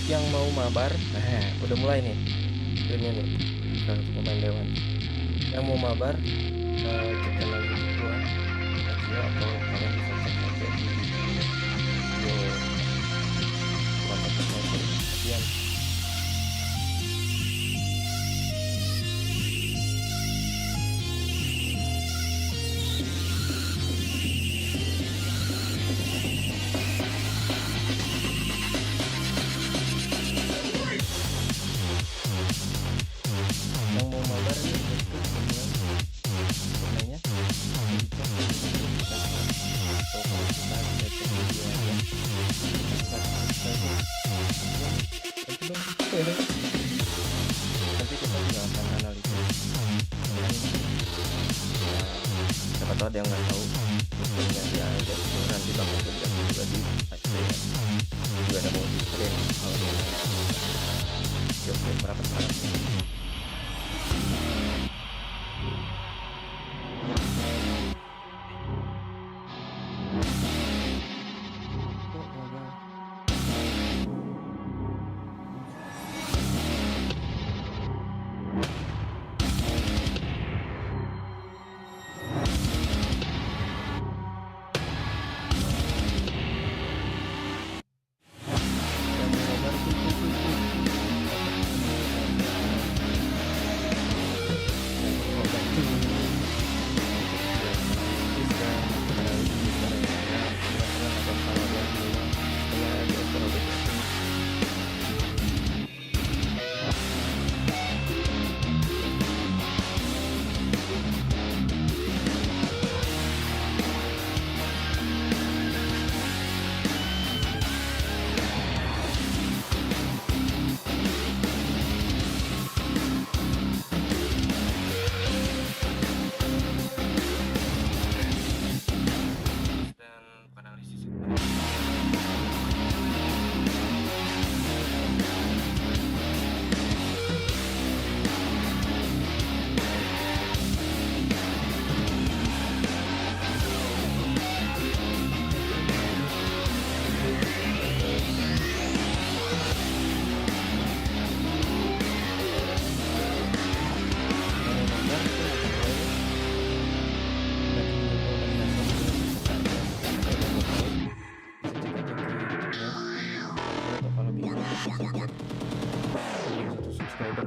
yang mau mabar, nah udah mulai nih screennya nih, pemain dewan yang mau mabar, cek channel YouTube gua aja, atau kalian bisa cek aja di video kontak kalian. Yang mau mabar nih pemainnya nanti kita tinggal akan analisis. Siapa tahu ada yang nggak tahu sistemnya di ALGS itu nanti bakal terjadi juga di HC juga ada mau di screen kalau oke berapa sekarang.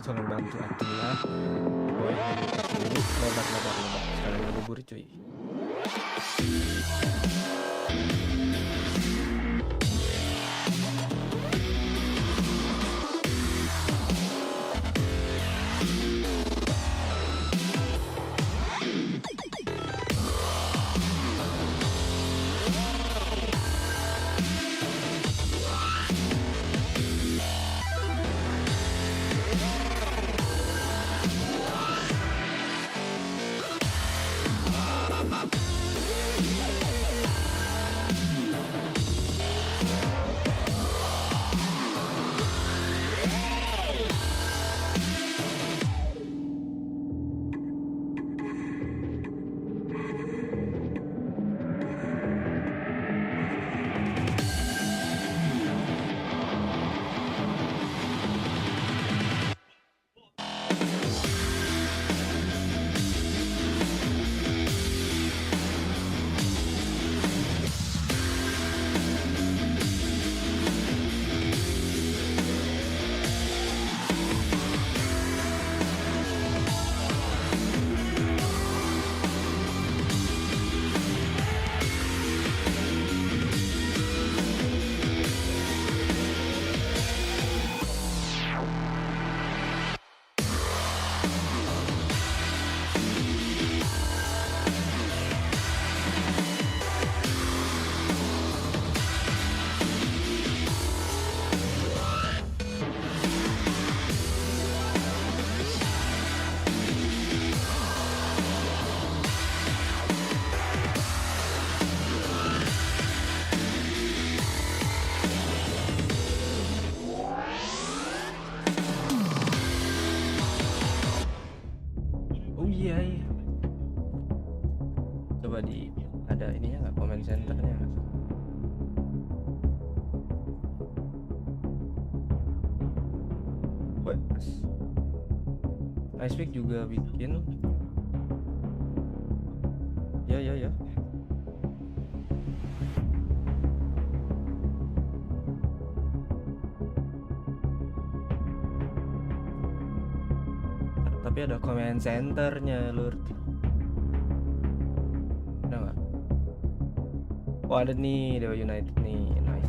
Tolong bantu Atila lebar sekali libur cuy. Coba di ada ininya nggak, comment centernya nggak? Icepeak juga bikin. Ya. Tapi ada comment centernya, lur. Ada nggak? Oh, ada nih, Dewa United nih. Nice.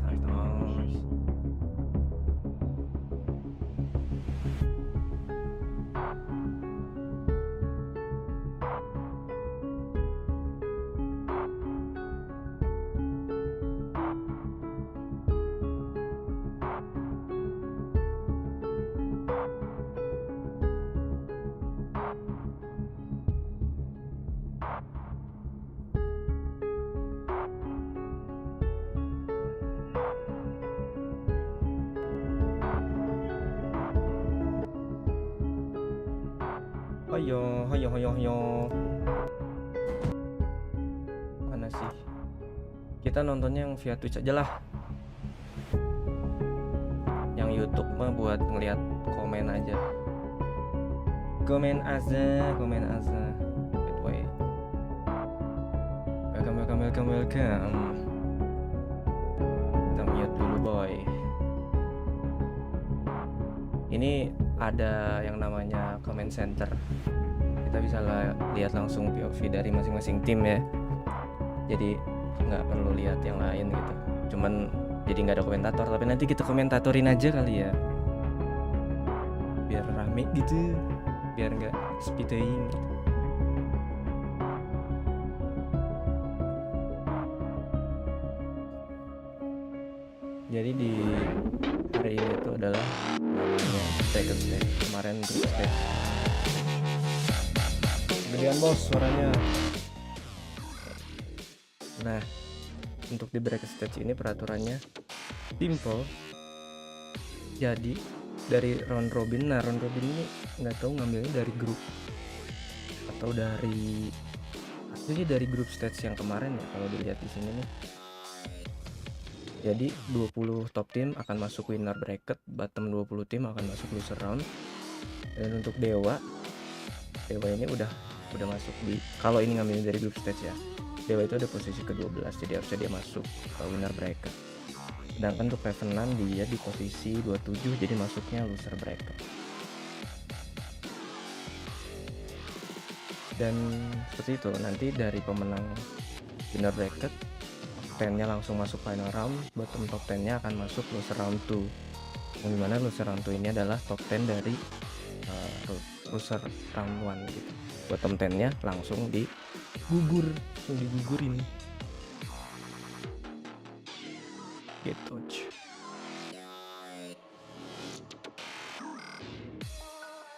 Hayo. Mana sih? Kita nontonnya yang via Twitch aja lah. Yang YouTube mah buat ngeliat komen aja. Komen aja. Wait, wait. Welcome. Kita mute dulu, boy. Ini ada yang namanya comment center. Kita bisa lihat langsung POV dari masing-masing tim ya. Jadi nggak perlu lihat yang lain gitu. Cuman jadi nggak ada komentator, tapi nanti kita komentatorin aja kali ya. Biar rame gitu. Biar nggak speeding gitu. Jadi di hari ini itu adalah namanya second stage. Kemarin group stage. Gedean bos suaranya. Nah, untuk di bracket stage ini peraturannya simple. Jadi dari round robin. Nah, round robin ini nggak tahu ngambilnya dari grup atau dari aslinya dari grup stage yang kemarin ya, kalau dilihat di sini nih. Jadi 20 top tim akan masuk winner bracket, bottom 20 tim akan masuk loser round. Dan untuk Dewa ini udah masuk di, kalau ini ngambil dari group stage ya, Dewa itu ada posisi ke-12, jadi harusnya dia masuk ke winner bracket. Sedangkan untuk Revenant dia di posisi 27, jadi masuknya loser bracket. Dan seperti itu, nanti dari pemenang winner bracket 10-nya langsung masuk final round, bottom top 10-nya akan masuk loser round 2. Yang dimana loser round 2 ini adalah top 10 dari loser round 1 gitu. Bottom 10-nya langsung digugurin gitu.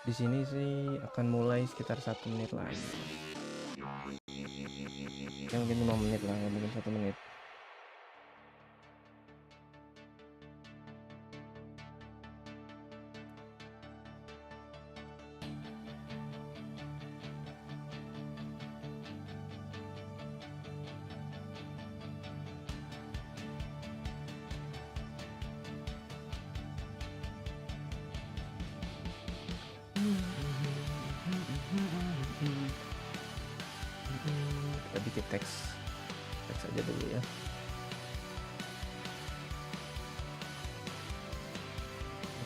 Di sini sih akan mulai sekitar 1 menit lagi. Yang mungkin 5 menit lah, nggak mungkin 1 menit. Kita bikin teks aja dulu ya.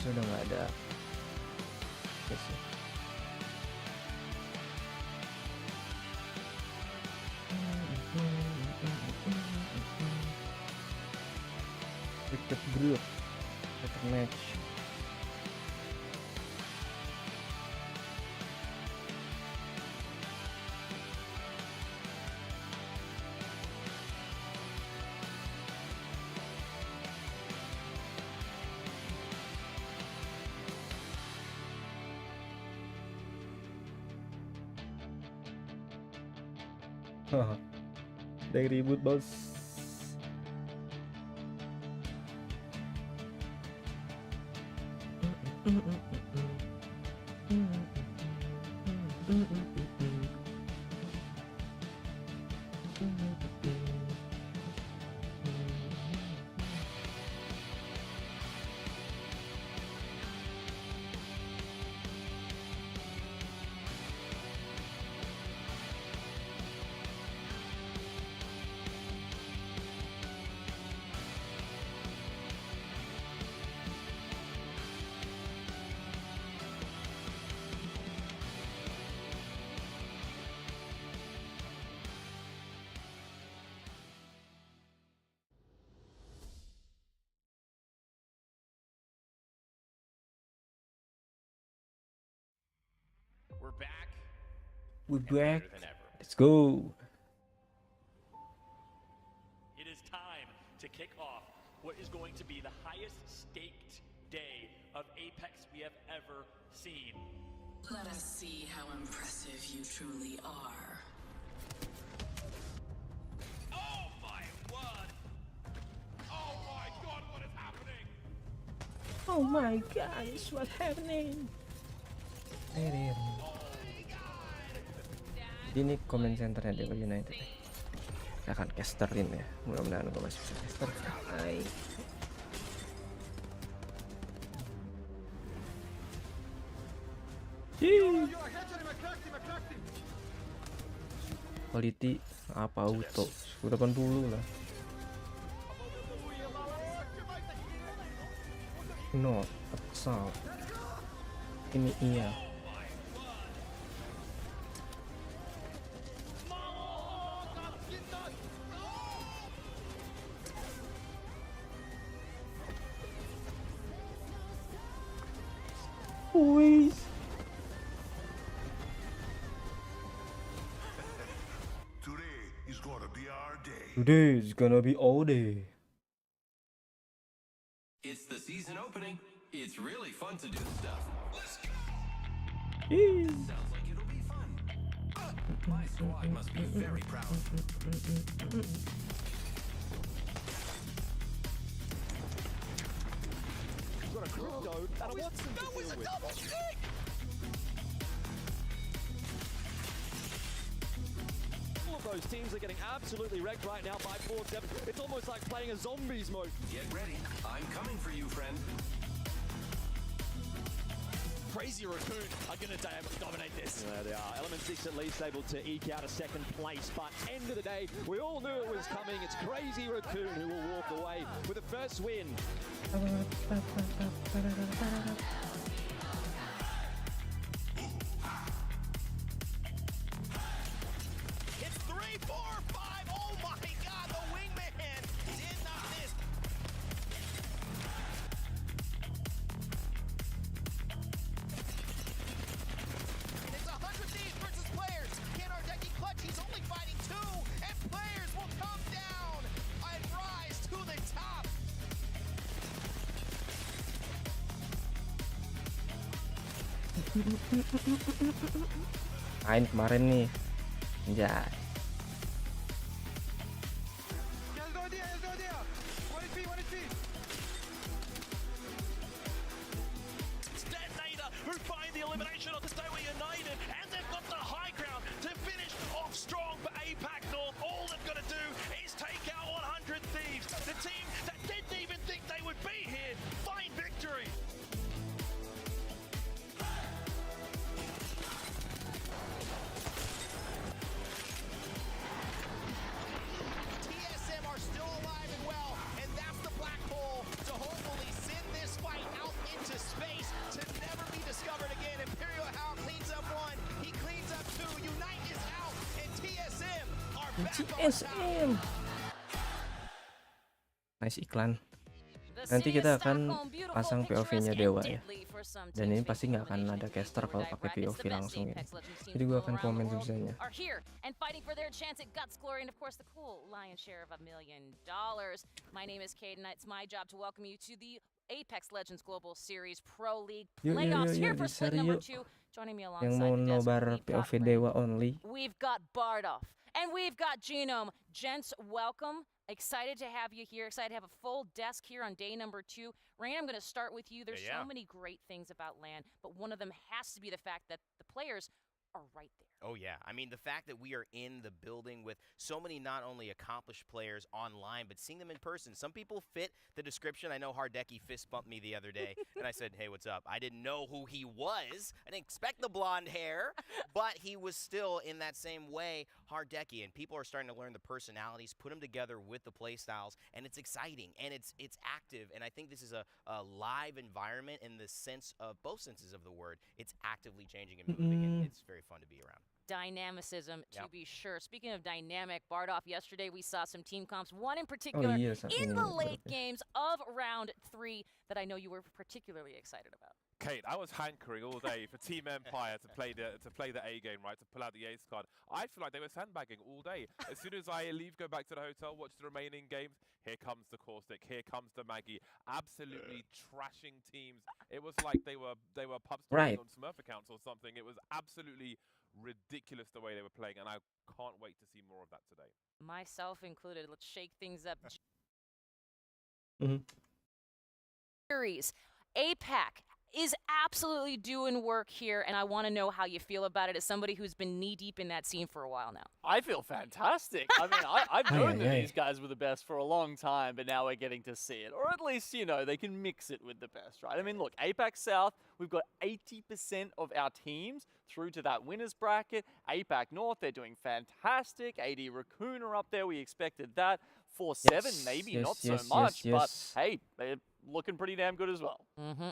Sudah nggak ada sesi. Cricket group, cricket match. Dari ribut bos. We're back. We're and back. better than ever. Let's go. It is time to kick off what is going to be the highest staked day of Apex we have ever seen. Let us see how impressive you truly are. Oh my word! Oh my god, what is happening? Oh my gosh, what's happening? Ini Komentatornya Dewa United. Saya akan casterin ya. Mudah-mudahan gue masih bisa caster. Hai. Quality apa auto 180 lah. No, assault. Ini iya. Always. Today is gonna be our day. Today is gonna be all day. It's the season opening. It's really fun to do this stuff. Let's go! Sounds like it'll be fun. My squad must be very proud. Got a crypto and a Watson to deal with. Double stick! All of those teams are getting absolutely wrecked right now by 4-7. It's almost like playing a zombies mode. Get ready. I'm coming for you, friend. Crazy Raccoon are going to dominate this. There they are. Element 6 at least able to eke out a second place. But end of the day, we all knew it was coming. It's Crazy Raccoon who will walk away with the first win. It's 3, 4, 5. Oh my god, the wingman did not miss. It's 100 Thieves versus players. Can Ardeki clutch? He's only fighting 2, and players will come down and rise to the top. Main kemarin nih. Anjay. It's Detonator who find the elimination of the Stay United, and they've got the high ground to finish off strong for APAC North. All they've got to do is take out 100 Thieves. The team that didn't even think they would be here find victory. TSM are still alive and well, and that's the black hole to hopefully send this fight out into space to never be discovered again. Imperial Howl cleans up 1, he cleans up 2, Unite is out, and TSM are back on top. TSM. Nice iklan. Nanti kita akan pasang POV-nya Dewa ya. Dan ini pasti nggak akan ada caster kalau pakai POV langsung ya. Jadi gue akan komen tulisannya. Are here and fighting for their chance at Guts, Glory, and of course the cool lion's share of $1 million. My name is Kate, and it's my job to welcome you to the Apex Legends Global Series Pro League playoffs here for split number 2. Joining me alongside Yang mau the desk, nobar we've got POV Dewa only. We've got Bardoff, and we've got Genome. Gents, welcome. Excited to have you here. Excited to have a full desk here on day number 2. Rain, I'm going to start with you. There's so many great things about LAN, but one of them has to be the fact that the players are right there. Oh, yeah. I mean, the fact that we are in the building with so many not only accomplished players online, but seeing them in person. Some people fit the description. I know Hardeki fist bumped me the other day, and I said, hey, what's up? I didn't know who he was. I didn't expect the blonde hair, but he was still in that same way Hardeki, and people are starting to learn the personalities, put them together with the play styles, and it's exciting, and it's active, and I think this is a live environment in the sense of both senses of the word. It's actively changing and moving, and it's very fun to be around. Dynamicism, to Yep. be sure. Speaking of dynamic, Bardoff, yesterday we saw some team comps, one in particular iya, satu in the ini late berarti. games of round 3 that I know you were particularly excited about. Kate, I was hankering all day for Team Empire to play the A game, right? To pull out the ace card. I feel like they were sandbagging all day. As soon as I leave, go back to the hotel, watch the remaining games. Here comes the Caustic. Here comes the Maggie. Absolutely trashing teams. It was like they were pubs Right. on Smurf accounts or something. It was absolutely ridiculous the way they were playing, and I can't wait to see more of that today. Myself included. Let's shake things up. Mhm. Series. APAC is absolutely doing work here, and I want to know how you feel about it as somebody who's been knee-deep in that scene for a while now. I feel fantastic. I mean, I've known that these guys were the best for a long time, but now we're getting to see it. Or at least, you know, they can mix it with the best, right? I mean, look, APAC South, we've got 80% of our teams through to that winners bracket. APAC North, they're doing fantastic. AD Raccoon are up there. We expected that. 4-7, maybe not so much, but hey, they're looking pretty damn good as well.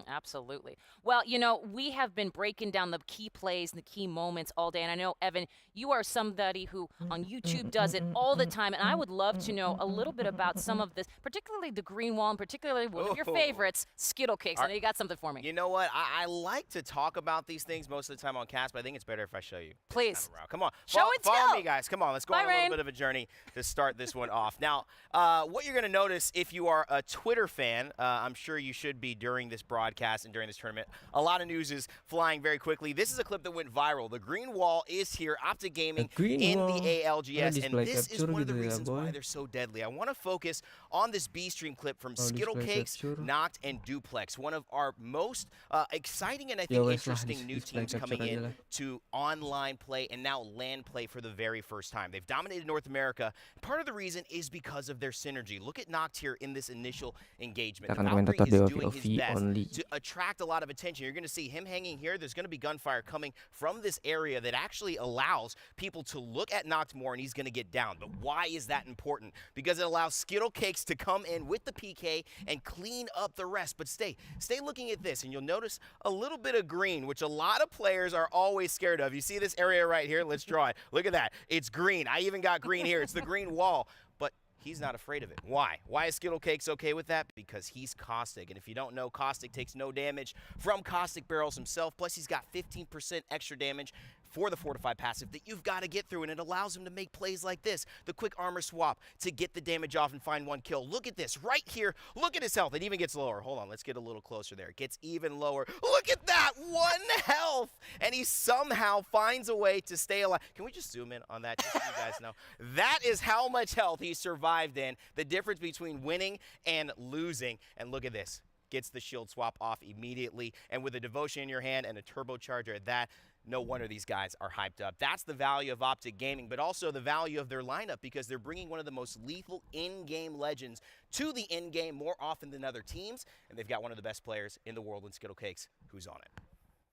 Absolutely. Well, you know, we have been breaking down the key plays and the key moments all day, and I know, Evan, you are somebody who on YouTube does it all the time, and I would love to know a little bit about some of this, particularly the green wall, and particularly one of your favorites, Skittle Cakes. I know you got something for me. You know what? I like to talk about these things most of the time on cast, but I think it's better if I show you. Please. Come on. Show and tell. Follow me, guys. Come on. Let's go Bye, on a little Rain. bit of a journey to start this one off. Now, what you're going to notice if you are a Twitter fan, I'm sure you should be during this broadcast and during this tournament. A lot of news is flying very quickly. This is a clip that went viral. The green wall is here, Optic Gaming in the ALGS, and this is one of the reasons why they're so deadly. I want to focus on this B-Stream clip from Skittle Cakes, Noct, and Duplex, one of our most exciting and I think interesting new teams coming in to online play and now LAN play for the very first time. They've dominated North America. Part of the reason is because of their synergy. Look at Noct here in this initial engagement. The Valkyrie is doing his best to attract a lot of attention. You're going to see him hanging here. There's going to be gunfire coming from this area that actually allows people to look at Noct more, and he's going to get down. But why is that important? Because it allows Skittle Cakes to come in with the PK and clean up the rest. But stay looking at this, and you'll notice a little bit of green, which a lot of players are always scared of. You see this area right here? Let's draw it. Look at that. It's green. I even got green here. It's the green wall. But he's not afraid of it. Why? Why is Skittle Cakes okay with that? Because he's Caustic. And if you don't know, Caustic takes no damage from Caustic Barrels himself. Plus, he's got 15% extra damage for the Fortify passive that you've got to get through, and it allows him to make plays like this. The quick armor swap to get the damage off and find one kill. Look at this right here. Look at his health. It even gets lower. Hold on. Let's get a little closer there. It gets even lower. Look at that. 1 health. And he somehow finds a way to stay alive. Can we just zoom in on that just so you guys know? That is how much health he survived in. The difference between winning and losing. And look at this. Gets the shield swap off immediately. And with a devotion in your hand and a turbocharger at that, no wonder these guys are hyped up. That's the value of Optic Gaming, but also the value of their lineup because they're bringing one of the most lethal in-game legends to the in-game more often than other teams, and they've got one of the best players in the world in Skittle Cakes who's on it.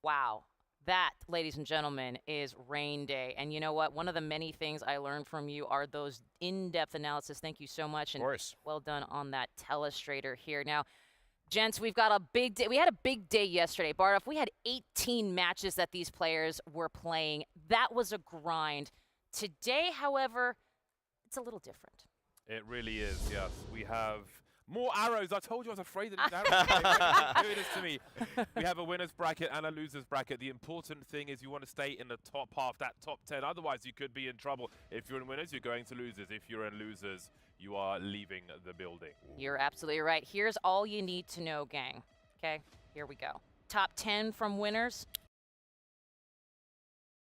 Wow. That, ladies and gentlemen, is Rain Day. And you know what? One of the many things I learned from you are those in-depth analysis. Thank you so much. And well done on that telestrator here. Now, gents, we've got a big day. We had a big day yesterday. Bardoff, we had 18 matches that these players were playing. That was a grind. Today, however, it's a little different. It really is, yes. We have more arrows. I told you I was afraid of these arrows. Doing this to me. We have a winner's bracket and a loser's bracket. The important thing is you want to stay in the top half, that top 10. Otherwise, you could be in trouble. If you're in winners, you're going to losers. If you're in losers, you are leaving the building. You're absolutely right. Here's all you need to know, gang. Okay, here we go. Top 10 from winners,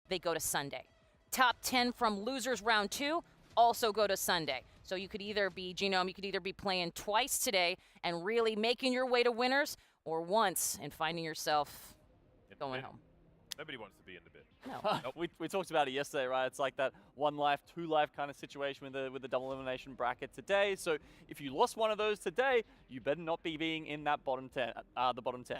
they go to Sunday. Top 10 from losers round 2 also go to Sunday. So you could either be, Genome, you could either be playing twice today and really making your way to winners, or once and finding yourself going home. Nobody wants to be in the bit. No. We talked about it yesterday, right? It's like that 1 life, 2 life kind of situation with the double elimination bracket today. So if you lost one of those today, you better not be being in that bottom 10, the bottom 10.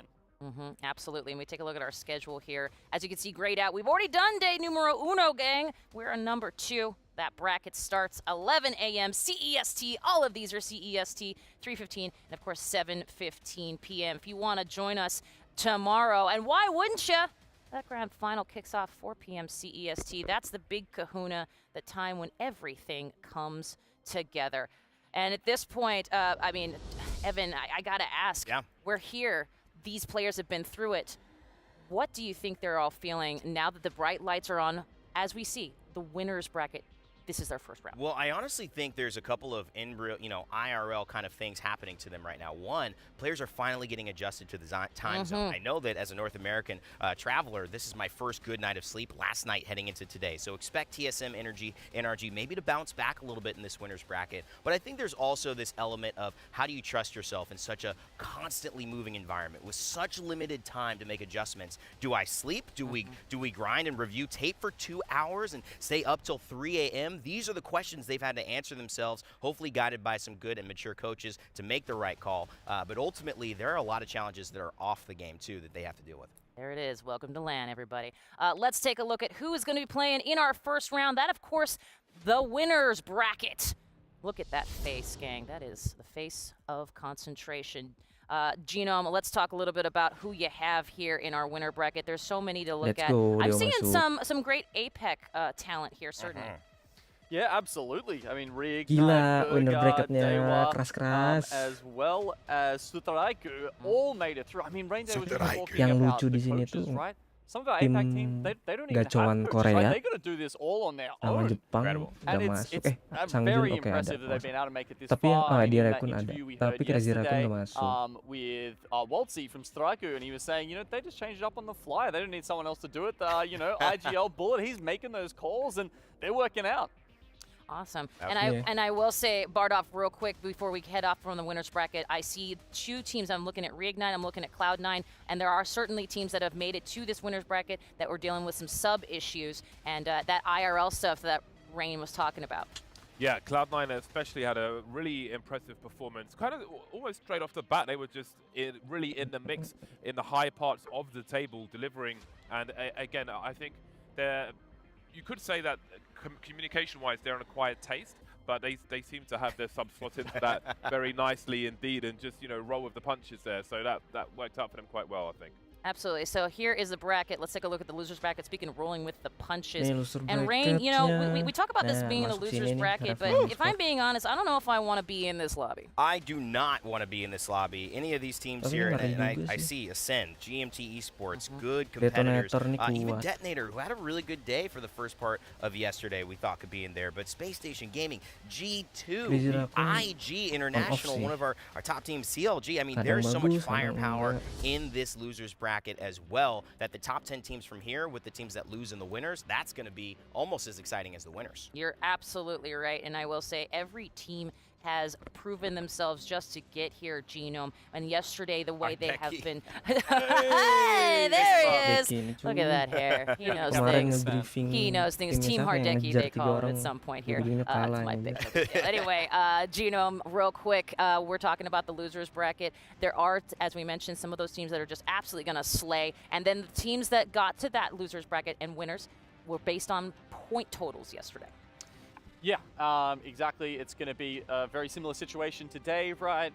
Absolutely. And we take a look at our schedule here. As you can see, grayed out. We've already done day numero uno, gang. We're on number 2. That bracket starts 11 a.m. CEST. All of these are CEST, 3:15, and of course 7:15 p.m. If you want to join us tomorrow, and why wouldn't you? That grand final kicks off 4 p.m. CEST. That's the big kahuna, the time when everything comes together. And at this point, I mean, Evan, I got to ask. Yeah. We're here. these players have been through it. What do you think they're all feeling now that the bright lights are on? As we see, the winner's bracket, this is their first round. Well, I honestly think there's a couple of IRL kind of things happening to them right now. One, players are finally getting adjusted to the time zone. I know that as a North American traveler, this is my first good night of sleep last night heading into today. So expect TSM Energy, NRG maybe to bounce back a little bit in this winner's bracket. But I think there's also this element of how do you trust yourself in such a constantly moving environment with such limited time to make adjustments? Do I sleep? Do we grind and review tape for 2 hours and stay up till 3 a.m.? These are the questions they've had to answer themselves, hopefully guided by some good and mature coaches to make the right call. But ultimately, there are a lot of challenges that are off the game, too, that they have to deal with. There it is. Welcome to LAN, everybody. Let's take a look at who is going to be playing in our first round. That, of course, the winner's bracket. Look at that face, gang. That is the face of concentration. Genome, let's talk a little bit about who you have here in our winner bracket. There's so many to look at. I'm seeing some great APEC talent here, certainly. Yeah, absolutely. I mean, Rig, Gila, winner Burger, bracketnya Dewa, keras-keras. as well as Sutaraiku all made it through. I mean, Rainbow was talking Yang about lucu the di sini coaches, tuh right? Some of our APAC team, they don't even gacoan have coaches, Korea right? They got to do this all on their sama own. Jepang And udah it's masuk. Sangjun very oke impressive ada. that they've been able to make it this Tapi yang far. di In that Rakun ada. interview we Tapi heard Crazy Rakun yesterday udah masuk. with Waltzy from Straiku, and he was saying, they just changed it up on the fly. They don't need someone else to do it. IGL Bullet, he's making those calls, and they're working out. Awesome. And I will say, Bardolph, real quick before we head off from the winner's bracket, I see two teams. I'm looking at Reignite, I'm looking at Cloud9, and there are certainly teams that have made it to this winner's bracket that were dealing with some sub issues and that IRL stuff that Rain was talking about. Yeah, Cloud9 especially had a really impressive performance. Kind of almost straight off the bat, they were just really in the mix in the high parts of the table, delivering. And again, I think you could say that communication-wise, they're on a quiet taste, but they seem to have their subs slot into that very nicely indeed, and just roll with the punches there. So that worked out for them quite well, I think. Absolutely. So here is the bracket. Let's take a look at the loser's bracket. Speaking of rolling with the punches. And bracket, Rain, we talk about this being in the loser's bracket, but if I'm being honest, I don't know if I want to be in this lobby. I do not want to be in this lobby. Any of these teams here, and I see Ascend, GMT Esports, good competitors. Even Detonator, who had a really good day for the first part of yesterday, we thought could be in there. But Space Station Gaming, G2, IG International, one of our top teams, CLG. I mean, there's so much firepower in this loser's bracket as well, that the top 10 teams from here with the teams that lose in the winners, that's going to be almost as exciting as the winners. You're absolutely right, and I will say every team has proven themselves just to get here, Genome. And yesterday, the way they have been... Hey, there he is! Look at that hair. He knows things. He knows things. Team Hardeki, they call it at some point here. That's my pick. Anyway, Genome, real quick, we're talking about the losers bracket. There are, as we mentioned, some of those teams that are just absolutely going to slay. And then the teams that got to that losers bracket and winners were based on point totals yesterday. Yeah, exactly. It's going to be a very similar situation today, right?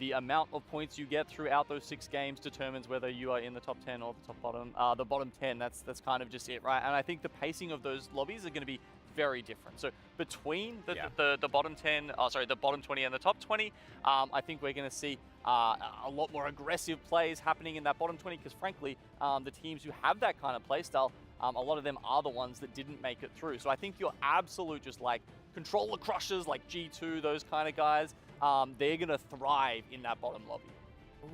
The amount of points you get throughout those 6 games determines whether you are in the top 10 or the top bottom. The bottom 10, that's kind of just it, right? And I think the pacing of those lobbies are going to be very different. So between the bottom 10, the bottom 20 and the top 20, I think we're going to see a lot more aggressive plays happening in that bottom 20 because, frankly, the teams who have that kind of play style, a lot of them are the ones that didn't make it through. So I think your absolute just like controller crushers like G2, those kind of guys, they're going to thrive in that bottom lobby.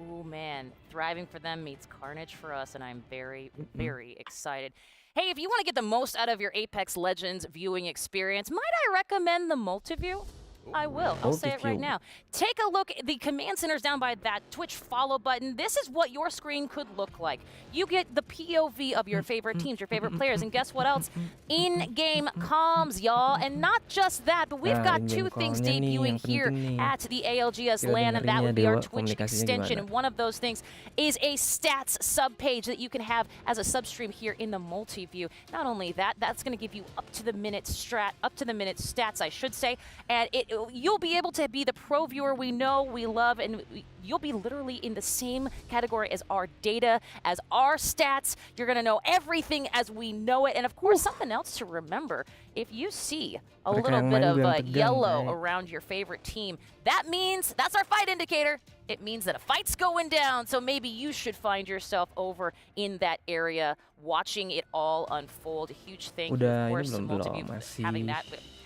Oh, man. Thriving for them means carnage for us, and I'm very, very excited. Hey, if you want to get the most out of your Apex Legends viewing experience, might I recommend the Multiview? I will. I'll say it right now. Take a look at the command centers down by that Twitch follow button. This is what your screen could look like. You get the POV of your favorite teams, your favorite players, and guess what else? In-game comms, y'all. And not just that, but we've got 2 things debuting here at the ALGS LAN, and that would be our Twitch extension. And one of those things is a stats subpage that you can have as a substream here in the multi-view. Not only that, that's going to give you up-to-the-minute stats, I should say, and you'll be able to be the pro viewer we know, we love, and you'll be literally in the same category as our data, as our stats. You're going to know everything as we know it. And of course, something else to remember, if you see a little bit of yellow around your favorite team, that means that's our fight indicator. It means that a fight's going down. So maybe you should find yourself over in that area watching it all unfold. A huge thank you, of course, to Multiview for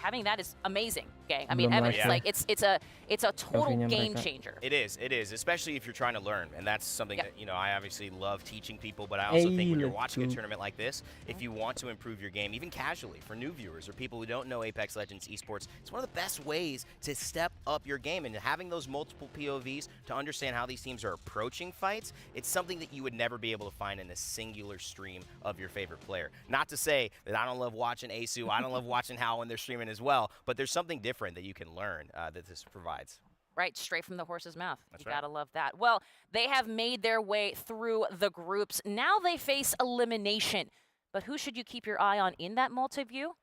having that is amazing, gang. I mean, Evan, it's like it's a total game changer. It is, especially if you're trying to learn, and that's something that I obviously love teaching people. But I also think when you're watching a tournament like this, if you want to improve your game, even casually, for new viewers or people who don't know Apex Legends esports, it's one of the best ways to step up your game. And having those multiple POVs to understand how these teams are approaching fights, it's something that you would never be able to find in a singular stream of your favorite player. Not to say that I don't love watching Asu, I don't love watching How when they're streaming as well, but there's something different that you can learn that this provides. Right, straight from the horse's mouth. You gotta love that. Well, they have made their way through the groups. Now they face elimination. But who should you keep your eye on in that multi-view?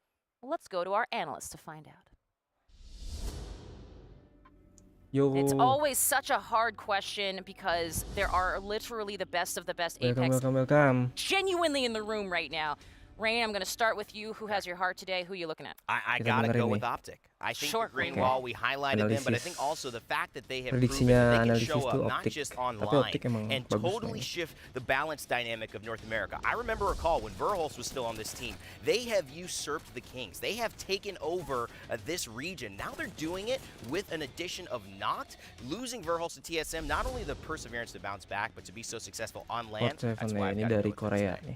Well, let's go to our analyst to find out. It's always such a hard question because there are literally the best of the best Apex genuinely in the room right now. Rain, I'm going to start with you. Who has your heart today? Who are you looking at? I got to go with Optic. I think the green wall, we highlighted them, but I think also the fact that they have proven that they can show up not just online and totally shift the balance dynamic of North America. I remember a call when Verholst was still on this team. They have usurped the Kings. They have taken over this region. Now they're doing it with an addition of Noct. Losing Verholst to TSM, not only the perseverance to bounce back, but to be so successful on land. That's why I've got to go with them.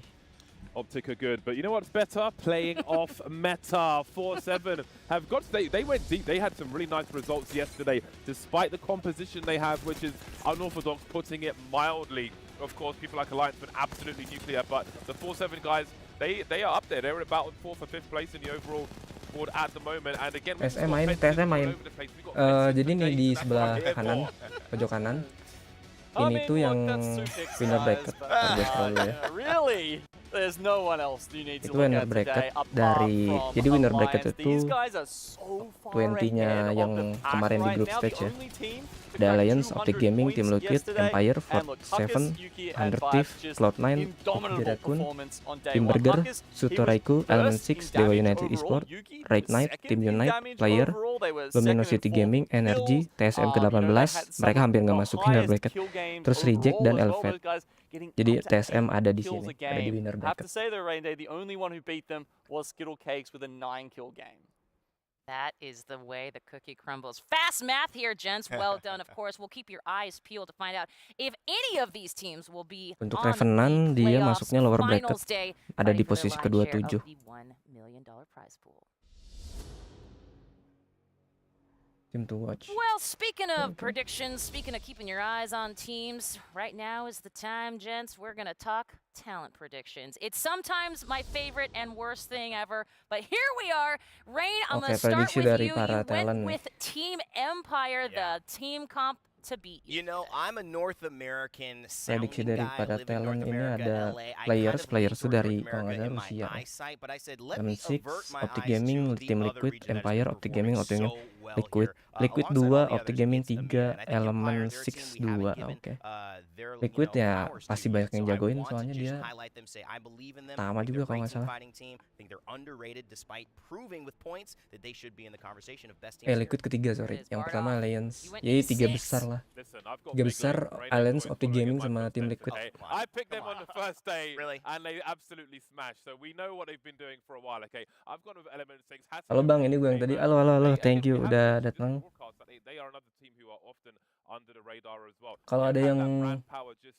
Optic are good, but you know what's better? Playing off meta. 4-7 have got to, they went deep. They had some really nice results yesterday, despite the composition they have, which is unorthodox, putting it mildly. Of course, people like Alliance been absolutely nuclear, but the 4-7 guys, they are up there. They're about 4th or 5th place in the overall board at the moment. And again, TSM main. Jadi nih di sebelah kanan, pojok kanan. Ini tuh yang winner bracket. Really? There's no one else you need to itu winner bracket dari, jadi winner bracket itu 20-nya yang kemarin di group stage ya. Ada Alliance, Optic Gaming, Team Liquid, Empire, Fort7, Under Thief, Cloud9, Raccoon, Team Burger, Sutoraiku, Element 6, Dewa United Esports, Right Knight, Team Unite, Player, Luminosity Gaming, Energy, TSM ke-18. Mereka hampir nggak masuk winner bracket. Terus Reject dan Elvet. Jadi TSM ada di sini, ada di winner bracket. The only one who beat them was Skittle Cakes with a 9-kill game. That is the way the cookie crumbles. Fast math here, gents. Well done. Of course, we'll keep your eyes peeled to find out if any of these teams will be untuk Revenant, dia masuknya lower bracket. Ada di posisi ke-27. To watch. Well, speaking of predictions, speaking of keeping your eyes on teams, right now is the time, gents. We're going to talk talent predictions. It's sometimes my favorite and worst thing ever, but here we are. Rain, I'm going to start with you. You went with Team Empire, the team comp to beat you. You know, I'm a North American prediksi daripada talent ini ada players dari kalau nggak salah Rusia. M6, Optic Gaming, Team Liquid, Empire, Optic Gaming, Liquid 2, Optic Gaming 3, Element 6 2. Oke. Liquid ya pasti banyak yang jagoin soalnya dia sama juga kalau nggak salah. Liquid ketiga, sorry. Yang pertama Alliance. Jadi 3 besar lah. 3 besar Alliance, Optic Gaming sama Team Liquid. I picked them on the first day and they absolutely smashed. So we know what they've been doing for a while. Okay, I've gone with Element 6. Halo Bang, ini gue yang tadi. Halo, thank you udah datang. Kalau ada yang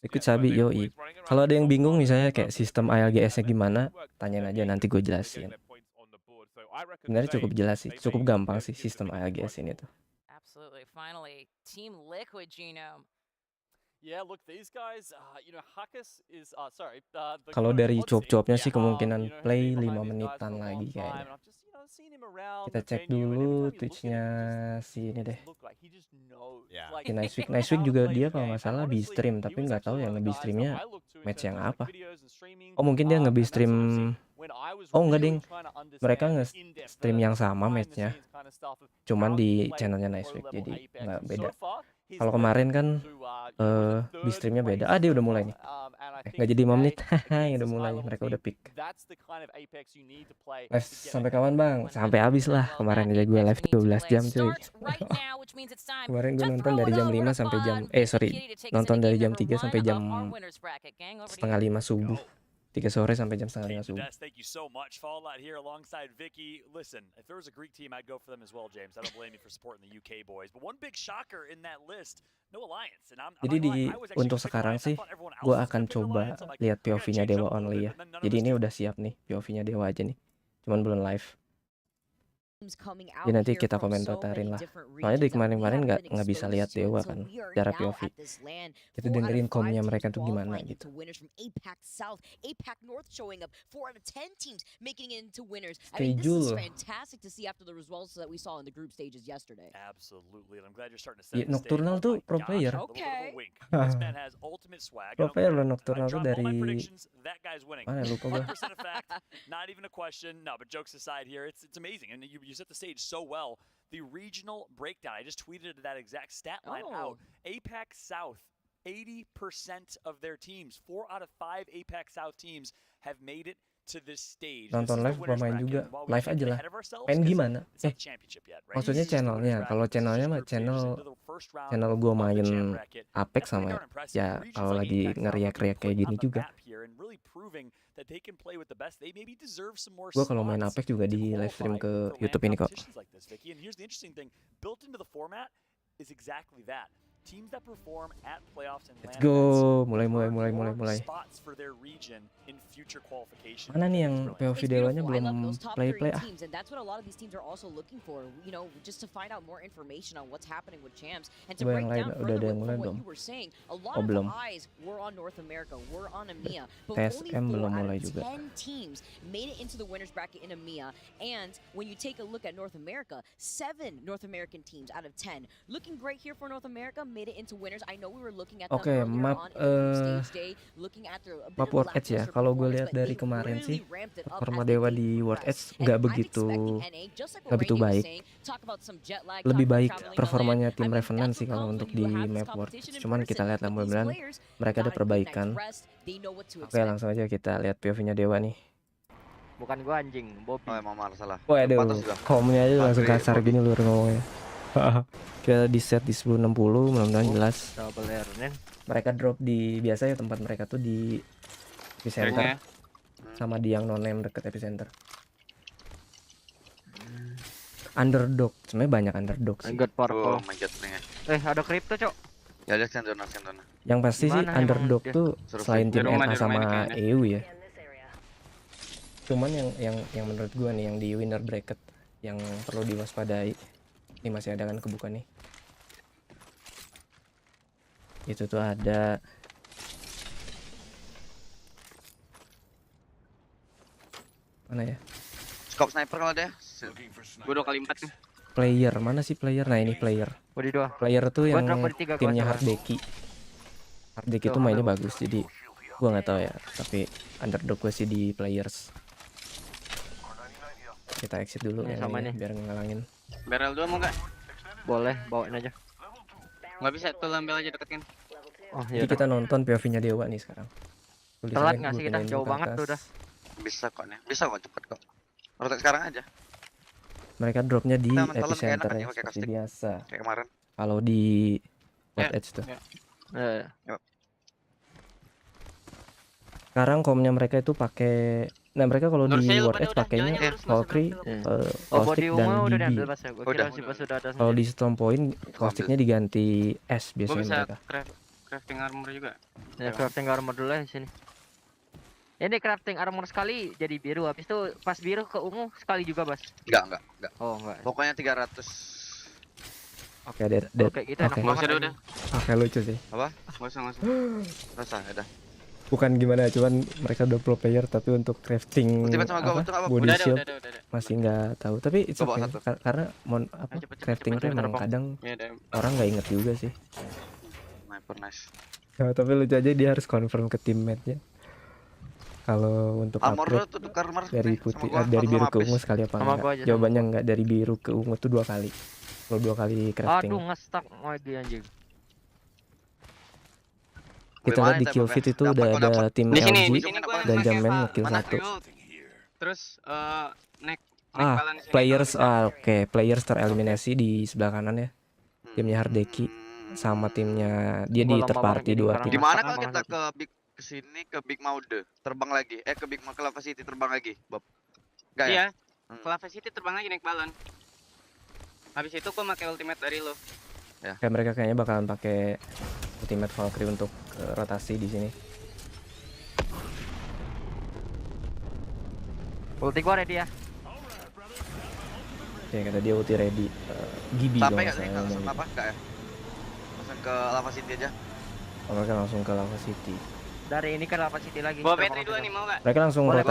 ikut Sabi, yoi. Kalau ada yang bingung misalnya kayak sistem ALGS-nya gimana, tanyain aja nanti gue jelasin. Sebenarnya cukup jelas sih, cukup gampang sih sistem ALGS ini tuh. Absolutely. Finally, Team Liquid Genome. Yeah, look, these guys, you know, Hakas is, kalau dari cuap-cuapnya sih kemungkinan play 5 menitan lagi kayaknya. Kita cek dulu Twitch-nya si ini deh. Si Nice Week juga dia kalau nggak salah di stream, tapi nggak tahu ya nge streamnya match yang apa. Oh mungkin dia nge stream. Oh enggak ding, mereka nge stream yang sama matchnya, cuman di channelnya Nice Week, jadi nggak beda. Kalau kemarin kan di streamnya beda. Dia udah mulai nih. Nggak jadi 5 menit. Haha, udah mulai. Mereka udah pick. Live sampai kapan bang? Sampai habis lah. Kemarin aja gue live 12 jam cuy. Kemarin gue nonton dari jam 5 sampai jam nonton dari jam 3 sampai jam setengah 5 subuh. 3 sore sampai jam setengah 5 subuh. Thank you so much. Fallout here alongside Vicky. Listen, if there was a Greek team, I'd go for them as well, James. I don't blame you for supporting the UK boys. But one big shocker in that list, no alliance. And Jadi untuk sekarang sih, gue akan coba lihat POV-nya Dewa only ya. Jadi ini udah siap nih, POV-nya Dewa aja nih. Cuman belum live. Jadi nanti kita komentatarin lah. Soalnya dari kemarin-kemarin nggak bisa lihat Dewa kan, secara POV. Kita dengerin komnya mereka tuh gimana gitu. Schedule. Ya, Nocturnal tuh pro player. Pro player loh Nocturnal tuh dari mana lupa gue. Not even a question. No, but jokes aside here, it's amazing, and you set the stage so well. The regional breakdown. I just tweeted that exact stat line out. APAC South, 80% of their teams, 4 out of 5 APAC South teams have made it to this stage. Nonton live pemain juga, live aja lah. Main gimana? Maksudnya channelnya. Kalau channelnya mah channel gue main Apex sama ya kalau lagi ngeriak-riak kayak gini juga. Gue kalau main Apex juga di live stream ke YouTube ini kok. Let's go, mulai. Mana nih yang POV Dewanya belum play ah. Coba yang lain udah ada yang mulai belum? Oh belum. TSM belum mulai juga. Oke, map World Edge ya. Kalau gue lihat dari kemarin sih, performa Dewa di World Edge nggak begitu baik. Lebih baik performanya tim Revenant sih kalau untuk di map World Edge. Cuman kita lihat lah mudah-mudahan mereka ada perbaikan. Oke, langsung aja kita lihat POV-nya Dewa nih. Bukan gua anjing, Bobby. Oh, emang salah. Waduh, komnya aja langsung kasar gini luar ngomongnya. Kita di set di 1060, mudah-mudahan jelas. Mereka drop di biasa ya tempat mereka tuh di epicenter sama di yang non name deket epicenter. Underdog, sebenarnya banyak underdog sih. Ada kripto, Cok. Ya ada sendona. Yang pasti sih underdog tuh selain tim NA sama EU ya. Cuman yang menurut gua nih yang di winner bracket yang perlu diwaspadai. Ini masih ada kan kebuka nih. Itu tuh ada mana ya? Scope sniper kalau ada. Gua 2 kali 4 nih. Player, mana sih player? Nah, ini player. Player tuh yang timnya Hardeki. Hardeki tuh mainnya bagus jadi gua nggak tahu ya, tapi underdog gue sih di players. Kita exit dulu ya ini, biar ngalangin. Barrel 2 mau nggak? Boleh, bawain aja. Nggak bisa tuh lambil aja deketin. Oh, jadi kita nonton POV-nya Dewa nih sekarang. Telat nggak sih kita? Jauh banget tuh udah. Bisa kok cepet kok. Rotate sekarang aja. Mereka dropnya di epicenter ya, seperti biasa. Kayak kemarin. Kalau di World Edge tuh. Sekarang komnya mereka itu pakai. Nah mereka kalau di World Edge pakainya Valkyrie, Caustic dan DB. Kalau di Storm Point, Causticnya diganti S biasanya mereka. Crafting armor juga. Ya crafting armor dulu ya di sini. Ini crafting armor sekali jadi biru, habis itu pas biru ke ungu sekali juga, Bas. Enggak. Oh, enggak. Pokoknya 300. Oke, gitu enak banget udah. Oke, lucu sih. Apa? Enggak usah. Rasa udah. Bukan gimana, cuman mereka udah pro player tapi untuk crafting body shield masih nggak tahu. Tapi it's okay karena crafting tuh emang kadang orang nggak inget juga sih. Nice. Ya, tapi lucu aja dia harus confirm ke teammate-nya. Kalau untuk upgrade dari putih dari biru ke ungu sekali apa enggak? Jawabannya enggak, dari biru ke ungu tuh 2 kali. Kalau 2 kali crafting. Aduh, nge-stuck lagi anjing. Kita lihat di kill feed itu udah ada tim Di sini LG gua dan pakai Jammen apa? ngekill Mana 1. Triul? Terus neck balance ini Players kalau oke, players tereliminasi di sebelah kanan ya. Timnya Hardeki sama timnya dia di third party 2 tim. Gimana kalau kita ke big kesini ke Big Maude terbang lagi ke Big Lava City terbang lagi Bob? Enggak ya? Ke Lava City terbang lagi naik balon. Habis itu gua pakai ultimate dari lo. Ya. Kayak mereka kayaknya bakalan pakai ultimate Valkyrie untuk rotasi di sini. Ulti gua ready ya. Oke, kata dia ulti ready. Gibi dong Sampai nggak sih saya langsung ngomong apa? Enggak ya? Langsung ke Lava City aja. gitu. Mereka langsung ke Lava City. Dari ini ke Lava City lagi. Bawa battery 2 nih mau enggak? Mereka langsung Boleh,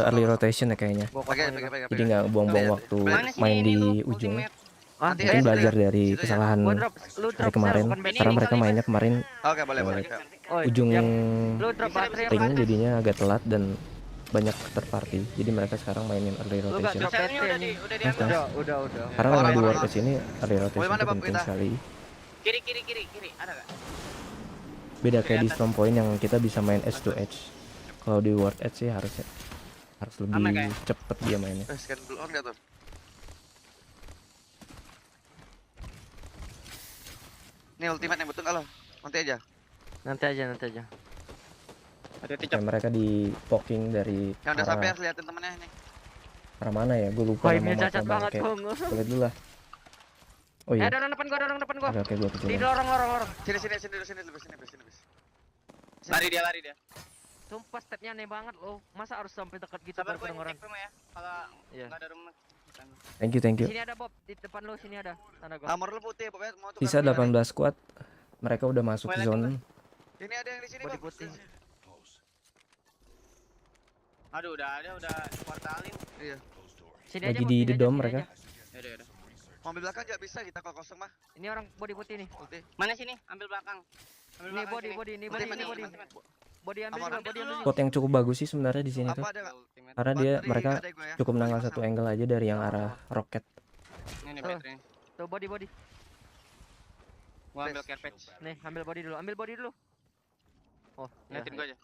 early rotation ya kayaknya. Pakai. Jadi nggak buang-buang waktu main di ujung. Mungkin belajar dari kesalahan hari kemarin karena mereka mainnya kemarin Oke, boleh. ujung Lu drop baterai ring jadinya agak telat dan banyak third party. Jadi mereka sekarang mainin early Lu gak rotation. drop baterai udah. Orang, Karena memang di orang. World Edge ini early rotation Mana, itu Bang, penting kita? sekali. Kiri. Ada enggak? Beda kayak di Storm Point yang kita bisa main edge to edge. Kalau di World Edge sih harus lebih cepet dia mainnya. Scan blue on enggak tuh? Ini ultimate yang betul enggak lo? Nanti aja. Nanti aja. Kayak mereka di poking dari Yang udah sampai harus liatin temennya ini. arah mana ya? Gue lupa Vibe-nya nama cacat banget, Bung. Lihat dulu lah. Oh iya. Ada orang depan gua. Oke, gue kecil. Di lorong. Sini lebih. Lari dia. Sumpah stepnya aneh banget loh. Masa harus sampai dekat gitu Sabar baru gua kedengeran. ngecek rumah ya. Kalau Iya. enggak ada rumah. Thank you. Di sini ada Bob, di depan lu sini ada. Sana gua. Armor lu putih pokoknya mau tukar. Sisa 18 squad. Mereka udah masuk zone. Ini ada yang di sini, Body Bang. putih. Aduh, udah kuartalin. Iya. Sini Lagi aja, Bob, di sini the aja, dome sini mereka. aja. Yaudah. Mau ambil belakang enggak bisa kita kalau kosong mah. Ini orang body putih nih. Putih. Mana sini? Ambil belakang. Ini body. Body ambil juga, body ambil juga. Spot yang cukup bagus sih sebenarnya di sini tuh. Apa ada enggak? Karena dia Battery mereka ada gua ya. cukup menangkal satu angle aja dari yang arah roket. Ini Tuh. baterai. Tuh body. Gua ambil care patch. Nih, ambil body dulu. Oh, ya. Liatin gua aja.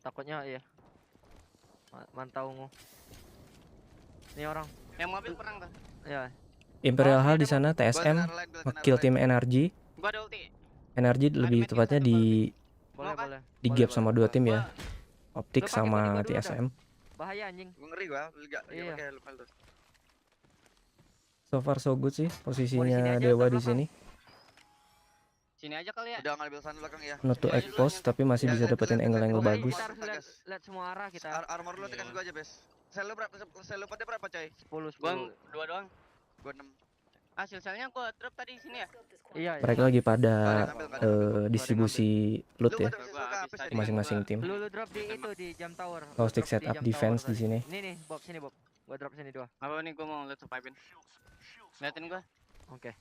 Takutnya iya. Mantau ngu. Ini orang. Yang mobil perang tuh. Ya. Imperial Oh, Hall ini di sana TSM ngekill tim energi. Gua ada ulti. Energi lebih tepatnya di Boleh. gap sama dua tim ya. Optik Lu pakai sama body gua dulu TSM. Bahaya anjing. Gua ngeri gua, enggak Iya. pakai lupa lu. So far so good sih Posisi posisinya aja, Dewa ntar di belakang. sini. Sini aja kali ya. Udah ngambil sana belakang ya. Not to expose tapi masih bisa dapetin angle-angle Pokoknya bagus. Kita harus lihat semua arah kita. Armor lu tekan gua aja, Bes. Sel lu pada berapa, coy? 10. Gua 2 doang. Gua 6. Selnya gua drop tadi sini ya. Iya. Mereka lagi pada distribusi loot ya Lu masing-masing tim. Lu drop di itu di jam tower. Kalau stick Drop di setup jam defense tower di sini. Nih, Bob, sini Bob. Gua drop sini 2. Apa nih gua mau lihat survive-in. Liatin gua. Oke.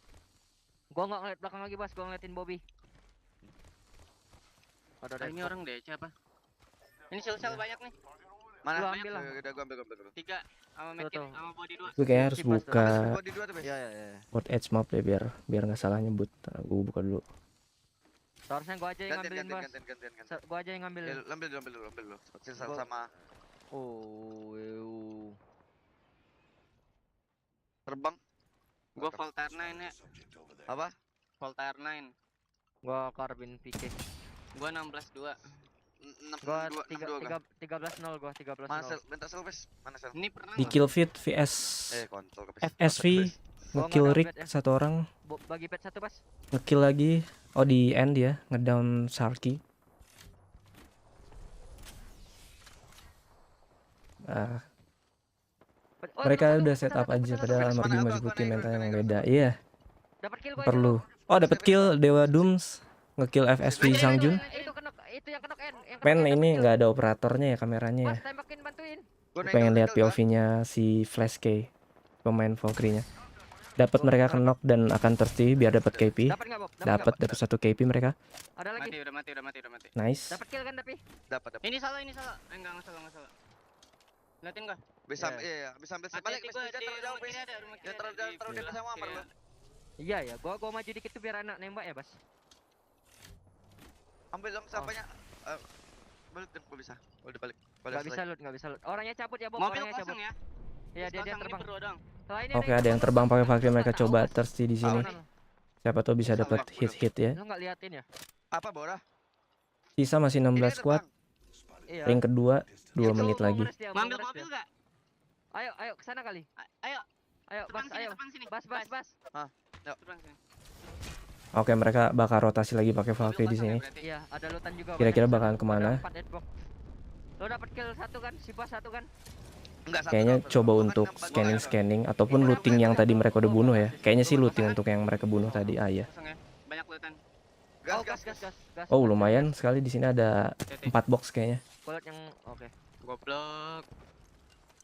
Gua enggak ngeliat belakang lagi, Bas. Gua ngeliatin Bobby. Ini orang DC apa? Ini sel banyak nih. Mana? Lu ambil lah. Udah gua ambil. 3 sama medkit Tuh. sama body 2. Gue kayak harus buka Body 2 tuh, Bes. Iya. World Edge map deh biar nggak salah nyebut. Gue buka dulu. Seharusnya gua aja yang ngambilin, Bas. Gantian. Gua aja yang ngambil. Ambil dulu. Sisa Gua- sama Oh. terbang. Gua Voltaire 9 ya. Apa? Voltaire 9. Gua carbine PK. Gua 16-2. 6 Gua 2 13-0 gua 13-0. Mana sel? Bentar sel, Bes. Mana sel? Ini pernah Di kill feed vs Kontol ke Bes. FSV ngekill nggak ada Rick upgrade ya. satu orang, Bagi pet 1, Bas. ngekill lagi. Oh di end ya, ngedown Sharky. Mereka udah setup aja padahal Armor Bima masih putih mentalnya yang beda. Iya. Dapat kill gua. Perlu. Oh dapat kill Dewa Dooms ngekill FSV Sangjun. Itu yang kenok N. Men ini nggak ada operatornya ya kameranya ya. Bas, tembakin, bantuin. Gua pengen lihat POV-nya si Flash K, pemain Valkyrie-nya. Dapat mereka kenok dan akan thirsty biar dapat KP. Dapat enggak, Bob? Dapat 1 KP mereka. Ada lagi. Udah mati. Nice. Dapat kill kan tapi? Dapat. Ini salah. Enggak salah. Liatin gua. Bisa iya, bisa ambil balik Bes. Jangan terlalu jauh, Bes. Jangan terlalu dekat sama Amar lu. Iya ya, gua maju dikit tuh biar anak nembak ya, Bas. Ambil dong sampahnya. Balik kan gua bisa. Udah balik. Nggak bisa loot, nggak bisa loot. Orangnya cabut ya, Bob. Mobil Orangnya cabut. kosong ya. Iya, dia terbang. Berdua doang. Oke, ada yang terbang pakai Valkyrie, mereka coba thirsty di sini. Siapa tahu bisa dapat hit ya. Lu nggak liatin ya? Apa Bora? Sisa masih 16 squad. Iya. Ring kedua 2 menit lagi. Mau ambil mobil enggak? Ayo kesana kali. Ayo. Ayo, Terbang Bas, sini, ayo. terbang sini. Bas. Yuk. Terbang sini. Oke, mereka bakal rotasi lagi pakai Valkyrie di sini. Iya, ada lootan juga. Kira-kira banyak. bakalan kemana? Ada 4 deadbox. Lo dapat kill 1 kan? Si Bas 1 kan? Enggak satu. Kayaknya doang. coba Gua kan untuk nampak scanning ataupun looting yang tadi mereka udah bunuh ya. Kayaknya sih looting untuk yang mereka bunuh tadi. Ah ya. Kosong ya. Banyak lootan. Oh, gas. Oh, lumayan sekali di sini ada 4 box kayaknya. Bullet yang oke. Goblok.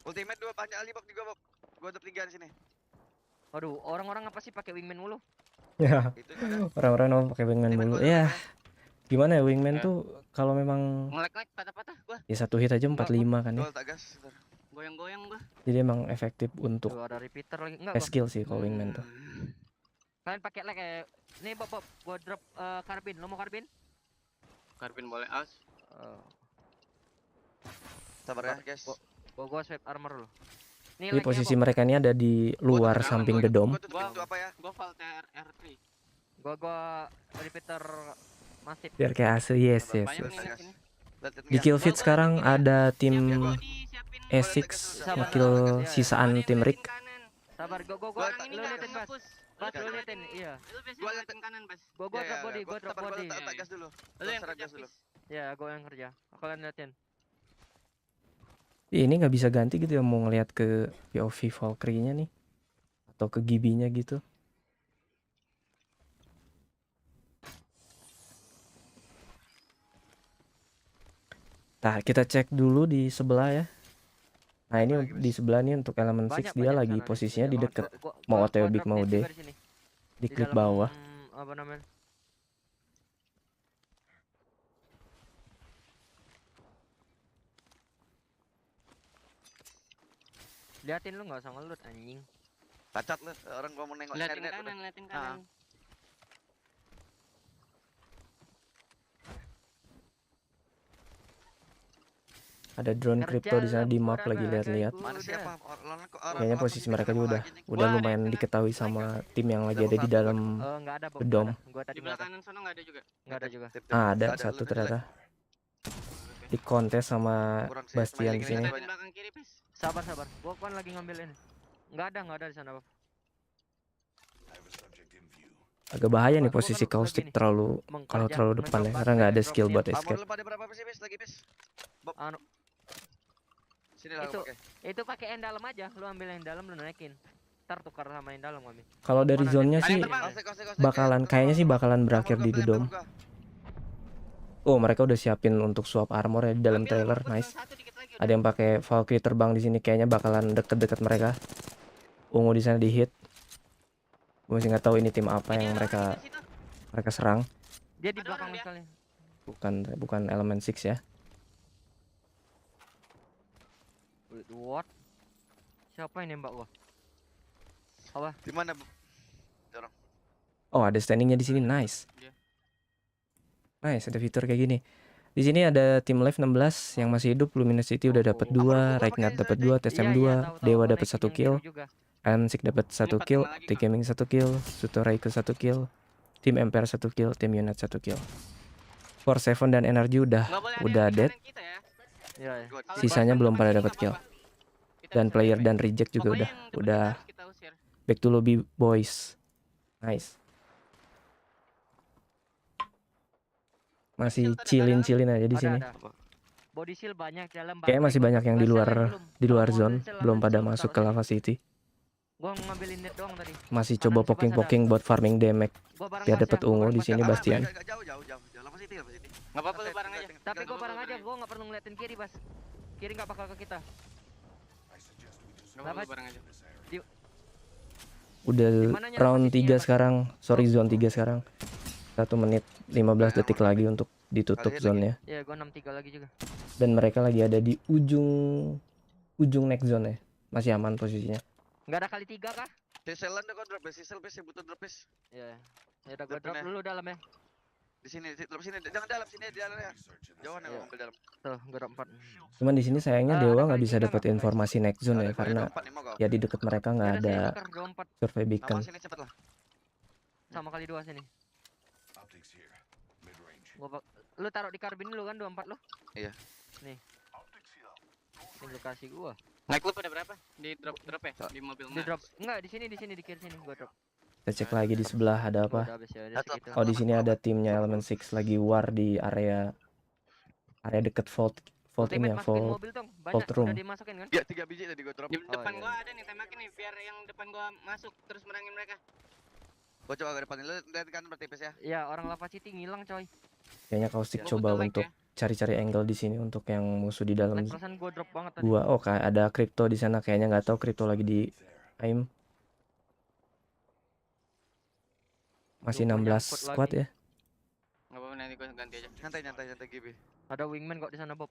Ultimate 2 banyak Ali Bob juga Bob. Gua ada 3 di sini. Waduh, orang-orang apa sih pakai wingman mulu? Ya. Itu juga. Orang-orang mau pakai wingman mulu. Ya. Gimana ya wingman tuh kalau memang Ngelek-ngelek patah-patah gua. ya satu hit aja 45 kan ya. Gol tak gas. Goyang-goyang gua. Jadi emang efektif untuk Tuh, ada repeater lagi. Enggak, Bob. skill sih kalau wingman tuh. Kalian pakai lag kayak nih Bob, gua drop karbin. Lo mau karbin? Karbin boleh aus. Sabar ya, guys. Gua swap armor dulu. Nih Jadi posisi mereka ini ada di luar samping the dome. Gua apa ya? Gua Valter R3. Gua repeater masif. Biar kayak asli, yes. Banyak nih yang sini. Di kill feed sekarang ada tim Siapin E6 ngekill sisaan tim Rick. Sabar, gua orang ini lu enggak liatin Bas. Bas lu liatin, iya. Lu biasanya liatin kanan, Bas. Gua drop body, gua drop body. Tak gas dulu. Lu yang Serang kerja gas dulu. Ya, gua yang kerja. Kalian liatin. Ini nggak bisa ganti gitu ya, mau ngeliat ke POV Valkyrie-nya nih atau ke Gibi-nya gitu. Nah, kita cek dulu di sebelah ya. Nah, ini di sebelah nih untuk elemen 6 dia lagi posisinya di deket mau OTW Big Mode. Di klik bawah. Apa namanya? Liatin lu nggak usah ngelut anjing. Cacat lu, orang gua mau nengok Liatin net kanan, udah. liatin kanan. Ada drone crypto di sana di map lagi lihat-lihat. Mana siapa? Kayaknya posisi mereka juga udah lumayan diketahui sama tim yang lagi ada di dalam Enggak ada, Bob. the dome. Gua tadi Di belah kanan sono enggak ada juga. enggak ada juga. Ah, ada satu ternyata. Di kontes sama Bastian di sini. Di belakang kiri, Pes. Sabar. Gua kan lagi ngambilin. Enggak ada di sana, Bob. Agak bahaya nih posisi caustic terlalu kalau terlalu depan ya, karena nggak ada skill buat escape. Pada berapa sih, Pes? Lagi, Pes? Bob. Anu, Sini lah itu pakai. itu pakai yang dalam aja. Lu ambil yang dalam, lu naikin. Ntar tukar sama yang dalam kami. Kalau dari zone-nya sih kayaknya sih bakalan berakhir di the dome. Oh, mereka udah siapin untuk swap armor ya di dalam trailer, nice. Ada yang pakai Valkyrie terbang di sini, kayaknya bakalan deket-deket mereka. Ungu di sana di hit. Gue masih nggak tahu ini tim apa yang mereka serang. Dia di belakang sekali. Bukan elemen 6 ya. What? Siapa yang nembak gua? Apa? Di mana, Bu? Dorong. Oh, ada standingnya di sini, nice. Nice, ada fitur kayak gini. Di sini ada tim live 16 yang masih hidup. Luminosity udah dapat 2, Reignard dapat 2, TSM 2, Dewa dapat 1 kill, Ansik dapat 1 kill, T-Gaming 1 kill, Sutoraiku 1 kill, Tim Empire 1 kill, Tim Unit 1 kill. 47 dan Energy udah dead. Sisanya belum pada dapat kill. Dan player dan reject juga udah back to lobby boys. Nice. Masih chillin aja di sini. Body shield banyak dalam. Kayaknya masih banyak yang di luar zone, belum pada masuk ke Lava City. Gua ngambilin net doang tadi. Masih coba poking buat farming damage biar dapat ungu di sini Bastian. Jauh. Lama City. Enggak apa-apa lu bareng aja. Tapi gua bareng aja, gua enggak perlu ngeliatin kiri, Bas. Kiri enggak bakal ke kita. Enggak apa-apa bareng aja. Udah round 3 sekarang, sorry zone 3 sekarang. 1 menit 15 detik lagi untuk ditutup zone-nya. Iya, gua 63 lagi juga. Dan mereka lagi ada di ujung next zone ya. Masih aman posisinya. Enggak ada kali 3 kah? Siselan udah gua drop, Sisel Pes, butuh drop, Pes. Iya. Ya udah gua drop dulu dalam ya. Di sini, jangan dalam sini di dalam ya. Jauhan ya ambil dalam. Tuh, gue drop 4. Cuman di sini sayangnya Dewa nggak bisa dapat informasi next zone ya Ada karena 24 nih mau kau. ya di dekat mereka nggak Ada ada sniper 24 survei Nah, beacon. mau sini cepet lah. sama kali 2 sini. Optics here. Mid range. Lu taruh di karbin dulu kan 24 lu? Iya. Nih. Ini lokasi gua. Naik lu pada berapa? Di drop ya? Di mobil Di drop. Enggak, di sini di kiri sini gua drop. Kita cek lagi di sebelah ada apa. Udah habis ya, udah segitu. Oh di sini ada timnya Element 6 lagi war di area deket vault ini ya, Ultimate masukin vault mobil dong. vault Banyak room. udah dimasukin kan? Ya 3 biji tadi gua drop. Di depan iya. gua ada nih, tembakin nih biar yang depan gua masuk terus merangin mereka. Gua coba ke depan. Lu lihat kan bertipis ya. Iya, orang Lava City ngilang coy. Kayaknya Caustic Gua coba butuh lag untuk cari-cari angle di sini untuk yang musuh di dalam Like perasaan gua drop banget tadi. gua. Oh kayak ada crypto di sana, kayaknya nggak tahu crypto lagi di aim. Masih 16 squad ya. Enggak apa-apa, nanti gua ganti aja. Nyantai GB. Ada wingman kok di sana, Bob.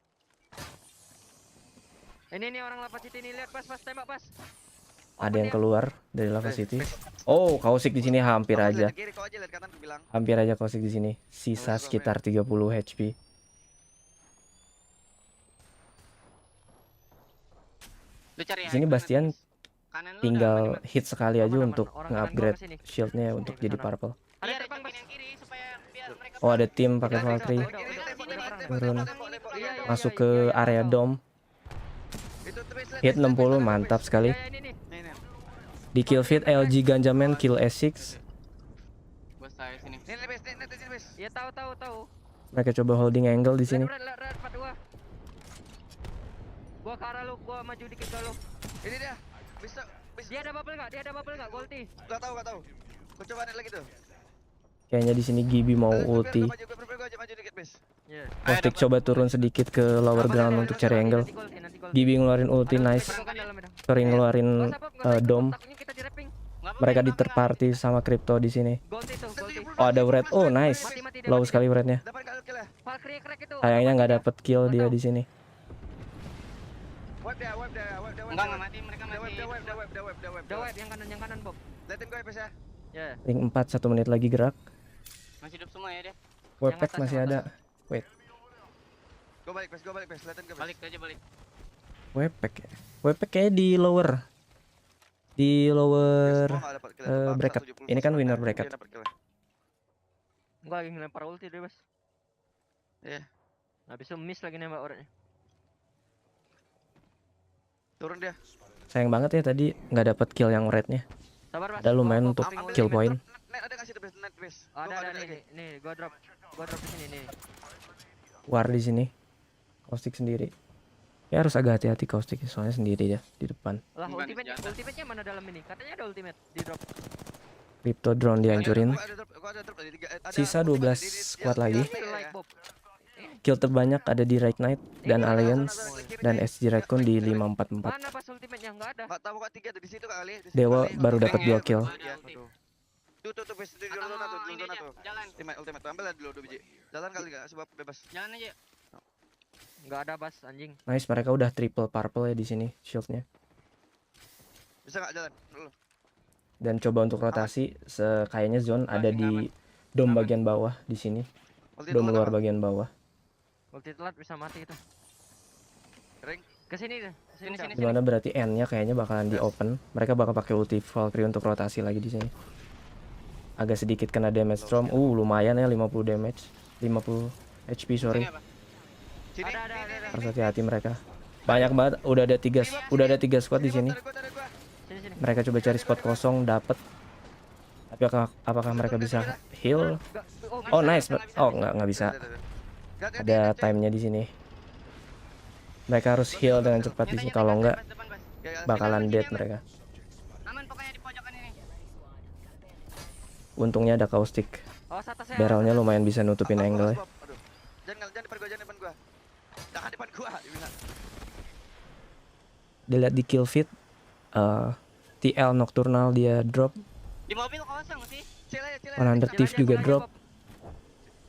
Ini nih orang Lava City nih, lihat pas tembak pas. Ada yang keluar dari Lava City. Oh, Caustic di sini hampir aja. Kiri kau aja lihat kanan gua bilang. Hampir aja Caustic di sini. Sisa sekitar 30 HP. Lu cari Di sini Bastian kanan lu tinggal udah aman, hit sekali aja Aman, untuk orang kanan nge-upgrade gua kesini. shieldnya untuk jadi purple. Ada iya, terbang pas. yang kiri supaya biar mereka Oh ada tim pakai Valkyrie turun masuk ke area dome. Hit 60 mantap sekali. Di kill feed LG Ganjaman kill S6. gua saya sini. Nih bes. Iya tahu. Mereka coba holding angle di sini. Red 42. Gua ke arah lu, gua maju dikit ke lu. Ini dia. Bisa. Dia ada bubble enggak? Gua ulti. Gak tahu. Gua coba naik lagi tuh. Kayaknya di sini Gibi mau ulti. Gua maju dikit bes. Iya. Caustic coba turun sedikit ke lower ground untuk cari angle. Gibi ngeluarin ulti nice. Sorry ngeluarin dome. Takutnya kita di rapping. Mereka diterparty sama crypto di sini. Oh ada red. Oh nice. Low sekali rednya. Dapat enggak kill ya? Valkyrie crack itu. Sayangnya nggak dapet kill dia di sini. Web dia. Enggak mati, mereka masih. Dia web. Yang kanan Bob. Liatin gue ya bes ya. Ya. Ring 4 1 menit lagi gerak. Masih hidup semua ya dia. Webpack masih ada. Wait. Gue balik bes. Liatin gue bes. Balik. Webpack ya. Webpack kayak di lower. Di lower bracket. Ini kan winner bracket. Gua lagi ngelempar ulti deh, Bos. Iya. Habis itu miss lagi nembak orangnya. Turun dia. Sayang banget ya tadi nggak dapet kill yang rednya. Sabar, Mas. Ada lumayan untuk kill point. Ada nggak sih net bes? Ada nih, gua drop di sini nih. War di sini. Caustic sendiri. Ya harus agak hati-hati Caustic soalnya sendiri ya di depan. Lah ultimate-nya mana dalam ini? Katanya ada ultimate di drop. Crypto drone dihancurin. Gua ada drop tadi. Sisa 12 squad lagi. Kill terbanyak ada di Right Knight dan Alliance dan SG Raccoon di 544. Mana pas ultimate-nya enggak ada? Enggak tahu kok 3 di situ kali. Dewa baru dapat 2 kill. Tuh bes di zona tuh. Ultimate tuh ambil dulu 2 biji. Jalan kali enggak sebab bebas. Jalan aja. Enggak ada bas anjing. Nice, mereka udah triple purple ya di sini shieldnya. Bisa enggak jalan dulu? Dan coba untuk rotasi, kayaknya zone ada di dome bagian bawah di sini. Dome luar bagian bawah. Ulti telat bisa mati itu. Ring. Kesini deh. Sini. Dimana berarti N-nya kayaknya bakalan di open. Mereka bakal pakai ulti Valkyrie untuk rotasi lagi di sini. Agak sedikit kena damage storm. Lumayan ya 50 damage. 50 HP sorry. Harus hati-hati mereka. Banyak banget. Udah ada 3 squad di sini. Mereka coba cari spot kosong dapat. Tapi apakah mereka bisa heal? Oh nice. Oh nggak bisa. Ada timenya di sini. Mereka harus heal dengan cepat di sini. Kalau nggak bakalan dead mereka. Aman pokoknya di pojokan ini. Untungnya ada Caustic. Barrelnya lumayan bisa nutupin angle. Jangan depan gua. Jangan depan gua. Dilihat di kill feed. TL Nocturnal dia drop. Di mobil kosong sih. 100 Thief juga drop.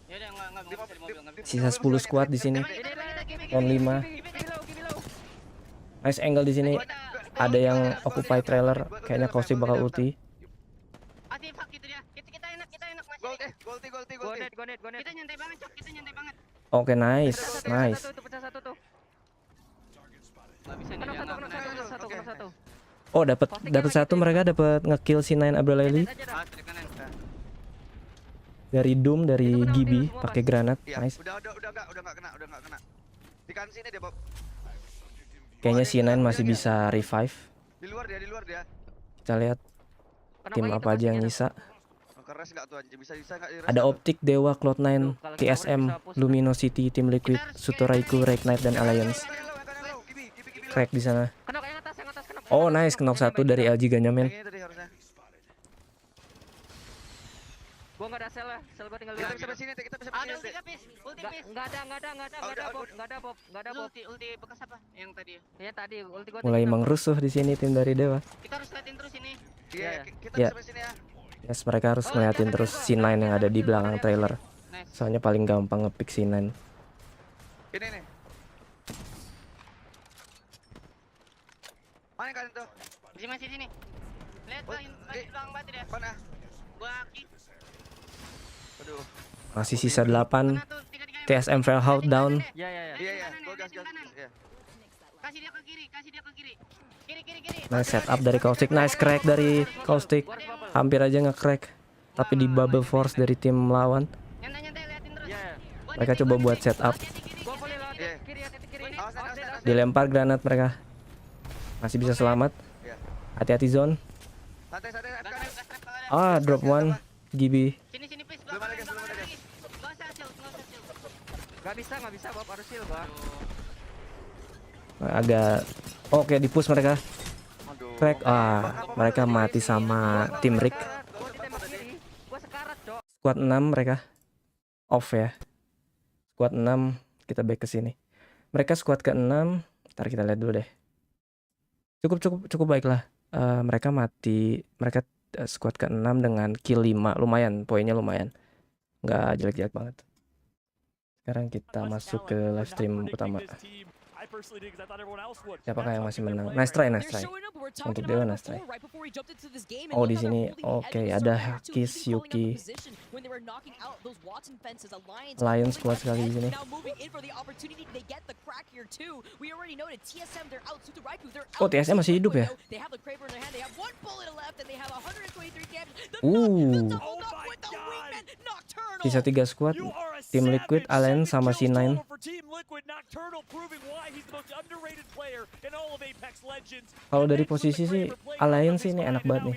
Ya udah enggak bisa di mobil. Sisa 10 squad di sini. Round 5. Nice angle di sini. Ada yang occupy trailer. Kayaknya Caustic bakal ulti. Asif gitu dia. Kita enak Mas. Golti. Go net. Kita nyantai banget, Cok. Kita nyantai banget. Oke, nice. Pecah satu tuh. Nggak bisa nih Kena dia nggak satu. kena. Oh, dapat satu, mereka dapat ngekill si Nine Abraleli Trik kanan. dari Doom, dari Gibi pakai granat. Iya, Nice. udah nggak kena. Di kanan sini deh, Bob. Kayaknya si Nine masih bisa revive. Di luar dia. Kita lihat tim apa aja yang nyisa. Keras nggak tuh anjing? Bisa nggak di Ada Optic, Dewa, Cloud9, TSM, Luminosity, Team Liquid, Sutoraiku, Reignite, dan Alliance. Crack di sana. Kena yang atas kena. Oh, nice, knock satu dari LG Ganyamin. Gua enggak ada sel lah. Sel gua tinggal Kita 2. bisa sini, kita bisa Ada sini. ulti Pis. Ulti Pis. Enggak ada Bob. Ulti bekas apa? Yang tadi. Ya tadi ulti gua. Mulai mengrusuh di sini tim dari Dewa. Kita harus liatin terus ini. Iya, kita Ya. bisa sini ya. Yes, mereka harus ngeliatin terus si Nine yang ada di belakang trailer. Soalnya paling gampang ngepick si Nine. Ini nih. Mana kalian tuh? Masih sini. Lihat belakang batu deh. Mana? Gua ki. Aduh. Masih sisa 8. TSM Velhout down. Iya. Iya. Gua gas. Iya. Kasih dia ke kiri. Kiri. Nice setup dari Caustic. Nice crack dari Caustic. Hampir aja nge-crack. Tapi di bubble force dari tim lawan. Nyantai liatin terus. Mereka coba buat setup. Gua boleh lewat kiri ya, titik kiri. Dilempar granat mereka. Masih bisa selamat. Hati-hati zone. Santai. Drop one. Gibi. Sini Pis. Belum ada gas. Gak usah shield. Enggak bisa Bob, harus heal gua. Agak oke, di-push mereka. Crack. Mereka mati sama tim Rick. Gua sekarat, Cok. Squad 6 mereka. Off ya. Squad 6 kita back ke sini. Mereka squad ke-6. Ntar kita lihat dulu deh. Cukup baik lah. Mereka mati. Mereka squad ke-6 dengan kill 5. Lumayan, poinnya lumayan. Nggak jelek-jelek banget. Sekarang kita masuk ke live stream utama. Siapakah yang masih menang? Nice try. Untuk Dewa nice try. Oh, di sini oke, ada Kiss, Yuki. Lion squad sekali di sini. Oh, TSM masih hidup ya? Sisa 3 squad. Tim Liquid, Alliance sama C9. Kalau dari posisi sih Alliance ini enak banget nih.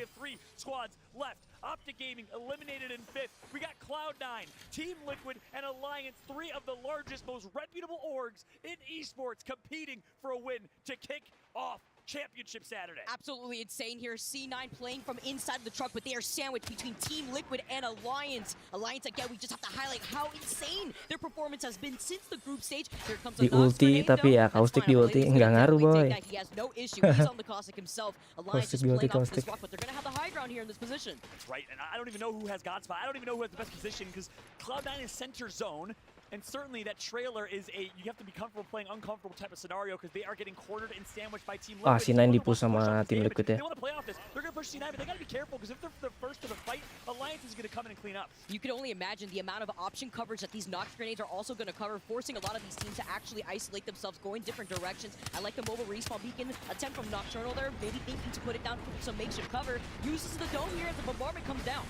Optic Gaming eliminated in 5th. We got Cloud9, Team Liquid, and Alliance, 3 of the largest, most reputable orgs in esports competing for a win to kick off Championship Saturday. Absolutely insane here. C9 playing from inside the truck, but they are sandwiched between Team Liquid and Alliance. Alliance, again, we just have to highlight how insane their performance has been since the group stage. Here comes Di ulti, tapi ya Caustic di ulti nggak ngaruh, boy. He has no issue. He's on the Caustic himself. Alliance just playing off this rock, but they're going to have the high ground here in this position. Right, and I don't even know who has God Spot. I don't even know who has the best position because Cloud9 is center zone. And certainly that trailer is you have to be comfortable playing uncomfortable type of scenario because they are getting cornered and sandwiched by Team Liquid. C9 di-push sama Team Liquid ya. They want to play off this. They're going to push C9, but they got to be careful because if they're the first to the fight, Alliance is going to come in and clean up. You can only imagine the amount of option coverage that these Nox grenades are also going to cover, forcing a lot of these teams to actually isolate themselves, going different directions. I like the mobile respawn beacon attempt from Nocturnal there, maybe thinking to put it down for some makeshift cover. Uses the dome here as the bombardment comes down.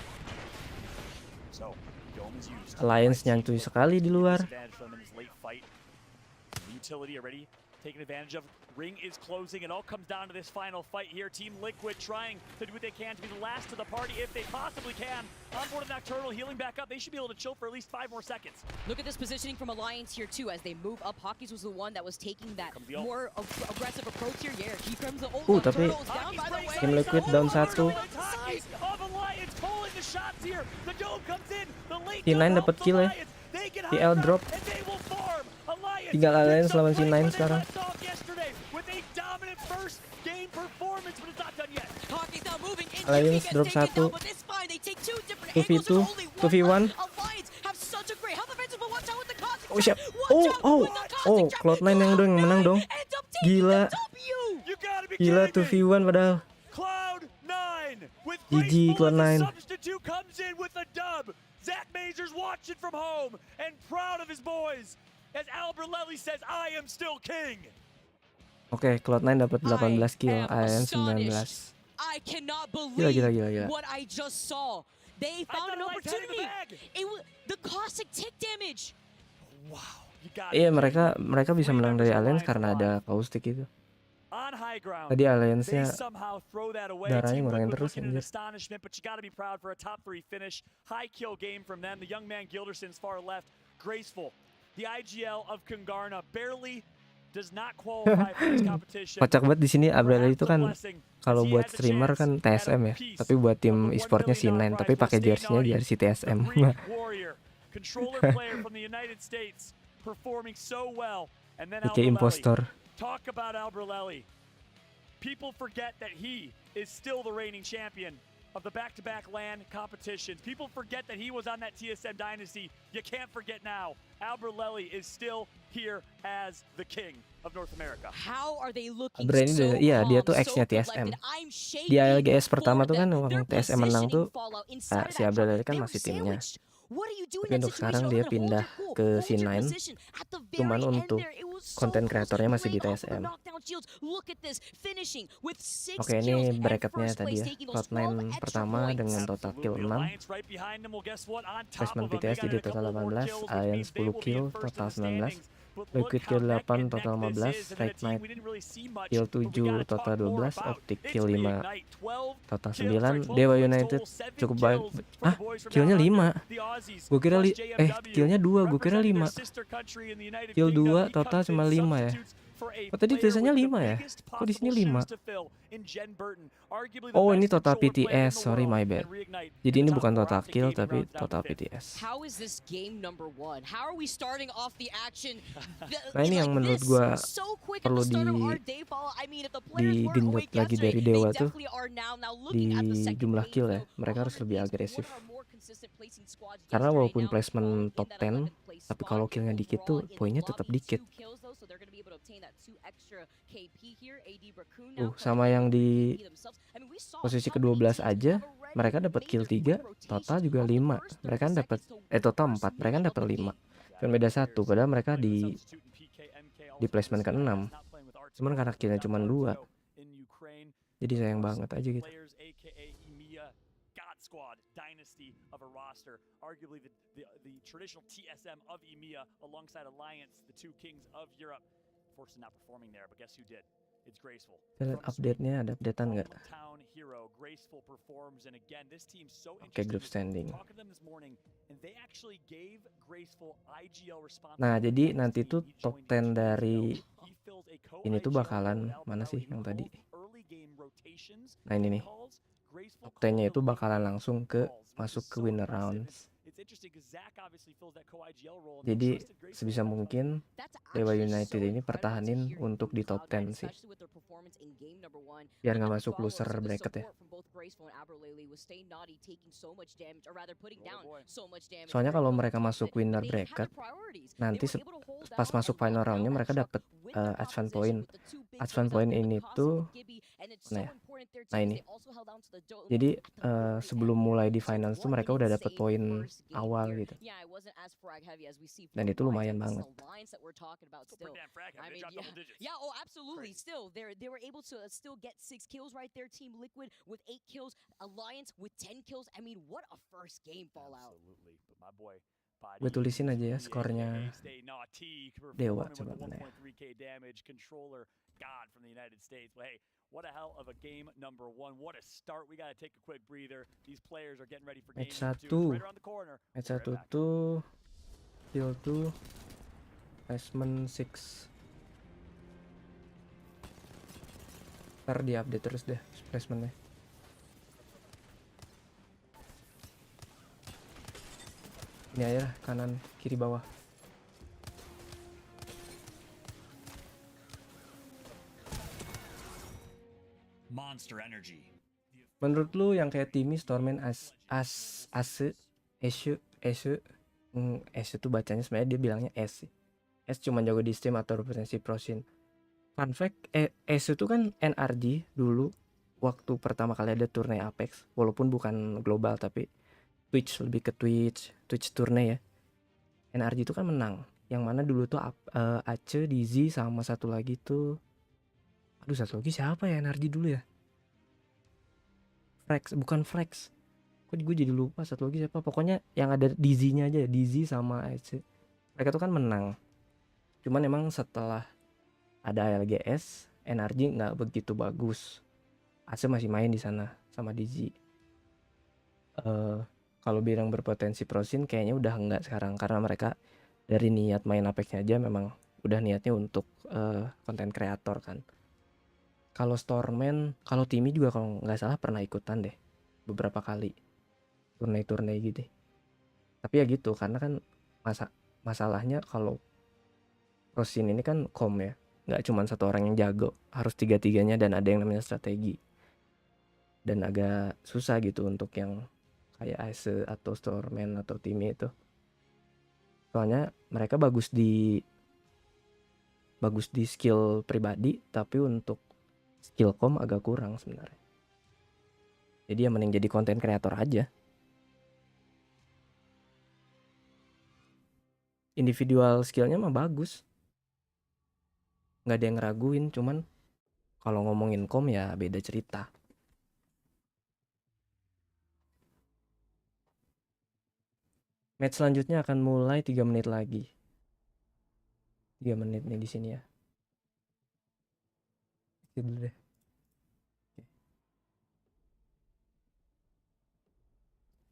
So, Alliance nyantui sekali di luar. Utility already taken advantage of. Ring is closing. It all comes down to this final fight here. Team Liquid trying to do what they can to be the last to the party if they possibly can. On board of Nocturnal, healing back up. They should be able to chill for at least 5 more seconds. Look at this positioning from Alliance here too as they move up. Hawkeyes was the one that was taking that more aggressive approach here. Yeah, here comes the old tapi down by the way. Team Liquid down 1. C9 dapat kill ya. TL drop. Tinggal Alliance lawan C9 sekarang. Alliance drop 1. 2v2, 2v1. Oh siap. Oh, Cloud9 yang menang dong. Gila. Gila 2v1 padahal. GG Cloud9. Blazers watching from home and proud of his boys as Alberlelli says, I am still king. Oke, Cloud9 dapat 18 kill, AN 19. I cannot Gila. believe what I just saw. They found an opportunity. It was the caustic tick damage. Wow. Iya, mereka bisa menang dari Alliance karena ada caustic itu. Tadi Alliance-nya darahnya ngurangin terus anjir. But you gotta be proud for a top 3 finish. High kill game from them. The young man Gilderson's far left. Graceful. The IGL of Kungarna barely does not qualify for this competition. Kocak banget di sini Abrel itu kan kalau buat streamer kan TSM ya, tapi buat tim e-sportnya C9 tapi pakai jersey-nya jersey TSM. Controller player from the United States performing so well. And then Kayak impostor. Talk about Alberlelli. People forget that he is still the reigning champion of the back-to-back LAN competitions. People forget that he was on that TSM dynasty. You can't forget now. Alberlelli is still here as the king of North America. How are they looking so iya, dia tuh ex-nya TSM. Di ALGS pertama tuh kan waktu TSM menang tuh si Abrel kan masih timnya. Tapi untuk sekarang dia pindah ke C9 cuman untuk konten kreatornya masih di TSM. Oke, ini bracketnya tadi ya. Cloud9 pertama dengan total kill 6, placement PTS jadi total 18, Alliance 10 kill total 19, Liquid kill 8 total 15, Right Knight kill 7 total 12, Optic kill 5 total 9, Dewa United cukup baik. Killnya 5. Gue kira killnya 2, gue kira 5. Kill 2 total cuma 5 ya. Oh, tadi tulisannya 5 ya? Kok di sini 5? Oh, ini total PTS. Sorry, my bad. Jadi ini bukan total kill tapi total PTS. Nah, ini yang menurut gua perlu digenjot lagi dari Dewa tuh di jumlah kill ya. Mereka harus lebih agresif. Karena walaupun placement top 10, tapi kalau killnya dikit tuh poinnya tetap dikit. Sama yang di posisi ke-12 aja mereka dapat kill 3, total juga 5. Mereka dapat total 4, mereka dapat 5. Dan beda 1, padahal mereka di placement ke-6. Cuman karena killnya cuma 2. Jadi sayang banget aja gitu. Squad dynasty of a roster, arguably the traditional TSM of EMEA alongside Alliance, the two kings of Europe. Fortunately not performing there, but guess who did? It's Graceful. Lihat update-nya, ada updatean nggak? Oke, group standing. Nah, jadi nanti tuh top 10 dari ini tuh bakalan mana sih yang tadi? Nah, ini nih. Top 10-nya itu bakalan langsung masuk ke winner rounds. Jadi sebisa mungkin Dewa United ini pertahanin untuk di top 10 sih. Biar nggak masuk loser bracket ya. Soalnya kalau mereka masuk winner bracket, nanti pas masuk final roundnya mereka dapat advance point. Advance point ini tuh nah ini. Jadi sebelum mulai di finals tuh mereka udah dapat poin awal gitu. Dan itu lumayan banget. Gue tulisin aja ya skornya Dewa, coba mana ya. What a hell of a game number 1. What a start. We got to take a quick breather. These players are getting ready for game number 2. Right around the corner. Match 1 tuh kill 2 placement 6. Ntar di-update terus deh placementnya. Ini aja lah, kanan, kiri, bawah. Monster energy. Menurut lu yang kayak Timmy, Storman, Ase tuh bacanya sebenarnya dia bilangnya S. S cuma jago di Steam atau representasi prosin. Fun fact, S itu kan NRG dulu waktu pertama kali ada turnamen Apex, walaupun bukan global tapi Twitch, lebih ke Twitch turne ya. NRG itu kan menang. Yang mana dulu tuh Ace, Dizzy sama satu lagi tuh, aduh satu lagi siapa ya NRG dulu ya? Bukan Frex. Kok gue jadi lupa satu lagi siapa? Pokoknya yang ada Dizzy-nya aja, Dizzy sama Ace. Mereka tuh kan menang. Cuman emang setelah ada ALGS, NRG nggak begitu bagus. Ace masih main di sana sama Dizzy. Kalau bilang berpotensi pro scene kayaknya udah enggak sekarang, karena mereka dari niat main Apex-nya aja memang udah niatnya untuk konten kreator kan. Kalau Storman, kalau Timmy juga kalau nggak salah pernah ikutan deh beberapa kali turne-turne gitu. Tapi ya gitu, karena kan masalahnya kalau pro scene ini kan ya, nggak cuma satu orang yang jago, harus tiga-tiganya dan ada yang namanya strategi. Dan agak susah gitu untuk yang kayak Ace atau Storman atau Timmy itu. Soalnya mereka bagus di skill pribadi, tapi untuk skill agak kurang sebenarnya. Jadi ya mending jadi konten kreator aja. Individual skillnya mah bagus, nggak ada yang ngeraguin. Cuman kalau ngomongin ya beda cerita. Match selanjutnya akan mulai 3 menit lagi. 3 menit nih di sini ya. Dulu deh.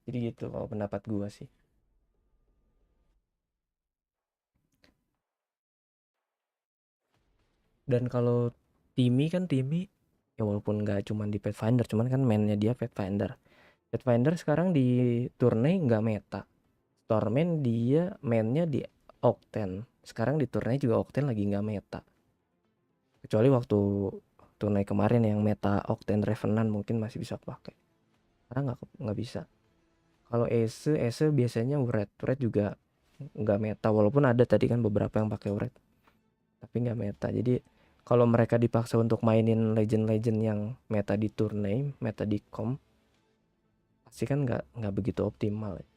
Jadi gitu kalau pendapat gua sih. Dan kalau Timmy ya walaupun nggak cuma di Pathfinder, cuman kan mainnya dia Pathfinder. Pathfinder sekarang di turne nggak meta. Storman dia mainnya di Octane. Sekarang di turne juga Octane lagi nggak meta. Kecuali waktu turne kemarin yang meta Octane Revenant mungkin masih bisa pakai. Karena nggak bisa. Kalau Ace biasanya Uret juga nggak meta, walaupun ada tadi kan beberapa yang pakai Uret. Tapi nggak meta. Jadi kalau mereka dipaksa untuk mainin legend-legend yang meta di turne, meta di pasti kan nggak begitu optimal ya.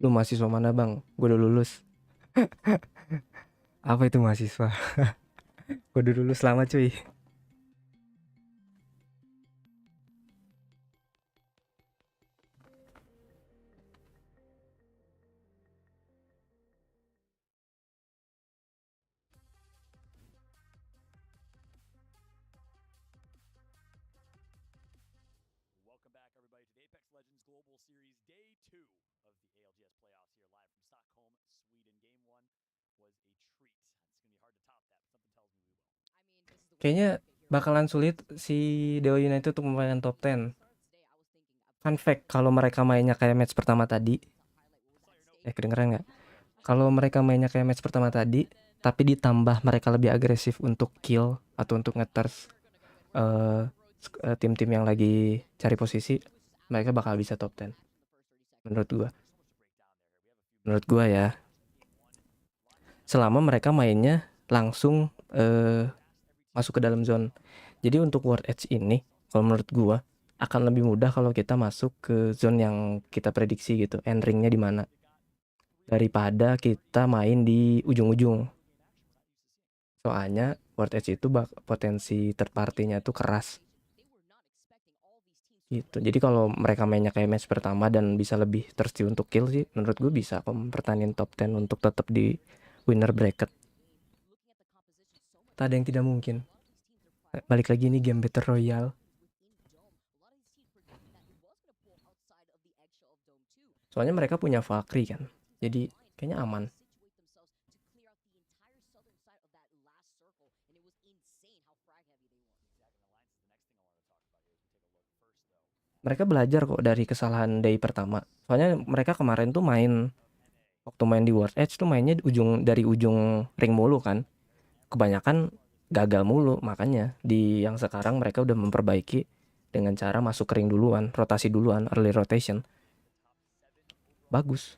Lu mahasiswa mana bang? Gue udah lulus. Apa itu mahasiswa? Gue udah lulus lama cuy. Welcome back, everybody, to the Apex Legends Global Series Day 2 of the ALGS playoffs here live from Stockholm, Sweden. Game 1 was a treat. It's going to be hard to top that, but something tells me we will. Kayaknya bakalan sulit si Dewa United untuk memainkan top 10. Fun fact, kalau mereka mainnya kayak match pertama tadi, kedengeran nggak? Kalau mereka mainnya kayak match pertama tadi, tapi ditambah mereka lebih agresif untuk kill atau untuk ngeters tim-tim yang lagi cari posisi, mereka bakal bisa top 10. Menurut gua ya. Selama mereka mainnya langsung masuk ke dalam zone. Jadi untuk World Edge ini, kalau menurut gua akan lebih mudah kalau kita masuk ke zone yang kita prediksi gitu, end ring-nya di mana. Daripada kita main di ujung-ujung. Soalnya World Edge itu potensi third party-nya tuh keras. Gitu. Jadi kalau mereka mainnya kayak match pertama dan bisa lebih thirsty untuk kill sih, menurut gue bisa kok mempertahankan top 10 untuk tetap di winner bracket. Tak ada yang tidak mungkin. Balik lagi nih game Battle Royale. Soalnya mereka punya Valkyrie kan. Jadi kayaknya aman. Mereka belajar kok dari kesalahan day pertama. Soalnya mereka kemarin tuh waktu main di World Edge tuh mainnya dari ujung ring mulu kan. Kebanyakan gagal mulu, makanya di yang sekarang mereka udah memperbaiki dengan cara masuk ke ring duluan, rotasi duluan, early rotation. Bagus.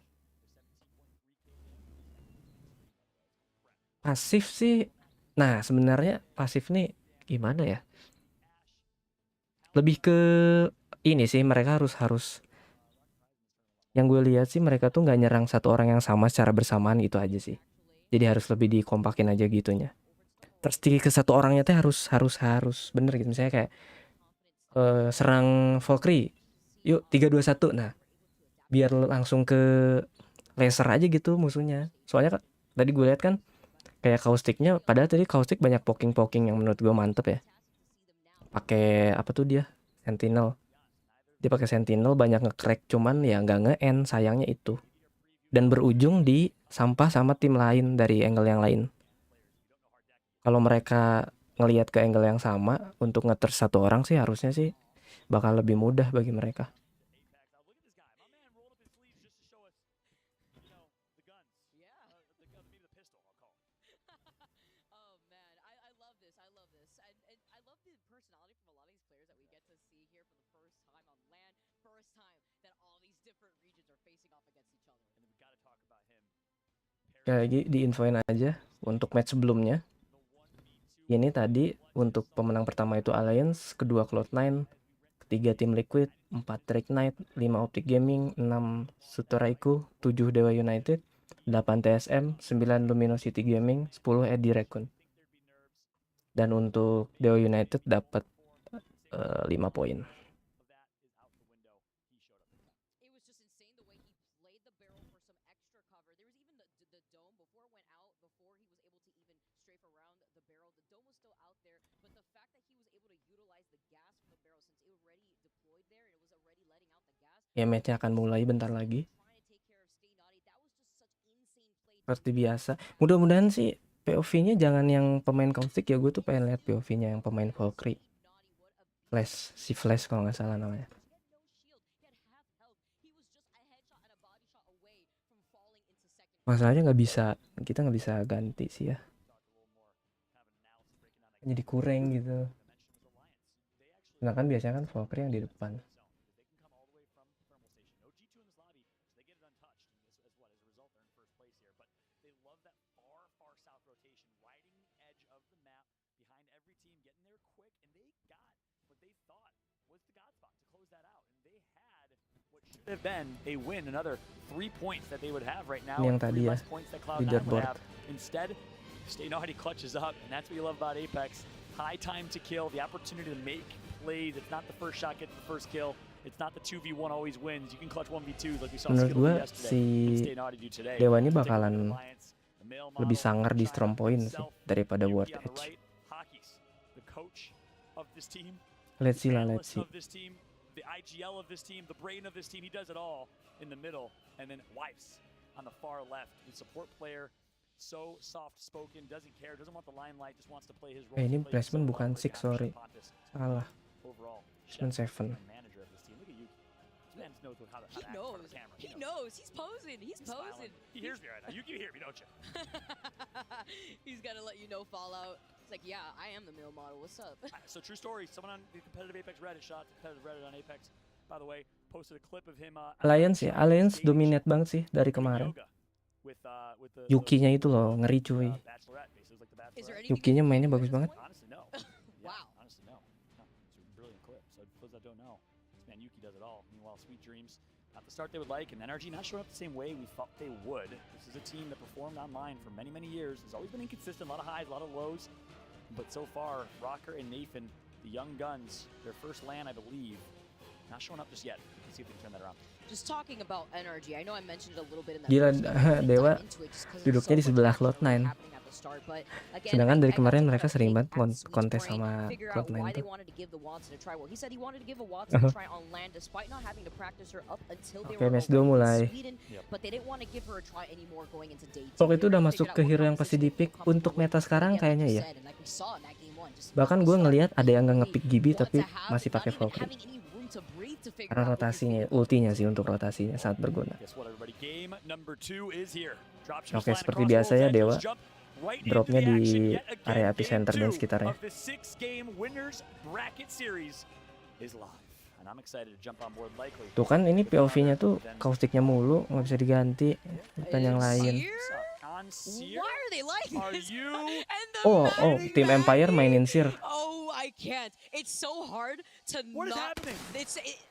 Pasif sih, nah sebenarnya pasif nih gimana ya? Lebih ke ini sih, mereka harus yang gue lihat sih mereka tuh nggak nyerang satu orang yang sama secara bersamaan gitu aja sih. Jadi harus lebih dikompakin aja gitunya. Terus ke satu orangnya tuh harus bener gitu. Misalnya kayak serang Valkyrie, yuk 3-2-1. Nah, biar langsung ke laser aja gitu musuhnya. Soalnya tadi gue lihat kan kayak Caustic-nya, padahal tadi Caustic banyak poking yang menurut gue mantep ya. Pakai apa tuh dia? Sentinel. Dia pakai Sentinel banyak nge-crack, cuman ya nggak nge-end, sayangnya itu. Dan berujung di sampah sama tim lain dari angle yang lain. Kalau mereka ngelihat ke angle yang sama untuk ngeters satu orang sih harusnya sih bakal lebih mudah bagi mereka. Kayak diinfoin aja untuk match sebelumnya. Ini tadi untuk pemenang pertama itu Alliance, kedua Cloud9, ketiga tim Liquid, 4 Drake Knight, 5 Optic Gaming, 6 Sutoraiku, 7 Dewa United, 8 TSM, 9 Luminosity Gaming, 10 Eddie Raccoon. Dan untuk Dewa United dapat 5 poin. Ya matchnya akan mulai bentar lagi. Seperti biasa. Mudah-mudahan sih POV-nya jangan yang pemain Caustic ya. Gue tuh pengen lihat POV-nya yang pemain Valkyrie. Si Flash kalau nggak salah namanya. Masalahnya kita nggak bisa ganti sih ya. Jadi kurang gitu. Nah kan biasanya kan Valkyrie yang di depan. have been a win, another 3 points that they would have right now. Ini yang and tadi 3 ya, less points that Cloud9 would leaderboard. have. Instead, Stay Naughty clutches up, and that's what you love about Apex. High time to kill, the opportunity to make plays. It's not the first shot gets the first kill. It's not the 2v1 always wins. You can clutch 1v2s like we saw Menurut Skittle gue do yesterday. si and Stay Naughty do today. Dewa ini Take bakalan over the Alliance, the male lebih model, sangar di trying strong out point sih himself. daripada Yuki Ward on the Edge. right, Hockey's the coach of this team. Let's see lah, analyst let's see. of this team, the IGL of this team, the brain of this team. He does it all in the middle, and then Wipes on the far left, the support player. So soft-spoken, doesn't care, doesn't want the limelight, just wants to play his role. Ini placement bukan 6, sorry. Salah. Overall, Placement 7. manager of this team. Look at Yuki. This man knows how to He act in front of knows. the camera. He knows. He's posing. He's smiling. posing. He hears me right now. Yuki, you hear me, don't you? He's gotta let you know Fallout. It's like, yeah, I am the male model. What's up? So true story. Someone on the competitive Apex Reddit shot competitive Reddit on Apex. By the way, posted a clip of him. Alliance ya, Alliance dominate banget sih dari kemarin. Yukinya itu loh, ngeri cuy. Yukinya mainnya bagus banget. Honestly, no. Wow. Honestly, no. It's a brilliant clip. So for those that don't know, this man Yuki does it all. Meanwhile, Sweet Dreams, not the start they would like, and NRG not showing up the same way we thought they would. This is a team that performed online for many, many years. Has always been inconsistent, a lot of highs, a lot of lows. But so far, Rocker and Nathan, the young guns, their first LAN, I believe, not showing up just yet. Let's see if we can turn that around. Just talking about NRG, I know I mentioned it a little bit in that Gila, first game, Dewa dive into it just 'cause there's duduknya di so much sebelah action Cloud9. happening at the start, but again, Sedangkan dari I got kemarin to mereka kind of sering peek banget at Sweet's kontes brain, sama figure out Cloud9 why they tuh. wanted to give the Watson a try. Well, he said he wanted to give a Watson a try on land despite not having to practice her up until they Oke, were match 2 already in mulai. Sweden, but they didn't want to give her a try anymore going into day 2. Pok itu udah masuk ke hero yang pasti di pick untuk meta sekarang kayaknya ya. Bahkan gue ngelihat ada yang nggak ngepick Gibi tapi masih pakai Valkyrie. Karena rotasinya, ultinya sih untuk rotasinya sangat berguna. Oke, seperti biasa ya Dewa. Dropnya di area epicenter dan sekitarnya. Tuh kan ini POV-nya tuh caustic-nya mulu, nggak bisa diganti. Bukan yang lain. Why are they like this? And the Oh, Team Mad Empire Maggie. mainin Seer. Oh, I can't. It's so hard to What is not. happening?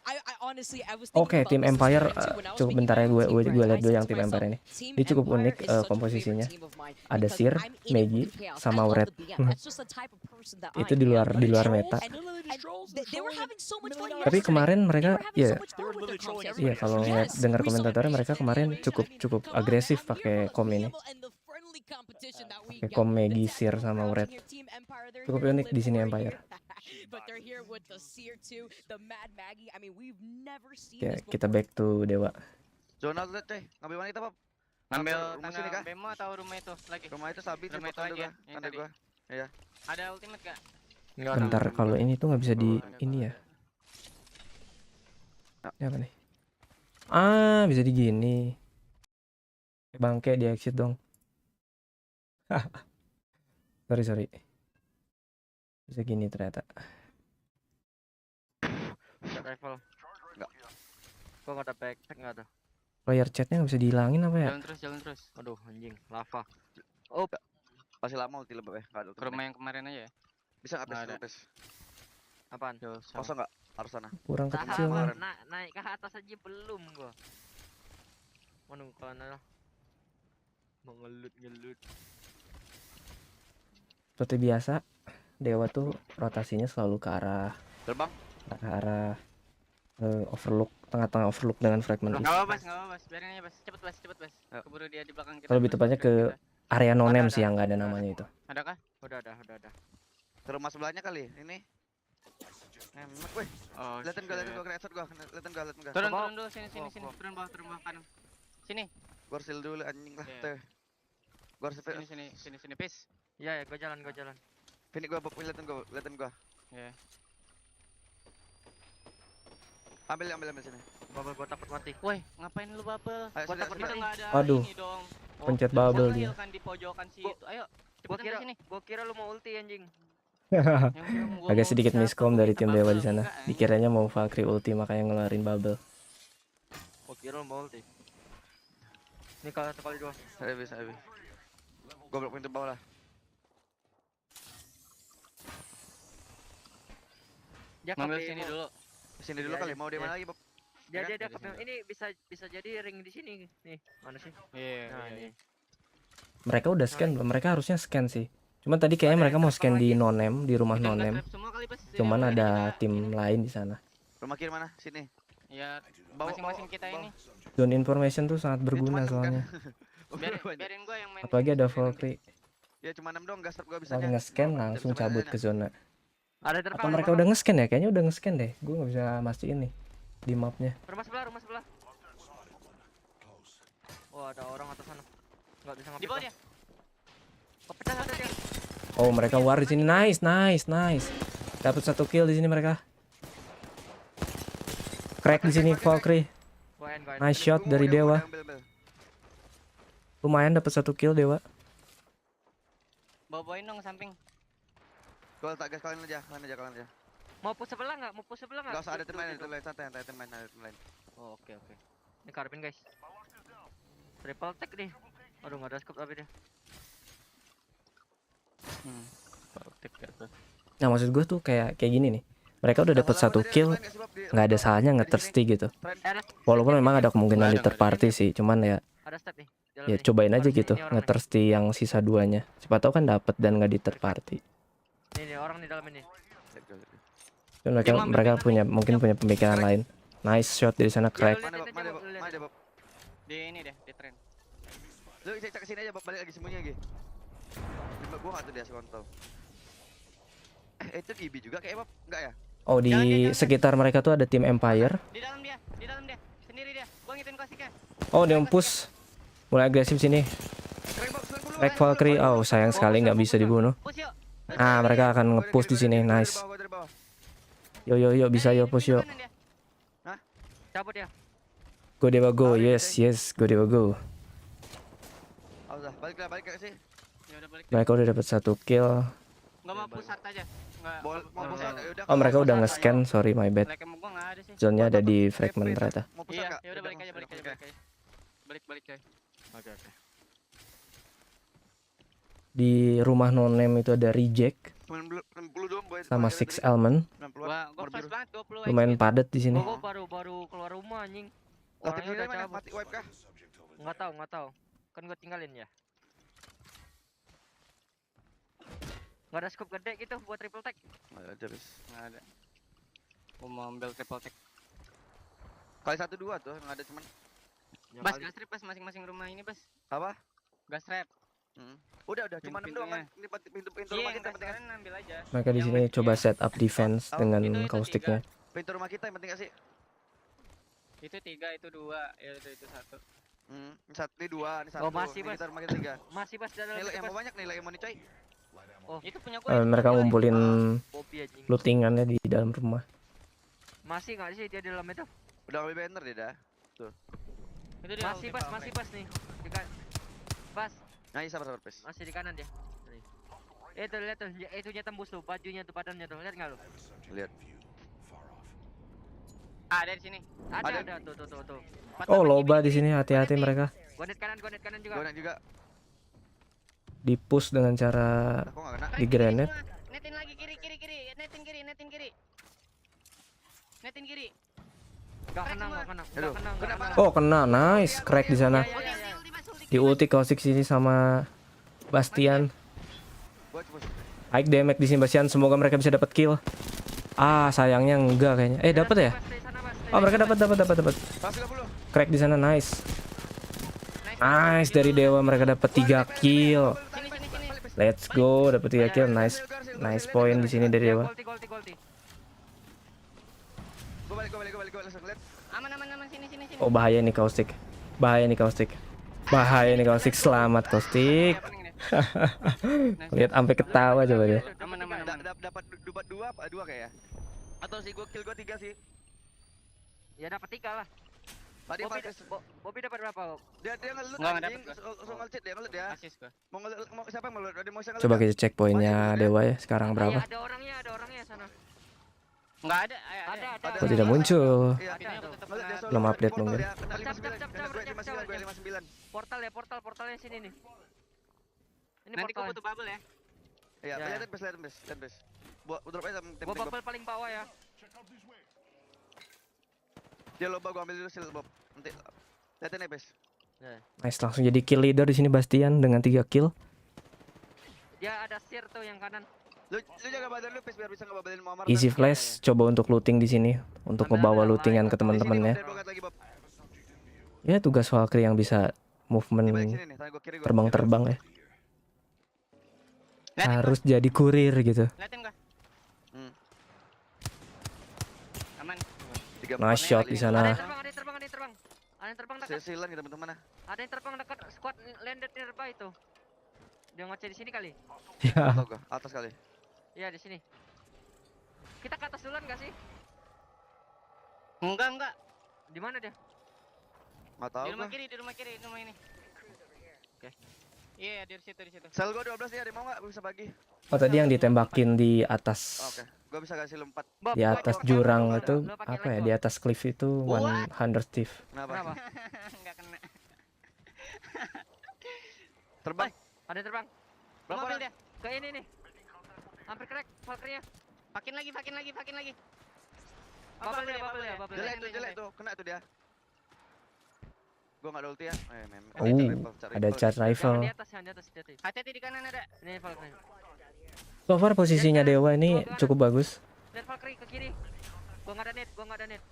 I honestly, I was Oke, thinking Team about this Empire this morning too, when I was cukup making bentar ya my own gue team brand. lihat I dulu said yang to Team myself, Empire ini. Team Dia cukup Empire unik is such a favorite komposisinya. team of mine Ada because Seer, I'm in it for Maggie, the chaos. I sama love Red. the BM. That's just the type of person that Itu I di am. luar meta. And they were having so much fun Tapi yesterday. kemarin mereka They ya were having so much fun with their comms. iya kalau ngeliat Yes, dengar we saw komentatornya it. mereka kemarin cukup agresif pakai kom ini. Pakai kom Maggie, Seer sama Red. Cukup unik di sini Empire. But they're here with the Seer 2, the Mad Maggie. I mean, we've never seen Ya, this kita before. back to Dewa. Zona outlet coy, ngambil mana kita Pop? Ngambil rumah sini kah? Bemo atau rumah itu lagi? Rumah itu sabi Rumah itu tanda lagi gua, ya, yang tanda tadi. gua. Iya. Ada ultimate gak? Bentar, kalau ini tuh nggak bisa di ini ya. Ya apa nih? Ah, bisa di gini. Bangke di exit dong. Sorry. Bisa gini ternyata. Rifle. Enggak. Gua enggak ada backpack enggak ada. Player chatnya nggak bisa dihilangin apa ya? Jalan terus. Aduh, anjing, lava. Oh, masih lama ulti lebih ya. Enggak ada ulti. Ke rumah yang kemarin aja ya. Bisa enggak Nggak ada. pes? Apaan? Kosong enggak? Harus sana. Kurang Tahan, kecil. gua naik ke atas aja belum gua. Menunggu kalian lah. Mengelut-ngelut. Seperti biasa, Dewa tuh rotasinya selalu ke arah terbang, ke arah overlook, tengah-tengah overlook dengan fragment east. Enggak apa-apa, biarin aja, Bas. Cepet, Bas. Keburu dia di belakang kita. Kalau lebih tepatnya ke area nonem sih yang nggak ada namanya itu. Adakah? Udah ada. ke rumah sebelahnya kali. Ini. Nembak weh. Oh, Liatin gua, headshot gua. Liatin gua. Turun dulu, sini. Turun bawah kanan. Sini. Gua seal dulu anjing lah. Tuh. Gua harus Sini, peace. Iya, gua jalan. Fini gua liatin gua. Iya. Ambil sini. Bubble gua takut mati. Woi, ngapain lu bubble? Ayo, Gua takut sudah. kita enggak ada Waduh. ini dong. Pencet bubble dia. Kan di pojokan situ. Ayo, Gua kira lu mau ulti anjing. Agak sedikit miskom dari tim Dewa di sana. Dikiranya mau Valkyrie ulti makanya ngeluarin bubble. Gua kira lu mau ulti. Ini kali dua. Saya bisa. Gua blok pintu bawah lah. Dia ngambil sini dulu. Sini dulu kali. Mau di mana lagi, Bob? Dia Ya kan? ini bisa jadi ring di sini nih. Mana sih? Nah, ini. Mereka udah scan belum? Mereka harusnya scan sih. Cuman tadi kayaknya mereka mau scan di nonem, di rumah nonem. Cuman ada tim lain di sana. Rumah kiri mana? Sini. Ya, Bawa- masing-masing bawa- kita bawa. ini. Zone information tuh sangat berguna soalnya. Biarin gua yang main. Apalagi ada Valkyrie. Ya cuma 6 dong, gas gua bisa. Kalau nge-scan langsung cabut ke zona. Ada Atau mereka udah nge-scan ya? Kayaknya udah nge-scan deh. Gue nggak bisa mastiin nih di mapnya. Rumah sebelah. Oh, ada orang atas sana. Nggak bisa Di bawah dia. Kepecah satu dia. Oh, mereka war di sini. Nice. Dapat 1 kill di sini mereka. Crack di sini Valkyrie. Nice shot dari Dewa. Lumayan dapat 1 kill Dewa. Bawa-bawain dong samping. Gua tak gas kalian aja. Mau push sebelah nggak? Enggak usah, ada tim lain, santai, ada tim lain. Oh, oke. Ini karbin guys. Triple tag nih. Aduh, nggak ada scope tapi dia. Nah, maksud gue tuh kayak gini nih. Mereka udah dapat 1 kill, nggak ada salahnya nge-thirsty gitu. Walaupun memang ada kemungkinan di third party sih, cuman ya Ada step nih. ya cobain aja gitu nge-thirsty yang sisa 2-nya. Siapa tahu kan dapat dan nggak di third party. Ini orang di dalam ini. Dan mereka mungkin punya pemikiran lain. Nice shot dari sana, crack. Mana, Bob? Di ini deh, di tren. Lu cek ke sini aja, Bob, balik lagi sembunyi lagi. Gua enggak tuh dia kontol. Itu GB juga kayak Bob, enggak ya? Oh, di sekitar mereka tuh ada tim Empire. Di dalam dia. Sendiri dia. Gua ngituin kosiknya. Oh, dia push. Mulai agresif sini. Crack Valkyrie. Oh, sayang sekali nggak bisa dibunuh. Ah, mereka akan nge-push di sini. Nice. Yo, bisa yo push yo. Hah? Cabut ya. Go Dewa go. Yes, go Dewa go. Udah, balik ke sini. Ya udah balik. Mereka udah dapat 1 kill. Enggak mau pusat aja. Mau pusat, ya udah. Oh, mereka udah nge-scan. Sorry, my bad. Gua enggak ada sih. Zone-nya ada di fragment ternyata. Mau pusat enggak? Ya udah balik aja. Balik guys. Oke. Di rumah nonem itu ada reject 90 doang, boy. sama 6 element. Gua fast banget 20. Lumayan padat di sini. Gua baru keluar rumah anjing. Orangnya Orangnya udah mana? cabut. Mati wipe kah? Nggak tahu. Kan gua tinggalin ya. Nggak ada scope gede gitu buat triple tag. Nggak ada, bis. Nggak ada. Gua mau ambil triple tag. Kali 1-2 tuh, nggak ada cuman. Bas, gas trap masing-masing rumah ini, Bas. Apa? Gas trap. Udah, cuma 6 doang kan. Ini pintu rumah kita penting kan. Ambil aja. Mereka di sini coba set up defense dengan causticnya. Pintu rumah kita yang penting gak sih? Itu 3, itu 2, ya itu 1. Ini 2, ini 1. Oh, masih, Bas. Kita rumah kita 3. Masih Bas dalam. Nilai yang mau banyak, nilai yang mau dicoy. Oh, itu punya gua. Mereka ngumpulin lootingannya di dalam rumah. Masih nggak sih dia di dalam itu? Udah ngambil banner dia dah. Tuh. Masih Bas nih. Bas. Nah, sabar, Pes. Masih di kanan dia. Tuh lihat tuh, itunya tembus tuh, bajunya tuh, badannya tuh. Lihat enggak lu? Lihat. Ada di sini. Ada tuh. Oh, loba di sini, hati-hati mereka. Gua net kanan juga. Gua net juga. Di-push dengan cara di granate. Netin lagi kiri. Netin kiri. Gak kena. Oh, kena. Nice, crack di sana. Di ulti caustic sini sama Bastian. High damage di sini Bastian. Semoga mereka bisa dapat kill. Ah, sayangnya enggak kayaknya. Dapat ya? Oh, mereka dapat. Crack di sana, nice. Nice dari Dewa, mereka dapat 3 kill. Let's go, dapat 3 kill. Nice point di sini dari Dewa. Gua balik langsung lihat. Aman sini. Oh, bahaya nih caustic. Selamat caustic. Lihat sampai ketawa coba dia. Aman. Dapat 2 kayak ya. Atau sih gua kill 3 sih. Ya dapat 3 lah. Tadi Bobby dapat berapa? Dia ngelut anjing, langsung ngelut dia. Mau siapa yang mau ngelut? Ada mau ngelut. Coba kita cek poinnya Dewa ya, sekarang berapa? Ada orangnya sana. Enggak ada. Ada. Kok tidak muncul? Iya, Belum update mungkin. 59. Portalnya sini nih. Ini Nanti portal. gua butuh bubble ya. Iya, lihat bes. Buat drop aja Gua bubble paling bawah ya. Dia loba gua ambil dulu shield Bob. Nanti liatin ya, Bes. Nice, langsung jadi kill leader di sini Bastian dengan 3 kill. Dia ada sear tuh yang kanan. Lu jaga badan lu, Bes, biar bisa ngebabelin Muammar. Easy flash, coba untuk looting di sini, untuk ngebawa lootingan ke teman-temannya. Ya tugas Valkyrie yang bisa movement terbang-terbang ya. Harus jadi kurir gitu. Liatin gua. Aman. Nice shot di sana. Ada yang terbang. Ada yang terbang dekat. Silan kita teman-teman. Ada yang terbang dekat squad landed nearby itu. Dia ngoceh di sini kali. Ya. Atas kali. Iya di sini. Kita ke atas duluan enggak sih? Enggak. Di mana dia? Enggak tahu. Di rumah kiri, rumah ini. Oke. Iya, di situ. Sel gua 12 nih, ada mau enggak bisa bagi? Oh tadi yang ditembakin di atas. Oke. Gua bisa kasih lu 4. Di atas jurang itu apa ya? Di atas cliff itu 100 thief. Kenapa? Enggak kena. Terbang. Ada yang terbang. Berapa Mobil orang? dia? Ke ini nih. Hampir crack Valkyrie-nya. Pakin lagi. Bubble dia. Jelek tuh, kena tuh dia. Gua enggak ada ulti ya. Ada charge rifle. Yang di atas. Hati-hati di kanan ada. Ini Valkyrie. So far posisinya Dewa ini cukup bagus. Dan Valkyrie ke kiri. Gua enggak ada net.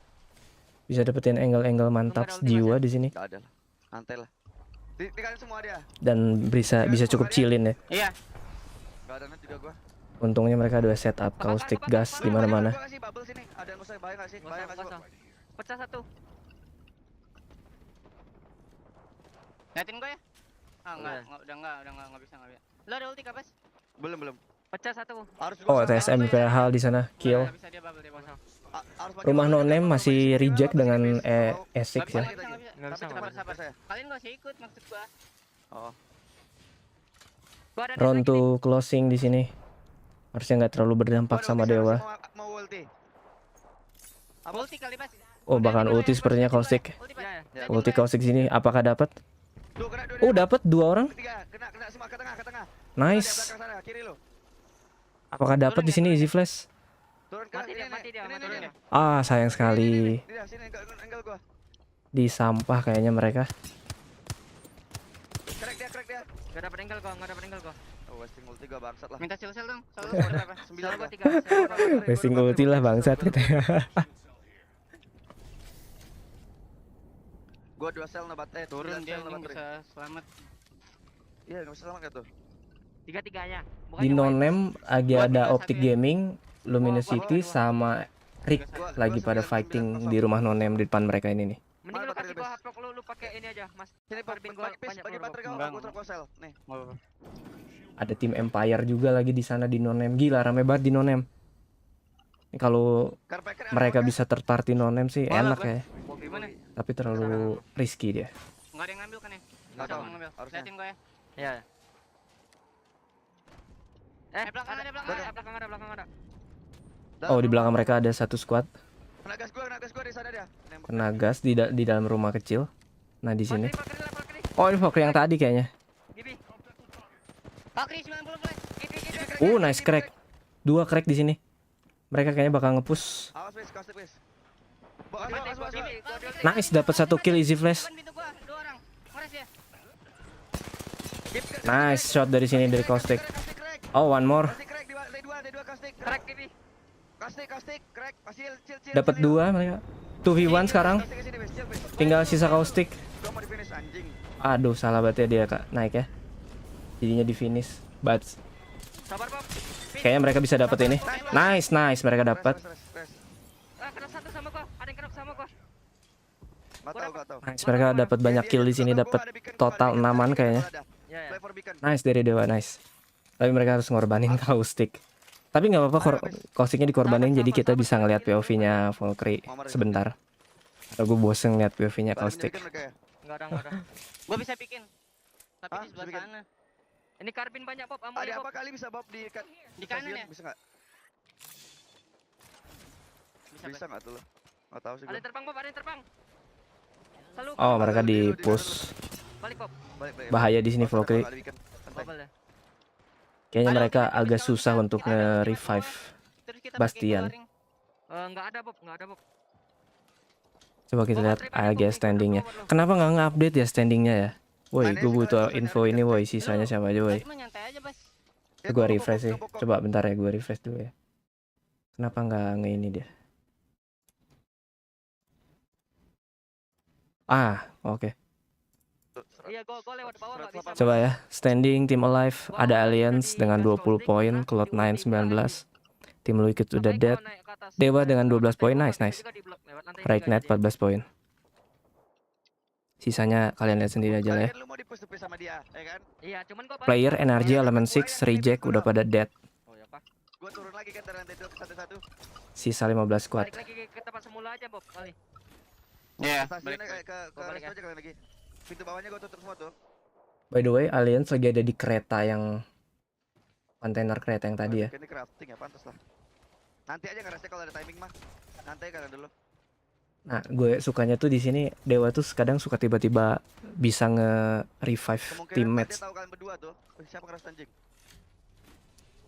Bisa dapetin angle-angle mantap jiwa di sini. Enggak ada lah. Santai lah. Di kanan semua dia. Dan bisa cukup chillin ya. Iya. Enggak ada net juga gua. Untungnya mereka udah setup caustic gas di mana-mana. Gua kasih bubble sini. Ada yang usah bahaya enggak sih? Bahaya enggak sih? Pecah satu. Liatin gua ya? Udah enggak bisa. Lo ada ulti kah, Bas? Belum. Pecah satu. Oh, TSM PHL di sana kill. Bisa dia bubble dia kosong. Rumah nonem masih reject dengan E6 ya. Enggak bisa. Sabar. Kalian enggak usah ikut maksud gua. Oh. Round to closing di sini. Harusnya nggak terlalu berdampak sama Dewa. Mau ulti. Ulti kali, Bas. Oh, bahkan ulti sepertinya caustic. Ulti caustic sini apakah dapat? Oh, dapat 2 orang. Kena semua ke tengah. Nice. Belakang sana, kiri lu. Apakah dapat di sini easy flash? Turun ke Mati dia. Ah, sayang sekali. Sini angle gua. Di sampah kayaknya mereka. Crack dia. Enggak dapat angle gua. Oh, wasting ulti gua bangsat lah. Minta sel dong. Selalu berapa? 9 gua. 3. Wasting ulti lah bangsat katanya. Gua 2 sel nobat Turun dia ini bisa selamat. Iya, enggak bisa selamat enggak tuh? 3-3-nya. Di nonem lagi ada Optic Gaming, Luminosity sama Rick lagi pada fighting di rumah nonem di depan mereka ini nih. Mending lu kasih gua hardlock lu pakai ini aja, Mas. Sini Karbin gua banyak bagi baterai gua truk sel. Nih. Ada tim Empire juga lagi di sana di nonem. Gila rame banget di nonem. Ini kalau mereka bisa third party nonem sih enak ya. Gimana? Tapi terlalu risky dia. Enggak ada yang ngambil kan ya? Enggak tahu. Ngambil. Harusnya. Liatin gua ya. Iya. Belakang ada. Oh, di belakang mereka ada satu squad. Kena gas gua di sana dia. Kena gas di dalam rumah kecil. Nah, di sini. Oh, ini Valkyrie yang tadi kayaknya. Valkyrie 90 flash. Nice crack. 2 crack di sini. Mereka kayaknya bakal nge-push. Awas wes, caustic wes. Nice, dapat 1 kill easy flash. Nice shot dari sini dari caustic. Oh, one more. Caustic, crack. Dapat 2 mereka. 2v1 sekarang. Tinggal sisa caustic. Aduh, salah banget ya dia Kak naik ya. Jadinya di finish. But kayaknya mereka bisa dapat ini. Nice, mereka dapat. Kena satu sama gua. Ada yang kena sama gua. Enggak tahu. Nice, mereka dapat banyak kill di sini, dapat total 6-an kayaknya. Nice dari Dewa, nice. Tapi mereka harus ngorbanin caustic. Tapi nggak apa-apa, causticnya dikorbanin jadi kita bisa ngelihat POV-nya Valkyrie sebentar. Atau gue bosen ngeliat POV-nya caustic. Enggak ada. Gua bisa bikin. Tapi di sebelah sana. Ini karbin banyak Bob, ammo Ada ya, apa Bob. kali bisa Bob di kanan ya? Bisa enggak? Bisa enggak tuh lo? Enggak tahu sih Ada gua. yang terbang Bob, ada yang terbang. Selalu. Oh, mereka di push. Balik Bob. Bahaya di sini Valkyrie. Bubble ya. Kayaknya mereka agak susah untuk nge-revive Bastian. Enggak ada Bob. Coba kita lihat ALGS standingnya. Kenapa nggak nge-update ya standingnya ya? Woi, gue butuh info ini woi. Sisanya siapa aja woi? Gue refresh sih. Coba bentar ya, gue refresh dulu ya. Kenapa nggak ini dia? Ah, oke. Coba ya, standing tim alive ada Alliance dengan 20 poin, Cloud9 19, tim Liquid udah dead, Dewa dengan 12 poin, nice. Rightnet 14 poin. Sisanya kalian lihat sendiri aja lah ya. Player Energy Element 6 Reject udah pada dead. Sisa 15 squad. Iya, balik ke resto aja kalian lagi. Pintu bawahnya gue tutup semua tuh. By the way, Alliance lagi ada di kereta yang kontainer kereta yang tadi ya. Ini crafting ya, pantas lah. Nanti aja ngerasa kalau ada timing mah. Nanti kalian dulu. Nah, gue sukanya tuh di sini Dewa tuh kadang suka tiba-tiba bisa nge-revive teammates. Dia tahu kalian berdua tuh. Siapa ngerasa anjing?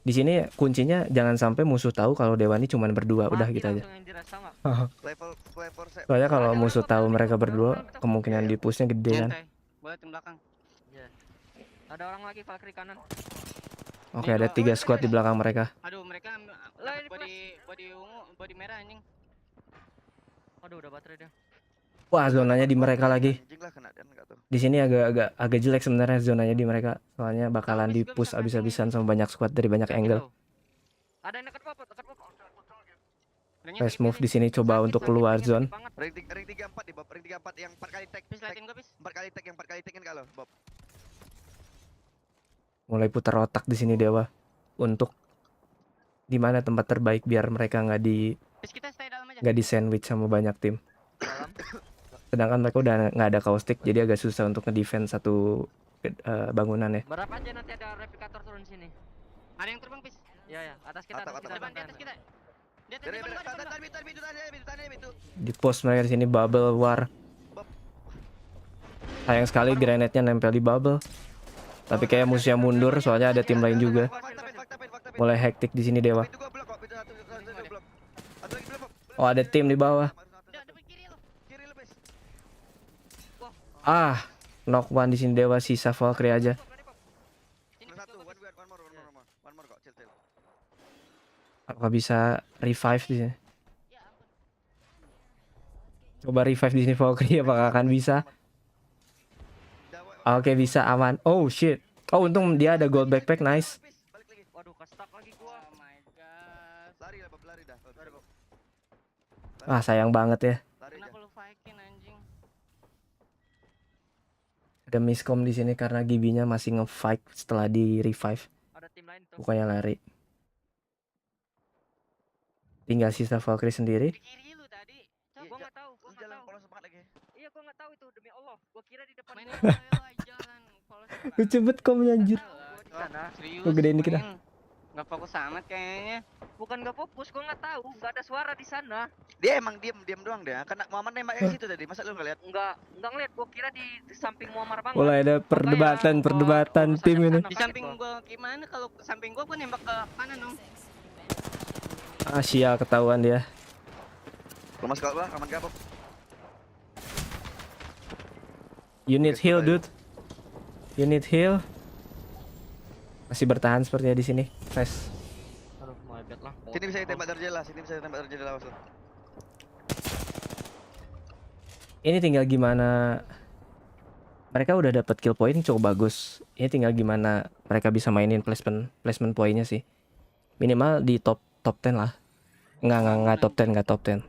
Di sini kuncinya jangan sampai musuh tahu kalau Dewa ini cuman berdua, udah gitu aja. Soalnya kalau musuh tahu mereka berdua, kemungkinan di pushnya gede kan. Boleh tim belakang. Ada orang lagi Valkyrie kanan. Oke, ada 3 squad di belakang mereka. Aduh, mereka body ungu, body merah anjing. Aduh, udah baterai dia. Wah, zonanya di mereka lagi. Di sini agak jelek sebenarnya zonanya di mereka. Soalnya bakalan di push abis-abisan sama banyak squad dari banyak angle. Ada yang dekat pop. Let's move di sini coba untuk keluar zone. Ring 34 di Bob, ring 34 yang 4 kali tag. 4 kali tag yang 4 kali tagin kalau Bob. Mulai putar otak di sini Dewa untuk di mana tempat terbaik biar mereka nggak di sandwich sama banyak tim. Sedangkan mereka udah nggak ada caustic, jadi agak susah untuk ngedefend satu bangunan ya. Berapa aja nanti ada replikator turun sini? Ada yang terbang, Pis. Iya, atas kita. Di atas kita. Di post mereka di sini bubble war. Sayang sekali granate-nya nempel di bubble. Tapi kayak musuhnya mundur soalnya ada tim lain juga. Mulai hektik di sini Dewa. Oh, ada tim di bawah. Ah, knock one di sini Dewa, sisa Valkyrie aja. Apakah bisa revive di sini? Coba revive di sini Valkyrie, apakah akan bisa? Oke, bisa, aman. Oh shit. Oh, untung dia ada gold backpack, nice. Waduh, ke-stuck lagi gua. Oh my god. Lari dah. Ah, sayang banget ya. Kenapa lu fighting anjing? Ada miscom di sini karena Gibinya masih nge-fight setelah di revive. Ada tim lain tuh. Bukannya lari. Tinggal sisa Valkyrie sendiri. Kiri lu tadi. Gua enggak tahu, Iya, gua enggak tahu itu demi Allah. Gua kira di depan. Jalan polos. Lu cepet komnya anjir. Lu gedein dikit dah. Enggak fokus amat kayaknya. Bukan enggak fokus, gua enggak tahu, enggak ada suara di sana. Dia emang diam doang deh. Karena Muhammad nembak ke situ tadi. Masa lu enggak lihat? Enggak ngeliat, gua kira di samping Muammar banget. Mulai ada perdebatan tim ini. Di samping gua gimana kalau samping gua nembak ke kanan dong. Ah, sial, ketahuan dia. Rumah sekolah gua aman gak, Bob? You need heal, dude. You need heal. Masih bertahan sepertinya di sini. Nice. Aduh, mau bad lah. Sini bisa ditembak dari jelas, maksud. Ini tinggal gimana mereka udah dapat kill point cukup bagus. Ini tinggal gimana mereka bisa mainin placement poinnya sih. Minimal di top 10 lah. Enggak top 10.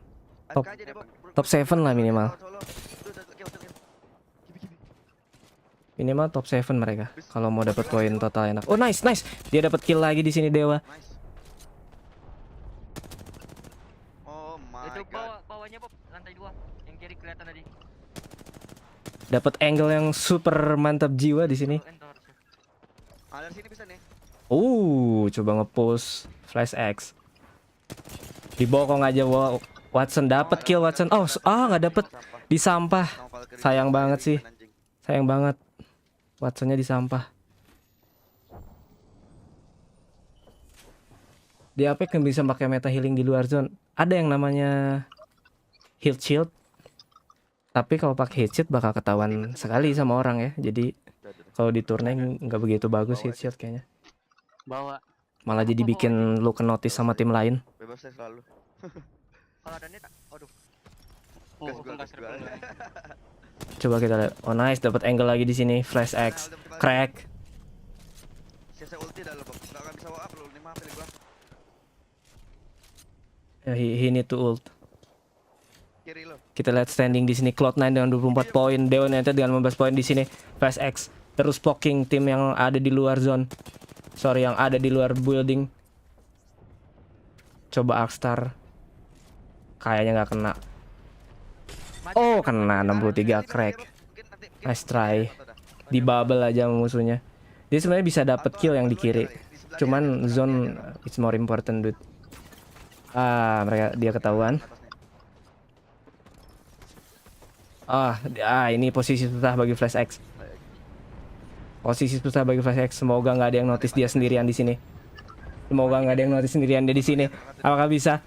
Top 7 lah minimal. Minimal top 7 mereka kalau mau dapat poin total enak. Oh, nice. Dia dapat kill lagi di sini Dewa. Oh my Itu god. bawahnya Bob, lantai 2. Yang kiri kelihatan tadi. Dapat angle yang super mantap jiwa di sini. Dari sini bisa nih. Coba nge-push Flash X. Dibokong aja Watson, dapat kill Watson. Nggak dapet di sampah. Sayang banget sih. Sayang banget. Watsonnya di sampah. Di Apex kan bisa pakai meta healing di luar zone. Ada yang namanya heal shield. Tapi kalau pakai headshot bakal ketahuan sekali sama orang ya. Jadi kalau di turnamen nggak begitu bagus headshot kayaknya. Bawa. Malah jadi bikin lu ke notice sama tim lain. Bebas saya selalu. Kalau ada net, aduh. Gas gua. Coba kita lihat. Oh nice, dapat angle lagi di sini. Flash X, crack. Saya ulti dalam, enggak akan bisa walk up lu, 5 pilih gua. He need to ult. Kiri lo. Kita lihat standing di sini Cloud9 dengan 24 poin, Dewa United dengan 15 poin di sini. Flash X terus poking tim yang ada di luar zone. Sorry, yang ada di luar building. Coba Arkstar. Kayaknya nggak kena. Oh, kena 63 crack. Nice try. Di bubble aja musuhnya. Dia sebenarnya bisa dapat kill yang di kiri. Cuman zone it's more important, dude. Dia ketahuan. Ini posisi susah bagi Flash X. Posisi susah bagi Flash X. Semoga nggak ada yang notice dia sendirian di sini. Semoga nggak ada yang notice sendirian dia di sini. Apakah bisa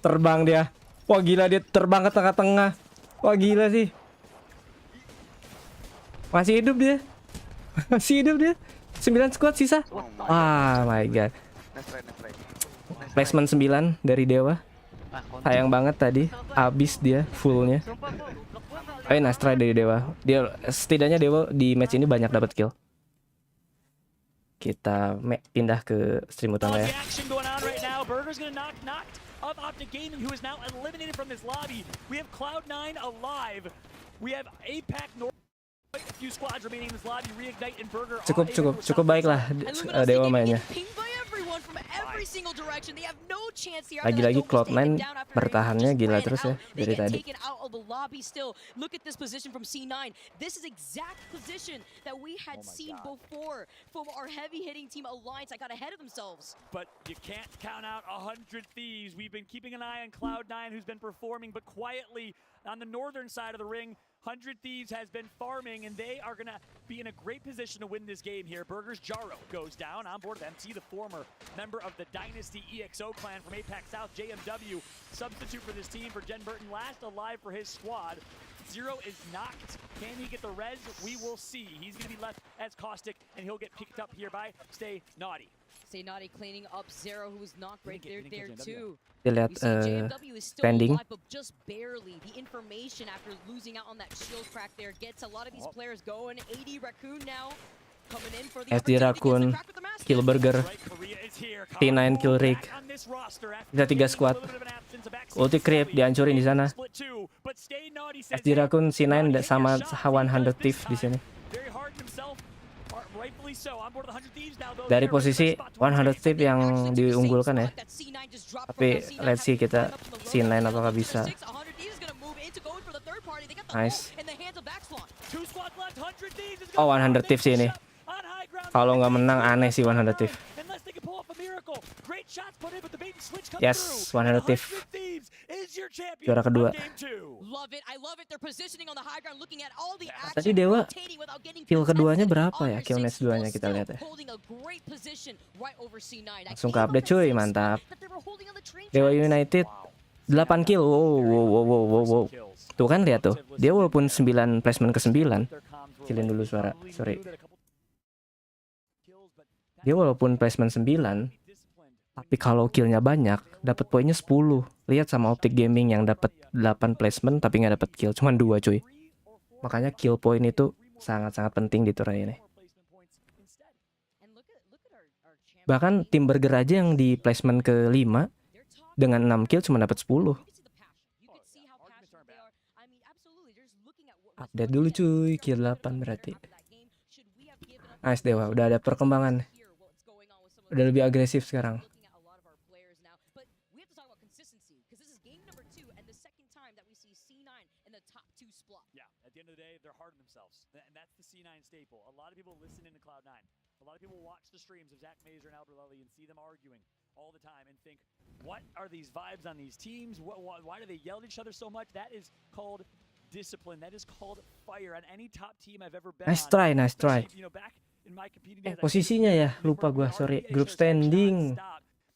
terbang dia? Wah gila, dia terbang ke tengah-tengah. Wah gila sih. Masih hidup dia. Masih hidup dia. 9 squad sisa. My god. Placement 9 dari Dewa. Sayang banget tadi. Abis dia fullnya. Nice try dari Dewa. Dia setidaknya Dewa di match ini banyak dapat kill. Kita pindah ke stream utama ya. Of Optic Gaming, who is now eliminated from this lobby. We have Cloud9 alive. We have APAC North. A few squads remaining in this lobby. Reignite and Burger. Cukup baiklah Dewa mainnya. Lagi-lagi Cloud9 bertahannya gila terus ya dari tadi. Look at this position from C9. This is exact position that we had seen before from our heavy hitting team Alliance. I got ahead of themselves. But you can't count out 100 Thieves. We've been keeping an eye on Cloud9, who's been performing, but quietly on the northern side of the ring, 100 Thieves has been farming, and they are going to be in a great position to win this game here. Burger's Jaro goes down on board with MT, the former member of the Dynasty EXO clan from APAC South. JMW, substitute for this team for Jen Burton, last alive for his squad. Zero is knocked. Can he get the res? We will see. He's going to be left as Caustic, and he'll get picked up here by Stay Naughty. Stay Naughty cleaning up Zero, who was knocked right there too. Kita lihat standing. Just barely. The information after losing out on that shield crack there gets a lot of these players going. 80 Raccoon now coming in for the SD Raccoon, kill Burger, T9 kill Rick. Kita 3 squad. Ulti creep dihancurin di sana. SD Raccoon, C9 sama 100 Thief di sini. Dari posisi 100 Thief yang diunggulkan ya. Tapi let's see kita C9 apakah bisa. Nice. Oh 100 Thief sih ini. Kalau nggak menang aneh sih 100 Thief. Yes, 100 Thief. Juara kedua. Tadi Dewa kill keduanya berapa ya? Kill match 2-nya kita lihat ya. Langsung ke update cuy, mantap. Dewa United 8 kill. Wow. Tuh kan lihat tuh. Dia walaupun 9 placement ke 9. Killin dulu suara. Sorry. Dia walaupun placement 9, tapi kalau killnya banyak, dapat poinnya 10. Lihat sama Optic Gaming yang dapat 8 placement tapi nggak dapat kill, cuma 2 cuy. Makanya kill point itu sangat-sangat penting di turnamen ini. Bahkan tim Burger aja yang di placement ke 5 dengan 6 kill cuma dapat 10. Update dulu cuy, kill 8 berarti. Nice Dewa, udah ada perkembangan. Udah lebih agresif sekarang. A lot of people watch the streams of Zach Mazer and Albert Lely and see them arguing all the time and think, what are these vibes on these teams? Why do they yell at each other so much? That is called discipline. That is called fire on any top team I've ever been Nice try, nice try. You know, back in my competing days, Posisinya ya, lupa gua, sorry. Group standing.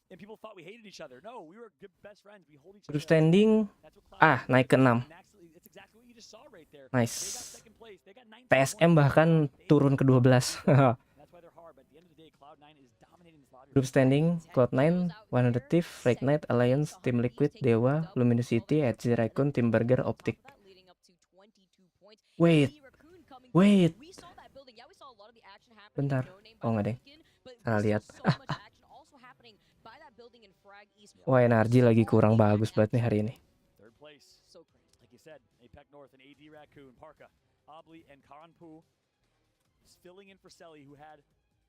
and people thought we hated each other. No, we were good best friends. We hold each other. Group standing. Naik ke 6. It's exactly what you just saw right right there. Nice. They got second place. They got 19 TSM points. bahkan turun ke 12. That's why they're hard, but at the end of the day, Cloud9 is dominating this lobby. Group standing, Cloud9, 100 Thief, Frag Knight, Alliance, Team Liquid, Dewa, Luminosity, Edge Raccoon, Team Burger, Optic. Wait. Bentar. Oh nggak deh. Salah lihat. Wah, energi lagi kurang bagus banget nih hari ini. Third place. Like you said, APAC North and AD Raccoon, Parka, Obli, and Karanpu filling in for Selly, who had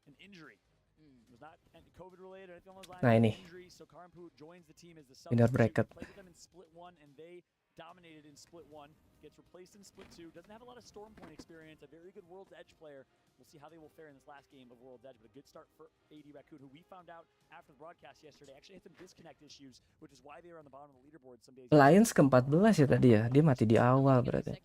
an injury. It was not COVID related or anything along those lines. Nah, ini. Injury, so Karanpu joins the team as the Winner substitute. bracket. Played with them in split 1 and they dominated in split 1. Gets replaced in split 2. Doesn't have a lot of storm point experience. A very good World's Edge player. We'll see how they will fare in this last game of World's Edge, but a good start for AD Raccoon, who we found out after the broadcast yesterday actually had some disconnect issues, which is why they were on the bottom of the leaderboard some days. Alliance ke-14 ya tadi ya. Dia mati di awal berarti.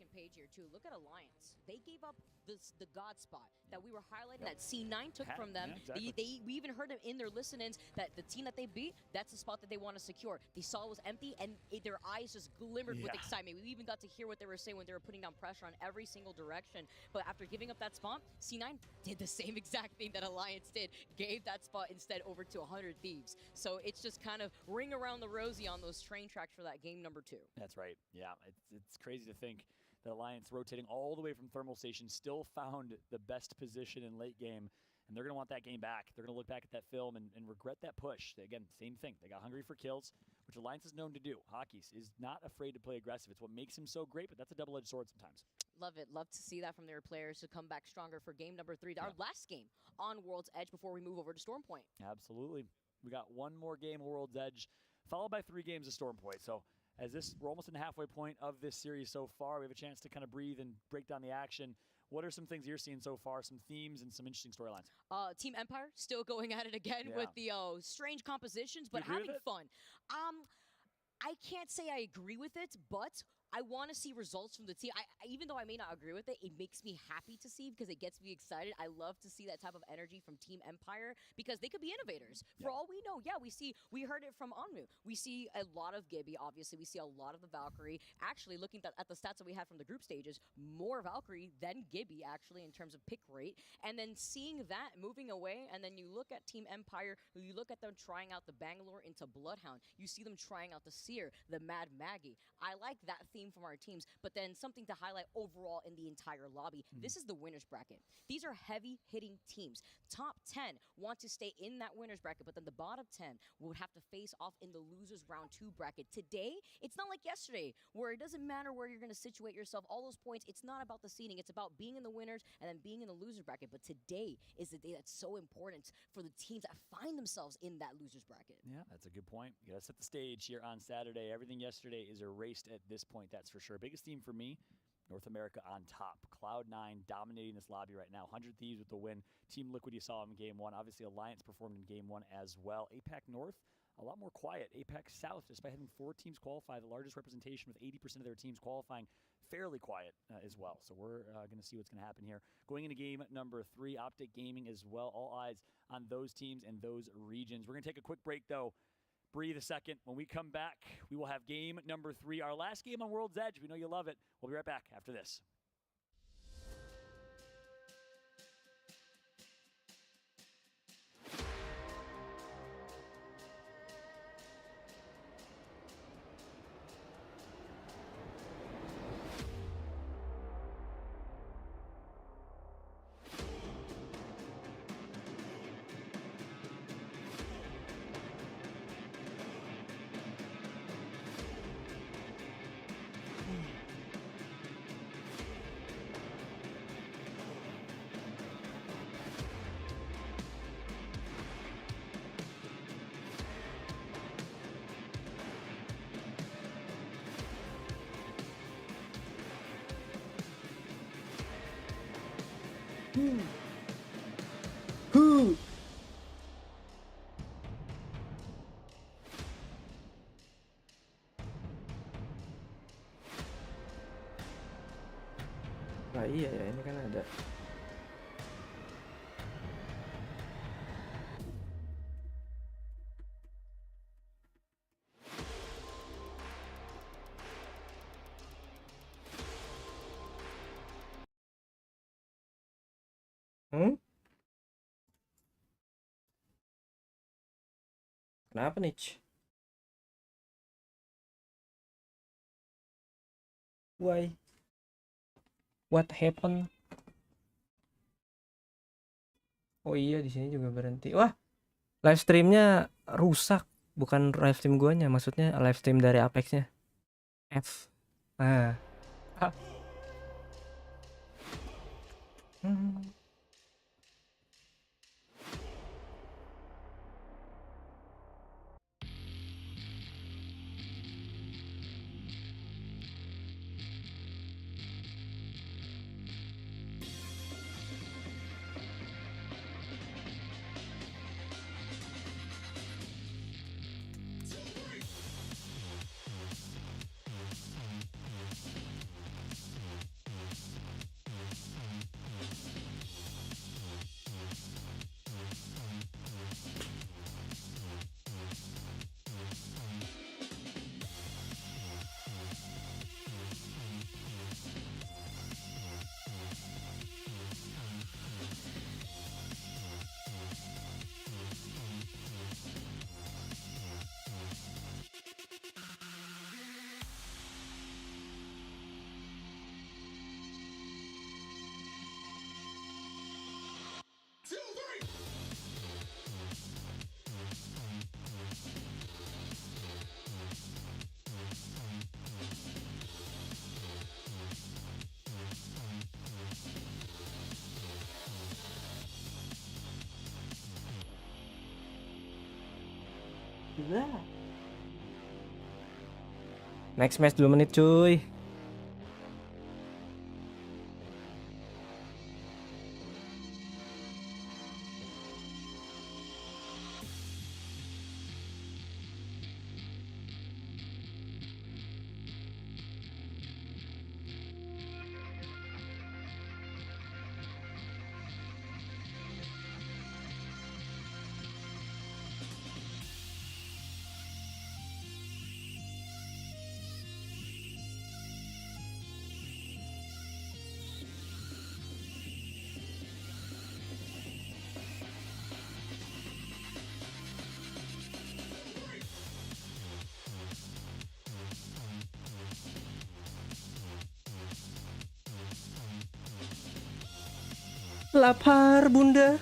Look at Alliance. They gave up the God spot that we were highlighting that C9 took from them. Yeah, exactly. We even heard them in their listen-ins that the team that they beat, that's the spot that they want to secure. They saw it was empty and their eyes just glimmered with excitement. We even got to hear what they were saying when they were putting down pressure on every single direction. But after giving up that spot, C9 did the same exact thing that Alliance did, gave that spot instead over to 100 Thieves. So it's just kind of ring around the rosy on those train tracks for that game number 2. That's right. Yeah, it's crazy to think that Alliance rotating all the way from Thermal Station still found the best position in late game, and they're going to want that game back. They're going to look back at that film and regret that push. Again, same thing. They got hungry for kills, which Alliance is known to do. Hawkeys is not afraid to play aggressive. It's what makes him so great, but that's a double-edged sword sometimes. Love it. Love to see that from their players to come back stronger for game number 3, our last game on World's Edge before we move over to Storm Point. Absolutely. We got one more game of World's Edge, followed by 3 games of Storm Point. So we're almost in the halfway point of this series so far. We have a chance to kind of breathe and break down the action. What are some things you're seeing so far, some themes and some interesting storylines? Team Empire still going at it again with the strange compositions, but having fun. I can't say I agree with it, but I want to see results from the team. Even though I may not agree with it, it makes me happy to see because it gets me excited. I love to see that type of energy from Team Empire because they could be innovators. For all we know, we heard it from Onmu. We see a lot of Gibby, obviously. We see a lot of the Valkyrie. Actually, looking at the stats that we had from the group stages, more Valkyrie than Gibby, actually, in terms of pick rate. And then seeing that moving away, and then you look at Team Empire, you look at them trying out the Bangalore into Bloodhound. You see them trying out the Seer, the Mad Maggie. I like that theme from our teams, but then something to highlight overall in the entire lobby. This is the winner's bracket. These are heavy-hitting teams. Top 10 want to stay in that winner's bracket, but then the bottom 10 would have to face off in the losers round 2 bracket. Today, it's not like yesterday, where it doesn't matter where you're going to situate yourself. All those points, it's not about the seeding. It's about being in the winners and then being in the loser's bracket. But today is the day that's so important for the teams that find themselves in that loser's bracket. Yeah, that's a good point. You got to set the stage here on Saturday. Everything yesterday is erased at this point, that's for sure. Biggest theme for me, North America on top. Cloud9 dominating this lobby right now. 100 Thieves with the win. Team Liquid you saw in game 1. Obviously, Alliance performed in game 1 as well. APAC North, a lot more quiet. APAC South, despite having 4 teams qualify, the largest representation with 80% of their teams qualifying, fairly quiet as well. So we're going to see what's going to happen here. Going into game number 3, Optic Gaming as well. All eyes on those teams and those regions. We're going to take a quick break, though. Breathe a second. When we come back, we will have game number 3, our last game on World's Edge. We know you love it. We'll be right back after this. Nah iya ya, ini kan ada. Kenapa nih? Why? What happened? Oh iya, di sini juga berhenti. Wah, live streamnya rusak. Bukan live stream guanya, maksudnya live stream dari Apex-nya. F. Nah. Next match 2 menit cuy. Lapar bunda.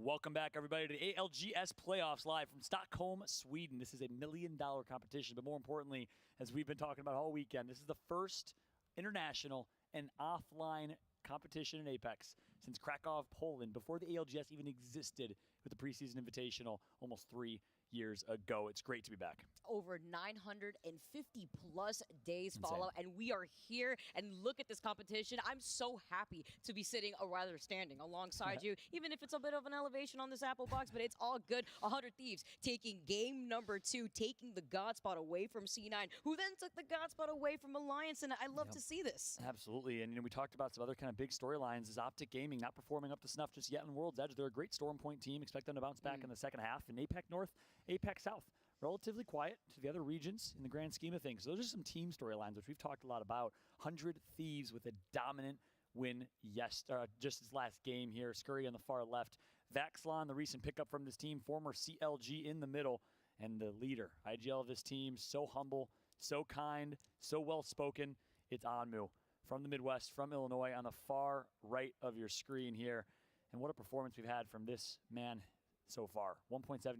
Welcome back, everybody, to the ALGS playoffs live from Stockholm, Sweden. This is a $1 million competition, but more importantly, as we've been talking about all weekend, this is the first international and offline competition in Apex since Krakow, Poland, before the ALGS even existed with the preseason invitational almost 3 years ago. It's great to be back. Over 950 plus days Insane. follow, and we are here. And look at this competition. I'm so happy to be sitting, or rather standing, alongside you, even if it's a bit of an elevation on this Apple box, but it's all good. 100 Thieves taking game number 2, taking the God spot away from C9, who then took the God spot away from Alliance, and I love to see this. Absolutely, and we talked about some other kind of big storylines. Is Optic Gaming not performing up to snuff just yet in World's Edge? They're a great Storm Point team. Expect them to bounce back in the second half. And APAC North, APAC South, relatively quiet to the other regions in the grand scheme of things. Those are some team storylines, which we've talked a lot about. 100 Thieves with a dominant win just this last game here. Scurry on the far left. Vaxlon, the recent pickup from this team, former CLG in the middle, and the leader, IGL of this team, so humble, so kind, so well-spoken. It's Anmu from the Midwest, from Illinois, on the far right of your screen here. And what a performance we've had from this man so far. 1.75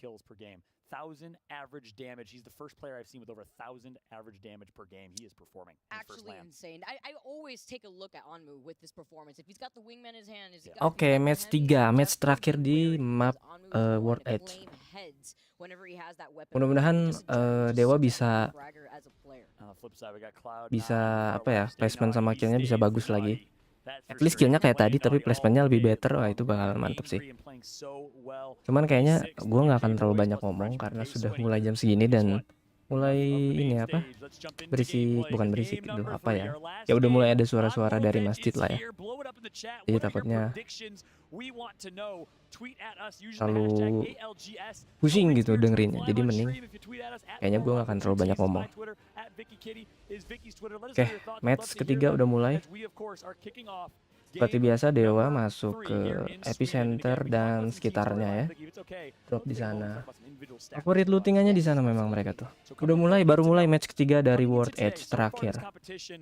kills per game. 1,000 average damage. He's the first player I've seen with over 1,000 average damage per game. He is performing. Actually insane. I always take a look at Anmu with this performance. If he's got the wingman in his hand, is he got Oke, match 3, match terakhir di map World Edge. Mudah-mudahan Dewa bisa apa ya, placement sama killnya bisa bagus lagi. At least skillnya kayak tadi, tapi placementnya lebih better. Wah, itu bakal mantep sih. Cuman kayaknya gue nggak akan terlalu banyak ngomong karena sudah mulai jam segini dan mulai ini apa, bukan berisik itu apa ya, ya udah mulai ada suara-suara dari masjid lah ya. Jadi takutnya terlalu pusing gitu dengerinnya. Jadi mending kayaknya gue gak akan terlalu banyak ngomong. Oke, match ketiga udah mulai. Seperti biasa Dewa masuk ke epicenter dan sekitarnya ya. Drop di sana. Favorit lootingannya di sana memang mereka tuh. Udah mulai, baru mulai match ketiga dari World Edge terakhir.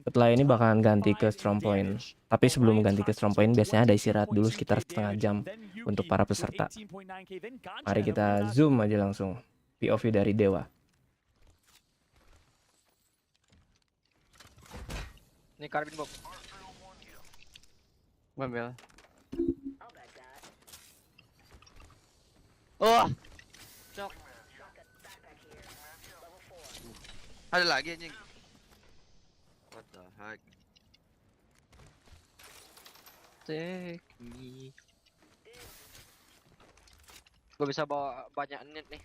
Setelah ini bakalan ganti ke Strong Point. Tapi sebelum ganti ke Strong Point biasanya ada istirahat dulu sekitar setengah jam untuk para peserta. Mari kita zoom aja langsung POV dari Dewa. Ini karbin Bob. Ngambil. Oh. Cok. Ada lagi anjing. What the heck? Take me. Gue bisa bawa banyak net nih.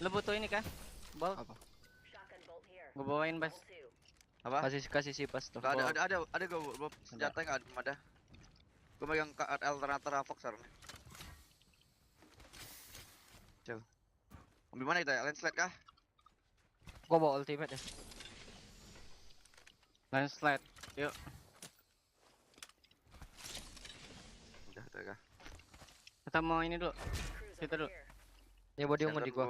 Lo butuh ini kah? Bolt. Apa? Gue bawain Bas. Apa? Kasih sih pas tuh. Ada gue senjata nggak ada. Gue megang alternator Avox sekarang. Coba. Ambil mana kita ya? Landslide kah? Gue bawa ultimate ya. Landslide. Yuk. Udah kah? Kita mau ini dulu. Kita dulu. Ya body ungu di gua.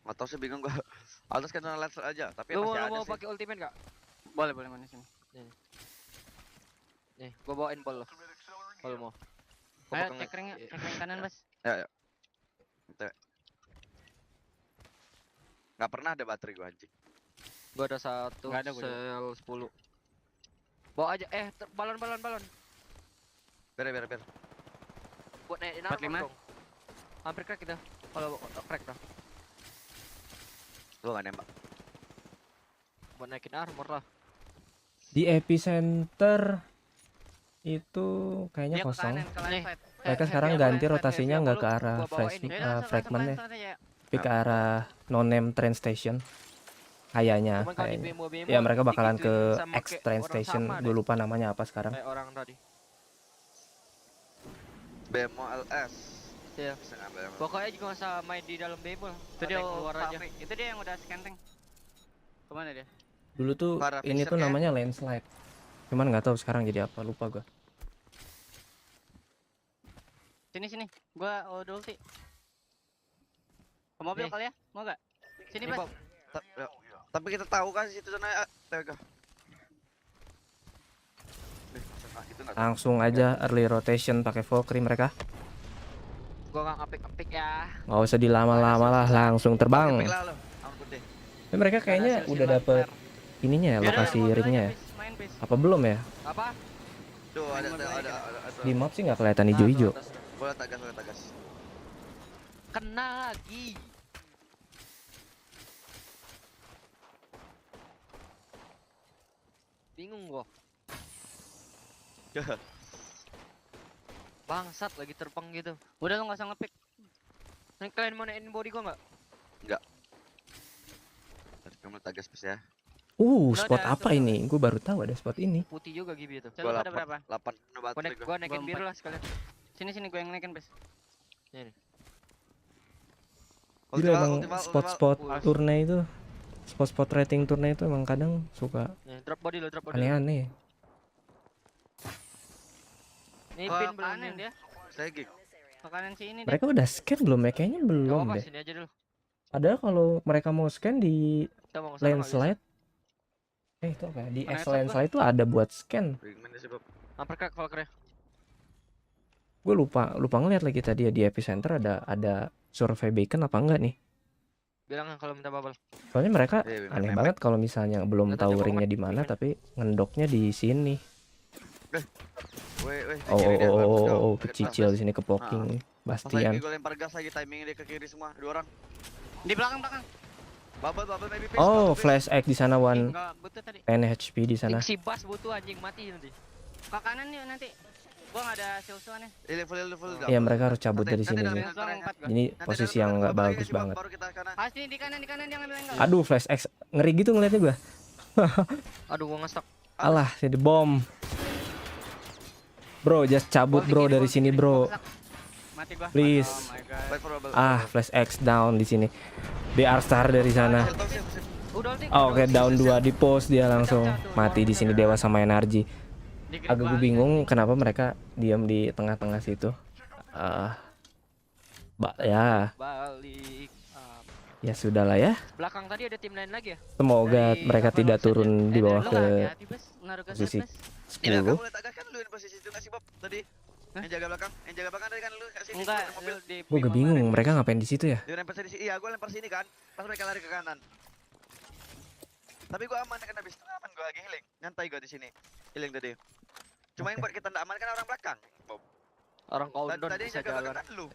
Nggak tahu sih, bingung gua. Atas kan landslide aja, tapi lu masih ada mau sih. pakai ultimate gak? Boleh mana sini. Nih, gua bawain ball lo. Kalau mau. Ayo cek ring kanan Bas. Ya. Nggak pernah ada baterai gua anjing. Gua ada satu sel 10. Bawa aja, balon. Ber. Buat naikin armor dong. Hampir crack kita. Kalau crack dah. Gua nggak nembak. Buat naikin armor lah. Di epicenter itu kayaknya kosong. Mereka sekarang ganti rotasinya nggak ke arah fragment ya, tapi ke arah no-name train station. Kayaknya. Ya mereka bakalan ke X train station. Gue lupa namanya apa sekarang. Kayak orang tadi. Bemo LS. Iya. Pokoknya juga masa main di dalam bemo. Itu dia keluar aja. Itu dia yang udah scan tank. Kemana dia? Dulu tuh ini tuh namanya landslide. Cuman nggak tahu sekarang jadi apa, lupa gua. Sini. Gua ulti. Ke mobil kali ya? Mau gak? Sini Bas. Tapi kita tahu kan situ sana Tega. Langsung aja early rotation pakai Valkyrie mereka. Gua nggak ngapik-ngapik ya. Nggak usah dilama-lama lah, langsung terbang. Tapi mereka kayaknya udah dapet ininya ya, lokasi ringnya ya. Apa belum ya? Apa? Tuh ada. Di map sih nggak kelihatan hijau-hijau. Boleh tagas. kena lagi. Bingung gua. Bangsat lagi terbang gitu. Udah lu nggak usah ngepick. Nih kalian mau naikin body gua nggak? Enggak. Tadi kamu agak space ya. Spot apa ini? Gue baru tahu ada spot ini. Putih juga Gibi itu. Coba ada berapa? 8 Gua naikin biru lah sekalian. Sini gue yang naikin bes. Ini. Jadi emang spot-spot turnamen itu, spot-spot rating turnamen itu emang kadang suka Drop body lo, drop body. aneh-aneh. Nih pin belum kanan dia. Lagi. Ke kanan sini deh. Mereka udah scan belum ya? Kayaknya belum deh. Sini aja dulu. Padahal kalau mereka mau scan di Kita mau kesana landslide, itu apa ya? Di X landslide itu ada buat scan. Uppercut Valkyrie. Gue lupa ngeliat lagi tadi ya di epicenter ada survey beacon apa enggak nih? Bilang kalau minta bubble. Soalnya mereka aneh banget kalau misalnya belum tahu ringnya di mana tapi ngendoknya di sini. Kecicil di sini ke poking Bastian. Gue lempar gas lagi, timingnya dia ke kiri semua, 2 orang. Di belakang. Bubble maybe face. Flash X di sana one. Enggak butuh tadi. 10 HP di sana. Si Bas butuh anjing mati nanti. Ke kanan yuk nanti. Gua enggak ada sil-silannya. Level. Iya mereka harus cabut dari sini sih. Ini posisi yang nggak bagus banget. Pasti di kanan dia ngambil angle. Aduh Flash X ngeri gitu ngeliatnya gua. Aduh gua ngestak. Alah jadi bom. Bro just cabut bro dari sini bro. Mati gua. Please. Flash X down di sini. DR star dari sana. Oke, down 2 di post dia langsung mati di sini Dewa sama Energi. Agak gue bingung kenapa mereka diam di tengah-tengah situ. Ya. Balik. Ya sudahlah ya. Belakang tadi ada tim lain lagi ya? Semoga mereka tidak turun di bawah ke posisi 10. Kamu lihat agak kan lu di posisi itu ngasih Bob tadi. Yang jaga belakang tadi kan lu kasih Enggak, gue gak bingung mereka ngapain di situ ya. Dia lempar sini, iya gue lempar sini kan. Pas mereka lari ke kanan. Tapi gue aman kan habis itu aman gue lagi healing. Nyantai gue di sini. Healing tadi. Cuma yang buat kita ndak aman kan orang belakang. Bob. Orang countdown tadi bisa jaga jalan. belakang lu.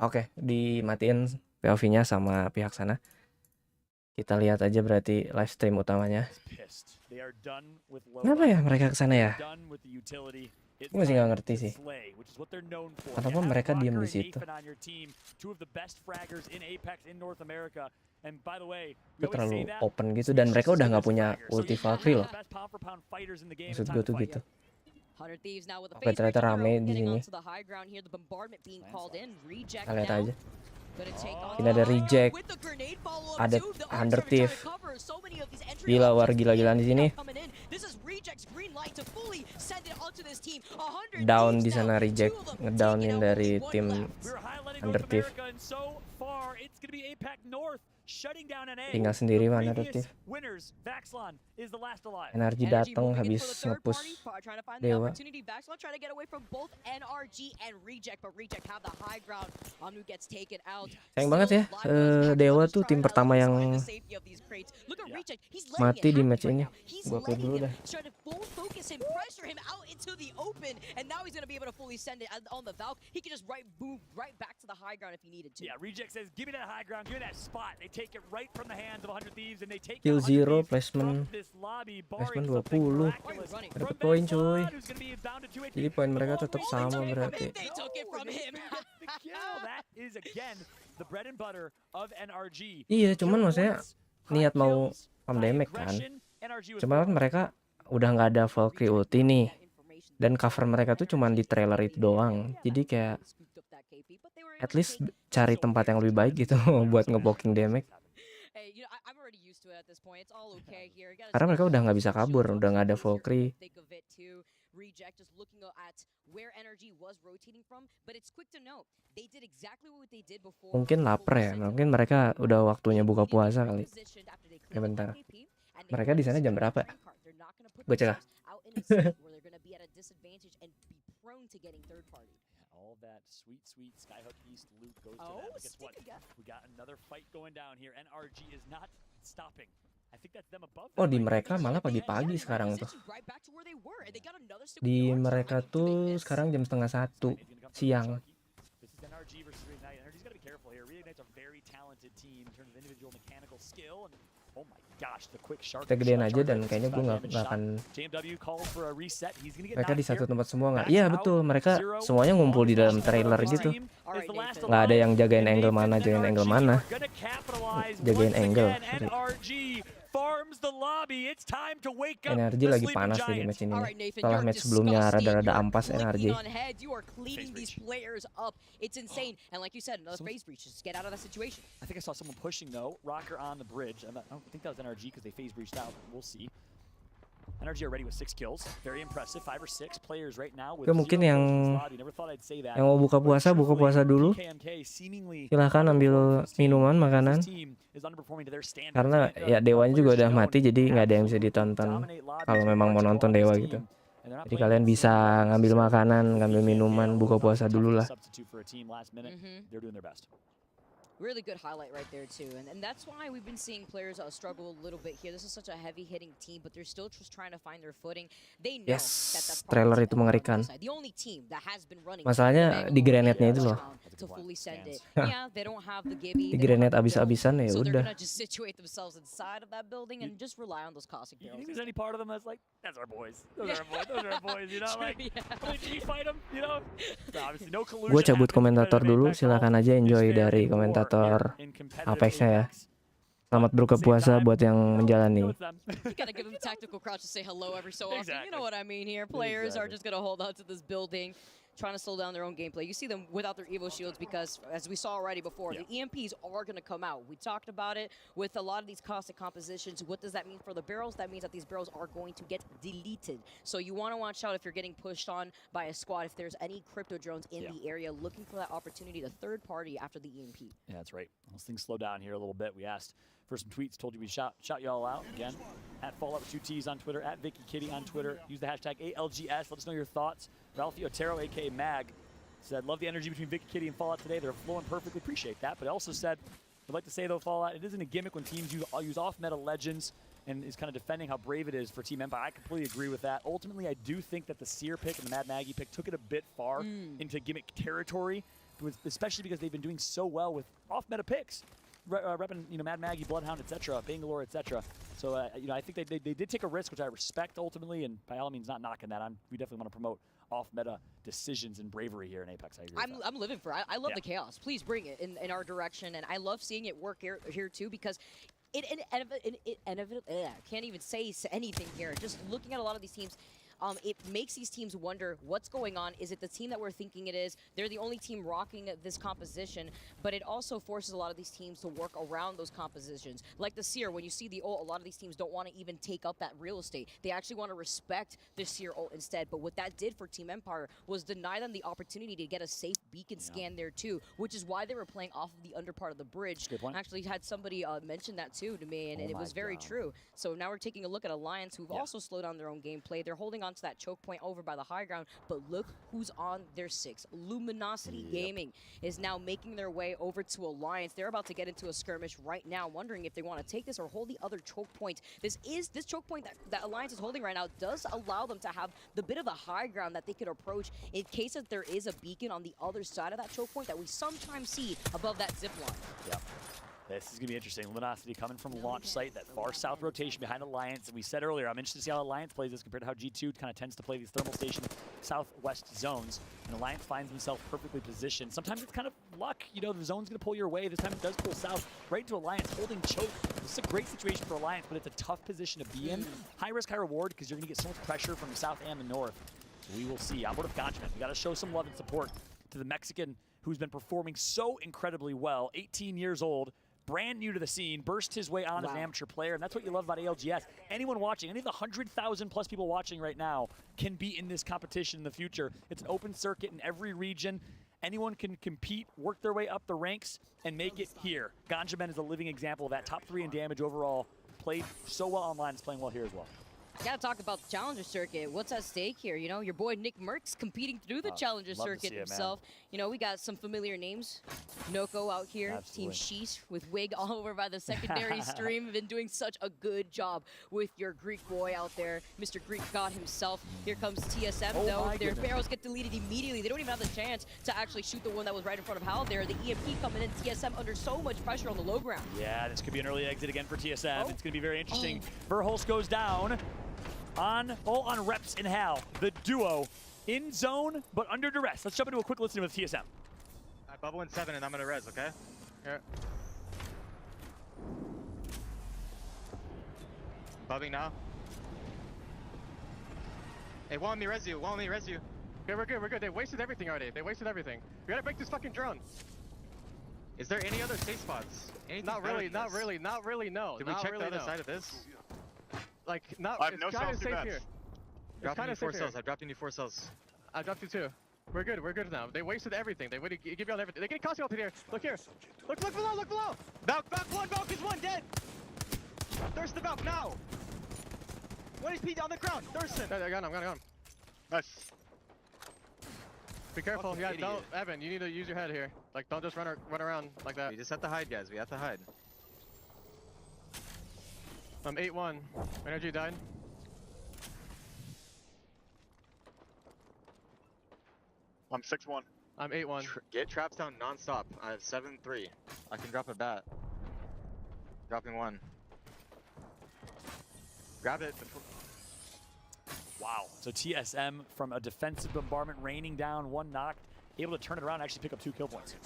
Oke, dimatiin POV-nya sama pihak sana. Kita lihat aja berarti live stream utamanya. Kenapa ya mereka kesana ya? Gue masih nggak ngerti sih. Kenapa mereka diam di situ? Itu terlalu open gitu dan mereka udah nggak punya ulti Valkyrie loh. Maksud gue tuh gitu. Oke ternyata rame di sini. Kita lihat aja. Ini ada reject, ada under thief. Gila war gila-gilaan di sini. Down di sana reject, ngedownin dari tim under thief. Tinggal sendiri mana Rutief. Energi datang habis ngepush Dewa. Sayang banget ya, Dewa tuh tim pertama yang mati di match ini. Gua clear dulu dah. Kill 0, placement 20. Dapat poin cuy. Jadi poin mereka tetap sama berarti. Iya, cuman maksudnya niat mau damage kan. Cuman mereka udah nggak ada Valkyrie ulti nih. Dan cover mereka tuh cuman di trailer itu doang. Jadi kayak at least cari tempat yang lebih baik gitu buat nge-blocking damage. Karena mereka udah nggak bisa kabur, udah nggak ada Valkyrie. Mungkin lapar ya, mungkin mereka udah waktunya buka puasa kali. Ya bentar. Mereka di sana jam berapa? Gue cek. All that sweet Skyhook East loot goes to them. Guess what? We got another fight going down here. NRG is not stopping. I think that's them above. Oh, di mereka malah pagi-pagi sekarang tuh. Di mereka tuh sekarang jam 12:30 siang. careful here. Reignite's a very talented team in terms of individual mechanical skill. And oh my gosh, the quick shark. Kita gedein aja dan kayaknya gue nggak akan. Mereka di satu tempat semua nggak? Iya betul, mereka semuanya ngumpul di dalam trailer gitu. Nggak ada yang jagain angle mana, jagain angle. Energi lagi panas di match ini. Setelah match sebelumnya rada-rada ampas energi. It's insane. And like you said, another phase breach. Just get out of that situation. I think I saw someone pushing though. Rocker on the bridge. I don't think that was NRG because they phase breached out. We'll see. NRG already with 6 kills. Very impressive. 5 or 6 players right now with mungkin yang mau buka puasa dulu. Silahkan ambil minuman, makanan. Karena ya Dewanya juga udah mati, jadi nggak ada yang bisa ditonton kalau memang mau nonton Dewa gitu. Jadi kalian bisa ngambil makanan, ngambil minuman, buka puasa dulu lah. Really good highlight right there too, and that's why we've been seeing players struggle a little bit here. This is such a heavy hitting team, but they're still just trying to find their footing. They know that that's trailer itu mengerikan. The only team that has been running. Masalahnya di grenade-nya itu loh. To fully send it. Yeah, they don't have the Gibby. Di grenade abis-abisan ya so udah. They're gonna just situate themselves inside of that building and just rely on those caustic barrels. You think there's any part of them that's like, that's our boys. Those are our boys. Those are our boys. You know, like, we fight them. You know, obviously no collusion. Gue cabut komentator dulu, silakan aja enjoy dari komentator Apex-nya ya. Selamat berbuka puasa buat yang menjalani. You gotta give them tactical crouch to say hello every so often. You know what I mean here. Players are just gonna hold on to this building, trying to slow down their own gameplay. You see them without their Evo shields because, as we saw already before, the EMPs are going to come out. We talked about it with a lot of these caustic compositions. What does that mean for the barrels? That means that these barrels are going to get deleted. So you want to watch out if you're getting pushed on by a squad, if there's any crypto drones in the area looking for that opportunity to third party after the EMP. Yeah, that's right. Those things slow down here a little bit. We asked for some tweets, told you we shout y'all out again. At Fallout with 2 T's on Twitter, at Vicky Kitty on Twitter. Use the hashtag ALGS. Let us know your thoughts. Ralphie Otero, aka Mag, said, love the energy between Vicky Kitty and Fallout today. They're flowing perfectly. Appreciate that. But I also said, I'd like to say, though, Fallout, it isn't a gimmick when teams use off-meta legends and is kind of defending how brave it is for Team Empire. I completely agree with that. Ultimately, I do think that the Seer pick and the Mad Maggie pick took it a bit far into gimmick territory, especially because they've been doing so well with off-meta picks. Repping, Mad Maggie, Bloodhound, etc., Bangalore, etc. So, I think they did take a risk, which I respect ultimately, and by all means, not knocking that. We definitely want to promote off-meta decisions and bravery here in Apex. I agree. I'm living for it. I love the chaos. Please bring it in our direction, and I love seeing it work here too because it can't even say anything here. Just looking at a lot of these teams. It makes these teams wonder what's going on. Is it the team that we're thinking it is? They're the only team rocking this composition, but it also forces a lot of these teams to work around those compositions. Like the Seer, when you see the ult, a lot of these teams don't want to even take up that real estate. They actually want to respect the Seer ult instead. But what that did for Team Empire was deny them the opportunity to get a safe beacon scan there too, which is why they were playing off of the under part of the bridge. I actually had somebody mention that too to me, and it was very true. So now we're taking a look at Alliance, who've also slowed down their own gameplay. They're holding on to that choke point over by the high ground, but look who's on their 6. Luminosity Gaming is now making their way over to Alliance. They're about to get into a skirmish right now, wondering if they want to take this or hold the other choke point. This choke point that Alliance is holding right now does allow them to have the bit of a high ground that they could approach in case that there is a beacon on the other side of that choke point that we sometimes see above that zip line. Yeah. This is going to be interesting. Luminosity coming from launch site, that far south rotation behind Alliance. And we said earlier, I'm interested to see how Alliance plays this compared to how G2 kind of tends to play these thermal station southwest zones. And Alliance finds himself perfectly positioned. Sometimes it's kind of luck. The zone's going to pull your way. This time it does pull south, right into Alliance, holding choke. This is a great situation for Alliance, but it's a tough position to be in. High risk, high reward, because you're going to get so much pressure from the south and the north. So we will see. On board of Ganjamin, we got to show some love and support to the Mexican who's been performing so incredibly well. 18 years old. Brand new to the scene, burst his way on as an amateur player, and that's what you love about ALGS. Anyone watching, any of the 100,000 plus people watching right now can be in this competition in the future. It's an open circuit in every region. Anyone can compete, work their way up the ranks, and make it here. Ganjamin is a living example of that. Top 3 in damage overall. Played so well online, is playing well here as well. Gotta talk about the Challenger Circuit. What's at stake here? You know, your boy Nick Merckx competing through the Challenger Circuit himself. You know, we got some familiar names. Noko out here, Absolutely. Team Sheesh with Wig all over by the secondary stream. Been doing such a good job with your Greek boy out there, Mr. Greek God himself. Here comes TSM though. Their barrels get deleted immediately. They don't even have the chance to actually shoot the one that was right in front of Hal there. The EMP coming in, TSM under so much pressure on the low ground. Yeah, this could be an early exit again for TSM. It's going to be very interesting. Verhulst goes down on Reps and Hal. The duo in zone, but under duress. Let's jump into a quick listen with TSM. Bubble in 7 and I'm gonna res, okay? Here. Bubbing now. Hey, wall me res you, wall me res you. Okay, we're good, we're good. They wasted everything already. They wasted everything. We gotta break this fucking drone. Is there any other safe spots? Anything not really, no. Did we check the other side of this? Like, not, it's kind of safe here. It's kind of safe here. I dropped you 4 cells. I dropped you 2. We're good now. They wasted everything. They would give you all everything. They get Cossi ulted here. Look here. Look below, look below. Valk one, Valk is 1, dead. Thirst the Valk now. 1 HP on the ground, Thurston. I got him. Nice. Be careful, yeah, don't, Evan, you need to use your head here. Like, don't just run around like that. We just have to hide, guys. We have to hide. I'm 8-1. Energy died. I'm 6-1. I'm 8-1. Get traps down non-stop. I have 7-3. I can drop a bat. Dropping 1. Grab it. Wow. So TSM from a defensive bombardment raining down 1 knock, able to turn it around and actually pick up 2 kill points.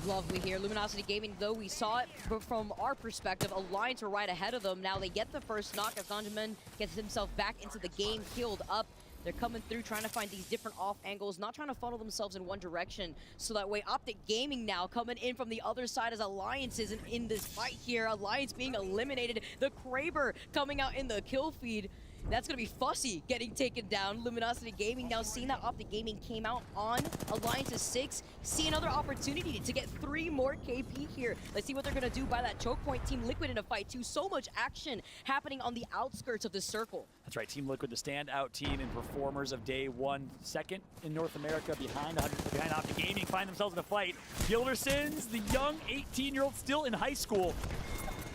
Lovely here. Luminosity Gaming, though, we saw it, but from our perspective, Alliance were right ahead of them. Now they get the first knock as Ganjamin gets himself back into the game, healed up. They're coming through, trying to find these different off angles, not trying to funnel themselves in one direction. So that way, Optic Gaming now coming in from the other side as Alliance is in this fight here. Alliance being eliminated. The Kraber coming out in the kill feed. That's going to be Fussy getting taken down. Luminosity Gaming now seeing that Optic Gaming came out on Alliance's 6. See another opportunity to get 3 more KP here. Let's see what they're going to do by that choke point. Team Liquid in a fight too. So much action happening on the outskirts of the circle. That's right, Team Liquid, the standout team and performers of day 1. Second in North America behind Optic Gaming, find themselves in a fight. Gildersons, the young 18-year-old still in high school.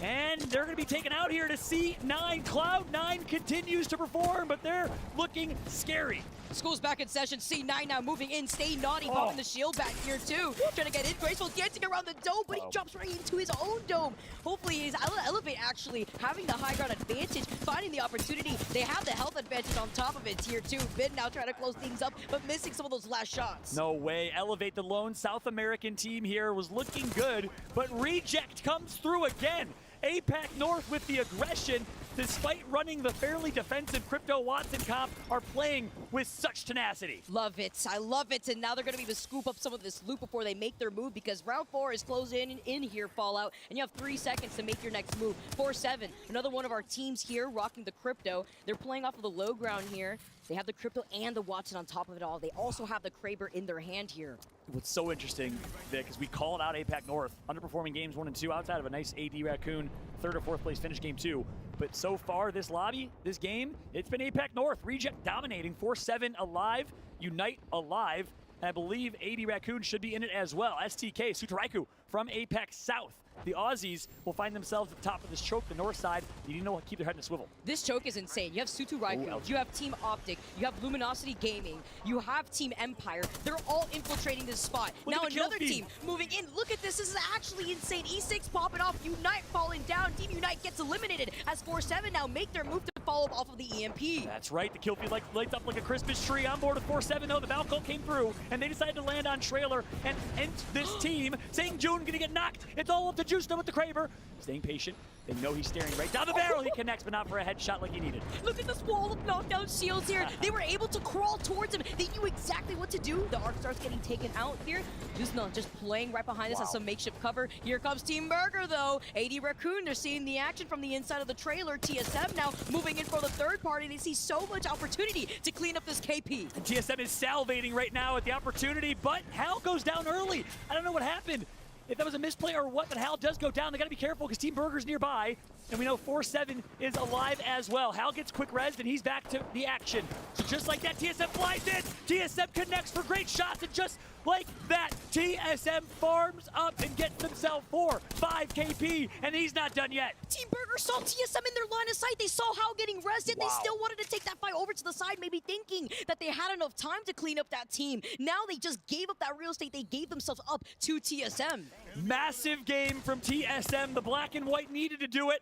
And they're going to be taken out here to C9. Cloud9 continues to perform, but they're looking scary. School's back in session. C9 now moving in. Stay naughty, popping the shield back here too. Trying to get in. Graceful dancing around the dome, but he jumps right into his own dome. Hopefully he's Elevate actually having the high ground advantage, finding the opportunity. They have the health advantage on top of it. Tier 2. Bid now trying to close things up, but missing some of those last shots. No way. Elevate, the lone South American team here, was looking good, but Reject comes through again. APAC North with the aggression, despite running the fairly defensive Crypto Watson comp, are playing with such tenacity. Love it. I love it. And now they're going to be able to scoop up some of this loot before they make their move, because round 4 is closing in here, Fallout, and you have 3 seconds to make your next move. 4-7. Another one of our teams here rocking the Crypto. They're playing off of the low ground here. They have the Crypto and the Watson on top of it all. They also have the Kraber in their hand here. What's so interesting, Vic, is we called out APAC North, underperforming games 1 and 2 outside of a nice AD Raccoon 3rd or 4th place finish game 2. But so far this lobby, this game, it's been APAC North. Reject dominating, 4-7 alive, Unite alive, and I believe AD Raccoon should be in it as well. STK, Sutaraiku from APAC South. The Aussies will find themselves at the top of this choke, the north side. You need to know, keep their head in a swivel. This choke is insane. You have Sutu Raikou, you have Team Optic, you have Luminosity Gaming, you have Team Empire. They're all infiltrating this spot. Now another team moving in. Look at this. This is actually insane. E6 popping off. Unite falling down. Team Unite gets eliminated as 4-7 now make their move to follow up off of the EMP. That's right. The kill feed lights up like a Christmas tree. On board with 4-7 though. The Valkyrie came through and they decided to land on Trailer and end this team. Saying June gonna get knocked. It's all up to Juice now with the Kraber. Staying patient. They know he's staring right down the barrel. He connects, but not for a headshot like he needed. Look at this wall of knockdown shields here. They were able to crawl towards him. They knew exactly what to do. The arc starts getting taken out here. Jusna just playing right behind us as some makeshift cover. Here comes Team Burger, though. AD Raccoon, they're seeing the action from the inside of the trailer. TSM now moving in for the third party. They see so much opportunity to clean up this KP. And TSM is salivating right now at the opportunity, but Hal goes down early. I don't know what happened. if that was a misplay or what, but Hal does go down. They got to be careful because Team Burger's nearby. And we know 4-7 is alive as well. Hal gets quick res, and he's back to the action. So just like that, TSM flies in. TSM connects for great shots, and just like that, TSM farms up and gets themselves 4-5 KP, and he's not done yet. Team Burger saw TSM in their line of sight. They saw Hal getting rested. They still wanted to take that fight over to the side, maybe thinking that they had enough time to clean up that team. Now they just gave up that real estate. They gave themselves up to TSM. Massive game from TSM. The black and white needed to do it.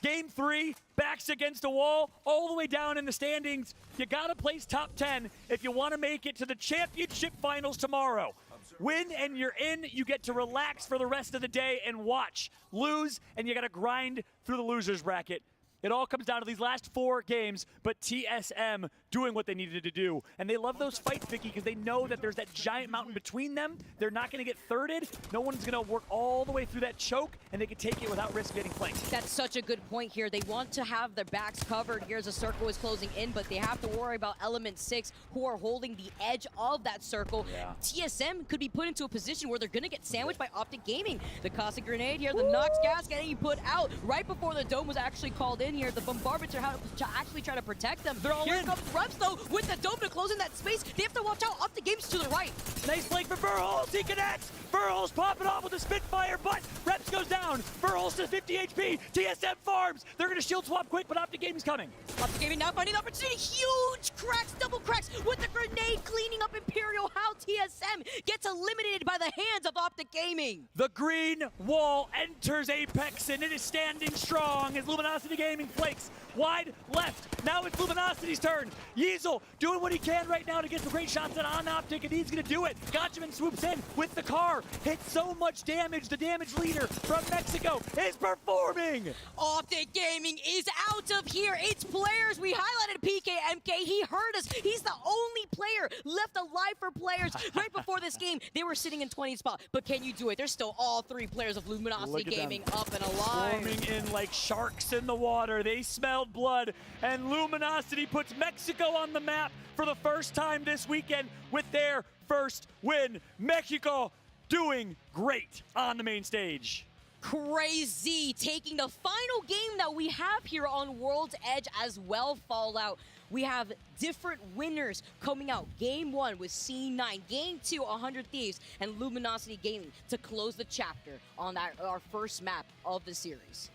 Game 3, backs against a wall, all the way down in the standings. You gotta place top 10 if you wanna make it to the championship finals tomorrow. Win and you're in, you get to relax for the rest of the day and watch. Lose, and you gotta grind through the loser's bracket. It all comes down to these last 4 games, but TSM doing what they needed to do. And they love those fights, Vicky, because they know that there's that giant mountain between them. They're not going to get thirded. No one's going to work all the way through that choke, and they can take it without risk of getting flanked. That's such a good point here. They want to have their backs covered here as the circle is closing in, but they have to worry about Element 6, who are holding the edge of that circle. Yeah. TSM could be put into a position where they're going to get sandwiched by Optic Gaming. The caustic grenade here, the Nox gas getting put out right before the dome was actually called in here. The bombardments are actually trying to protect them. They're all here in. comes Reps, though, with the dome to close in that space. They have to watch out. Optic Game's to the right. Nice flank for Burholz. He connects. Burholz popping off with a Spitfire, but Reps goes down. Burholz to 50 HP. TSM farms. They're going to shield swap quick, but Optic Gaming's coming. Optic Gaming now finding the opportunity. Huge cracks, double cracks with the grenade cleaning up Imperial. How TSM gets eliminated by the hands of Optic Gaming. The green wall enters Apex, and it is standing strong as Luminosity Gaming flakes wide left. Now it's Luminosity's turn. Yeezel doing what he can right now to get some great shots on Optic, and he's going to do it. Gotchaman swoops in with the car. Hits so much damage. The damage leader from Mexico is performing. Optic Gaming is out of here. It's players. We highlighted PKMK. He heard us. He's the only player left alive for players. Right before this game, they were sitting in 20th spot. But can you do it? There's still all 3 players of Luminosity Gaming up and alive. Swarming in like sharks in the water. They smelled blood, and Luminosity puts Mexico on the map for the first time this weekend with their first win. Mexico doing great on the main stage. Crazy, taking the final game that we have here on World's Edge as well, Fallout. We have different winners coming out. Game 1 with C9, Game 2, 100 Thieves, and Luminosity Gaming to close the chapter on our first map of the series.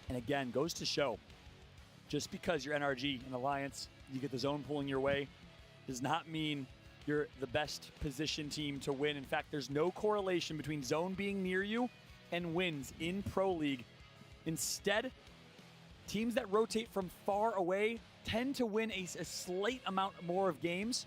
And again, goes to show, just because you're NRG and Alliance, you get the zone pulling your way, does not mean you're the best position team to win. In fact, there's no correlation between zone being near you and wins in Pro League. Instead, teams that rotate from far away tend to win a slight amount more of games.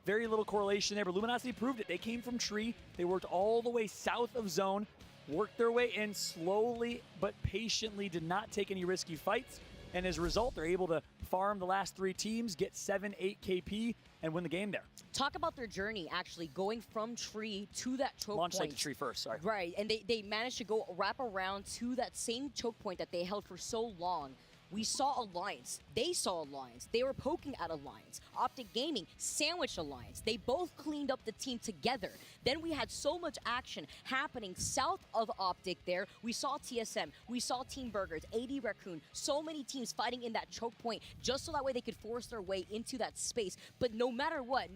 Very little correlation there, but Luminosity proved it. They came from tree, they worked all the way south of zone, worked their way in slowly but patiently, did not take any risky fights, and as a result, they're able to farm the last 3 teams, get 7-8 KP, and win the game there. Talk about their journey, actually, going from tree to that choke Launch point. site to tree first, sorry. Right, and they managed to go wrap around to that same choke point that they held for so long. We saw Alliance. They saw Alliance. They were poking at Alliance. Optic Gaming sandwiched Alliance. They both cleaned up the team together. Then we had so much action happening south of Optic there. We saw TSM. We saw Team Burgers, AD Raccoon. So many teams fighting in that choke point just so that way they could force their way into that space. But no matter what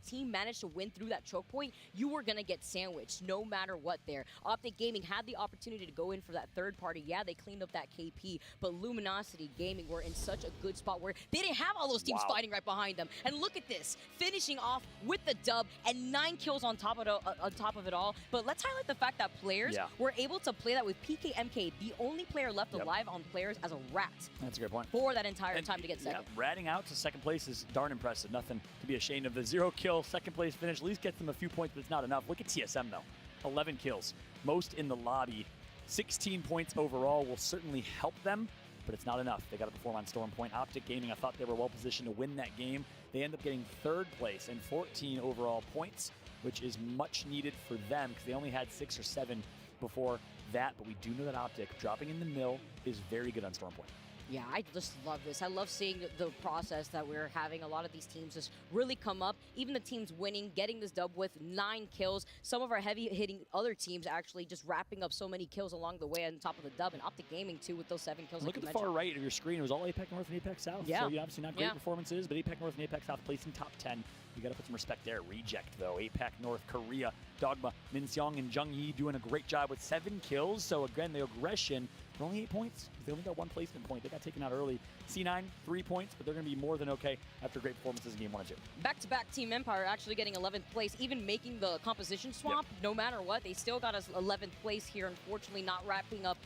team managed to win through that choke point, you were going to get sandwiched no matter what there. Optic Gaming had the opportunity to go in for that third party. Yeah, they cleaned up that KP, but Luminosity Gaming were in such a good spot where they didn't have all those teams fighting right behind them. And look at this, finishing off with the dub and 9 kills on top of it all. But let's highlight the fact that players were able to play that with PKMK, the only player left alive on players as a rat. That's a good point. For that entire time to get second. Yeah, ratting out to second place is darn impressive. Nothing to be ashamed of. The 0 kill second place finish at least gets them a few points, but it's not enough. Look at TSM though, 11 kills, most in the lobby. 16 points overall will certainly help them, but it's not enough. They got to perform on Storm Point. Optic Gaming, I thought they were well positioned to win that game. They end up getting 3rd place and 14 overall points, which is much needed for them because they only had 6 or 7 before that. But we do know that Optic dropping in the mill is very good on Storm Point. Yeah, I just love this. I love seeing the process that we're having. A lot of these teams just really come up. Even the teams winning, getting this dub with 9 kills. Some of our heavy-hitting other teams actually just wrapping up so many kills along the way on top of the dub. And Optic Gaming, too, with those 7 kills. Look at the far right of your screen. It was all APAC North and APAC South. Yeah. So, obviously not great performances, but APAC North and APAC South placing top 10. You got to put some respect there. Reject, though. APAC North, Korea, Dogma, Minseong, and Jung-Yi doing a great job with 7 kills. So, again, the aggression, but only 8 points. They only got 1 placement point. They got taken out early. C9, 3 points, but they're going to be more than okay after great performances in Game 1 and 2. Back-to-back Team Empire actually getting 11th place, even making the composition swap. No matter what, they still got us 11th place here. Unfortunately, not wrapping up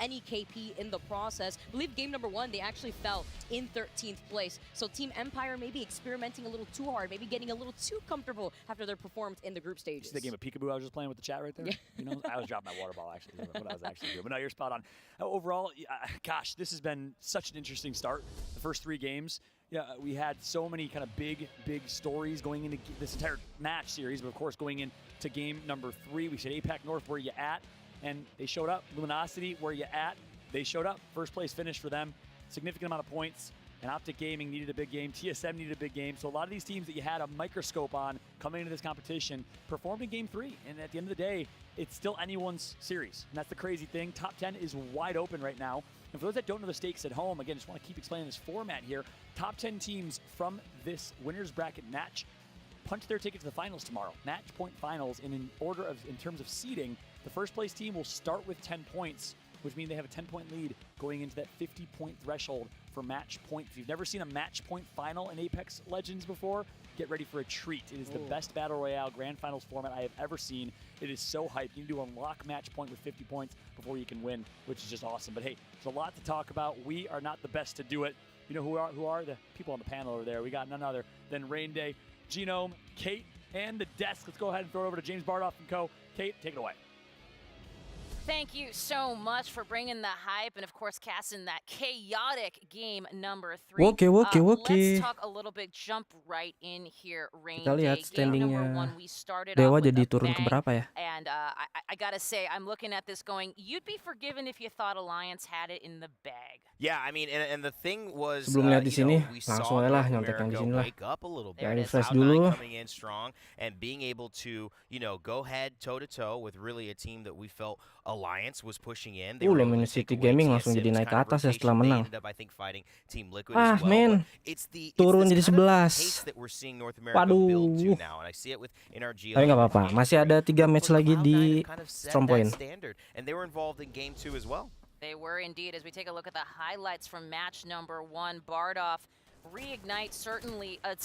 any KP in the process. I believe game number 1, they actually fell in 13th place. So Team Empire maybe experimenting a little too hard, maybe getting a little too comfortable after their performance in the group stages. You see the game of peekaboo I was just playing with the chat right there? You know, I was dropping my water bottle, actually, is what I was actually doing. But no, you're spot on. Overall, gosh, this has been such an interesting start. The first 3 games, we had so many kind of big stories going into this entire match series. But of course, going into game number 3, we said APAC North, where you at? And they showed up. Luminosity, where you at? They showed up. First place finish for them. Significant amount of points. And Optic Gaming needed a big game. TSM needed a big game. So a lot of these teams that you had a microscope on coming into this competition performed in game 3. And at the end of the day, it's still anyone's series. And that's the crazy thing. Top 10 is wide open right now. And for those that don't know the stakes at home, again, just want to keep explaining this format here. Top 10 teams from this winner's bracket match punch their ticket to the finals tomorrow. Match point finals. And in terms of seeding, the first place team will start with 10 points, which means they have a 10-point lead going into that 50-point threshold for match point. If you've never seen a match point final in Apex Legends before, get ready for a treat. It is the best Battle Royale Grand Finals format I have ever seen. It is so hyped. You need to unlock match point with 50 points before you can win, which is just awesome. But hey, there's a lot to talk about. We are not the best to do it. You know who are the people on the panel over there? We got none other than Rain Day, Genome, Kate, and the desk. Let's go ahead and throw it over to James Bardoff and co. Kate, take it away. Thank you so much for bringing the hype and, of course, casting that chaotic game number 3. Let's talk a little bit, jump right in here, Rain Kita lihat Day. standingnya Dewa jadi turun ke berapa ya? And I gotta say, I'm looking at this going, you'd be forgiven if you thought Alliance had it in the bag. Yeah, I mean, and the thing was, Sebelum lihat di sini, langsung aja lah nyontek yang di sini lah. Ya, refresh dulu. Coming in strong and being able to, go head toe-to-toe with really a team that we felt Alliance was pushing in. Luminosity Gaming langsung jadi naik ke atas ya setelah menang. Men, turun jadi 11. Waduh. Tapi nggak apa-apa, masih ada 3 match lagi di Strong Point. And they were involved in game 2 as well. They were indeed. As we take a look at the highlights from match number 1, Bardoff Reignite, certainly a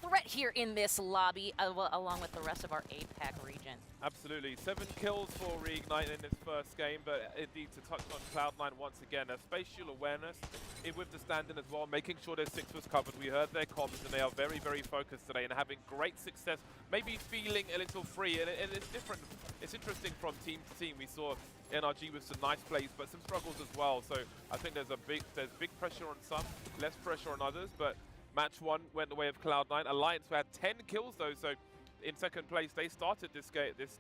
threat here in this lobby, along with the rest of our APAC region. Absolutely. 7 kills for Reignite in this first game, but indeed to touch on Cloud9 once again, a spatial awareness with the stand-in as well, making sure their 6 was covered. We heard their comms, and they are very, very focused today and having great success, maybe feeling a little free, and it's different. It's interesting from team to team. We saw NRG with some nice plays, but some struggles as well. So I think there's big pressure on some, less pressure on others. But match 1 went the way of Cloud9. Alliance who had 10 kills though, so in second place they started this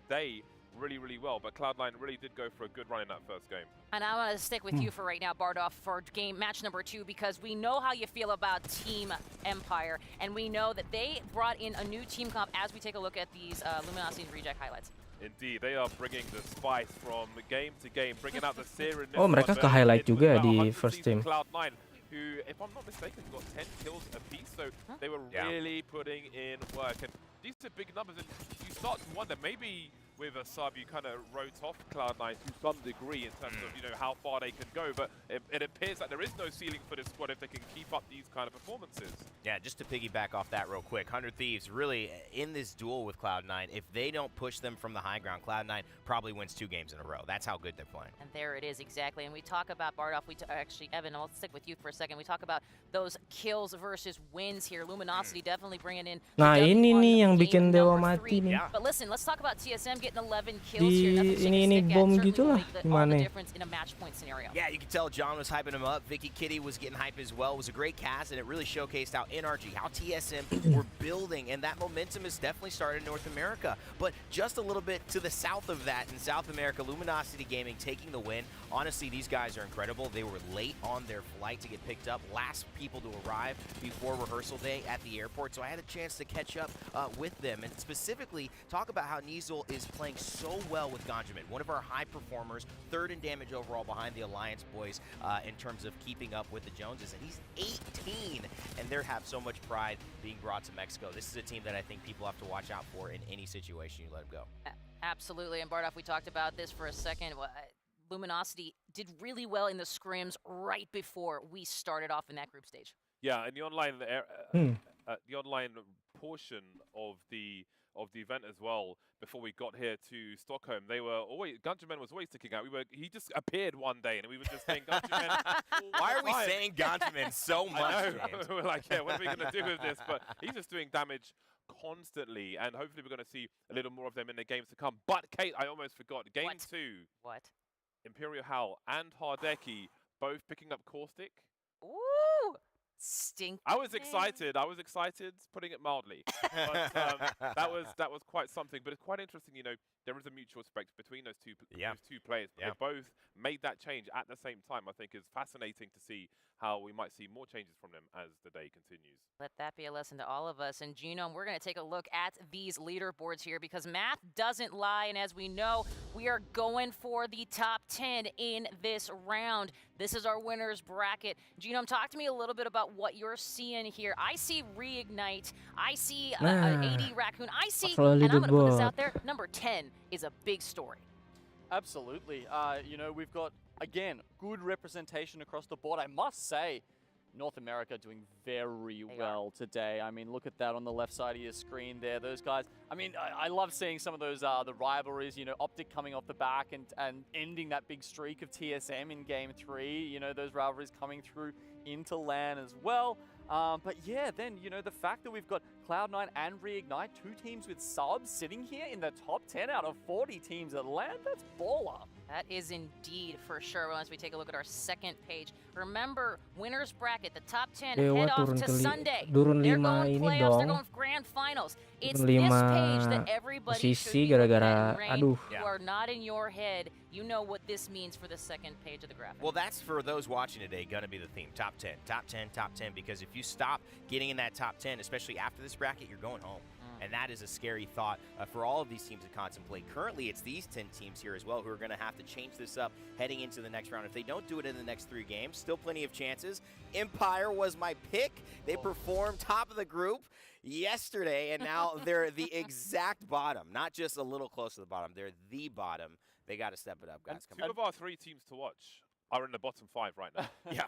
day really, really well. But Cloud9 really did go for a good run in that first game. And I want to stick with you for right now, Bardoff, for match number 2, because we know how you feel about Team Empire, and we know that they brought in a new team comp as we take a look at these Luminosity and Reject highlights. Indeed, they are bringing the spice from game to game, bringing out the serum. Oh, mereka ke highlight juga di first team. Cloud9, who, if I'm not mistaken, got 10 kills apiece, so they were really putting in work. And these are big numbers, and you start to wonder, maybe with a sub, you kind of wrote off Cloud9 to some degree in terms of, how far they can go, but it appears that there is no ceiling for this squad if they can keep up these kind of performances. Yeah, just to piggyback off that real quick, 100 Thieves really in this duel with Cloud9, if they don't push them from the high ground, Cloud9 probably wins 2 games in a row. That's how good they're playing. And there it is, exactly. And we talk about Bardoff, actually, Evan, I'll stick with you for a second. We talk about those kills versus wins here. Luminosity definitely bringing in. Nah, ini nih yang bikin Dewa mati nih. But listen, let's talk about TSM getting getting 11 kills here. Nothing to shake a ini stick at. bom Certainly gitu will lah make all the gimana ya? difference in a match point scenario. Yeah, you can tell John was hyping him up. Vicky Kitty was getting hype as well. It was a great cast, and it really showcased how NRG, how TSM were building, and that momentum has definitely started in North America. But just a little bit to the south of that, in South America, Luminosity Gaming taking the win. Honestly, these guys are incredible. They were late on their flight to get picked up, last people to arrive before rehearsal day at the airport, so I had a chance to catch up with them, and specifically talk about how Nizel is playing so well with Ganjamin, one of our high performers, third in damage overall behind the Alliance boys in terms of keeping up with the Joneses, and he's 18, and they have so much pride being brought to Mexico. This is a team that I think people have to watch out for in any situation you let them go. Absolutely, and Bardoff, we talked about this for a second. Luminosity did really well in the scrims right before we started off in that group stage. Yeah, and the online the online portion of the event as well. Before we got here to Stockholm, they were always Ganjamin was always sticking out. He just appeared one day, and we were just saying Ganjamin. Why are we saying Ganjamin so much? We're like, yeah, what are we going to do with this? But he's just doing damage constantly, and hopefully we're going to see a little more of them in the games to come. But Kate, I almost forgot. Game 2. What? Imperial Howl and Hardeki both picking up Caustic. Ooh, stink. I was excited, putting it mildly. But that was quite something. But it's quite interesting, you know, there is a mutual respect between those two players. But they both made that change at the same time. I think it's fascinating to see how we might see more changes from them as the day continues. Let that be a lesson to all of us. And Genome, we're going to take a look at these leaderboards here because math doesn't lie. And as we know, we are going for the top 10 in this round. This is our winner's bracket. Genome, talk to me a little bit about what you're seeing here. I see Reignite. I see AD Raccoon. I see, and I'm going to put this out there, number 10 is a big story. Absolutely. You know, we've got, again, good representation across the board. I must say, North America doing very well today. I mean, look at that on the left side of your screen there. Those guys, I mean, I love seeing some of those, the rivalries, you know, Optic coming off the back and ending that big streak of TSM in Game 3. You know, those rivalries coming through into LAN as well. But yeah, then, you know, the fact that we've got Cloud9 and Reignite, two teams with subs sitting here in the top 10 out of 40 teams at LAN, that's baller. That is indeed for sure. Once we take a look at our second page, remember, winner's bracket, the top 10 head off to Sunday. They're going playoffs, they're going grand finals. It's this page that everybody should be looking at. Rain, who are not in your head, you know what this means for the second page of the graphic. Well, that's for those watching today going to be the theme. Top 10, top 10, top 10. Because if you stop getting in that top 10, especially after this bracket, you're going home. And that is a scary thought for all of these teams to contemplate. Currently, it's these 10 teams here as well who are going to have to change this up heading into the next round. If they don't do it in the next 3 games, still plenty of chances. Empire was my pick. They performed top of the group yesterday, and now they're the exact bottom. Not just a little close to the bottom. They're the bottom. They got to step it up, guys. Two of our 3 teams to watch are in the bottom 5 right now. Yeah.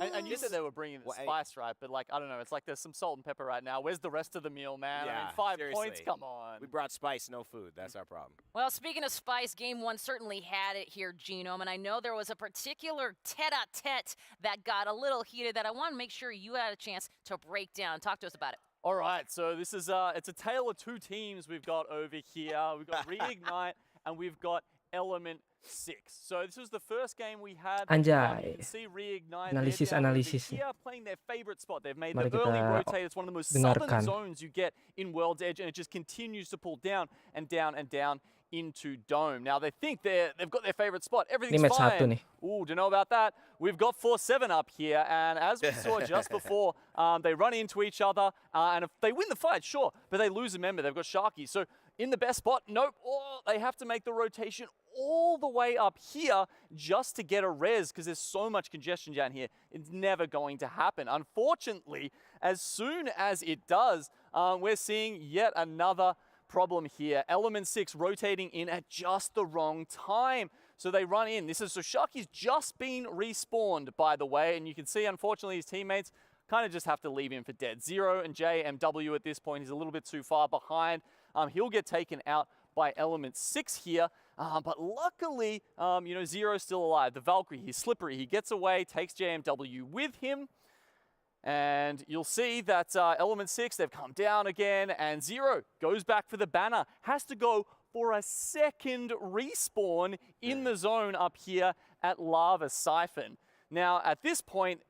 And you said they were bringing the spice, right? But, like, I don't know. It's like there's some salt and pepper right now. Where's the rest of the meal, man? Yeah, I mean, 5 seriously. points, come on. We brought spice, no food. That's our problem. Well, speaking of spice, Game 1 certainly had it here, Genome, and I know there was a particular tete-a-tete that got a little heated that I want to make sure you had a chance to break down. Talk to us about it. All right, so this is it's a tale of 2 teams we've got over here. We've got Reignite and we've got Element 6. So this was the first game we had. Anjay. You can see Reignite Analisis. here playing their favorite spot. They've made Mari the early kita rotate. It's one of the most southern zones you get in World's Edge, and it just continues to pull down and down and down into Dome. Now they think they've got their favorite spot. Everything's fine. Ooh, don't know about that. We've got 4-7 up here, and as we saw just before, they run into each other, and if they win the fight, sure, but they lose a member. They've got Sharky. So in the best spot, nope. Oh, they have to make the rotation all the way up here just to get a res because there's so much congestion down here. It's never going to happen. Unfortunately, as soon as it does, we're seeing yet another problem here. Element 6 rotating in at just the wrong time. So they run in. So Sharky's just been respawned, by the way, and you can see, unfortunately, his teammates kind of just have to leave him for dead. Zero and JMW at this point, he's a little bit too far behind. He'll get taken out by Element 6 here, but luckily, you know, Zero's still alive. The Valkyrie, he's slippery. He gets away, takes JMW with him, and you'll see that Element 6, they've come down again, and Zero goes back for the banner, has to go for a second respawn in the zone up here at Lava Siphon. Now, at this point,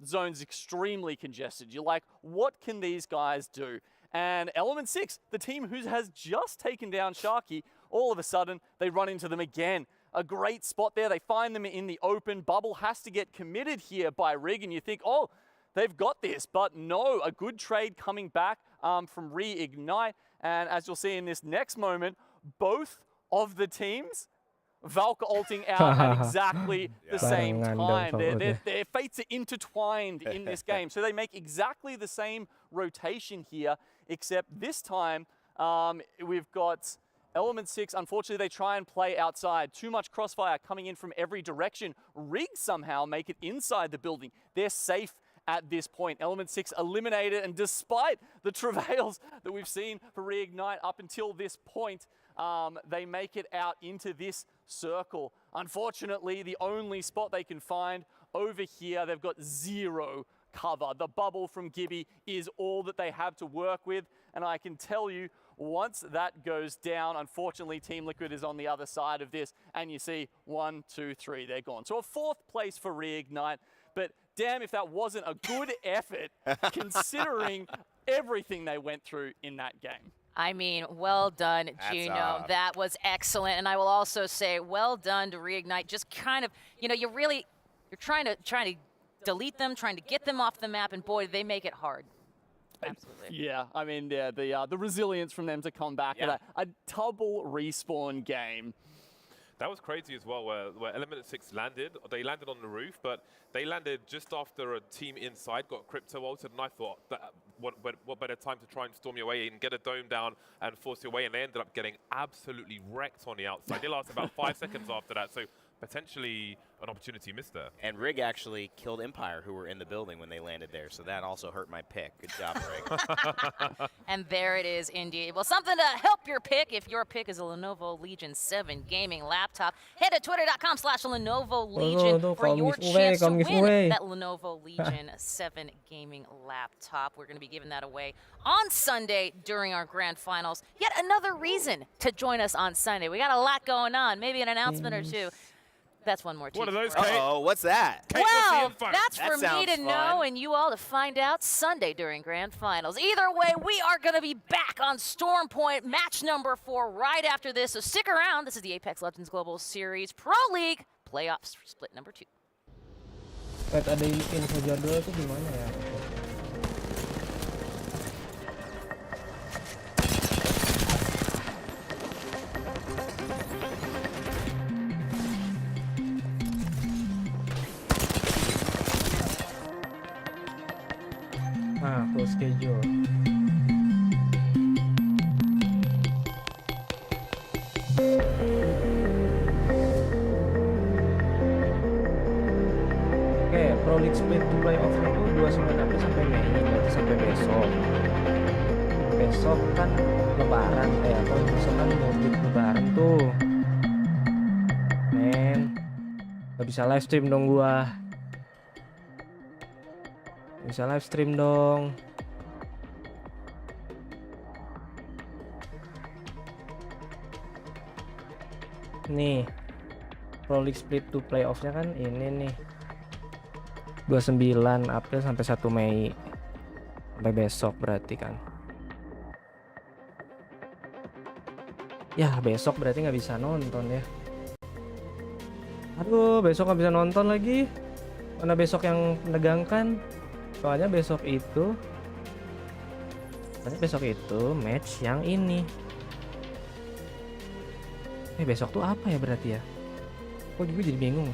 the zone's extremely congested. You're like, what can these guys do? And Element 6, the team who has just taken down Sharky, all of a sudden, they run into them again. A great spot there. They find them in the open. Bubble has to get committed here by Rig, and you think, oh, they've got this. But no, a good trade coming back from Reignite. And as you'll see in this next moment, both of the teams, Valka ulting out at exactly the same time. Their fates are intertwined in this game. So they make exactly the same rotation here, except this time we've got Element 6. Unfortunately, they try and play outside. Too much crossfire coming in from every direction. Rig somehow make it inside the building. They're safe at this point. Element 6 eliminated, and despite the travails that we've seen for Reignite up until this point, they make it out into this circle. Unfortunately, the only spot they can find over here, they've got zero cover. The bubble from Gibby is all that they have to work with, and I can tell you, once that goes down, unfortunately, Team Liquid is on the other side of this, and you see 1, 2, 3, they're gone. So a 4th place for Reignite, but damn if that wasn't a good effort considering everything they went through in that game. I mean, well done, Gino. That was excellent. And I will also say, well done to Reignite. Just kind of, you know, you're trying to delete them, trying to get them off the map, and boy, they make it hard. Absolutely. Yeah, I mean, yeah, the resilience from them to come back at a double respawn game. That was crazy as well, where Element 6 landed. They landed on the roof, but they landed just after a team inside got crypto ulted, and I thought, that what better time to try and storm your way in, get a dome down, and force your way, and they ended up getting absolutely wrecked on the outside. They lasted about 5 seconds after that, so potentially an opportunity missed there. And Rig actually killed Empire, who were in the building when they landed there, so that also hurt my pick. Good job, Rig. And there it is, indeed. Well, something to help your pick. If your pick is a Lenovo Legion 7 gaming laptop, head to twitter.com/Lenovo Legion for your chance to win that Lenovo Legion 7 gaming laptop. We're going to be giving that away on Sunday during our grand finals. Yet another reason to join us on Sunday. We got a lot going on, maybe an announcement or two. That's one more team. What are those, Kate? Uh-oh, what's that? Kate, well, what's that's for me to know and you all to find out Sunday during Grand Finals. Either way, we are going to be back on Storm Point, match number 4, right after this. So stick around. This is the Apex Legends Global Series Pro League Playoffs split number 2. Ada info jadwal itu gimana ya? Full schedule. Oke, Pro League Split to Playoff itu 29 April sampai Mei, berarti sampai besok. Besok kan Lebaran, besok kan mudik Lebaran tuh. Men, gak bisa live stream dong gua. Bisa live stream dong. Nih, Pro League Split to Playoff-nya kan ini nih. 29 April sampai 1 Mei. Sampai besok berarti kan. Ya, besok berarti nggak bisa nonton ya. Aduh, besok nggak bisa nonton lagi. Mana besok yang menegangkan. Soalnya besok itu match yang ini. Besok tuh apa ya berarti ya? Kok juga jadi bingung.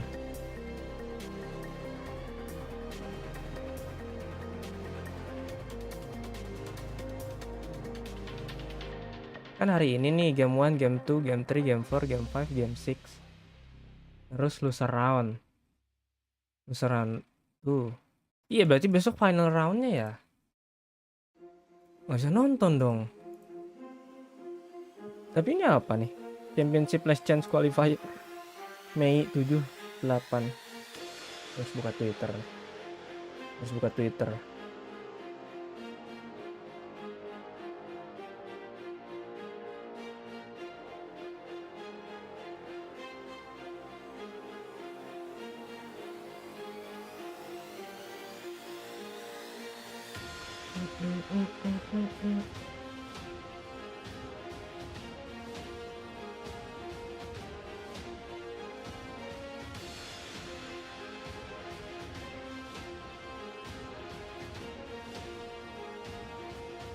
Kan hari ini nih game 1, game 2, game 3, game 4, game 5, game 6. Terus loser round. Loser round tuh. Iya berarti besok final roundnya ya. Nggak bisa nonton dong. Tapi ini apa nih? Championship Last Chance Qualifier Mei 7, 8. Terus buka Twitter.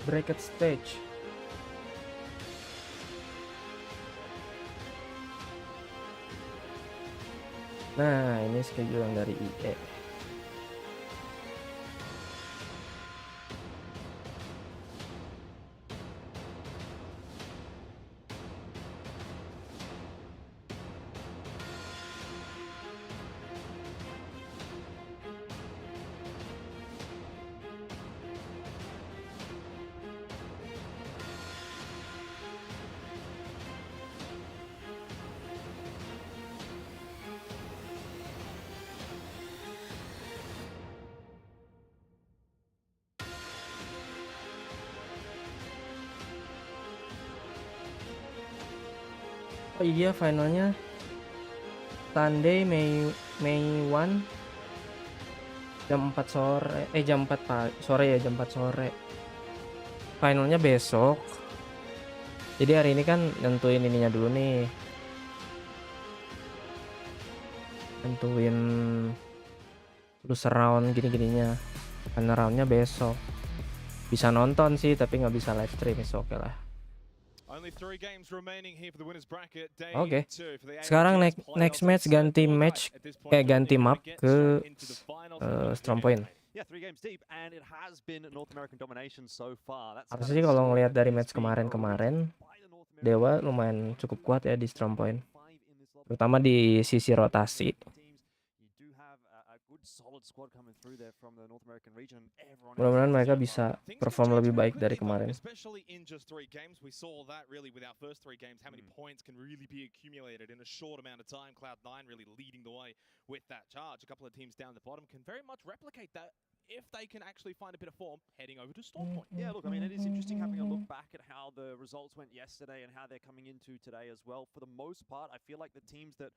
Bracket stage. Nah, ini schedule yang dari IE. Oh iya, finalnya Sunday May 1 jam 4 sore. Jam 4 sore ya, jam 4 sore. Finalnya besok. Jadi hari ini kan nentuin ininya dulu nih. Nentuin loser round gini-gininya. Final roundnya besok. Bisa nonton sih, tapi nggak bisa live stream, oke lah. Oke. Sekarang next match ganti match ganti map ke Storm Point. Harusnya sih kalau ngelihat dari match kemarin Dewa lumayan cukup kuat ya di Storm Point. Terutama di sisi rotasi. Mudah-mudahan mereka bisa perform lebih baik dari kemarin. If they can actually find a bit of form heading over to Storm Point. Yeah, look, I mean, it is interesting having a look back at how the results went yesterday and how they're coming into today as well. For the most part, I feel like the teams that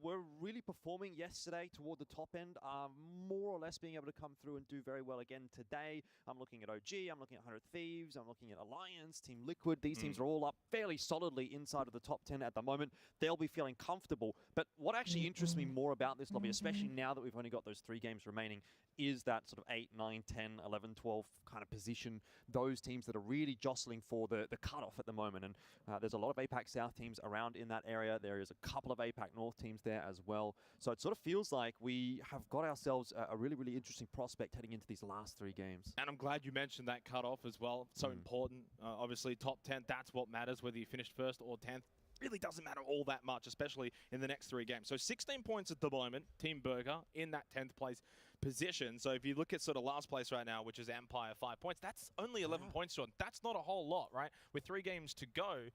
were really performing yesterday toward the top end are more or less being able to come through and do very well again today. I'm looking at OG, I'm looking at 100 Thieves, I'm looking at Alliance, Team Liquid. These teams are all up fairly solidly inside of the top 10 at the moment. They'll be feeling comfortable. But what actually interests me more about this lobby, especially now that we've only got those 3 games remaining, is that sort of 8, 9, 10, 11, 12 kind of position. Those teams that are really jostling for the cutoff at the moment. And there's a lot of APAC South teams around in that area. There is a couple of APAC North teams there as well. So it sort of feels like we have got ourselves a really, really interesting prospect heading into these last 3 games. And I'm glad you mentioned that cutoff as well. So important. Obviously, top 10, that's what matters, whether you finished 1st or 10th. Really doesn't matter all that much, especially in the next 3 games. So 16 points at the moment, Team Burger in that 10th place position. So if you look at sort of last place right now, which is Empire, 5 points, that's only 11 points, John. That's not a whole lot, right? With 3 games to go,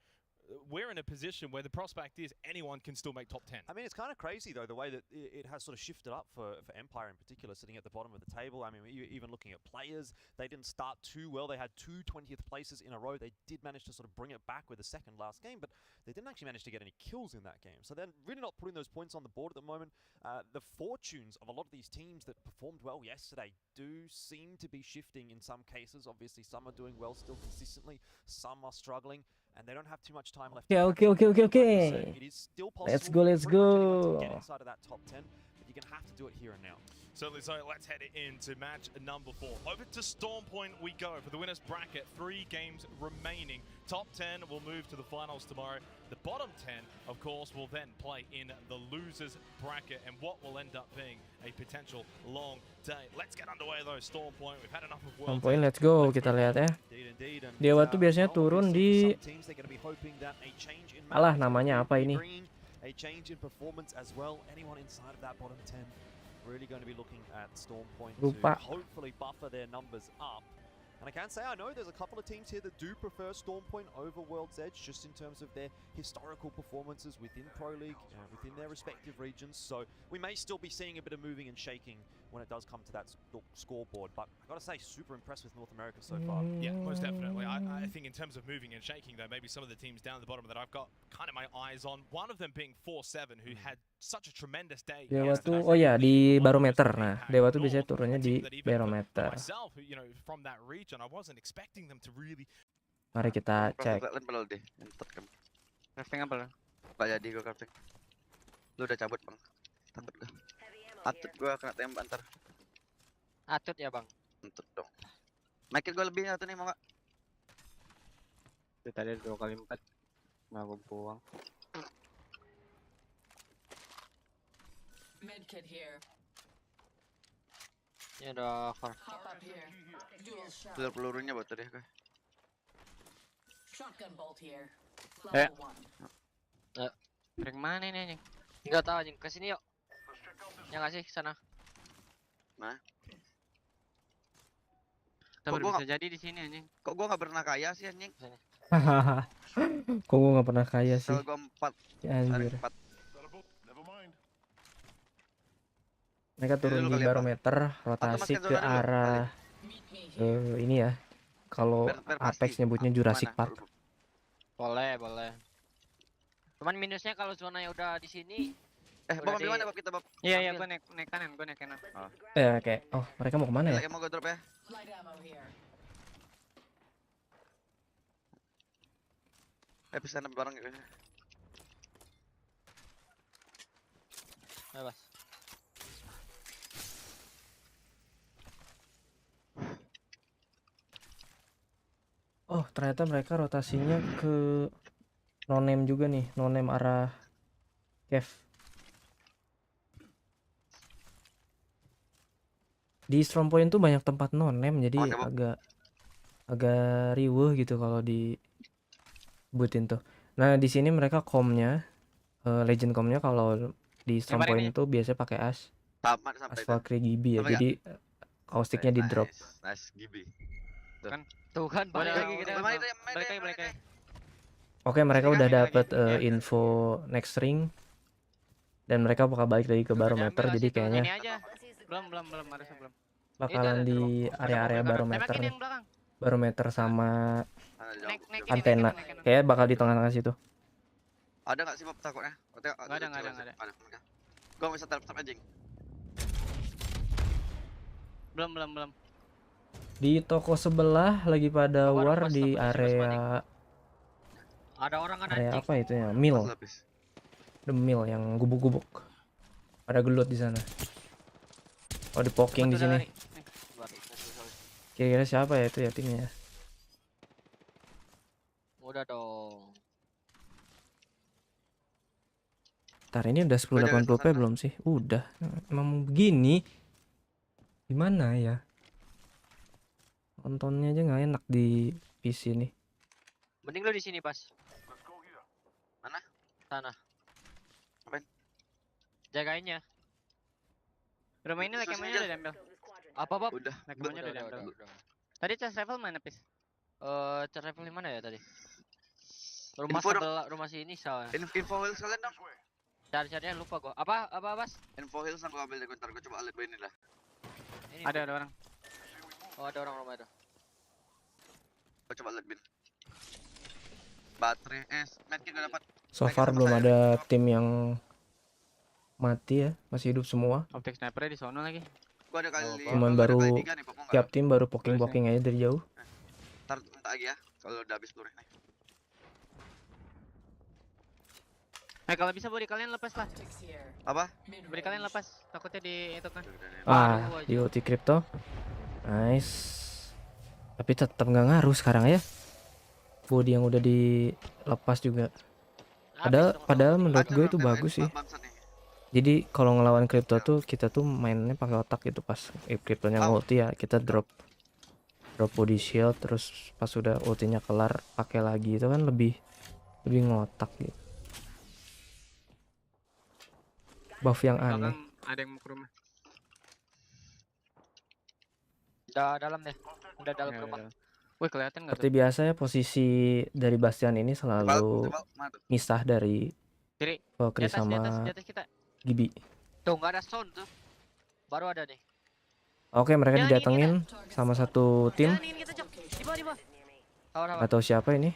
we're in a position where the prospect is anyone can still make top 10. I mean, it's kind of crazy, though, the way that it has sort of shifted up for Empire in particular, sitting at the bottom of the table. I mean, even looking at players, they didn't start too well. They had 2 20th places in a row. They did manage to sort of bring it back with the second last game, but they didn't actually manage to get any kills in that game. So they're really not putting those points on the board at the moment. The fortunes of a lot of these teams that performed well yesterday do seem to be shifting in some cases. Obviously, some are doing well still consistently. Some are struggling. And they don't have too much time left. Okay. It is still Let's possible go. to get inside of that top 10, but you're gonna have to do it here and now. Certainly so. Let's head into match number 4. Over to Storm Point we go for the winners bracket. 3 games remaining. Top 10 will move to the finals tomorrow. The bottom 10, of course, will then play in the losers bracket and what will end up being a potential long day. Let's get underway though. Storm Point, we've had enough of Storm Point, let's go. Kita lihat ya. Dewa tuh biasanya turun di alah namanya apa ini? A change in performance as well. Anyone inside of that bottom 10 really going to be looking at Storm Point to hopefully buffer their numbers up. And I can say, I know there's a couple of teams here that do prefer Storm Point over World's Edge, just in terms of their historical performances within Pro League, within their respective regions. So we may still be seeing a bit of moving and shaking when it does come to that scoreboard. But I gotta say, super impressed with North America so far. Yeah, most definitely. I think in terms of moving and shaking, though, maybe some of the teams down at the bottom that I've got kind of my eyes on, one of them being 4-7, who had such a tremendous day. Dewa yesterday. tuh, oh ya di barometer. Nah, Dewa tuh biasanya turunnya di barometer. Myself, you know, from that region, I wasn't expecting them to really. Mari kita cek. Crafting apa lah? Gak jadi gue crafting. Lu udah cabut bang. Takut gue. Atut gue kena tembak ntar. Atut ya bang. Atut dong. Makin gue lebih satu nih mau gak? Itu tadi 2 kali 4. Nggak gue buang. Medkit here. Ini ada car. Hop up here. Dual shot. Pelurunya buat tadi gue. Shotgun bolt here. Level 1. Dari mana ini anjing? Enggak tahu anjing. Kesini yuk. Ya nggak sih sana. Nah. Kita baru bisa jadi di sini anjing. Kok gua nggak pernah kaya sih anjing? Hahaha. Kok gue nggak pernah kaya sih? Soal gua 4. Ya, anjir. 4. Mereka turun di barometer, rotasi ke arah ini ya. Kalau Apex nyebutnya Jurassic Park. Boleh, boleh. Cuman minusnya kalau zonanya udah di sini. Bob di mana Bob kita Bob? Iya, gua naik kanan, Oke. Oh, mereka mau kemana ya? Mau gua drop ya? Light ammo here. Pesan bareng gitu. Bebas. Oh, ternyata mereka rotasinya ke no-name juga nih, no-name arah cave. Di Strong Point tuh banyak tempat no-name, jadi agak riweuh gitu kalau disebutin tuh. Nah, di sini mereka komnya legend komnya kalau di Strong Point tuh biasanya pakai as. Asfalkri Gibi ya. Jadi kaustiknya di drop. Nice Gibi. Kan tuh kan balik lagi kita. Balik lagi. Oke, mereka udah dapet info next ring dan mereka bakal balik lagi ke barometer, jadi kayaknya Belum harusnya belum. bakalan di area-area barometer nih. Barometer sama antena. Kayak bakal di tengah-tengah situ. Ada nggak sih Bob takutnya? Nggak ada. Gua bisa telepon anjing. Belum. Di toko sebelah lagi pada war di area Ada orang kan area anjing. apa itu ya? Mill. The mill yang gubuk-gubuk. Ada gelut di sana. Oh, di poking di sini. Kira-kira siapa ya itu ya timnya? Udah dong. Ntar ini udah 1080p belum sih? Udah. Emang begini. Gimana ya? Nontonnya aja nggak enak di PC nih. Mending lo di sini pas. Mana? Sana. Ngapain? Jagainnya. Rumah ini like ammonya udah diambil. Apa Bob? Udah. Like ammonya udah diambil. Tadi chest rifle mana Pis? Chest rifle di mana ya tadi? Rumah sebelah, rumah sini soalnya. Info hills kalian dong. Cari-carinya lupa gua. Apa Bas? Info hills aku ambil deh, ntar gua coba alit ini lah. Ada orang. Oh, ada orang rumah itu. Gua coba alit bin. Baterai medkit udah dapat. So far belum ada tim yang mati ya, masih hidup semua. Optik snipernya di sono lagi. Gua ada kali. Cuman baru tiap tim baru poking aja dari jauh. Ntar minta lagi ya kalau udah habis peluru nih. Kalau bisa body kalian lepas lah. Apa? Body kalian lepas, takutnya di itu kan. Di ulti crypto. Nice. Tapi tetap nggak ngaruh sekarang ya. Body yang udah dilepas juga. Padahal menurut gue itu bagus sih. Jadi kalau ngelawan crypto tuh kita tuh mainnya pakai otak gitu pas cryptonya ulti ya kita drop body shield terus pas udah ultinya kelar pakai lagi itu kan lebih ngotak gitu. Buff yang aneh. Ada yang mau ke rumah. Udah dalam deh. Udah dalam rumah. Wih, kelihatan enggak? Seperti biasa ya posisi dari Bastian ini selalu misah dari Valkyrie sama Gibi. Tuh nggak ada sound tuh. Baru ada nih. Oke, mereka didatengin sama satu tim. Di bawah. Gak tahu siapa ini.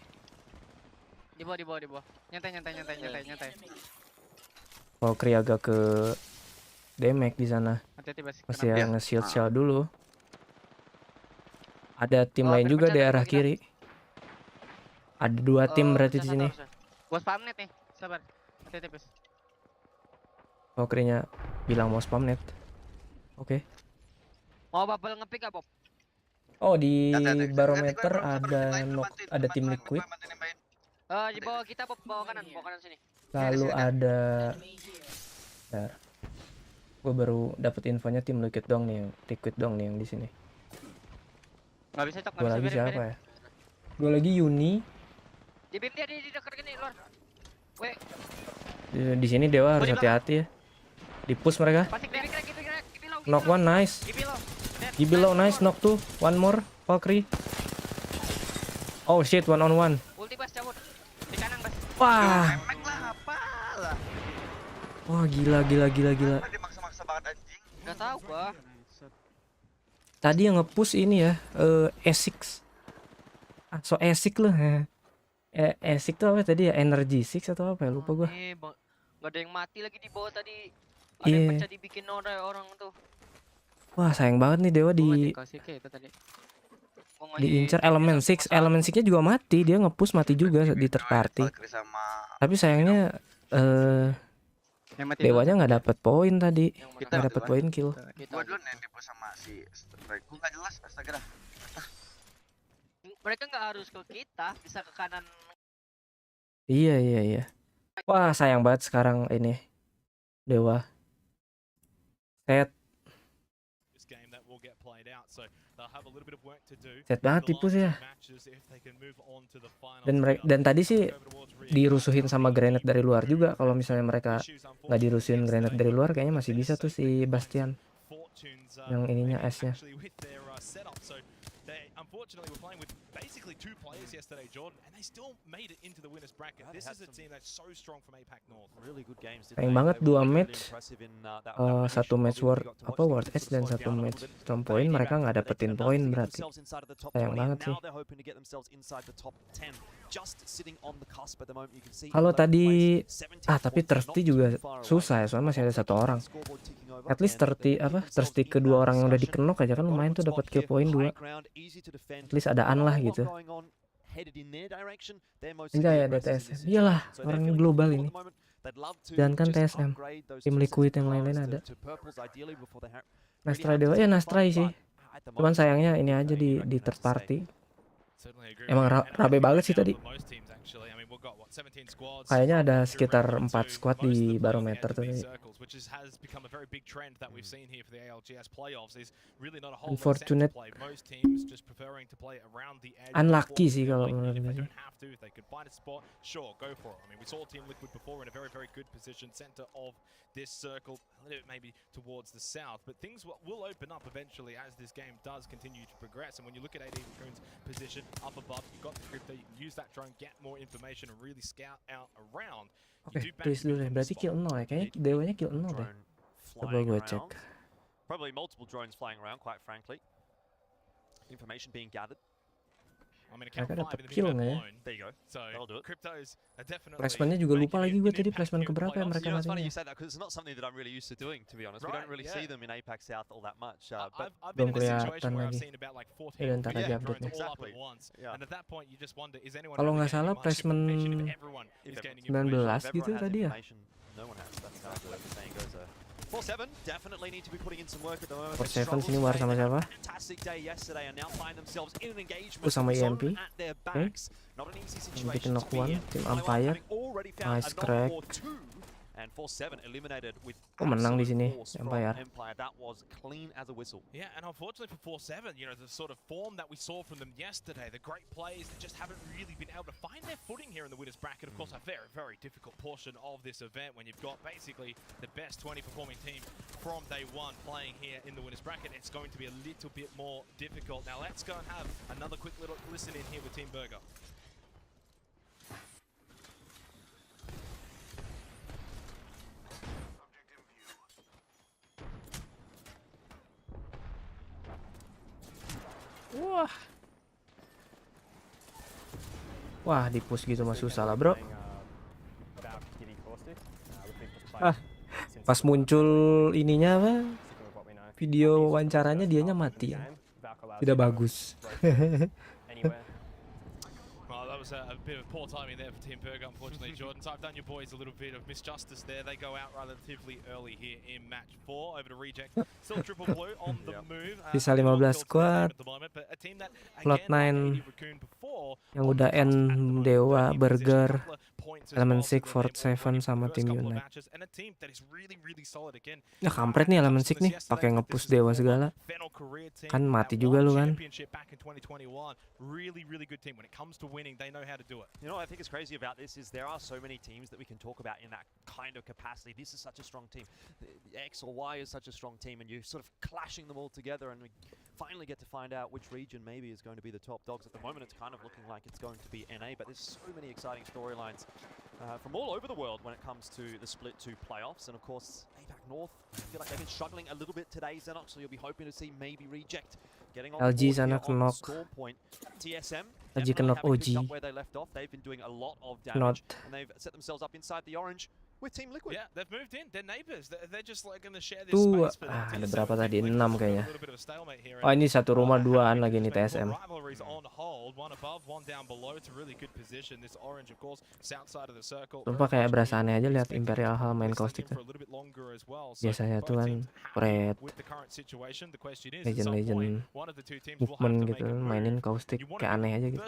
Di bawah. Nyantai. Valkyrie agak ke damage di sana. Hati-hati Bas. Masih Kenapa? yang nge-shield dulu. Ada tim Oh, lain hampir juga pecah di tadi arah gua kira. kiri. Ada 2 tim berarti Pecah di satu sini. harusnya. Gua spam net nih. Sabar. Hati-hati Bas. Valkyrie-nya bilang mau spam net. Oke. Mau bubble ngepick gak Bob? Oh, di Nanti, barometer gua ada bantuin, nok, bantuin, ada tim bantuin, liquid. bantuin yang main. Di bawah kita Bob, bawah kanan sini. Lalu sini, ada gue baru dapat infonya tim liquid dong nih yang di sini. Nggak bisa cok, Gue nggak lagi bisa siapa ya? Gue lagi Yuni. Di bim dia di dekat gini luar. Weh. Di sini Dewa harus hati-hati ya. Di push mereka. Knock one, nice. Gibi low, nice. Knock two, one more. Valkyrie. Oh shit, 1-on-1. Ulti Bas cabut. Di kanan Bas. Wah. Emek lah, apalah. Wah, gila. Dia maksa-maksa banget anjing. Nggak tahu gua. Tadi yang nge-push ini ya, E6. So E6 loh. E6 tuh apa tadi ya? Energy 6 atau apa ya? Lupa gua. Nggak ada yang mati lagi di bawah tadi. Ada yang pecah dibikin orang tuh. Wah, sayang banget nih Dewa diincar elemen 6. Elemen 6-nya juga mati. Dia nge-push mati juga di third party. Tapi sayangnya Dewanya nggak dapet poin tadi. Nggak dapet poin kill. Gua dulu yang di-push sama si Strike. Gua nggak jelas, astaga dah. Mereka nggak harus ke kita, bisa ke kanan. Iya. Wah, sayang banget sekarang ini Dewa. Set banget tipus ya. Dan tadi sih dirusuhin sama granat dari luar juga. Kalau misalnya mereka nggak dirusuhin granat dari luar, kayaknya masih bisa tuh si Bastian yang ininya S-nya. Unfortunately, we're playing with basically 2 players yesterday, Jordan, and they still made it into the winners bracket. This is a team that's so strong from APAC North. Really good games. Sayang banget 2 match, 1 match worth edge dan 1 match strong point, mereka nggak dapetin poin berarti. Sayang banget sih. Kalau tadi, tapi Thirsty juga susah ya, soalnya masih ada 1 orang. At least Thirsty kedua orang yang udah dikenok aja kan lumayan tuh dapat kill point 2. At least adaan lah gitu. Enggak ya ada TSM. Iyalah, orang global ini. Dan kan TSM, tim liquid yang lain-lain ada. Nastra Dewa ya Nastrai sih. Cuman sayangnya ini aja di third party. Emang rabe banget sih tadi. Kayaknya ada sekitar 4 squad di barometer tuh. Unfortunate, unlucky sih kalau menurut gue. This circle, a little bit maybe towards the south, but things will open up eventually as this game does continue to progress. And when you look at AD Raccoon's position up above, you've got the crypto, you can use that drone, get more information, and really scout out around. Oke, please dulu deh. Berarti kill 0 ya. Kayaknya Dewanya kill 0 deh. Coba gue cek. Probably multiple drones flying around, quite frankly. Information being gathered. Mereka dapat kill nggak ya? There you go. That'll do it. Placementnya juga lupa lagi gue tadi placement keberapa ya mereka It's funny matinya. you say that because it's not something that I'm really used to doing, to be honest. We don't really see them in APAC South all that much. But Belum kelihatan lagi. Ya ntar aja update-nya. Kalau nggak salah placement 19 gitu tadi ya. No one has. That's how the saying goes. 4-7 definitely need to be putting in some work at the moment. 4-7 sini war sama siapa? Fantastic day yesterday and now find themselves in an engagement. Sama EMP. At their backs. Not an easy Bikin situation knock to be one, in. tim Empire. Nice crack. And 4-7 eliminated with menang di sini Empire. That was clean as a whistle. Yeah, and unfortunately for 4-7, you know, the sort of form that we saw from them yesterday, the great plays that just haven't really been able to find their footing here in the winners bracket. Of course, a very, very difficult portion of this event when you've got basically the best 20 performing team from day one playing here in the winners bracket. It's going to be a little bit more difficult. Now let's go and have another quick little listen in here with Team Burger. Wah, di push gitu mah susah lah, bro. Pas muncul ininya apa? Video wawancaranya dianya mati. Tidak bagus. Well, that was a bit of poor timing there for Team Berg, unfortunately, Jordan. So I've done your boys a little bit of misjustice there. They go out relatively early here in match 4. Over to Reject. Still triple blue on the move. Sisa 15 squad. Cloud9 yang udah end Dewa, Burger, Element 6, Fort 7 sama tim Unite. Ya kampret nih Element 6 nih, pakai nge-push Dewa segala. Kan mati juga lu kan. Really good team when it comes to winning. They know how to do it. You know what I think is crazy about this is there are so many teams that we can talk about in that kind of capacity. This is such a strong team. X or Y is such a strong team, and you're sort of clashing them all together, and we finally get to find out which region maybe is going to be the top dogs. At the moment, it's kind of looking like it's going to be NA, but there's so many exciting storylines from all over the world when it comes to the split 2 playoffs, and of course, APAC North, I feel like they've been struggling a little bit today, Xenox, so you'll be hoping to see maybe Reject getting on LG sana knock. TSM LG knock OG. where they left off. They've been doing a lot of damage, and they've set themselves up inside the orange with Team Liquid. Yeah, they've moved in. They're neighbors. They're just like going to share this Tuh, space for that. ada berapa tadi? 6 kayaknya. Oh ini satu rumah duaan lagi nih TSM. Rivalries on hold, one above, one down below. It's a really good position. This orange, of course, south side of the circle. Sumpah kayak berasa aneh aja lihat Imperial Hall main caustic tuh. Biasanya tuh kan red, legend movement gitu, mainin caustic kayak aneh aja gitu.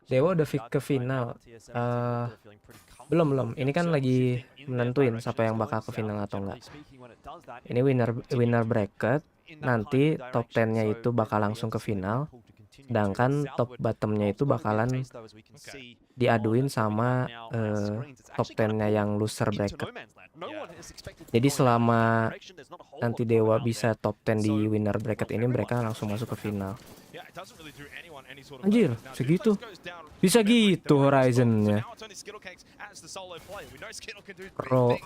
Dewa udah ke final. Belum. Ini kan lagi menentuin siapa yang bakal ke final atau enggak. Ini winner bracket. Nanti top 10-nya itu bakal langsung ke final. Sedangkan top bottom-nya itu bakalan diaduin sama top 10-nya yang loser bracket. Jadi selama nanti Dewa bisa top 10 di winner bracket ini, mereka langsung masuk ke final. Anjir, segitu. Bisa gitu Horizon-nya. Pro.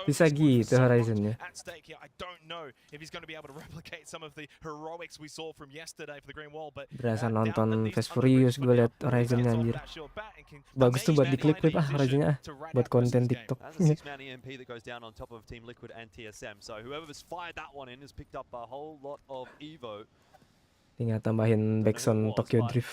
Bisa gitu Horizon-nya. Berasa nonton Fast Furious gue liat Horizon-nya anjir. Bagus tuh buat diklip-klip Horizon-nya buat konten TikTok. Tinggal tambahin backsound Tokyo Drift.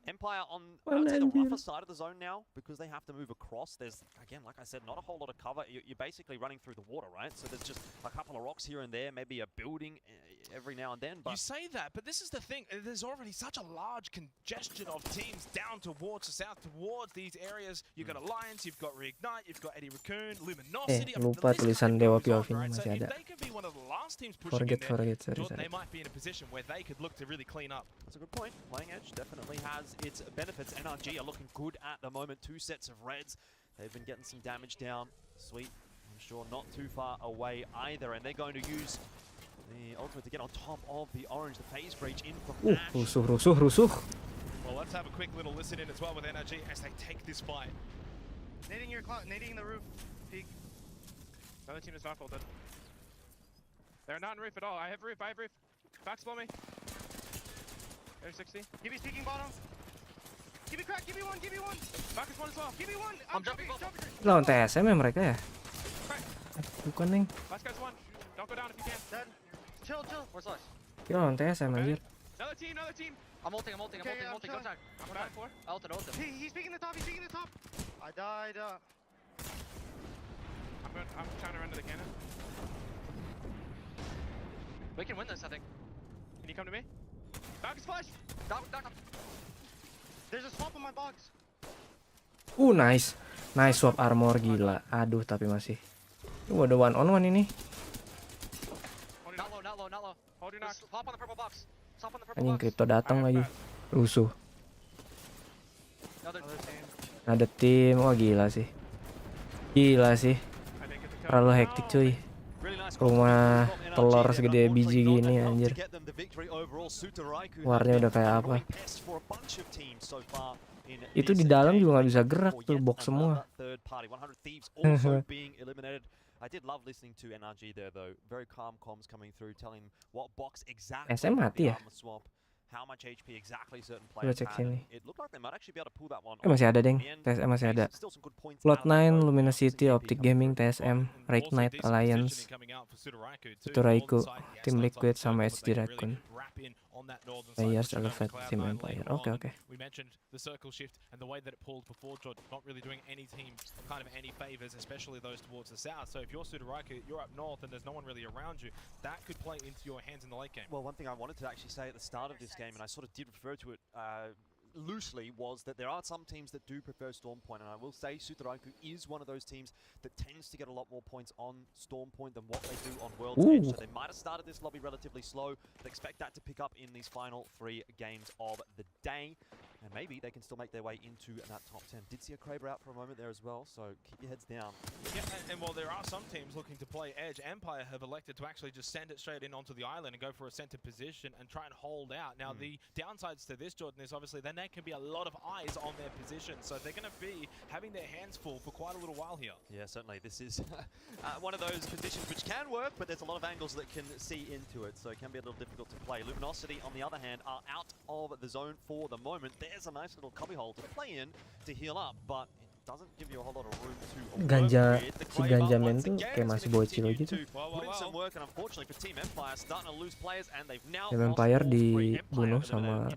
Empire on, I would say, the rougher side of the zone now because they have to move across. There's, again, like I said, not a whole lot of cover. You're basically running through the water, right? So there's just a couple of rocks here and there, maybe a building every now and then. But you say that, but this is the thing. There's already such a large congestion of teams down towards the south, towards these areas. You've got Alliance, you've got Reignite, you've got Eddie Raccoon, Luminosity. Lupa tulisan Dewa POV-nya masih ada. Forget, sorry. They might be in a position where they could look to really clean up. That's a good point. Playing Edge definitely has its benefits. NRG are looking good at the moment. 2 sets of reds. They've been getting some damage down. Sweet, I'm sure not too far away either. And they're going to use the ultimate to get on top of the orange. The phase breach in from Ash. Rusuh. Well, let's have a quick little listen in as well with NRG as they take this fight. Nading the roof. Peek. Another team is not folded. They're not in roof at all. I have roof. Box below me. There's 60. Give me speaking bottom. Give me crack. Give me one. Box is one as well. Give me one. I'm jumping. Lawan TSM ya mereka ya? Bukan neng. Last guy's one. Don't go down if you can. Dead. Chill. Where's last? Kita lawan TSM anjir. Another team. I'm ulting. Go attack. I'm ulted. He's peeking the top. I died. I'm trying to run to the cannon. We can win this, I think. Can you come to me? Box is flash! Down. There's a swap on my box. Nice. Nice swap armor gila. Aduh, tapi masih. Ada 1-on-1 ini. Not low. Hold your knock. Hop on the purple box. Anjing Crypto datang lagi. Rusuh. Ada tim. Wah gila sih. Terlalu hektik cuy. Rumah telur segede biji gini anjir. Warnanya udah kayak apa. Itu di dalam juga nggak bisa gerak tuh, box semua. SM mati ya? how much HP exactly certain Coba players cek had. sini. It looked like they might actually be able to pull that one Masih off. ada deng. In the end, TSM masih ada. still some good points Plot out of that 9, both Luminosity, CGP Optic coming Gaming, through. TSM, Right Knight, Alliance, Sutoraiku, Tim Liquid, sama SD Raccoon. Players Elevate, Team Empire. Oke. We mentioned the circle shift and the way that it pulled before, Jordan, not really doing any team kind of any favors, especially those towards the south. So if you're Sutoraiku, you're up north and there's no one really around you, that could play into your hands in the late game. Well, one thing I wanted to actually say at the start of this game, and I sort of did refer to it loosely, was that there are some teams that do prefer Storm Point, and I will say Sutoraiku is one of those teams that tends to get a lot more points on Storm Point than what they do on World's Edge. So they might have started this lobby relatively slow, but expect that to pick up in these final 3 games of the day. And maybe they can still make their way into that top 10. Did see a Kraber out for a moment there as well, so keep your heads down. Yeah, and while there are some teams looking to play Edge, Empire have elected to actually just send it straight in onto the island and go for a center position and try and hold out. Now, the downsides to this, Jordan, is obviously then there can be a lot of eyes on their position, so they're going to be having their hands full for quite a little while here. Yeah, certainly. This is one of those positions which can work, but there's a lot of angles that can see into it, so it can be a little difficult to play. Luminosity, on the other hand, are out of the zone for the moment. There's a nice little cubbyhole to play in to heal up, but it doesn't give you a whole lot of room to Ganja, si Ganja Man tuh kayak masih bocil gitu. put in some work, and unfortunately for Team Empire, starting to lose players, and they've now Team Empire dibunuh sama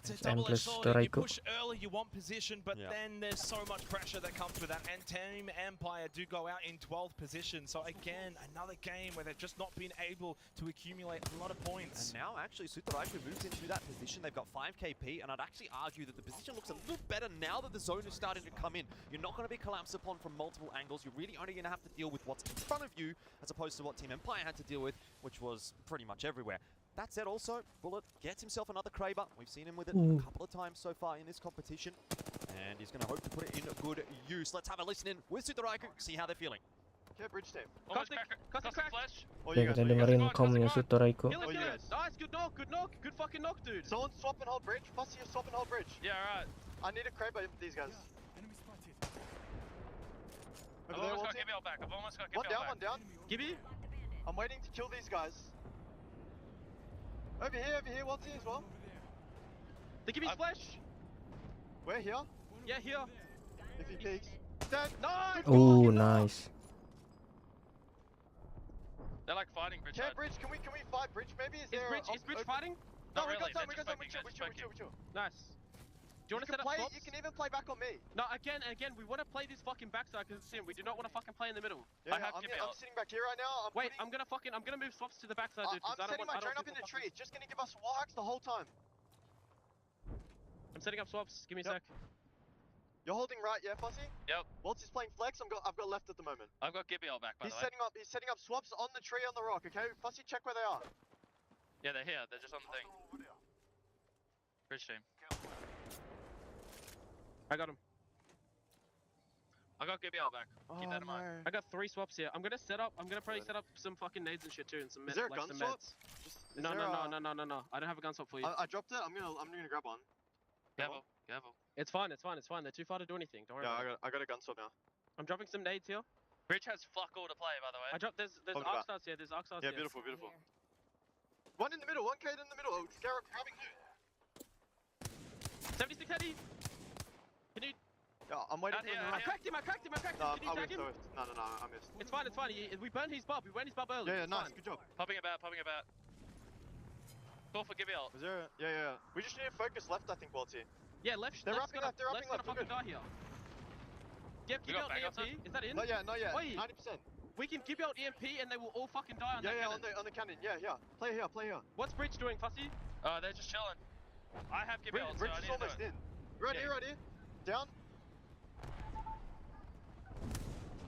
SM plus You Sutoraiku. push early, you want position, but then there's so much pressure that comes with that. And Team Empire do go out in 12th position. So again, another game where they've just not been able to accumulate a lot of points. And now actually Sutoraiku moves into that position. They've got 5 KP, and I'd actually argue that the position looks a little better now that the zone is starting to come in. You're not going to be collapsed upon from multiple angles. You're really only going to have to deal with what's in front of you, as opposed to what Team Empire had to deal with, which was pretty much everywhere. That said, also, Bullet gets himself another Kraber. We've seen him with it a couple of times so far in this competition, and he's going to hope to put it in good use. Let's have a listen in with Sutoraiku, see how they're feeling. Okay, bridge team. Caustic flash. Ya, kita dengerin komnya Sutoraiku. Nice, good knock, good fucking knock, dude. Someone swap and hold bridge. Fussy, swap and hold bridge. Yeah, alright. I need a Kraber with these guys. I've almost got Gibby back. One down. Gibby, I'm waiting to kill these guys. Over here, Walty as well. The Gibby's flash. We're here. Yeah, here. If he peeks. Dead. Nice. Oh, nice. They're like fighting bridge. Yeah, bridge. Can we fight bridge? Maybe is bridge fighting? No, we got time. We chill. Nice. Do you want to set up swaps? You can even play back on me. No, again, we want to play this fucking backside because it's him. We do not want to fucking play in the middle. Yeah, I'm sitting back here right now. I'm gonna move swaps to the backside, dude. I'm setting my drone up in the tree. It's just gonna give us wall hacks the whole time. I'm setting up swaps. Give me a sec. You're holding right, yeah, Fuzzy? Yep. Waltz is playing flex. I've got left at the moment. I've got Gibby all back, by the way. He's setting up swaps on the tree on the rock, okay? Fuzzy, check where they are. Yeah, they're here. They're just on the thing. Bridge team. I got him. I got Gibby all back. Keep that in mind. I got 3 swaps here. I'm gonna probably set up some fucking nades and shit too, and some Is there a gun swap? No. I don't have a gun swap for you. I dropped it. I'm gonna grab one. Careful. It's fine. They're too far to do anything. Don't worry. Yeah, I got a gun swap now. I'm dropping some nades here. Bridge has fuck all to play, by the way. I dropped. There's arc stars here. Yeah, beautiful. One in the middle. 1K in the middle. Oh, grabbing loot. 76 heady. Can you? Yeah, I'm waiting for him. I cracked him. Can you tag him? No, I missed. It's fine. We burned his bob. Early. Yeah, nice. Good job. Popping about. Call for Gibby ult. Is there? Yeah. We just need to focus left, I think, Walty. Yeah, left. They're wrapping left. Gonna fucking die here. Yep, Gibby ult EMP. Is that in? Not yet. Wait. 90%. We can Gibby ult EMP and they will all fucking die on that cannon. On the cannon. Yeah. Play here. What's Bridge doing, Fussy? They're just chilling. I have Gibby ult, so I need to do it. Bridge is almost in. Right here. Down.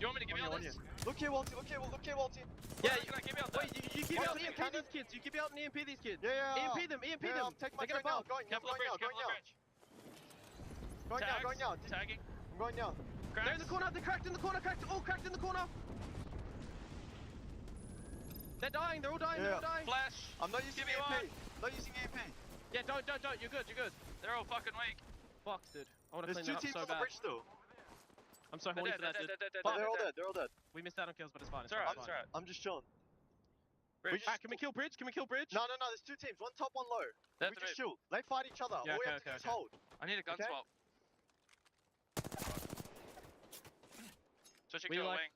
You want me to give you ult this? Look here, Walty. Yeah, you can give me ult. Wait, you give me ult EMP these kids. You give me ult and EMP these kids. Yeah. EMP them. I'm taking my drone now. Going now. Tagging. I'm going now. They're in the corner. They're cracked in the corner. All cracked in the corner. They're dying. They're all dying. Flash. I'm not using EMP. Yeah, don't. You're good. They're all fucking weak. Fuck, dude. I want to clean that up so bad. There's 2 teams on the bridge still. I'm so horny for that, dude. They're all dead. We missed out on kills, but it's fine. It's alright. I'm just chilling. Bridge. Can we kill bridge? Can we kill bridge? No, there's two teams. One top, one low. They have We to just move. shoot. They fight each other. Yeah, All we okay, have to do okay, is okay. hold. I need a gun Okay? swap. Switching We to a like- wing.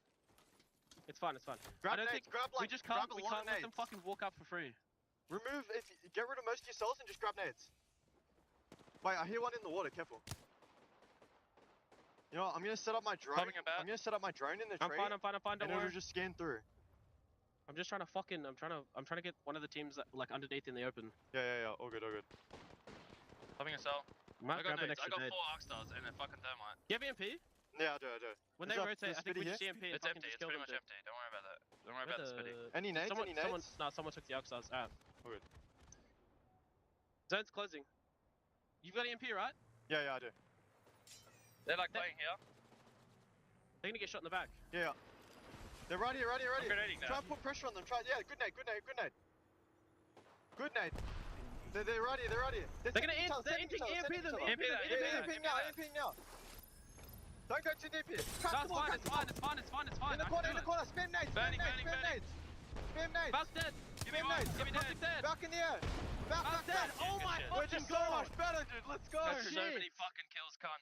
It's fine, it's fine. Grab I don't nades, think grab, we like, just grab can't. a We lot can't of let them nades. fucking walk up for free. Get rid of most of your cells and just grab nades. Wait, I hear one in the water. Careful. You know what? I'm gonna set up my drone. Coming about. I'm gonna set up my drone in the I'm tree. fine, I'm fine, And don't it'll worry. just scan through. I'm just trying to fucking. I'm trying to get one of the teams that, like underneath in the open. Yeah. All good. Having a cell. Might I got grab an nades. I extra got nade. 4 arc stars and a fucking thermite. You have EMP? Yeah, I do. When Is they that- rotate, does I think we Spitty just here? EMP. It's fucking empty. just It's kill pretty them, much dude. empty. Don't worry about that. Don't worry about the Spitty. Any nades? Someone, Any nades? someone took the arc stars. Alright. All good. Zone's closing. You've got EMP, right? Yeah, I do. They're like playing here. They're gonna get shot in the back. Yeah. They're right here. I'm grenading Try now. and put pressure on them. Good nade. They're right here. They're gonna end. They're ending EMP them. EMP now. Don't go too deep here. No, it's fine. In the corner. Spam nades. Burning. Spam nades. Val's dead. Give me one. Give me Val's dead. Back in the air. Val's dead. Oh my shit. We're fucking just so god. much better, dude. Let's go. Got so many fucking kills, cunt.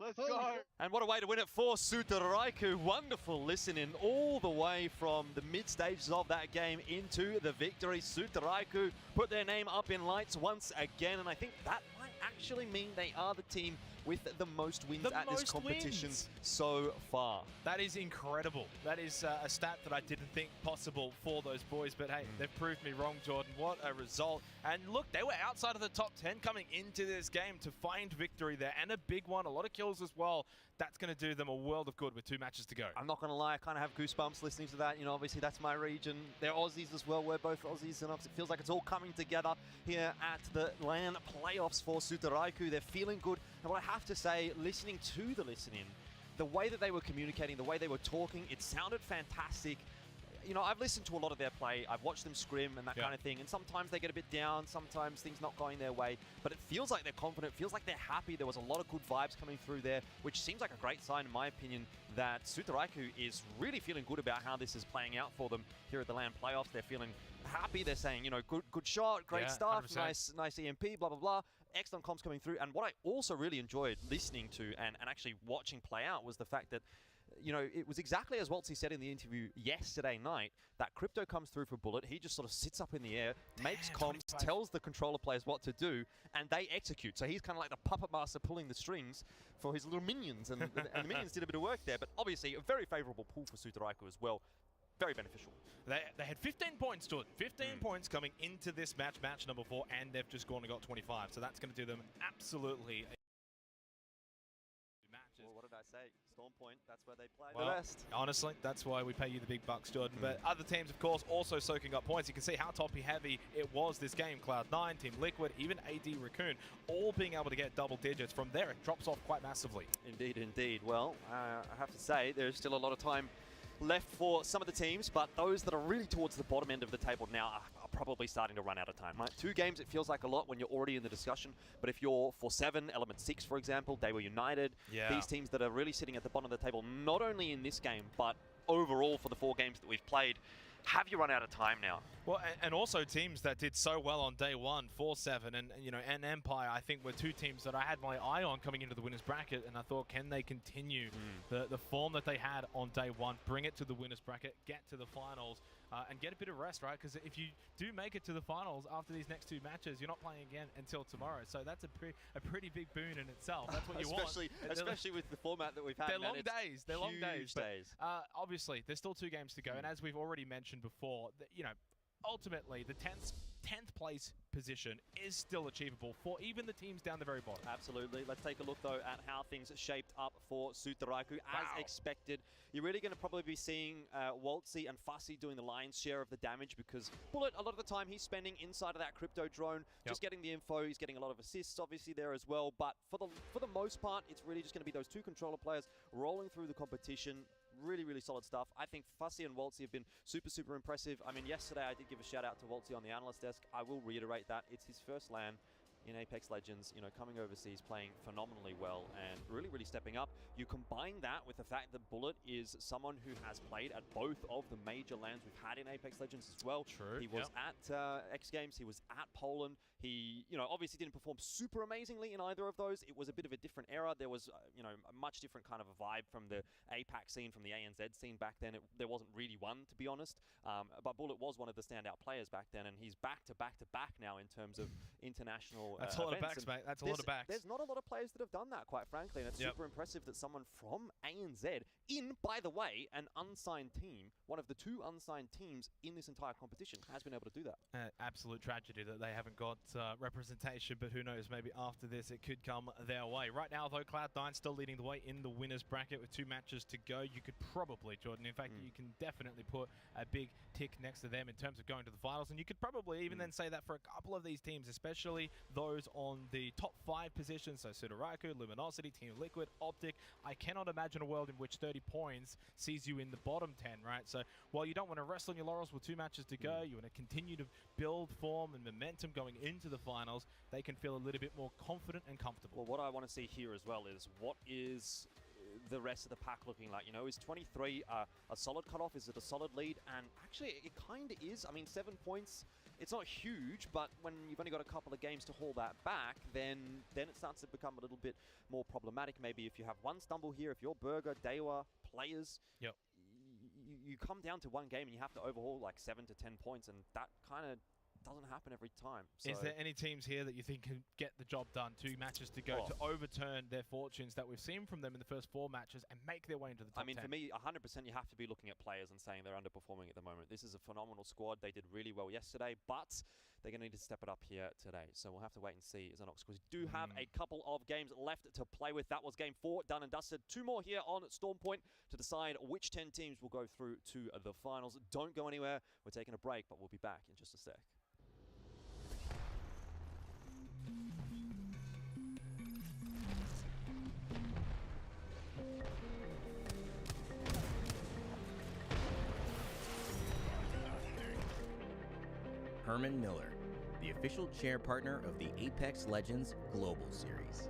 Let's go. And what a way to win it for Sutaraiku. Wonderful listening all the way from the mid stages of that game into the victory. Sutaraiku put their name up in lights once again, and I think that might actually mean they are the team with the most wins at this competition so far. That is incredible. That is a stat that I didn't think possible for those boys, but hey, they've proved me wrong, Jordan. What a result. And look, they were outside of the top 10 coming into this game to find victory there, and a big one, a lot of kills as well. That's going to do them a world of good with 2 matches to go. I'm not going to lie, I kind of have goosebumps listening to that. You know, obviously that's my region. They're Aussies as well. We're both Aussies, and it feels like it's all coming together here at the LAN playoffs for Sutaraiku. They're feeling good. And what I have to say, listening to the listening, the way that they were communicating, the way they were talking, it sounded fantastic. You know, I've listened to a lot of their play. I've watched them scrim and that kind of thing. And sometimes they get a bit down. Sometimes things not going their way. But it feels like they're confident. It feels like they're happy. There was a lot of good vibes coming through there, which seems like a great sign, in my opinion, that Sutaraiku is really feeling good about how this is playing out for them here at the LAN playoffs. They're feeling happy. They're saying, you know, good shot, great stuff, 100%. nice EMP, blah, blah, blah. Excellent comms coming through. And what I also really enjoyed listening to and actually watching play out was the fact that, you know, it was exactly as Waltzy said in the interview yesterday night, that Crypto comes through for Bullet. He just sort of sits up in the air, makes comms, tells the controller players what to do, and they execute. So he's kind of like the puppet master pulling the strings for his little minions, and the minions did a bit of work there. But obviously, a very favorable pull for Sutaraiku as well. Very beneficial. They had 15 points, Jordan. 15 points coming into this match, match number 4, and they've just gone and got 25. So that's going to do them absolutely. Well, what did I say? Storm Point, that's where they play Well, the best. honestly, that's why we pay you the big bucks, Jordan. But other teams, of course, also soaking up points. You can see how toppy-heavy it was this game. Cloud9, Team Liquid, even AD Raccoon, all being able to get double digits. From there, it drops off quite massively. Indeed. Well, I have to say, there's still a lot of time left for some of the teams, but those that are really towards the bottom end of the table now are probably starting to run out of time, right? 2 games, it feels like a lot when you're already in the discussion, but if you're 4-7, Element 6, for example, they were United, these teams that are really sitting at the bottom of the table, not only in this game, but overall for the 4 games that we've played, have you run out of time now? Well, and also teams that did so well on day 1, 4-7, and you know, and Empire, I think were 2 teams that I had my eye on coming into the winners bracket, and I thought, can they continue the form that they had on day 1, bring it to the winners bracket, get to the finals, and get a bit of rest, right? Because if you do make it to the finals after these next 2 matches, you're not playing again until tomorrow. So that's a pretty big boon in itself. That's what you especially with the format that we've had. They're long days. They're long days. But, days. obviously, there's still 2 games to go, and as we've already mentioned before, you know, ultimately the 10th place position is still achievable for even the teams down the very bottom. Absolutely. Let's take a look, though, at how things shaped up for Sutaraiku. As expected, you're really going to probably be seeing Waltzy and Fussy doing the lion's share of the damage, because Bullet, a lot of the time, he's spending inside of that crypto drone, just getting the info. He's getting a lot of assists, obviously, there as well. But for the most part, it's really just going to be those 2 controller players rolling through the competition. Really solid stuff. I think Fussy and Waltzy have been super impressive. I mean, yesterday I did give a shout out to Waltzy on the analyst desk. I will reiterate that. It's his first LAN in Apex Legends, you know, coming overseas, playing phenomenally well, and really, really stepping up. You combine that with the fact that Bullet is someone who has played at both of the major lands we've had in Apex Legends as well. True. He was at X Games, he was at Poland. He, you know, obviously didn't perform super amazingly in either of those. It was a bit of a different era. There was, you know, a much different kind of a vibe from the APAC scene, from the ANZ scene back then. There wasn't really one, to be honest. But Bullet was one of the standout players back then, and he's back to back to back now in terms of international That's a lot of events. backs, mate. That's a lot of backs. There's not a lot of players that have done that, quite frankly, and it's super impressive that someone from ANZ, by the way, an unsigned team, one of the 2 unsigned teams in this entire competition, has been able to do that. Absolute tragedy that they haven't got representation, but who knows, maybe after this it could come their way. Right now, though, Cloud9 still leading the way in the winners bracket with 2 matches to go. You could probably, Jordan, in fact, you can definitely put a big tick next to them in terms of going to the finals, and you could probably even then say that for a couple of these teams, especially those on the top 5 positions, so Sudaraku, Luminosity, Team Liquid, Optic. I cannot imagine a world in which 30 points sees you in the bottom 10, right? So while you don't want to rest on your laurels with 2 matches to go, you want to continue to build form and momentum going into the finals, they can feel a little bit more confident and comfortable. Well, what I want to see here as well is what is the rest of the pack looking like? You know, is 23 a solid cutoff? Is it a solid lead? And actually, it kind of is. I mean, 7 points, it's not huge, but when you've only got a couple of games to haul that back, then it starts to become a little bit more problematic. Maybe if you have one stumble here, if you're Burger, Dewa, players, you come down to one game and you have to overhaul like 7 to 10 points, and that kind of doesn't happen every time. So is there any teams here that you think can get the job done, 2 matches to go, to overturn their fortunes that we've seen from them in the first 4 matches and make their way into the top 10? I mean, for me, 100% you have to be looking at players and saying they're underperforming at the moment. This is a phenomenal squad. They did really well yesterday, but they're going to need to step it up here today. So we'll have to wait and see, Xenox, because we do have a couple of games left to play with. That was game 4, done and dusted. 2 more here on Storm Point to decide which 10 teams will go through to the finals. Don't go anywhere. We're taking a break, but we'll be back in just a sec. Herman Miller, the official chair partner of the Apex Legends Global Series.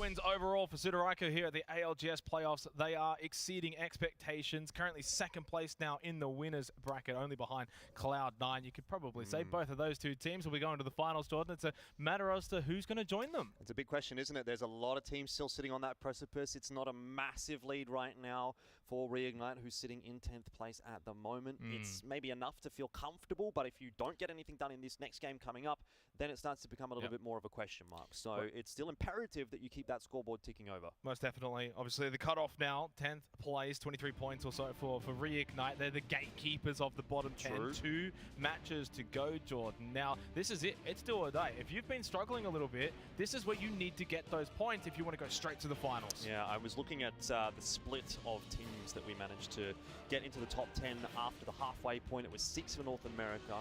wins overall for Sudoraiko here at the ALGS playoffs. They are exceeding expectations. Currently second place now in the winners bracket, only behind Cloud9. You could probably say both of those two teams will be going to the finals, Jordan. It's a matter as to who's going to join them. It's a big question, isn't it? There's a lot of teams still sitting on that precipice. It's not a massive lead right now for Reignite, who's sitting in 10th place at the moment. It's maybe enough to feel comfortable, but if you don't get anything done in this next game coming up, then it starts to become a little bit more of a question mark. So it's still imperative that you keep that scoreboard ticking over. Most definitely. Obviously, the cutoff now, 10th place, 23 points or so for Reignite. They're the gatekeepers of the bottom 10. True. 2 matches to go, Jordan. Now, this is it. It's still a day. If you've been struggling a little bit, this is where you need to get those points if you want to go straight to the finals. Yeah, I was looking at the split of teams that we managed to get into the top 10 after the halfway point. It was 6 for North America,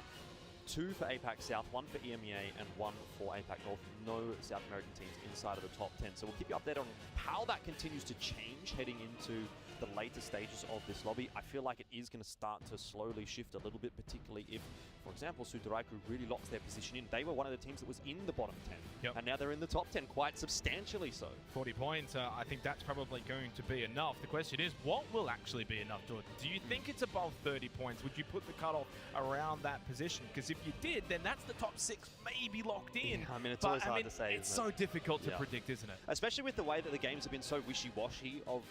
2 for APAC South, 1 for EMEA, and 1 for APAC North. No South American teams inside of the top 10. So we'll keep you updated on how that continues to change heading into the later stages of this lobby. I feel like it is going to start to slowly shift a little bit, particularly if, for example, Sudoraiko really locks their position in. They were one of the teams that was in the bottom 10, and now they're in the top 10, quite substantially so. 40 points, I think that's probably going to be enough. The question is, what will actually be enough, Jordan? Do you think it's above 30 points? Would you put the cutoff around that position? Because if you did, then that's the top 6 maybe locked in. Yeah, I mean, it's always hard to say, it's so difficult to predict, isn't it? Especially with the way that the games have been so wishy-washy of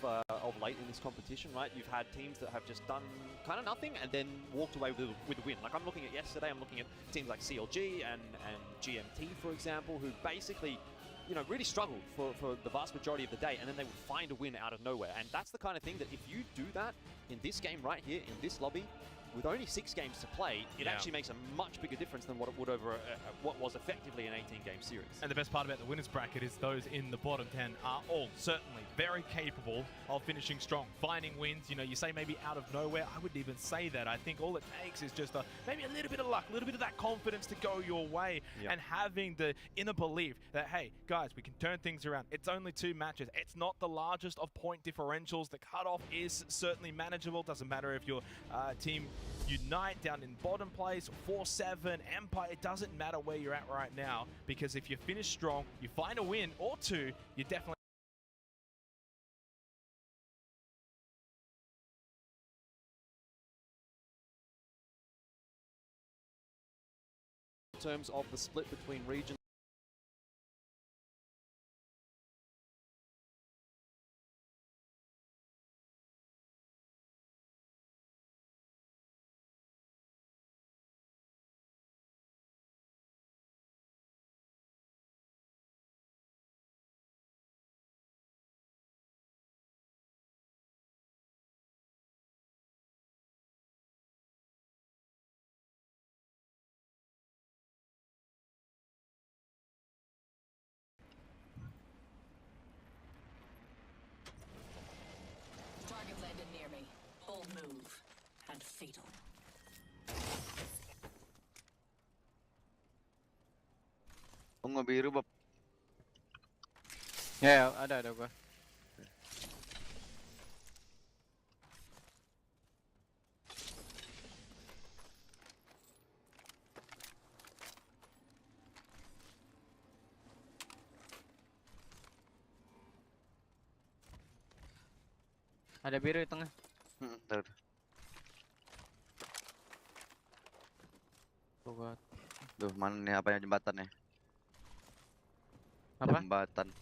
late in this competition, right? You've had teams that have just done kind of nothing and then walked away with a win. Like I'm looking at yesterday, I'm looking at teams like CLG and GMT, for example, who basically, you know, really struggled for the vast majority of the day, and then they would find a win out of nowhere. And that's the kind of thing that if you do that in this game right here, in this lobby, with only 6 games to play, it actually makes a much bigger difference than what it would over what was effectively an 18-game series. And the best part about the winners bracket is those in the bottom 10 are all certainly very capable of finishing strong, finding wins. You know, you say maybe out of nowhere. I wouldn't even say that. I think all it takes is just maybe a little bit of luck, a little bit of that confidence to go your way, and having the inner belief that, hey, guys, we can turn things around. It's only 2 matches. It's not the largest of point differentials. The cutoff is certainly manageable. Doesn't matter if your team Unite down in bottom place, 4-7, Empire, it doesn't matter where you're at right now, because if you finish strong, you find a win or 2, you definitely... In terms of the split between regions, Target landed near me. Bold move. And fatal. Ungu biru, Bob. Ya, ada gua. Ada biru di tengah. Tahu. Duh, mana nih apanya jembatannya? Apa?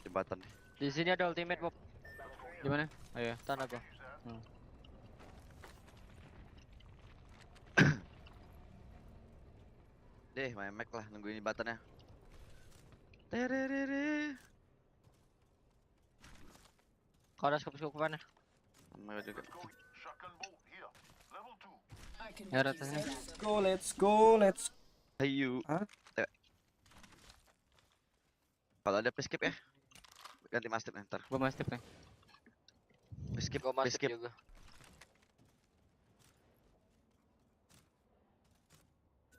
Jembatan nih. Di sini ada ultimate, Bob. Di mana? Oh iya, tanah gua. Deh, main Mac lah nungguin jembatannya. Tererere. Kau ada skop mana? Mana juga. Ya, atasnya. Let's go. Ayo. Kalau ada skip ya. Ganti master ntar. Gua master nih. Skip juga.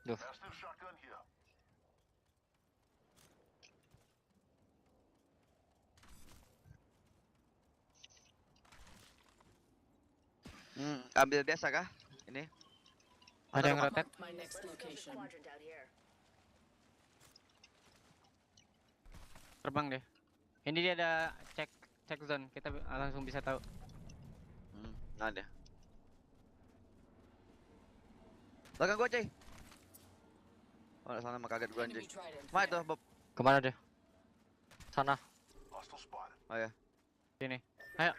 Duh. Ambil desa kah? Ini. Ada yang rotate. My next location. Terbang deh. Ini dia ada cek zone, kita langsung bisa tahu. Nggak ada. Belakang gua, cuy. Oh, sana mah kaget gua anjing. Mana itu, Bob? Kemana dia? Sana. Oh ya. Sini. Ayo.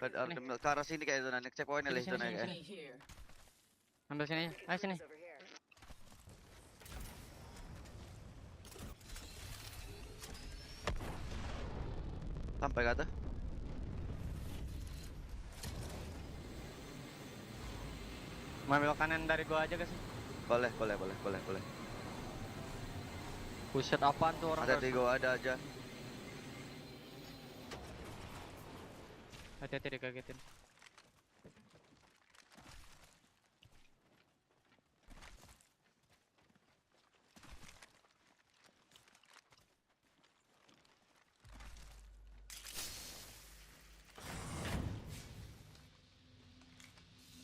Ke arah sini kayak zona cek poin nih zona kayak. Ambil sini. Ayo sini. Sampai ke atas. Mau ambil kanan dari gua aja gak sih? Boleh. Buset apaan tuh orang? Ada di gua ada aja. Hati-hati dikagetin.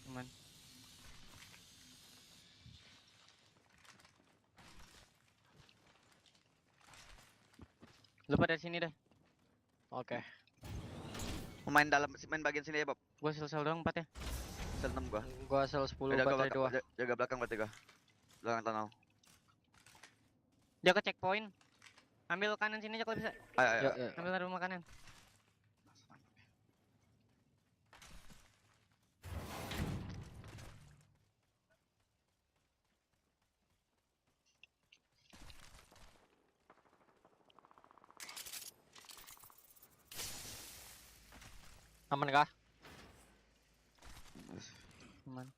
Aman. Lu pada sini deh. Oke. Main dalam, main bagian sini ya, Bob. Gua sel doang 4 ya. Sel 6 gua. Gua sel 10 baterai 2. Jaga belakang berarti gua. Belakang tunnel. Dia ke checkpoint. Ambil kanan sini aja kalau bisa. Ayo. Ambil taruh rumah kanan. Aman kah? Aman.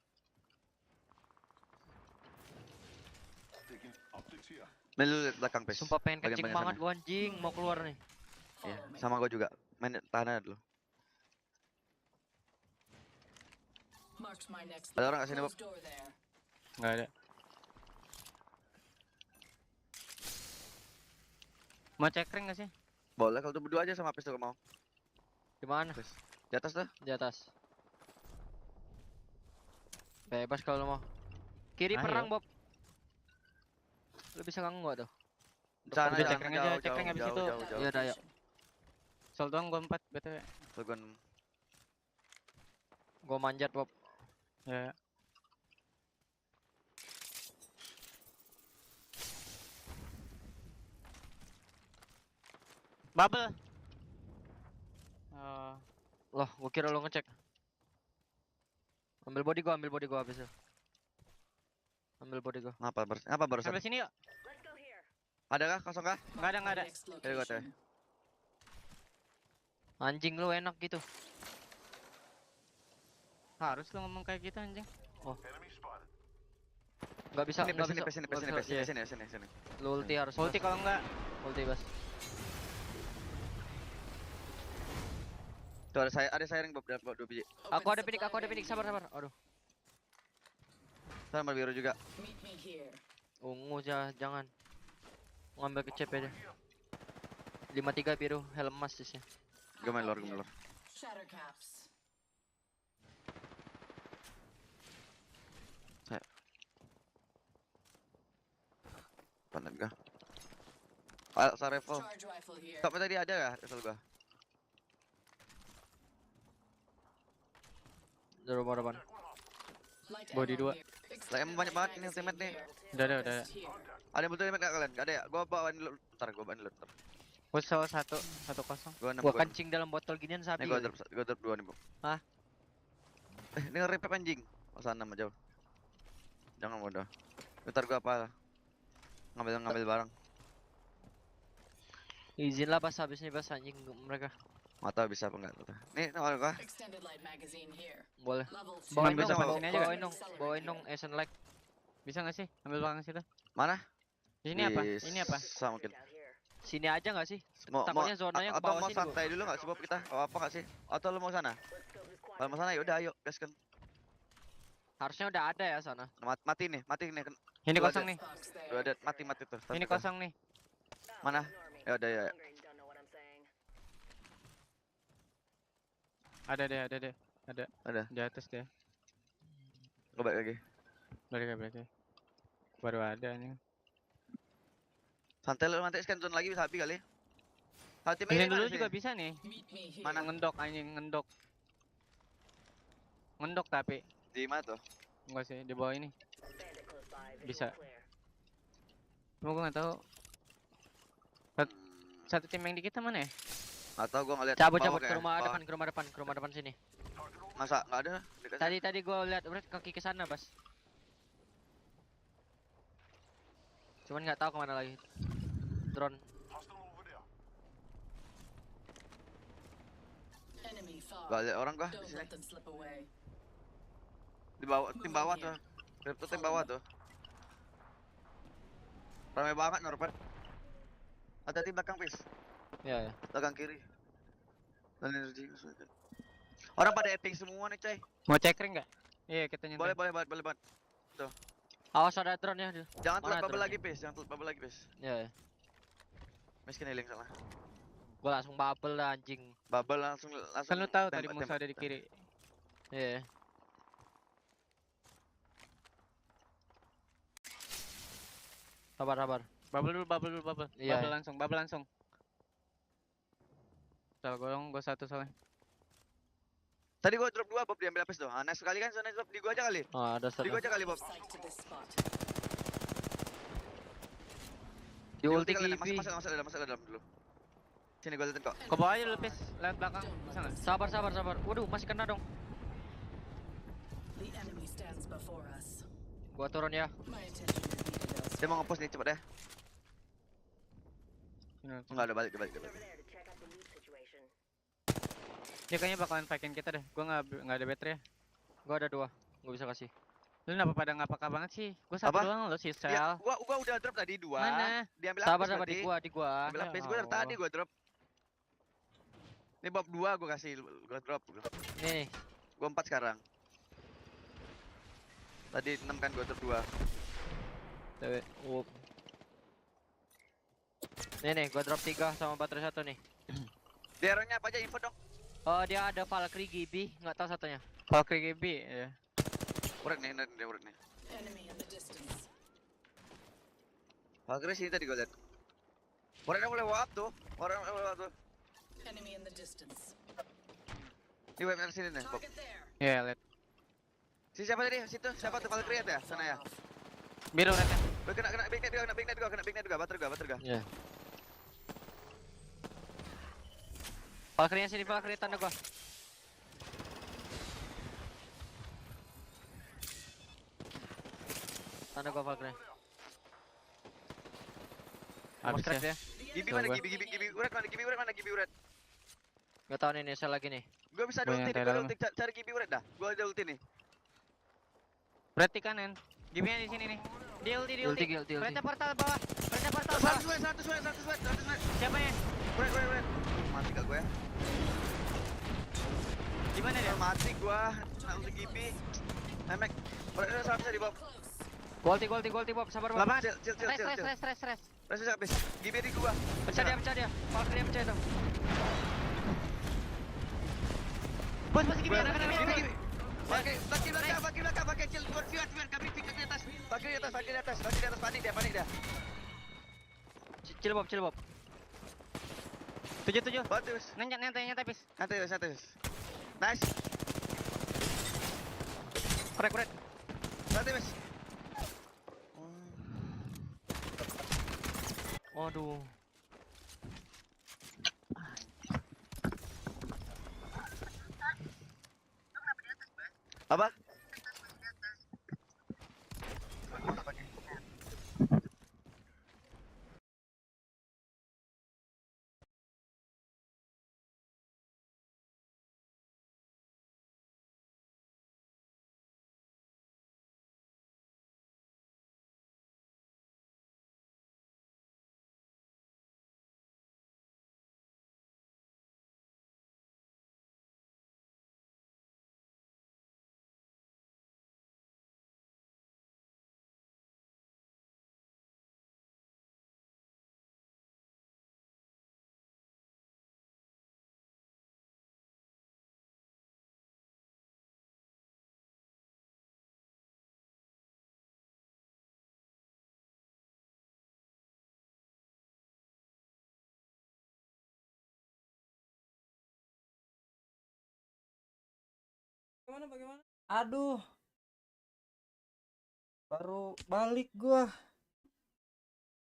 Melu belakang pes. Sumpah pengen kencing banget gua anjing, mau keluar nih. Iya, sama gua juga. Main tahan dulu. Ada orang nggak sini, Bob? Nggak ada. Mau cek ring nggak sih? Boleh kalau tuh berdua aja sama pes tuh mau. Di mana? Di atas tuh. Di atas. Bebas kalau mau. Kiri perang, Bob. Lu bisa ganggu gak tuh? Sana cek ring aja, cek ring habis itu. Iya dah, yuk. Sol doang gua 4 BTW. Gua manjat, Bob. Ya. Bubble. Loh, gua kira lu ngecek. Ambil body gua habis itu. Ambil body gua. Ngapa barusan? Sampai sini yuk. Ada kah? Kosong kah? Nggak ada. Ayo gua teh. Anjing lu enak gitu. Harus lu ngomong kayak gitu anjing. Oh. Nggak bisa. Sini. Lu ulti harus. Ulti kalau enggak. Ulti bas. Tuh ada saya ring Bob 2 biji. Aku ada pinik, sabar. Aduh. Sama biru juga. Ungu jangan. Ngambil ke CP aja. 53 biru, helm emas sih. Gue main lor. Panen gak? Rifle. Tapi tadi ada ya rifle gua? Di rumah depan. Body 2. Lah emang banyak banget ini ultimate nih. Udah. Ada yang butuh ultimate gak kalian? Gak ada ya? Gua bawain dulu. Ntar. Gua sel 1-0. Gua kencing dalam botol ginian sapi. Nih gua drop 2 nih, Bu. Hah? Ini nge-repack anjing. Oh sana mah jauh. Jangan bodoh. Ntar gua apa? Ngambil barang. Izin lah pas habis nih pas anjing mereka. Nggak tahu bisa apa enggak tuh. Nih, nawar gua. Boleh. Bawain dong Asian Light. Bisa nggak sih? Ambil belakang situ. Mana? Ini apa? Ini apa? Bisa mungkin. Sini aja nggak sih? Takutnya zonanya ke bawah bawah sini. Atau mau santai dulu nggak sih Bob kita? Apa nggak sih? Atau lu mau sana? Kalau mau sana ya udah ayo gaskan. Harusnya udah ada ya sana. Mati nih. Ini kosong nih. Udah ada mati tuh. Ini kosong nih. Mana? Ya udah ya. Ada. Di atas dia. Gue balik lagi. Balik. Baru ada nih. Santai lu nanti scan zone lagi bisa habis kali. Ini dulu juga bisa nih. Mana ngendok anjing, ngendok. Ngendok tapi. Di mana tuh? Enggak sih, di bawah ini. Bisa. Cuma gue nggak tahu. Satu tim yang di kita mana ya? Nggak tahu, gue ngeliat. Cabut bawah ke kayak. rumah Bawah. depan, ke rumah depan, ke rumah depan sini. Masa nggak ada? Dekat sana. Tadi gue lihat kaki ke sana, Bas. Cuman nggak tahu kemana lagi. Drone. Gak lihat orang gua di sini. Di bawah, tim bawah tuh. Crypto tim bawah tuh. Ramai banget Norpan. Hati-hati belakang, Pis. Iya, ya. Belakang kiri. Dan energi. Orang pada epic semua nih, coy. Mau cek ring nggak? Iya, kita nyentuh. Boleh banget. Tuh. Awas ada drone ya. Jangan telat bubble lagi, Pis. Jangan telat bubble lagi, Pis. Iya, ya. Miskin healing salah. Gua langsung bubble lah anjing. Bubble langsung. Kan lu tahu tadi musuh ada di kiri. Iya. Sabar. Bubble dulu. Iya. Bubble langsung. Salah gua satu soalnya. Tadi gua drop 2 Bob diambil lapis tuh. Ah, nice sekali kan, nice Bob. Di gua aja kali. Oh, ada satu. Di gua aja kali, Bob. Di ulti kalian, Kibi. masuk dalam dulu. Sini gua liatin kok. Ke bawah aja lu, Pis. Lihat belakang. Bisa nggak? Sabar. Waduh, masih kena dong. Gua turun ya. Dia mau nge-push nih, cepet deh. Enggak ada balik. Dia kayaknya bakalan fightin kita deh. Gua nggak ada battery ya. Gua ada 2. Gua bisa kasih. Lu kenapa pada ngapakah banget sih? Gua satu doang lo sih, Sel. Ya, gua udah drop tadi 2. Mana? Diambil Sabar berarti. di gua. Ambil lapis gua dari tadi gua drop. Ini Bob 2 gua kasih, gua drop. Nih. Gua 4 sekarang. Tadi 6 kan gua drop 2. Dewe. Nih, gua drop 3 sama baterai 1 nih. Daerahnya apa aja info dong? Oh, dia ada Valkyrie GB, nggak tahu satunya. Valkyrie GB, ya. Urat nih. Valkyrie sini tadi gua lihat. Uratnya mulai wap tuh. Di web sini nih, Bob. Iya, lihat. Siapa tadi? Situ, siapa tuh Valkyrie ya? Sana ya. Biru uratnya. Kena big net juga, bater gua. Iya. Valkyrie sini, Valkyrie tanda gua. Tanda gua Valkyrie. Habis ya. Gibi mana? Gibi urat. Gak tau nih, saya lagi nih. Gua bisa ada ulti, cari Gibi urat dah. Gua ada ulti nih. Berarti kanan. Gibi-nya di sini nih. Di ulti. Berarti portal bawah. 100 wet. Siapa ya? Urat. Mati gak gue ya? Gimana dia? Mati gua. Nah, ulti Gibi. Nemek. Uratnya sama bisa di Bob. Gua Bob, sabar Bob. Stress. Rest habis. Gibi di gua. Pecah dia. Valkyrie pecah itu. Bos, Gibi ada kena Gibi. Pakai chill. Kami pick di atas. Pakai di atas. Panik dia. Chill Bob. 7. Bagus. Nyantai, Pis. Santai. Nice. Korek. Santai, Pis. Waduh. Apa? Bagaimana? Aduh. Baru balik gua.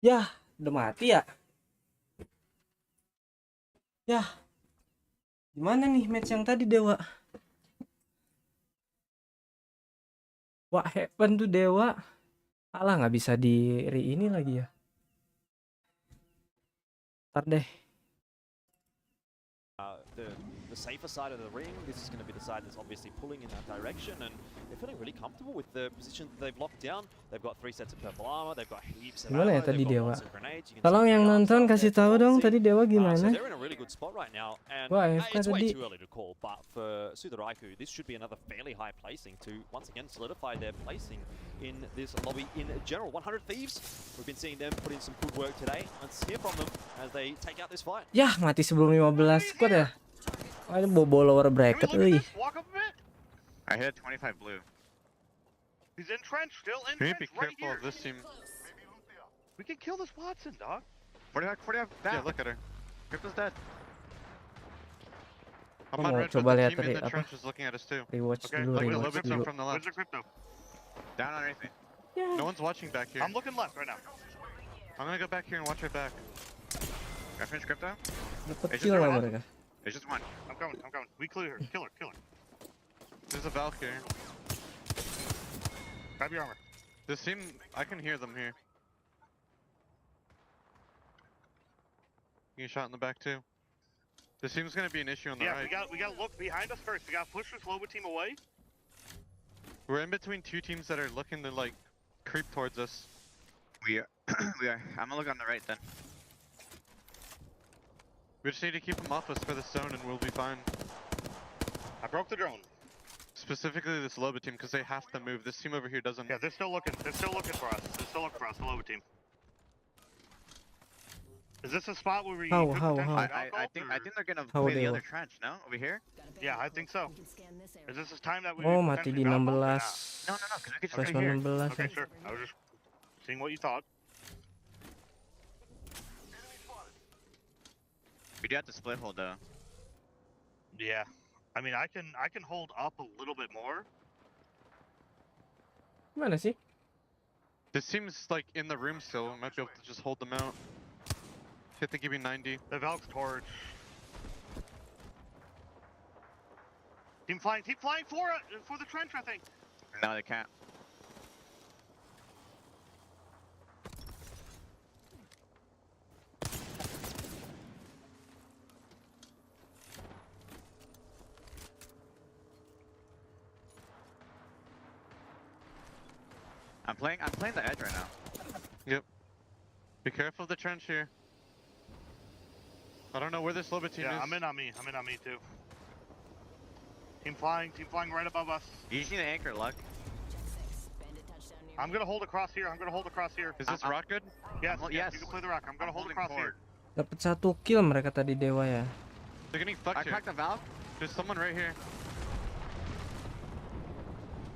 Yah, udah mati ya? Yah. Gimana nih match yang tadi Dewa? What happened tuh Dewa? Alah nggak bisa di ini lagi ya. Ntar deh. The safer side of the ring, this is going to be the side that's obviously pulling in that direction, and they're feeling really comfortable with the position that they've locked down. They've got 3 sets of purple armor, they've got heaps of Gimana ya ammo, tadi they've got Dewa? lots of grenades. You can Tolong see yang the nonton arms kasih out there tahu for dong Watsi. tadi Dewa So gimana? they're in a really good spot right now, and Gua AFK it's way tadi. too early to call, but for Sudaraku, this should be another fairly high placing to once again solidify their placing in this lobby in general. 100 Thieves, we've been seeing them put in some good work today. Let's hear from them as they take out this fight. Yah, mati sebelum 15 squad ya. Wah, ini bobo lower bracket euy. I hit 25 blue. He's entrenched, still We need to be entrenched right careful here. of this team. We can kill this Watson, dog. 40 Yeah, look at her. Crypto's dead. I'm Gua on mau red, but coba the lihat team in tadi the apa? trench is looking at us too. Rewatch Okay, dulu, like a rewatch little bit dulu. from the left. Where's the crypto? Down underneath me. No one's watching back here. I'm looking left right now. I'm gonna go back here and watch her back. I finished Crypto? Dapat It's kill just lah one. mereka. It's just one. I'm coming. We clear her. Kill her. There's a Valk here. Grab your armor. This team, I can hear them here. Getting shot in the back too. This seems gonna be an issue on the right. we gotta look behind us first. We gotta push this Loba team away. We're in between 2 teams that are looking to like creep towards us. We are. I'm gonna look on the right then. We just need to keep them off us for the zone and we'll be fine. I broke the drone. Specifically this Loba team because they have to move. This team over here doesn't. Yeah, they're still looking for us. The Loba team. Is this a spot where we How, could how, potentially how? back I off, think or- they're gonna How play the they other were. trench, no? Over here? Yeah, I think so. Is this a time that we Oh, could mati potentially di back off or 16. not? No, because we could just Flashman go here. 16. Okay, sure. I was just seeing what you thought. We do have to split hold though. Yeah. I mean, I can hold up a little bit more. Gimana sih? This team's like in the room still. We might be able to just hold them out. Hit the GB 90. The Valk's torch. Team flying for the trench, I think. No, they can't. I'm playing the edge right now. Yep. Be careful of the trench here. I don't know where this Loba team is. Yeah, I'm in on me too. Team flying right above us. You just need to anchor, Luck. I'm gonna hold across here. Is this rock good? Yes, yes. you can play the rock. I'm gonna hold across here. Dapat 1 kill mereka tadi Dewa ya. They're getting fucked I here. cracked the valve. There's someone right here.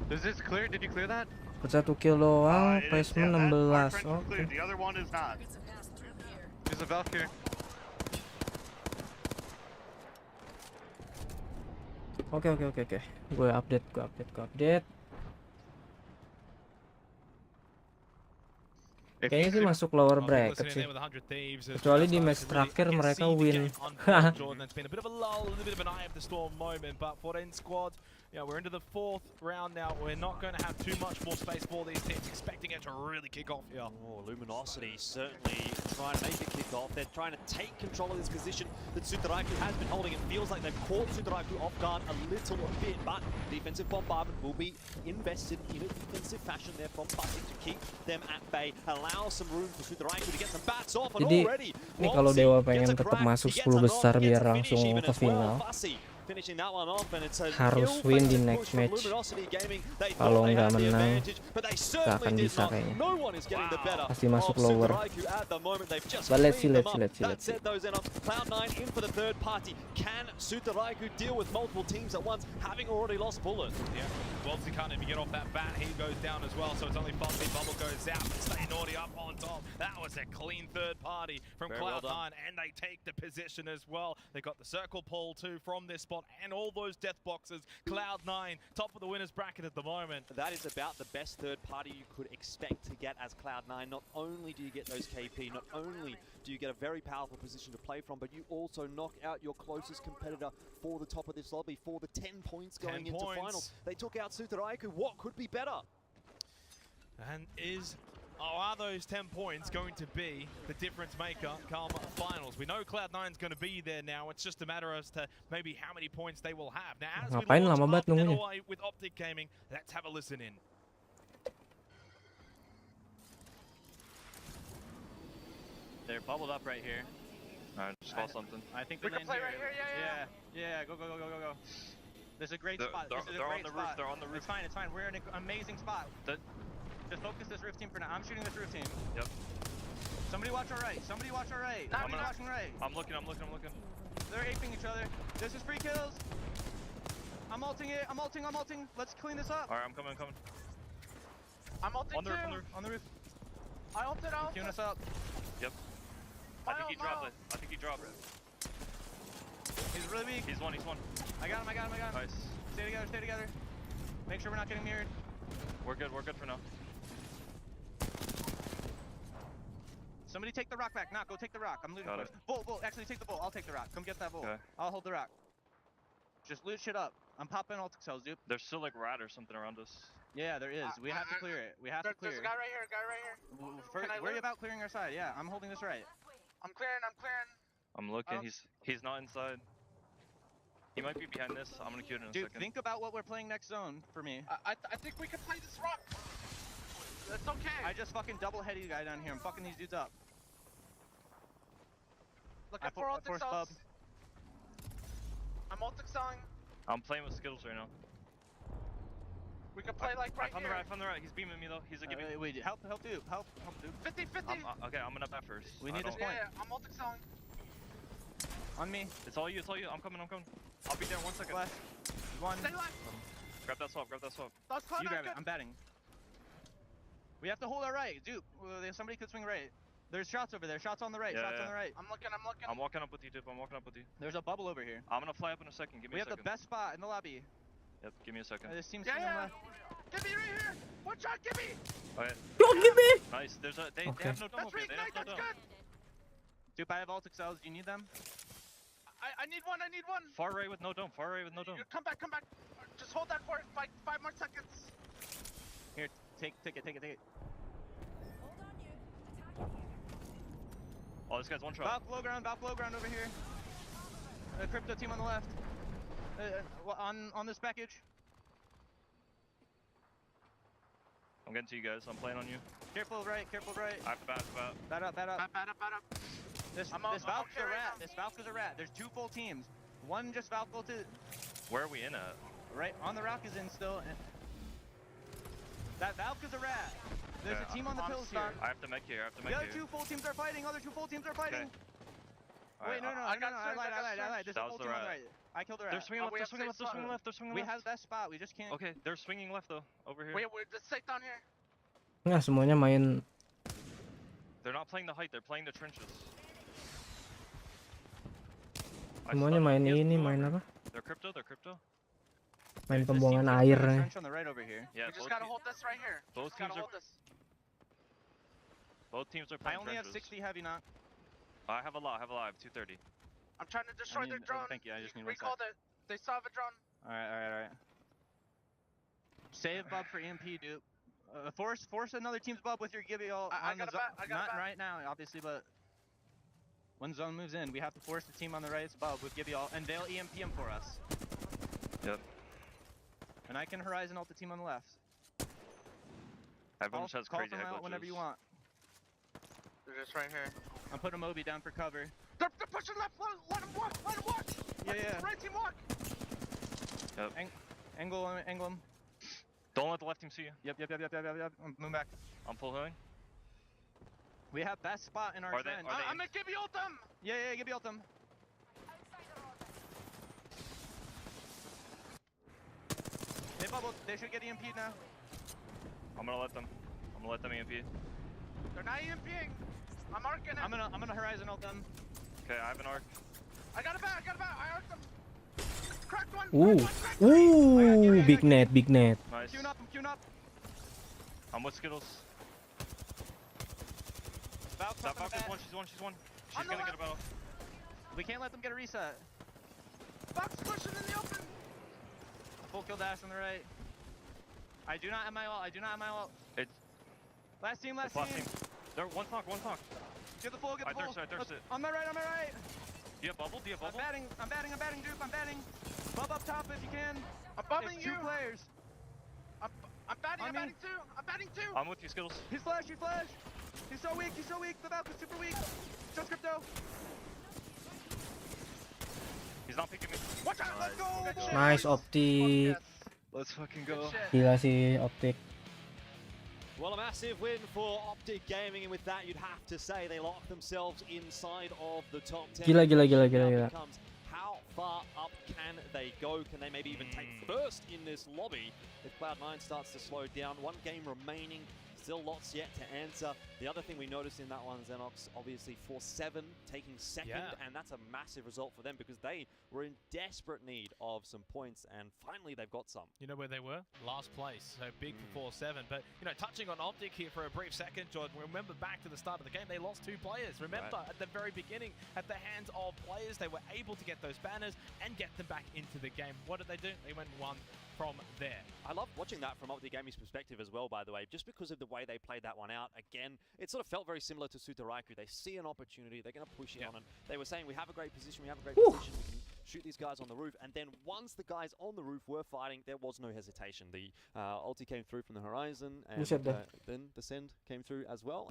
Is this clear? Did you clear that? Dapat 1 kill doang, placement 16. Oke. The other one is not. There's a Valk here. Oke. Gue update. Kayaknya sih masuk lower bracket sih. Kecuali di match terakhir mereka win. Yeah, we're into the 4th round now. We're not going to have too much more space for these teams, expecting it to really kick off here. Oh, Luminosity certainly trying to make it kick off. They're trying to take control of this position that Sudaraku has been holding. It feels like they've caught Sudaraku off guard a little bit, but defensive bombardment will be invested in a defensive fashion there from Buzzing to keep them at bay, allow some room for Sudaraku to get some bats off, and Jadi already ini kalau Dewa pengen tetap masuk 10 besar biar langsung ke final, harus win di next match. Kalau nggak menang, nggak akan bisa kayaknya. Pasti masuk lower. But let's see. Cloud9 in for the third party. Can Sudaraku deal with multiple teams at once, having already lost Bullet? Yeah, Waltzy can't even get off that bat. He goes down as well, so it's only Bumpy. Bubble goes out, but Stay Naughty up on top. That was a clean third party from Cloud9, and they take the position as well. They got the circle pull too from this spot. headshot and all those death boxes. Cloud9, top of the winners bracket at the moment. That is about the best third party you could expect to get as Cloud9. Not only do you get those KP, not only do you get a very powerful position to play from, but you also knock out your closest competitor for the top of this lobby, for the 10 points going into finals. They took out Sutaraiku. What could be better? And are those 10 points going to be the difference maker come finals? We know Cloud9's going to be there now. It's just a matter as to maybe how many points they will have. Now, as Ngapain we lama launch banget up and nunggunya? away with Optic Gaming, let's have a listen in. They're bubbled up right here. Alright, just call something. I think We they can land play right here, Yeah, go, go, go, go, go, go. This is a great They're- spot. they're- This is a they're on great the roof, spot. they're on the roof. It's fine, it's fine. We're in an amazing spot. Just focus this roof team for now. I'm shooting this roof team. Yep. Somebody watch our right. Somebody watch our right. I'm Somebody watching right. I'm looking. They're aping each other. This is free kills. I'm ulting it. I'm ulting. Let's clean this up. Alright, I'm coming. I'm ulting On the roof, too. on the roof. On the roof. I ulted out. Queuing us up. Yep. I think he dropped it. I think he dropped it. He's really weak. He's one. I got him. Nice. Stay together. Make sure we're not getting mirrored. We're good for now. Somebody take the rock back. Go take the rock. I'm looting Got for it. it. Bull, actually take the bull. I'll take the rock. Come get that bull. Okay. I'll hold the rock. Just loot shit up. I'm popping ultic cells, dude. There's still like rat or something around us. Yeah, there is. We have to clear it. We have to clear There's a it. guy right here. Can I Worry live? about clearing our side. Yeah, I'm holding this right. I'm clearing. I'm looking. He's not inside. He might be behind this. I'm gonna queue it in a Dude, second. think about what we're playing next zone for me. I think we can play this rock. That's okay. I just fucking double-headed guy down here. I'm fucking these dudes up. Looking for ultic cells. I'm ultic selling. I'm playing with Skittles right now. We can play like right I here. found the right. He's beaming me though. He's like, Wait, help, dude. Help, dude. 50-50. Okay, I'm gonna bat first. We need this point. Yeah, I'm ultic selling. On me. It's all you. I'm coming. I'll be there in 1 second. Flash. One. Stay alive. Grab that swap. That's You grab it. I'm batting. We have to hold our right, dude. Somebody could swing right. There's shots over there. Shots on the right. Yeah, shots on the right. I'm looking. I'm walking up with you, dude. There's a bubble over here. I'm gonna fly up in a second. Give me We a have second. the best spot in the lobby. Yep. Give me a second. This team's Yeah. Give me right here. One shot. Give me. Okay. Don't give me. Nice. They Okay. have no dome That's over here. They have reignite. no That's dome. good. Dude, I have ultic cells. Do you need them? I need one. Far right with no dome. Come back. Just hold that for 5 more seconds. Here, take it. Oh, this guy's one shot. Valk low ground over here. Crypto team on the left. On this package. I'm getting to you guys. I'm playing on you. Careful right. I have to bat. Bat up. Bat up. This Valk's a rat. This Valk is a rat. There's 2 full teams. One just Valk ulted. Where are we in at? Right on the rock is in still. That Valk is a rat. There's a team on the pills here. I have to mech here. The other 2 full teams are fighting. Okay. Wait, no, I lied. There's a full team on the right. I killed the rat. They're swinging left. We have best spot. We just can't. Okay, they're swinging left though. Over here. Wait, let's take down here. Nggak semuanya main. They're not playing the height. They're playing the trenches. Semuanya main ini, main apa? They're crypto. Main pembuangan air. Trench on the right over here. Yeah, We just gotta hold this right here. both Just gotta teams are- hold this. Both teams are I playing only have trenches. 60 heavy knock. I have a lot. I have 230. I'm trying to destroy their drone. Thank you. I just need 1 Recalled it. They still have a drone. Alright. Save Bub for EMP, dude. Force another team's Bub with your Gibby all I on the got a zone. bat, I got a Not bat. right now, obviously, but when zone moves in, we have to force the team on the right's Bub with Gibby all, and they'll EMP him for us. Yep. And I can Horizon ult the team on the left. Everyone just has Call crazy them head out whenever glitches. you want. They're just right here. I'm putting a Moby down for cover. They're pushing left. Let them walk. Yeah. Right team walk. Yep. Angle him. Don't let the left team see you. Yep. I'm moving back. I'm full healing. We have best spot in our Are they- trend. are they- I'm gonna give you ult them. Yeah, Gibby ult them. They bubbled. They should get EMP'd now. I'm gonna let them EMP. They're not EMPing. I'm arcing it. I'm gonna Horizon ult them. Okay, I have an arc. I got a bat. I arced them. Crack. Big net, big net. Nice. I'm queuing up. I'm with Skittles. Stop, Falcon's one, she's one. She's gonna get a battle. We can't let them get a reset. Fox pushing in the open. Full kill dash on the right. I do not have my ult. It's Last team. They're one knock. Get the full. I thirst it. On my right. Do you have bubble? I'm batting, Duke. I'm batting. Bub up top if you can. I'm bumping It's you. 2 players. I'm batting too. I'm with you, Skittles. He's flash. He's so weak. The Valkyrie's super weak. Just crypto. He's not picking me. Watch out. Let's go. Nice optik. Let's fucking go. Gila sih optik. Well, a massive win for Optic Gaming, and with that, you'd have to say they locked themselves inside of the top 10. Gila. Becomes how far up can they go? Can they maybe even take first in this lobby? If Cloud9 starts to slow down, 1 game remaining, still lots yet to answer. The other thing we noticed in that one, Xenox, obviously 4-7 taking second, and that's a massive result for them because they were in desperate need of some points, and finally they've got some. You know where they were? Last place, so big for 4-7. But, you know, touching on Optic here for a brief second, Jordan, remember back to the start of the game, they lost 2 players. Remember, at the very beginning, at the hands of players, they were able to get those banners and get them back into the game. What did they do? They went 1 from there. I love watching that from Optic Gaming's perspective as well, by the way, just because of the way they played that one out. Again, it sort of felt very similar to Sutaraiku. They see an opportunity, they're going to push it on, and they were saying, we have a great position, we can shoot these guys on the roof, and then once the guys on the roof were fighting, there was no hesitation. The ulti came through from the horizon, and then the send came through as well.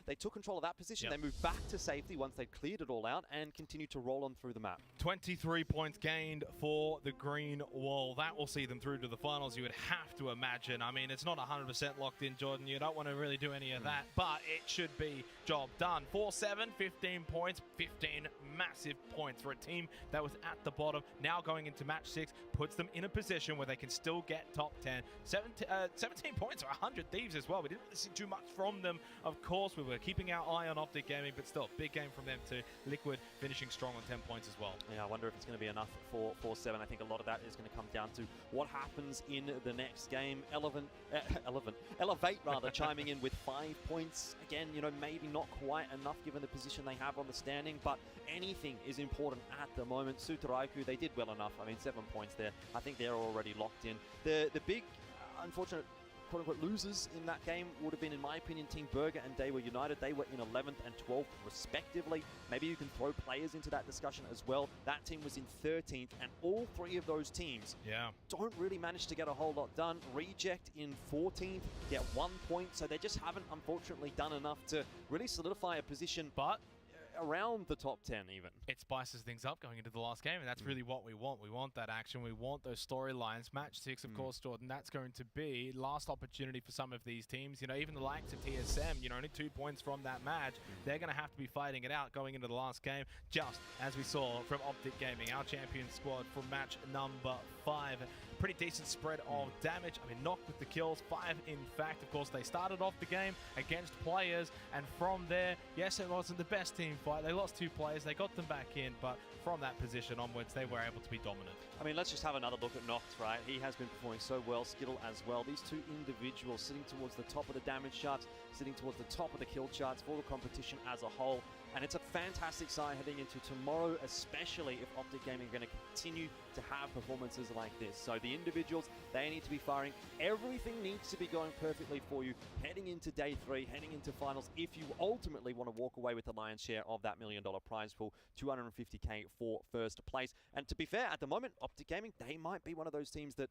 They took control of that position, they moved back to safety once they cleared it all out, and continued to roll on through the map. 23 points gained for the Green Wall. That will see them through to the finals, you would have to imagine. I mean, it's not 100% locked in, Jordan. You don't want to really do any of that, but it should be job done. 4-7, 15 points, 15 massive points for a team that was at the bottom. Now going into match 6 puts them in a position where they can still get top 10. 17 points or 100 Thieves as well. We didn't really see too much from them. Of course, we were keeping our eye on Optic Gaming, but still, big game from them too. Liquid finishing strong on 10 points as well. Yeah, I wonder if it's going to be enough for 4-7. I think a lot of that is going to come down to what happens in the next game. Elevate rather, chiming in with 5 points. Again, you know, maybe not quite enough given the position they have on the standing, but anything is important at the moment. Sutaraiku, they did well enough. I mean, 7 points there. I think they're already locked in. The big, unfortunate, quote-unquote, losers in that game would have been, in my opinion, Team Burger and Daewoo United. They were in 11th and 12th, respectively. Maybe you can throw players into that discussion as well. That team was in 13th, and all 3 of those teams don't really manage to get a whole lot done. Reject in 14th, get 1 point, so they just haven't, unfortunately, done enough to really solidify a position. But around the top 10 even. It spices things up going into the last game, and that's really what we want. We want that action. We want those storylines. Match 6, of course, Jordan, that's going to be last opportunity for some of these teams. You know, even the likes of TSM, you know, only 2 points from that match. They're going to have to be fighting it out going into the last game, just as we saw from Optic Gaming, our champion squad from match number 5. Pretty decent spread of damage. I mean, knocked with the kills, 5 in fact. Of course, they started off the game against players, and from there, yes, it wasn't the best team fight. They lost 2 players, they got them back in, but from that position onwards, they were able to be dominant. I mean, let's just have another look at Noct, right? He has been performing so well, Skittle as well. These 2 individuals sitting towards the top of the damage charts, sitting towards the top of the kill charts for the competition as a whole. And it's a fantastic sign heading into tomorrow, especially if Optic Gaming are going to continue to have performances like this. So the individuals, they need to be firing. Everything needs to be going perfectly for you heading into day 3, heading into finals, if you ultimately want to walk away with the lion's share of that $1 million prize pool, $250K for first place. And to be fair, at the moment, Optic Gaming, they might be one of those teams that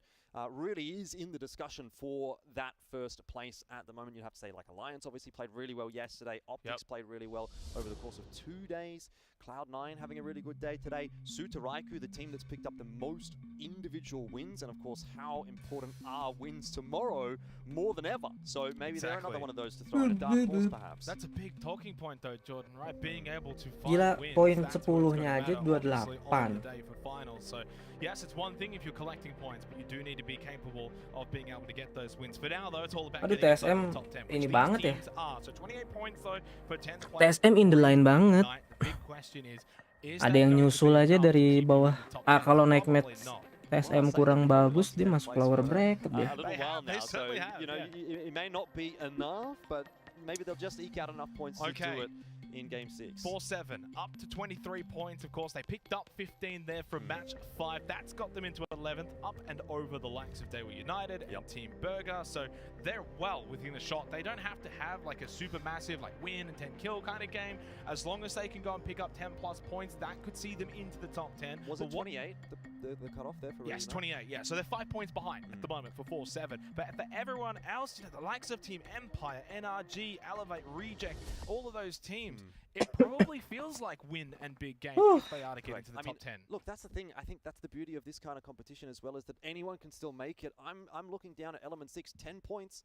really is in the discussion for that first place at the moment. You'd have to say, like, Alliance obviously played really well yesterday. Optics played really well over the course of 2 days. Cloud9 having a really good day today. Sutaraiku, the team that's picked up the most individual wins, and of course, how important are wins tomorrow more than ever. So maybe they're another one of those to throw in a dark horse, perhaps. That's a big talking point, though, Jordan, right? Being able to Gila, find poin wins, 10-nya aja 28. For finals. So yes, it's one thing if you're collecting points, but you do need to be capable of being able to get those wins. For now, though, it's all about Aduh, getting TSM inside the top 10, ini which banget these ya. teams are. So 28 points, though, for 10th place. TSM in the line banget. Big question is, Ada yang nyusul aja dari bawah. Kalau naik match TSM kurang bagus, dia masuk lower bracket deh. A little while now, so you know it may not be enough, but maybe they'll just eke out enough points to do it in game 6. 4-7, up to 23 points. Of course, they picked up 15 there from match 5. That's got them into 11th, up and over the likes of Daewoo United and Team Burger. So they're well within the shot. They don't have to have like a super massive like win and 10 kill kind of game. As long as they can go and pick up 10 plus points, that could see them into the top 10. Was it 28, the cutoff there for Yes, 28, yeah. So they're 5 points behind at the moment for 4-7. But for everyone else, you know, the likes of Team Empire, NRG, Elevate, Reject, all of those teams, it probably feels like win and big game if they are to get into the top 10. Look, that's the thing. I think that's the beauty of this kind of competition as well, is that anyone can still make it. I'm looking down at Element 6, 10 points.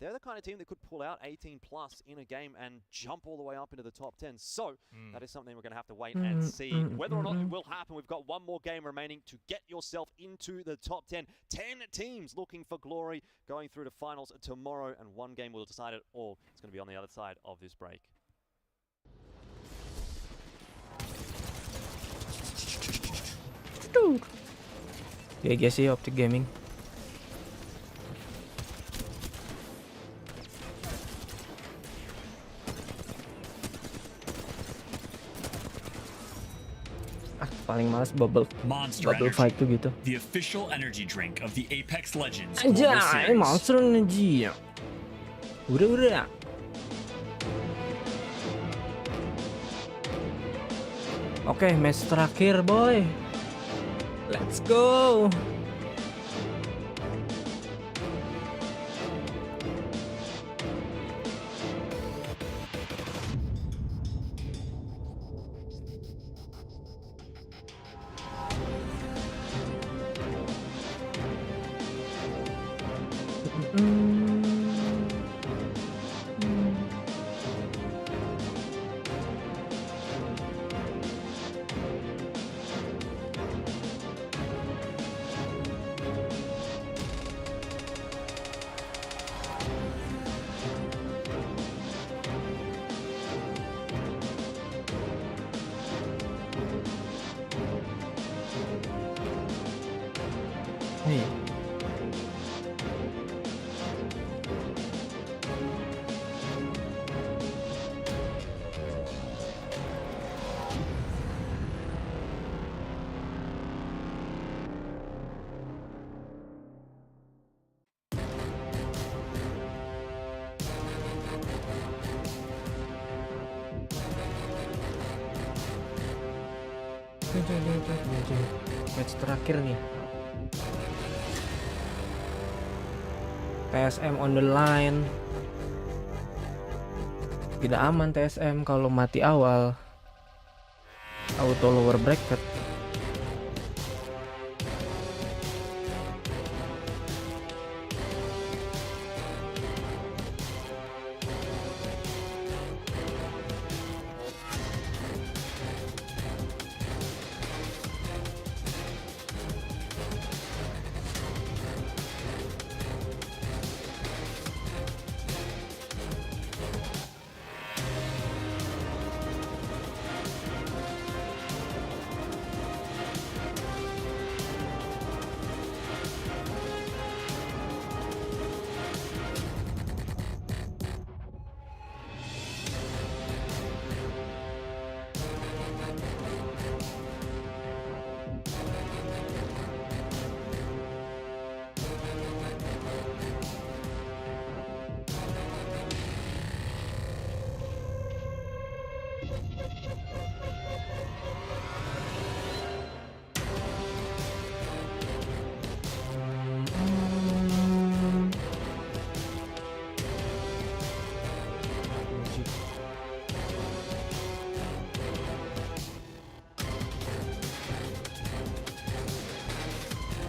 They're the kind of team that could pull out 18 plus in a game and jump all the way up into the top 10. So that is something we're going to have to wait and see whether or not it will happen. We've got one more game remaining to get yourself into the top 10. 10 teams looking for glory going through to finals tomorrow, and one game will decide it all. It's going to be on the other side of this break. GG sih Optic Gaming. Paling males bubble fight tuh gitu. The official energy drink of the Apex Legends. Anjay, Monster Energy. Udah. Oke, match terakhir, boy. Let's go. Hey. Match terakhir nih. TSM on the line. Tidak aman TSM kalau mati awal. Auto lower bracket.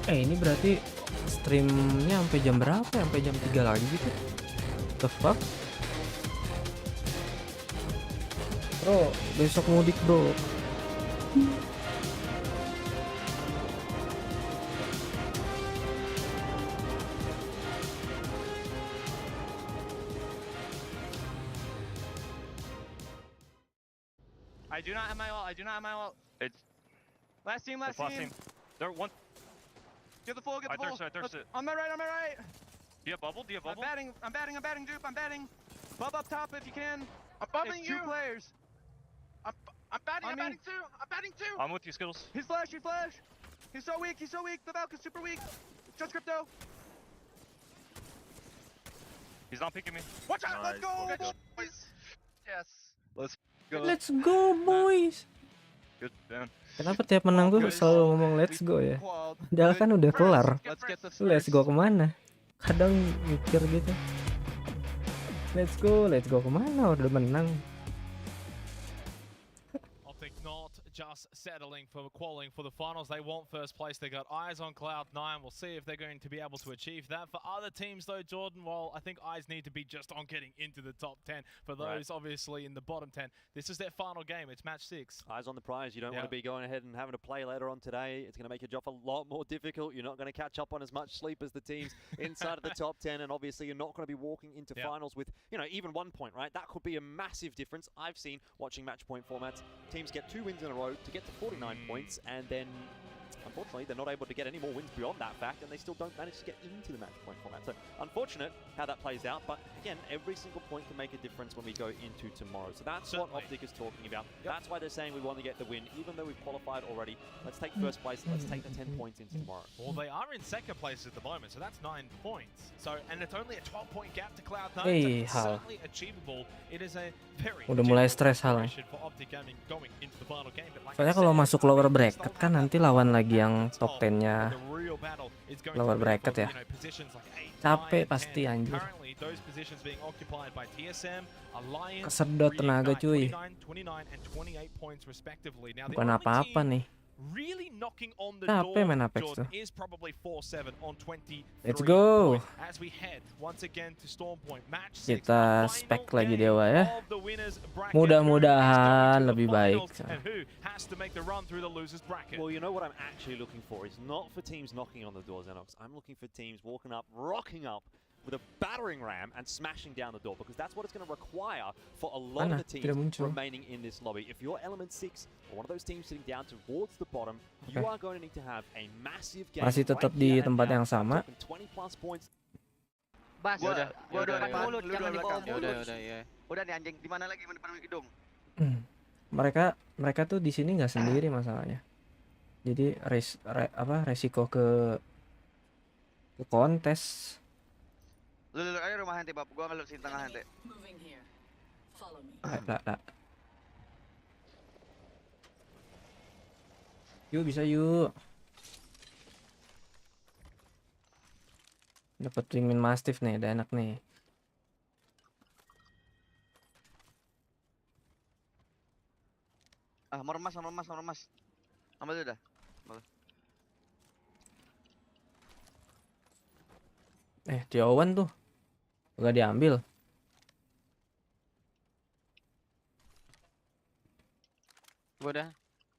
Ini berarti streamnya sampai jam berapa? Sampai jam 3 lagi gitu? The fuck? Bro, besok mudik bro. I do not have my ult. Last team. They're one. Get the full. I thirst it. On my right. Do you have bubble? I'm batting, dupe. I'm batting. Bub up top if you can. I'm bubbing you. 2 players. I'm batting too. I'm with you, Skittles. He's flash. He's so weak. The Valk's super weak. Just crypto. He's not picking me. Watch out. Nice. Let's go, Good. boys. Yes. Let's go. Let's go, boys. Good, man. Kenapa tiap menang gue selalu ngomong let's go ya? Padahal kan udah kelar. Let's go kemana? Kadang mikir gitu. Let's go kemana? Udah menang. Optic not just settling for qualifying for the finals. They want first place. They got eyes on Cloud9. We'll see if they're going to be able to achieve that. For other teams though, Jordan, well, I think eyes need to be just on getting into the top 10. For those obviously in the bottom 10, this is their final game. It's match 6. Eyes on the prize. You don't want to be going ahead and having to play later on today. It's going to make your job a lot more difficult. You're not going to catch up on as much sleep as the teams inside of the top 10, and obviously you're not going to be walking into finals with, you know, even 1 point, right? That could be a massive difference. I've seen, watching match point formats, teams get 2 wins in a row to get to 49 points, and then unfortunately they're not able to get any more wins beyond that fact, and they still don't manage to get into the match point format. So unfortunate how that plays out, but again, every single point can make a difference when we go into tomorrow. So that's what Optic is talking about. That's why they're saying we want to get the win, even though we've qualified already. Let's take first place. Let's take the 10 points into tomorrow. Well, they are in second place at the moment, so that's 9 points. So, and it's only a 12-point gap to Cloud9. So it's certainly achievable. It is a very Udah mulai stres Hal. for Optic Gaming going into the final game. But like Soalnya kalau masuk lower bracket kan nanti lawan lagi yang top 10-nya lower bracket ya. Capek pasti anjir. Kesedot tenaga cuy. Bukan apa-apa nih. Capek main Apex tuh. Let's go. Kita spek lagi Dewa ya. Mudah-mudahan lebih baik. Well, you know what I'm actually looking for is not for teams knocking on the door, Xenox. I'm looking for teams walking up, rocking up with a battering ram and smashing down the door, because that's what it's going to require for a lot of the teams remaining in this lobby. If you're Element 6 or one of those teams sitting down towards the bottom, you are going to need to have a massive game. Masih tetap di tempat yang sama. 20 plus points. Bas, gua udah depan mulut, jangan di bawah mulut. Udah nih anjing, di mana lagi depan gedung? Mereka tuh di sini nggak sendiri masalahnya. Jadi resiko ke kontes. Lu aja rumah hente bab, gua ngelut sini tengah hente. Lah. Yuk bisa yuk. Dapat wingman mastiff nih, udah enak nih. Mau remas. Ambil dulu dah. Jauhan tuh. Gak diambil. Gua udah.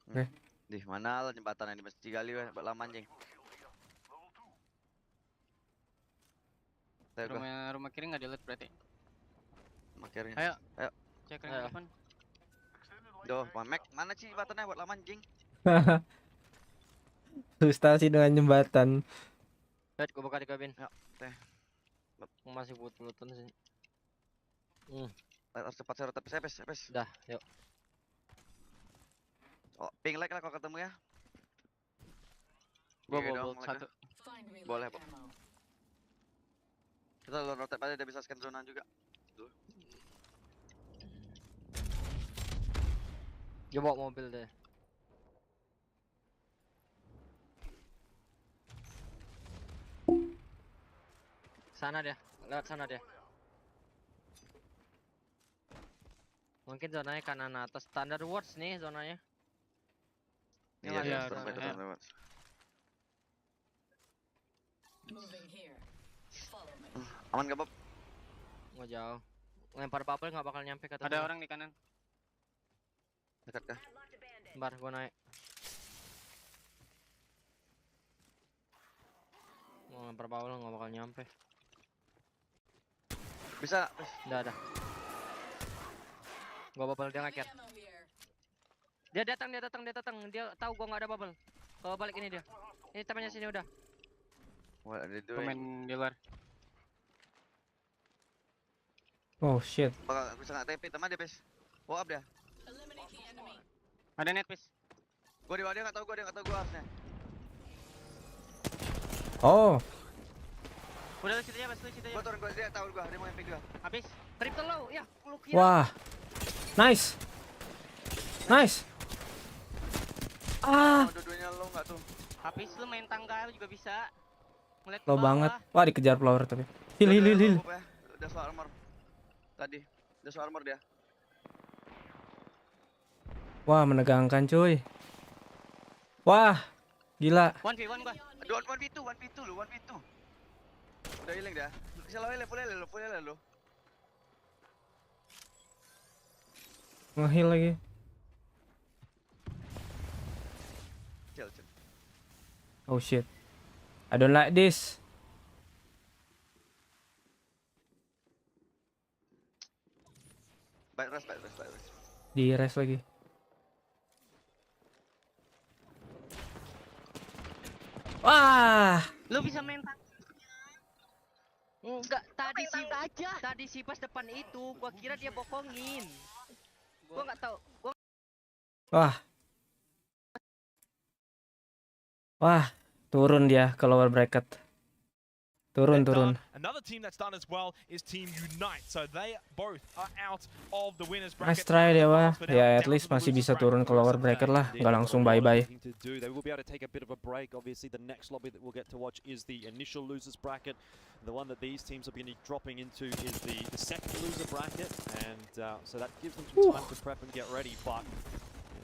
Oke. Di mana lah jembatan ini mesti gali buat lama anjing. Rumah kiri nggak di-loot berarti? Rumah kiri. Ayo. Cek ring depan. Duh, Mamek, mana sih jembatannya buat lama anjing? Frustasi dengan jembatan. Lihat gua buka di kabin. Ya, teh. Masih butuh-butuh sih. Harus cepat serot pes. Dah, yuk. Oh, ping like lah kalau ketemu ya. Gua bawa satu. Boleh, Pak. Kita rotate aja, dia bisa scan zona juga. Dia bawa mobil deh. Sana dia, lewat sana dia. Mungkin zonanya kanan atas, standard words nih zonanya. Iya, aman gak Bob? Nggak jauh. Lempar bubble nggak bakal nyampe kata. Ada orang di kanan. Dekat kah? Bentar, gua naik. Mau lempar bubble nggak bakal nyampe. Bisa. Udah. Gua bubble dia ngaker. Dia datang. Dia tahu gua nggak ada bubble. Kalau balik ini dia. Ini temannya sini udah. What are they Gua doing? main di luar. Oh shit. Bakal bisa nggak TP teman dia, Pes. Up dia. Ada net, Pes. Dia nggak tahu gua harusnya. Oh. Udah lu situ aja, Mas. Gua turun, dia tahu dia mau MP gua. Habis. Triple low. Ya, lu kira. Wah. Nice. Dua-duanya low nggak tuh? Habis lu main tangga juga bisa. Ngeliat Low bawah. banget. Wah, dikejar flower tapi. Heal. Udah slow armor. Tadi. Udah slow armor dia. Wah, menegangkan cuy. Wah, gila. 1v1 gua. 1v2 lu, 1v2. Udah healing dah. Bisa lo heal, full heal lu. Nge-heal lagi. Chill. Oh shit. I don't like this. Baik rest. Di rest lagi. Wah. Lu bisa main tangga. Enggak, tadi si pas depan itu, gua kira dia bokongin. Gua nggak tahu. Wah, turun dia ke lower bracket. Turun. Another team that's done as well is Team Unite. So they both are out of the winners Nice bracket. try dia, wah. Ya, at least masih bisa turun ke lower bracket lah, nggak langsung bye-bye. They will be able to take a bit of a break. Obviously, the next lobby that we'll get to watch is the initial losers bracket. The one that these teams are going to be dropping into is the second loser bracket, and so that gives them some time to prep and get ready. But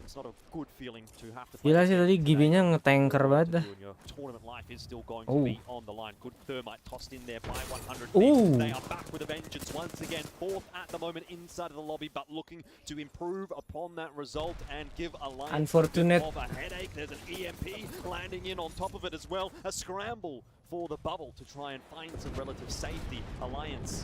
it's not a good feeling to have to. Gila sih tadi GB-nya nge-tanker banget dah. Tournament life is still going to be on the line. Good thermite tossed in there by 100. They are back with a vengeance once again. Fourth at the moment inside of the lobby, but looking to improve upon that result and give Alliance Unfortunate. a bit of a headache. There's an EMP landing in on top of it as well. A scramble for the bubble to try and find some relative safety. Alliance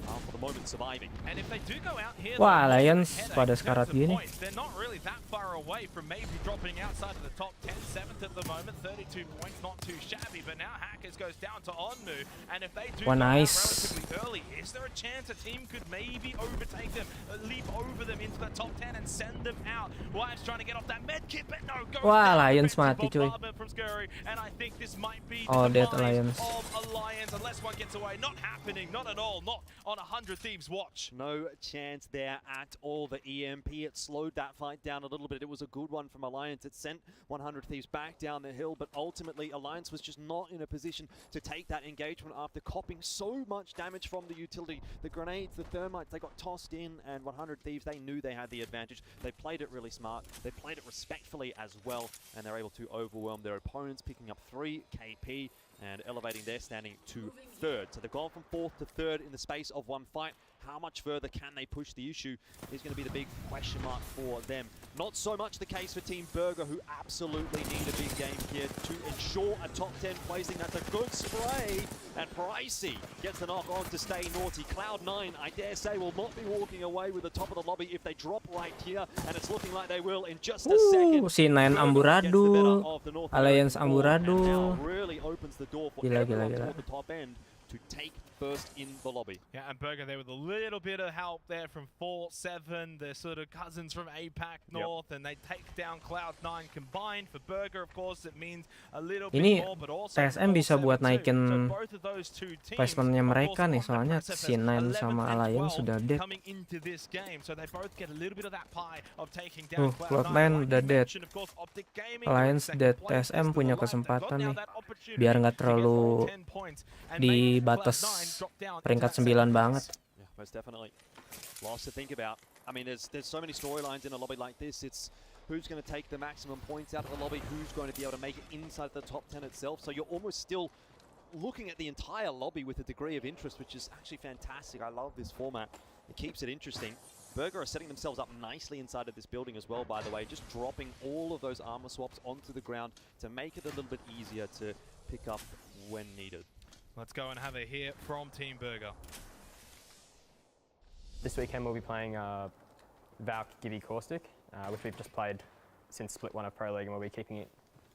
are for the moment surviving. And if they do go out here, Wah, Alliance pada sekarat gini. they're not really that far away from maybe dropping outside of the top 10, 7th at the moment. 32 points, not too shabby, but now Hackers goes down to Onmu, and if they do go out relatively early, is there a chance a team could maybe overtake them, leap over them into the top 10 and send them out? Wise trying to get off that med kit, but no, goes Wah, down. Alliance mati cuy. From Scurry, and I think this might be Oh, the dead Alliance. of Alliance unless one gets away. Not happening, not at all, not on 100 Thieves watch. No chance there at all. The EMP, it slowed that fight down a little bit. It was a good one from Alliance. It sent 100 Thieves back down the hill, but ultimately Alliance was just not in a position to take that engagement after copping so much damage from the utility. The grenades, the thermites, they got tossed in, and 100 Thieves, they knew they had the advantage. They played it really smart. They played it respectfully as well, and they're able to overwhelm their opponents, picking up 3 KP and elevating their standing to 3rd. So they've gone from 4th to 3rd in the space of one fight. How much further can they push the issue is going to be the big question mark for them. Not so much the case for Team Burger, who absolutely need a big game here to ensure a top 10 placing. That's a good spray, and Pricey gets the knock on to stay naughty. Cloud9, I dare say, will not be walking away with the top of the lobby if they drop right here, and it's looking like they will in just a second. C9 amburadul, Alliance amburadul. Really opens the door for Gila. toward the top end to take first in the lobby. Yeah, and Burger there with a little bit of help there from 4-7, the sort of cousins from APAC North, and they take down Cloud9 combined. For Burger, of course, it means a little bit more, but also TSM bisa buat naikin placementnya mereka nih, soalnya C9 sama Alliance sudah dead. Cloud9 udah dead, Alliance dead, TSM punya kesempatan nih, biar nggak terlalu di batas peringkat 9 banget. Yeah, most definitely. Lots to think about. I mean, there's so many storylines in a lobby like this. It's who's going to take the maximum points out of the lobby, who's going to be able to make it inside the top 10 itself. So you're almost still looking at the entire lobby with a degree of interest, which is actually fantastic. I love this format. It keeps it interesting. Burger are setting themselves up nicely inside of this building as well, by the way, just dropping all of those armor swaps onto the ground to make it a little bit easier to pick up when needed. Let's go and have a hear from Team Burger. This weekend we'll be playing Valk Gibby Caustic. which we've just played since Split 1 of Pro League, and we'll be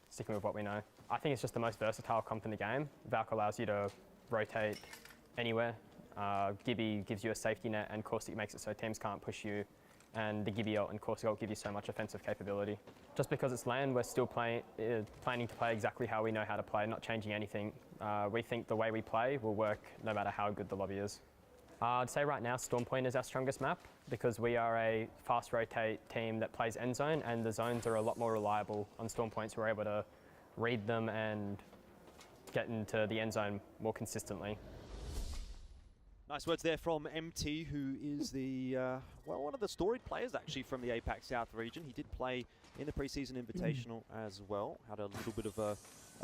sticking with what we know. I think it's just the most versatile comp in the game. Valk allows you to rotate anywhere. Gibby gives you a safety net, and Caustic makes it so teams can't push you. And the Gibby ult and Caustic ult give you so much offensive capability. Just because it's LAN, we're still planning to play exactly how we know how to play, not changing anything. We think the way we play will work no matter how good the lobby is. I'd say right now Storm Point is our strongest map because we are a fast rotate team that plays end zone, and the zones are a lot more reliable on Storm Points. We're able to read them and get into the end zone more consistently. Nice words there from MT, who is the, well, one of the storied players actually from the APAC South region. He did play in the preseason invitational as well, had a little bit of a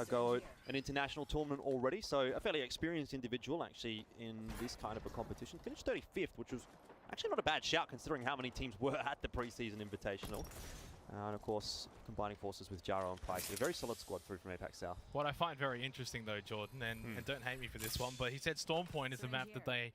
go at an international tournament already, so a fairly experienced individual actually in this kind of a competition. Finished 35th, which was actually not a bad shout considering how many teams were at the preseason invitational. And of course, combining forces with Jaro and Price. A very solid squad through from APAC South. What I find very interesting though, Jordan, and don't hate me for this one, but he said Storm Point is a map that they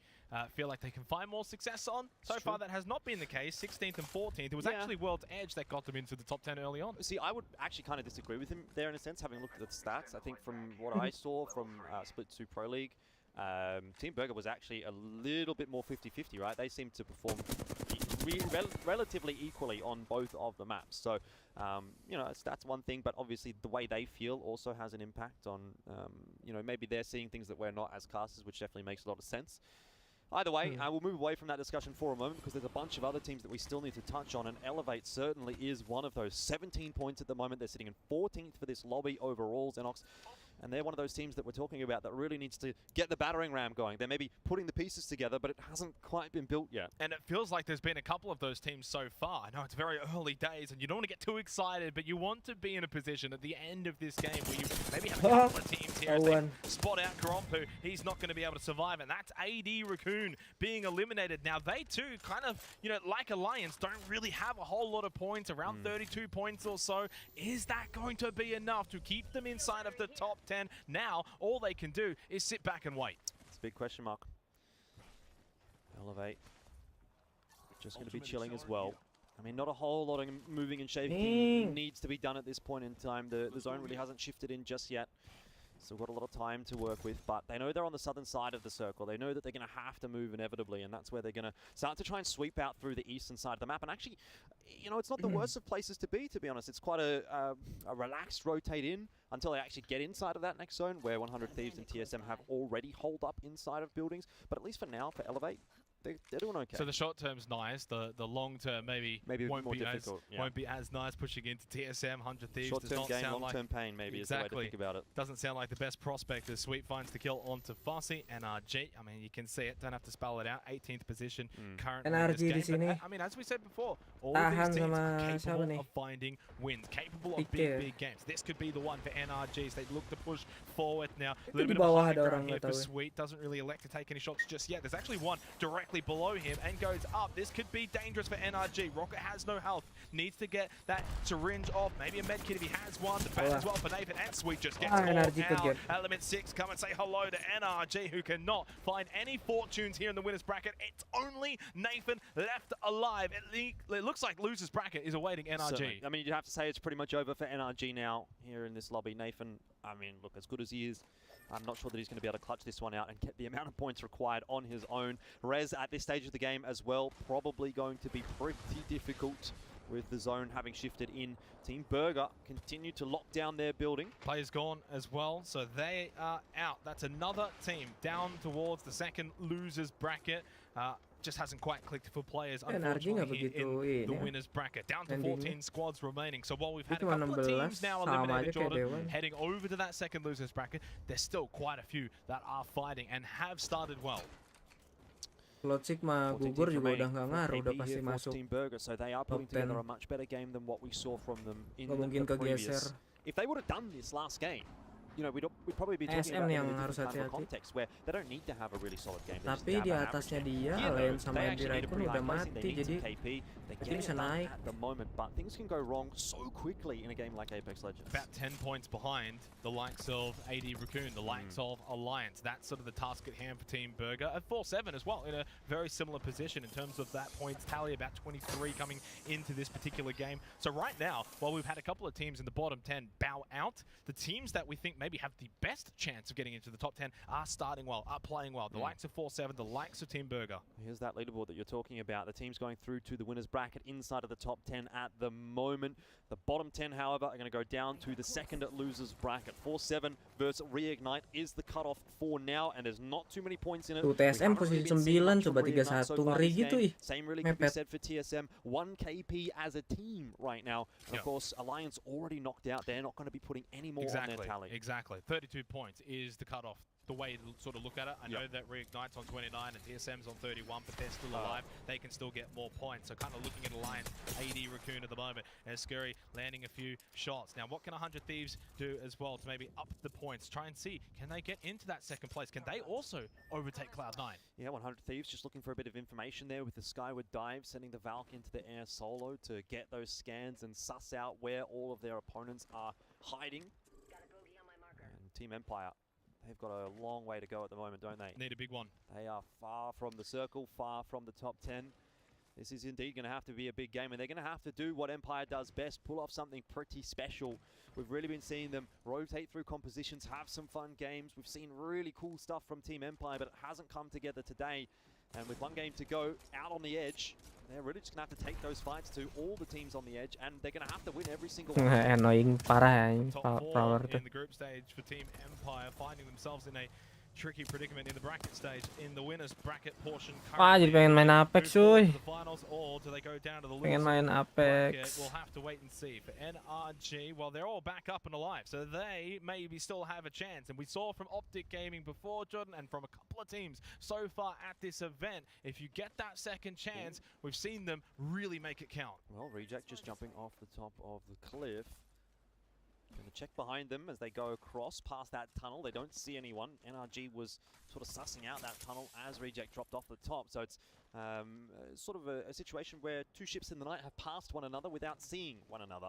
feel like they can find more success on. So far that has not been the case. 16th and 14th. It was actually World's Edge that got them into the top 10 early on. See, I would actually kind of disagree with him there in a sense, having looked at the stats. I think from what I saw from Split 2 Pro League, Team Burger was actually a little bit more 50-50, right? They seemed to perform relatively equally on both of the maps. So, you know, that's one thing, but obviously the way they feel also has an impact on, you know, maybe they're seeing things that we're not as casters, which definitely makes a lot of sense. Either way, we'll move away from that discussion for a moment because there's a bunch of other teams that we still need to touch on, and Elevate certainly is one of those. 17 points at the moment. They're sitting in 14th for this lobby overall, Xenox. And they're one of those teams that we're talking about that really needs to get the battering ram going. They're maybe putting the pieces together, but it hasn't quite been built yet. And it feels like there's been a couple of those teams so far. I know it's very early days, and you don't want to get too excited, but you want to be in a position at the end of this game where you maybe have a couple of teams here as they spot out Grompu. He's not going to be able to survive, and that's AD Raccoon being eliminated. Now, they too, kind of, you know, like Alliance, don't really have a whole lot of points, around 32 points or so. Is that going to be enough to keep them inside of the top 10? Now, all they can do is sit back and wait. It's a big question mark. Elevate. Just going to be chilling as well. I mean, not a whole lot of moving and shaving needs to be done at this point in time. The zone really hasn't shifted in just yet. Still got a lot of time to work with, but they know they're on the southern side of the circle. They know that they're going to have to move inevitably, and that's where they're going to start to try and sweep out through the eastern side of the map. And actually, you know, it's not the worst of places to be honest. It's quite a relaxed rotate in until they actually get inside of that next zone, where 100 Thieves and TSM have already holed up inside of buildings. But at least for now, for Elevate, they're doing okay. So the short term's nice. The long term maybe won't be difficult. Won't be as nice pushing into TSM. 100 Thieves short does term not gain, sound long term pain. Maybe is the way to think about it. Doesn't sound like the best prospect as Sweet finds the kill onto Fussy. NRG. I mean, you can see it. Don't have to spell it out. 18th position currently NRG in this game. di sini. I mean, as we said before, all of these teams are capable of finding wins, capable of big games. This could be the one for NRGs. They look to push forward now. A little bit of high ground here for Sweet. Doesn't really elect to take any shots just yet. There's actually one directly below him and goes up. This could be dangerous for NRG. Rocket has no health. Needs to get that syringe off. Maybe a med kit if he has one. The bat as well for Nathan, and Sweet just gets caught out. Element 6 come and say hello to NRG, who cannot find any fortunes here in the winner's bracket. It's only Nathan left alive. It looks like loser's bracket is awaiting NRG. Certainly. I mean, you'd have to say it's pretty much over for NRG now here in this lobby. Nathan, I mean, look, as good as he is, I'm not sure that he's going to be able to clutch this one out and get the amount of points required on his own. Rez at this stage of the game as well, probably going to be pretty difficult with the zone having shifted in. Team Burger continue to lock down their building. Players gone as well, so they are out. That's another team down towards the second losers bracket. Just hasn't quite clicked for players, unfortunately, in the winners bracket. Down to 14 squads remaining. So while we've had a couple of teams now eliminated, Jordan, heading over to that second losers bracket, there's still quite a few that are fighting and have started well. Logic mah gugur juga udah nggak ngaruh, udah pasti masuk. Team Burger, so they are putting together a much better game than what we saw from them in the mungkin previous. kegeser. If they would have done this last game, you know, we'd probably be talking ASM about yang them in a harus different kind of a hati-hati. context where they don't need to have a really solid game. They just Tapi need to di have an atasnya average game. dia, Here, Alien though, sama they yang actually need a Raikun pretty udah high placing. mati, They need jadi some KP. They're pasti getting bisa enough naik. at the moment, but things can go wrong so quickly in a game like Apex Legends. About 10 points behind the likes of AD Raccoon, the likes of Alliance. That's sort of the task at hand for Team Burger. At 4-7 as well, in a very similar position in terms of that points tally, about 23 coming into this particular game. So right now, while we've had a couple of teams in the bottom 10 bow out, the teams that we think maybe have the best chance of getting into the top 10 are starting well, are playing well. The likes of 4-7, the likes of Team Burger. Here's that leaderboard that you're talking about. The teams going through to the winners bracket inside of the top 10 at the moment. The bottom 10, however, are going to go down to the second losers bracket. 4-7 versus Reignite is the cutoff for now, and there's not too many points in it. Tuh TSM posisi 9 coba 31 ngeri gitu ih. Same really could be Mepet. said for TSM. 1 KP as a team right now. And of course, Alliance already knocked out. They're not going to be putting any more on their tally. Exactly. 32 points is the cutoff. The way to sort of look at it, I know that Reignite's on 29 and TSM's on 31, but they're still alive. They can still get more points. So kind of looking at Alliance, AD Raccoon at the moment, and Scurry landing a few shots. Now, what can 100 Thieves do as well to maybe up the points? Try and see, can they get into that second place? Can they also overtake Cloud9? Yeah, 100 Thieves just looking for a bit of information there with the Skyward Dive, sending the Valk into the air solo to get those scans and suss out where all of their opponents are hiding. And Team Empire, they've got a long way to go at the moment, don't they? Need a big one. They are far from the circle, far from the top 10. This is indeed going to have to be a big game, and they're going to have to do what Empire does best, pull off something pretty special. We've really been seeing them rotate through compositions, have some fun games. We've seen really cool stuff from Team Empire, but it hasn't come together today. And with one game to go, out on the edge, they're really just going to have to take those fights to all the teams on the edge, and they're going to have to win every single one. Annoying parah ya Top power 4 tuh. in the group stage for Team Empire, finding themselves in a tricky predicament in the bracket stage. In the winners bracket portion, Wah, jadi pengen main Apex cuy. the finals, or do they go down to the Pengen losers main bracket? Apex. We'll have to wait and see. For NRG, well, they're all back up and alive, so they maybe still have a chance. And we saw from Optic Gaming before, Jordan, and from a couple of teams so far at this event, if you get that second chance, we've seen them really make it count. Well, Reject just jumping off the top of the cliff. Going to check behind them as they go across past that tunnel. They don't see anyone. NRG was sort of sussing out that tunnel as Reject dropped off the top. So it's sort of a situation where two ships in the night have passed one another without seeing one another.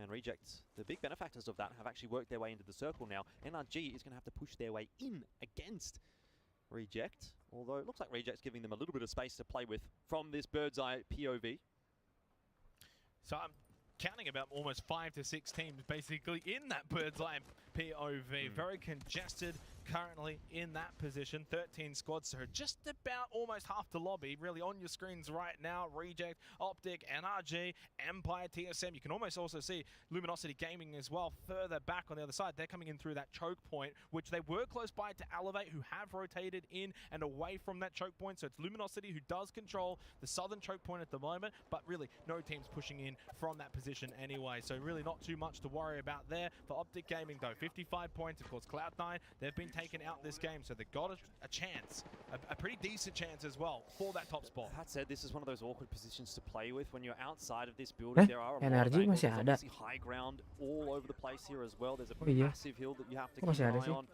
And Reject, the big benefactors of that, have actually worked their way into the circle now. NRG is going to have to push their way in against Reject. Although it looks like Reject's giving them a little bit of space to play with from this bird's eye POV. So I'm counting about almost 5 to 6 teams basically in that bird's eye POV. Very congested currently in that position. 13 squads, so just about almost half the lobby really on your screens right now. Reject, Optic, NRG, Empire, TSM. You can almost also see Luminosity Gaming as well further back on the other side. They're coming in through that choke point, which they were close by to Elevate, who have rotated in and away from that choke point. So it's Luminosity who does control the southern choke point at the moment, but really no teams pushing in from that position anyway. So really not too much to worry about there. For Optic Gaming though, 55 points. Of course, Cloud9, they've been taken out this game, so they've got a chance, a pretty decent chance as well for that top spot. That said, this is one of those awkward positions to play with when you're outside of this building. There are a lot of NRG angles. masih There's ada. obviously high ground all over the place here as well. There's a Oh, iya. massive hill that you have to Kok keep masih an ada eye sih? on.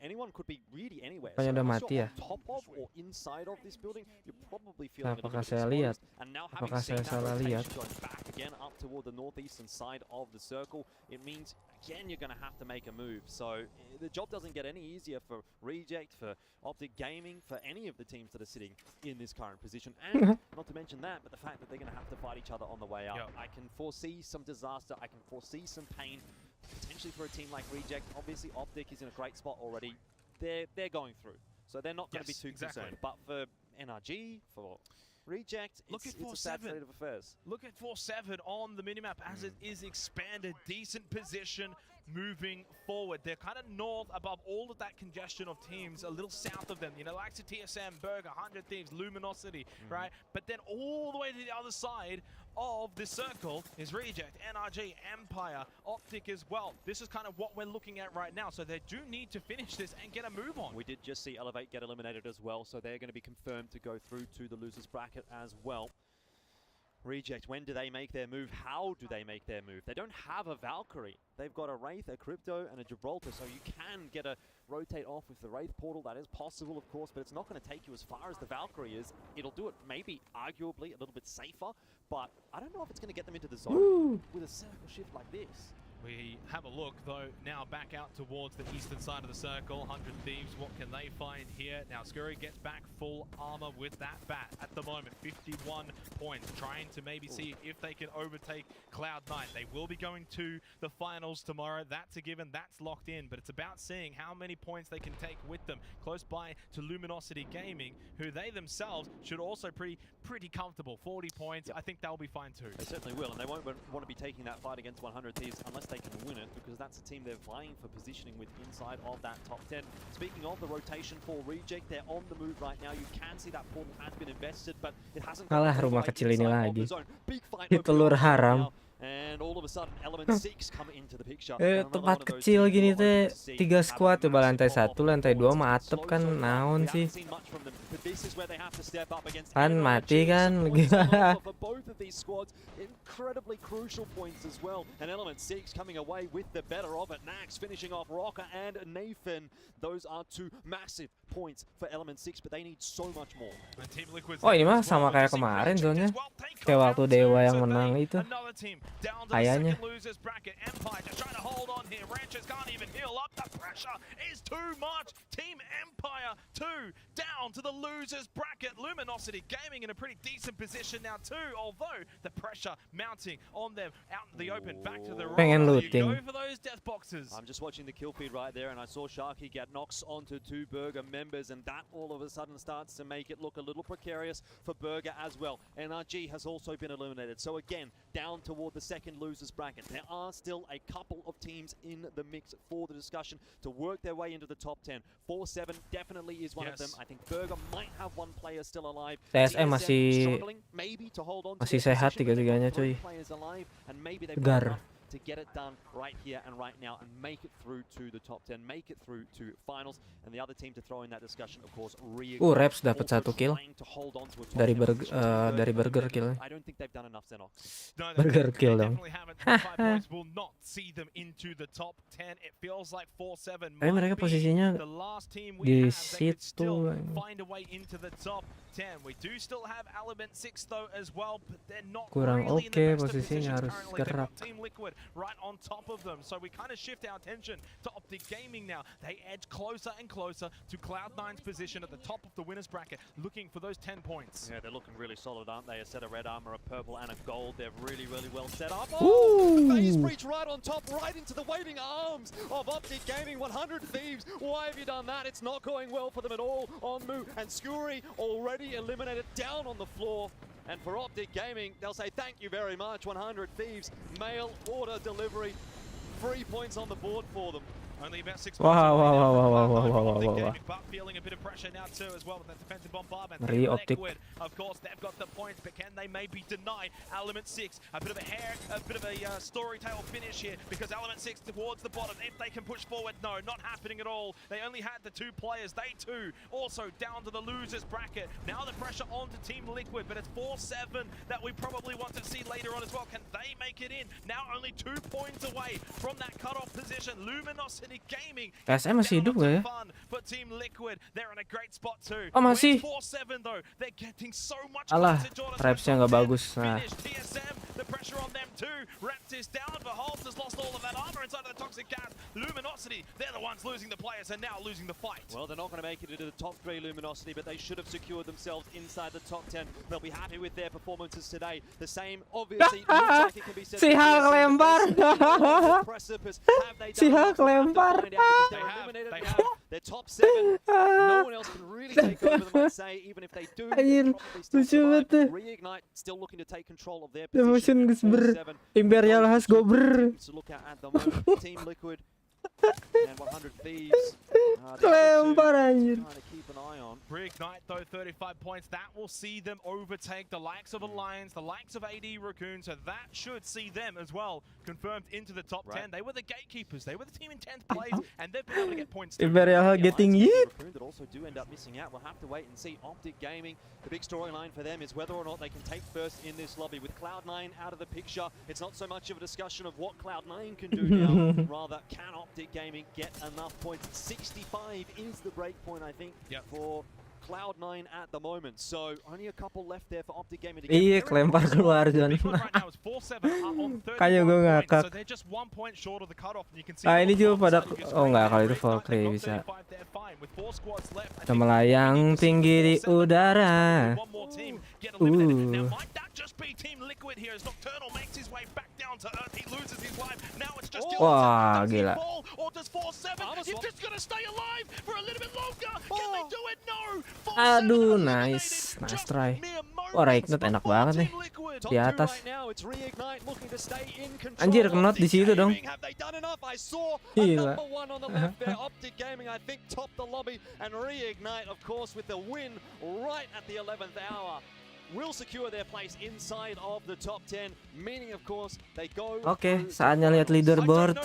Anyone could be really anywhere. Bukannya udah unless mati you're ya? on top of or inside of this building, you're probably feeling a little Apakah bit saya lihat? exposed. And now having Apakah seen saya that salah rotation lihat? going back again up toward the northeastern side of the circle, it means again you're going to have to make a move. So the job doesn't get any easier for Reject, for Optic Gaming, for any of the teams that are sitting in this current position. And not to mention that, but the fact that they're going to have to fight each other on the way up. I can foresee some disaster. I can foresee some pain, potentially for a team like Reject. Obviously, Optic is in a great spot already. They're going through, so they're not going to be too concerned. But for NRG, for Reject, Look it's at a sad 4-7. state of affairs. Look at 4-7 on the minimap as it is expanded. Decent position moving forward. They're kind of north above all of that congestion of teams, a little south of them. You know, like to TSM, Burger, 100 Thieves, Luminosity, right? But then all the way to the other side of the circle is Reject, NRG, Empire, Optic as well. This is kind of what we're looking at right now. So they do need to finish this and get a move on. We did just see Elevate get eliminated as well, so they're going to be confirmed to go through to the losers bracket as well. Reject, when do they make their move? How do they make their move? They don't have a Valkyrie. They've got a Wraith, a Crypto, and a Gibraltar, so you can get a rotate off with the Wraith portal. That is possible, of course, but it's not going to take you as far as the Valkyrie is. It'll do it maybe, arguably, a little bit safer, but I don't know if it's going to get them into the zone with a circle shift like this. We have a look, though, now back out towards the eastern side of the circle. 100 Thieves, what can they find here? Now, Scurry gets back full armor with that bat at the moment. 51 points, trying to maybe see if they can overtake Cloud9. They will be going to the finals tomorrow. That's a given, that's locked in, but it's about seeing how many points they can take with them. Close by to Luminosity Gaming, who they themselves should also pretty comfortable. 40 points, I think they'll be fine too. They certainly will, and they won't want to be taking that fight against 100 Thieves unless they can win it, because that's a team they're vying for positioning with inside of that top 10. Speaking of the rotation for Reject, they're on the move right now. You can see that portal has been invested, but it hasn't. Alah, rumah kecil ini lagi. Telur haram. And all of a sudden, Element 6 come into the picture. Tempat kecil gini teh 3 squad, coba lantai 1, lantai 2 mah atep kan naon sih. Kan mati kan. For both of these squads, incredibly crucial points as well. And Element 6 coming away with the better of it. Nax finishing off Rocker and Nathan. Those are 2 massive points for Element 6, but they need so much more. Oh, ini mah sama kayak kemarin zonnya. Kayak waktu Dewa yang menang itu. Down to the second losers bracket. Empire just trying to hold on here. Ranchers can't even heal up. The pressure is too much. Team Empire 2 down to the losers bracket. Luminosity Gaming in a pretty decent position now too, although the pressure mounting on them out in the open. Back to the Pengen right. looting. Go for those death boxes. I'm just watching the kill feed right there, and I saw Sharky get knocks onto 2 Burger members, and that all of a sudden starts to make it look a little precarious for Burger as well. NRG has also been eliminated, so again, down toward the second losers bracket. There are still a couple of teams in the mix for the discussion to work their way into the top 10. 4-7 definitely is one of them. I think Burger might have one player still alive. TSM masih sehat tiga-tiganya cuy. Segar. To get it done right here and right now and make it through to the top 10, make it through to finals, and the other team to throw in that discussion, of course, Reps dapat 1 kill dari Burger kill. I don't think they've done enough Xenox. Burger kill dong. Will not see them into the top 10. It feels like 4-7 Tapi mereka posisinya di situ. Find a way into the top 10. We do still have Element 6 though as well, but they're not kurang really oke posisinya, harus gerak. Team Liquid right on top of them, so we kind of shift our attention to Optic Gaming now. They edge closer and closer to Cloud9's position at the top of the winners bracket, looking for those 10 points. Yeah, they're looking really solid, aren't they? A set of red armor, a purple, and a gold. They're really, really well set up. Phase breach right on top, right into the waiting arms of Optic Gaming. 100 Thieves. Why have you done that? It's not going well for them at all. Onmu and Scurry already eliminated, down on the floor. And for Optic Gaming, they'll say thank you very much. 100 Thieves, mail order delivery, 3 points on the board for them. Only about 6 Wow. But feeling a bit of pressure now too as well with that defensive bombardment. Liquid, of course, they've got the points, but can they maybe deny Element 6? A bit of a story tale finish here, because Element 6 towards the bottom. If they can push forward, no, not happening at all. They only had the 2 players. They too also down to the losers bracket. Now the pressure on to Team Liquid, but it's 4-7 that we probably want to see later on as well. Can they make it in? Now only 2 points away from that cutoff position. Luminosity Gaming. TSM masih hidup gak ya? But Team Liquid, they're in a great spot too. Oh, masih. 4-7 though. They're getting so much. Alah, repsnya nggak bagus. Nah. TSM, the pressure on them too. Raptors down, but Holtz has lost all of that armor inside of the toxic gas. Luminosity, they're the ones losing the players and now losing the fight. Well, they're not going to make it into the top 3, Luminosity, but they should have secured themselves inside the top 10. They'll be happy with their performances today. The same, obviously, looks like it can be said. Si Hulk lempar. Si Hulk lempar. They have their top 7. No one else can really take over them, I'd say. Even if they do, they'll probably still survive. Reignite still looking to take control of their position. Imperial has go brr. To look at the moment, Team Liquid and 100 Thieves. Lempar anjir. an eye on. Reignite though, 35 points. That will see them overtake the likes of Alliance, the likes of AD Raccoon, so that should see them as well confirmed into the top 10. They were the gatekeepers. They were the team in 10th place, and they've been able to get points too. Imperial getting hit. That also do end up missing out. We'll have to wait and see. Optic Gaming, the big storyline for them is whether or not they can take first in this lobby. With Cloud9 out of the picture, it's not so much of a discussion of what Cloud9 can do now, rather can Optic Gaming get enough points. 65 is the break point, I think, for Cloud9 at the moment. So only a couple left there for Optic Gaming to get. Iya, kelempar keluar John. Kayak gue ngakak. Ah, ini juga pada, oh enggak, kalau itu Valkyrie bisa. Kita melayang tinggi di udara. Wah, gila. Aduh, nice try. Wah, Reignite enak banget nih di atas. Anjir, knot di situ dong. Gila. Optic Gaming, I think, topped the lobby, and Reignite, of course, with the win right at the 11th hour, will secure their place inside of the top 10, meaning, of course, they go. Oke, saatnya lihat leaderboard.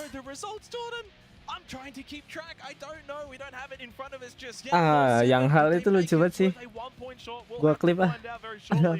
I'm trying to keep track. I don't know. We don't have it in front of us just yet. Ah, yang hal itu lucu banget sih. Gua klip ah.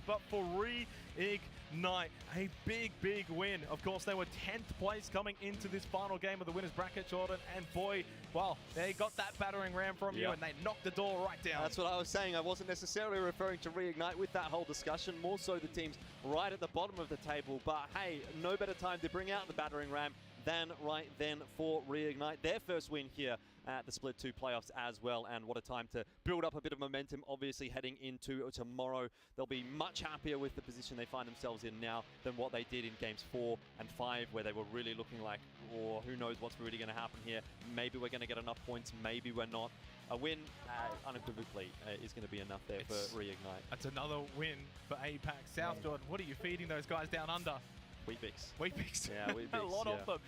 But for Reignite, a big win. Of course, they were 10th place coming into this final game of the winners bracket, Jordan. And boy, well, they got that battering ram from you, and they knocked the door right down. That's what I was saying. I wasn't necessarily referring to Reignite with that whole discussion. More so the teams right at the bottom of the table. But hey, no better time to bring out the battering ram than right then for Reignite. Their first win here at the Split 2 playoffs as well, and what a time to build up a bit of momentum, obviously heading into tomorrow. They'll be much happier with the position they find themselves in now than what they did in games 4 and 5, where they were really looking like, oh, who knows what's really going to happen here. Maybe we're going to get enough points, maybe we're not. A win, unequivocally, is going to be enough there for Reignite. That's another win for APAC South, Jordan. What are you feeding those guys down under? Weet-Bix. Yeah, Weet-Bix. A lot of them.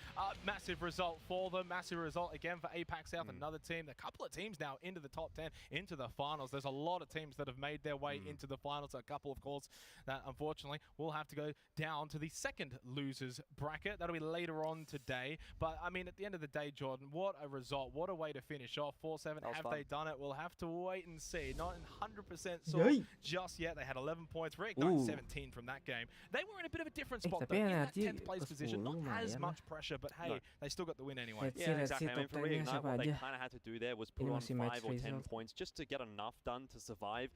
Massive result for them. Massive result again for APAC South. Another team. A couple of teams now into the top 10, into the finals. There's a lot of teams that have made their way into the finals. A couple, of course, that unfortunately will have to go down to the second losers bracket. That'll be later on today. But I mean, at the end of the day, Jordan, what a result. What a way to finish off. 4-7. Have they done it? We'll have to wait and see. Not 100% sure just yet. They had 11 points. Reignite 17 from that game. They were in a bit of a different spot, though. In that 10th place position, not as much pressure, but hey, they still got the win anyway. Yeah, exactly. I mean, for Reignite, what they kind of had to do there was put on 5 or 10 points just to get enough done to survive.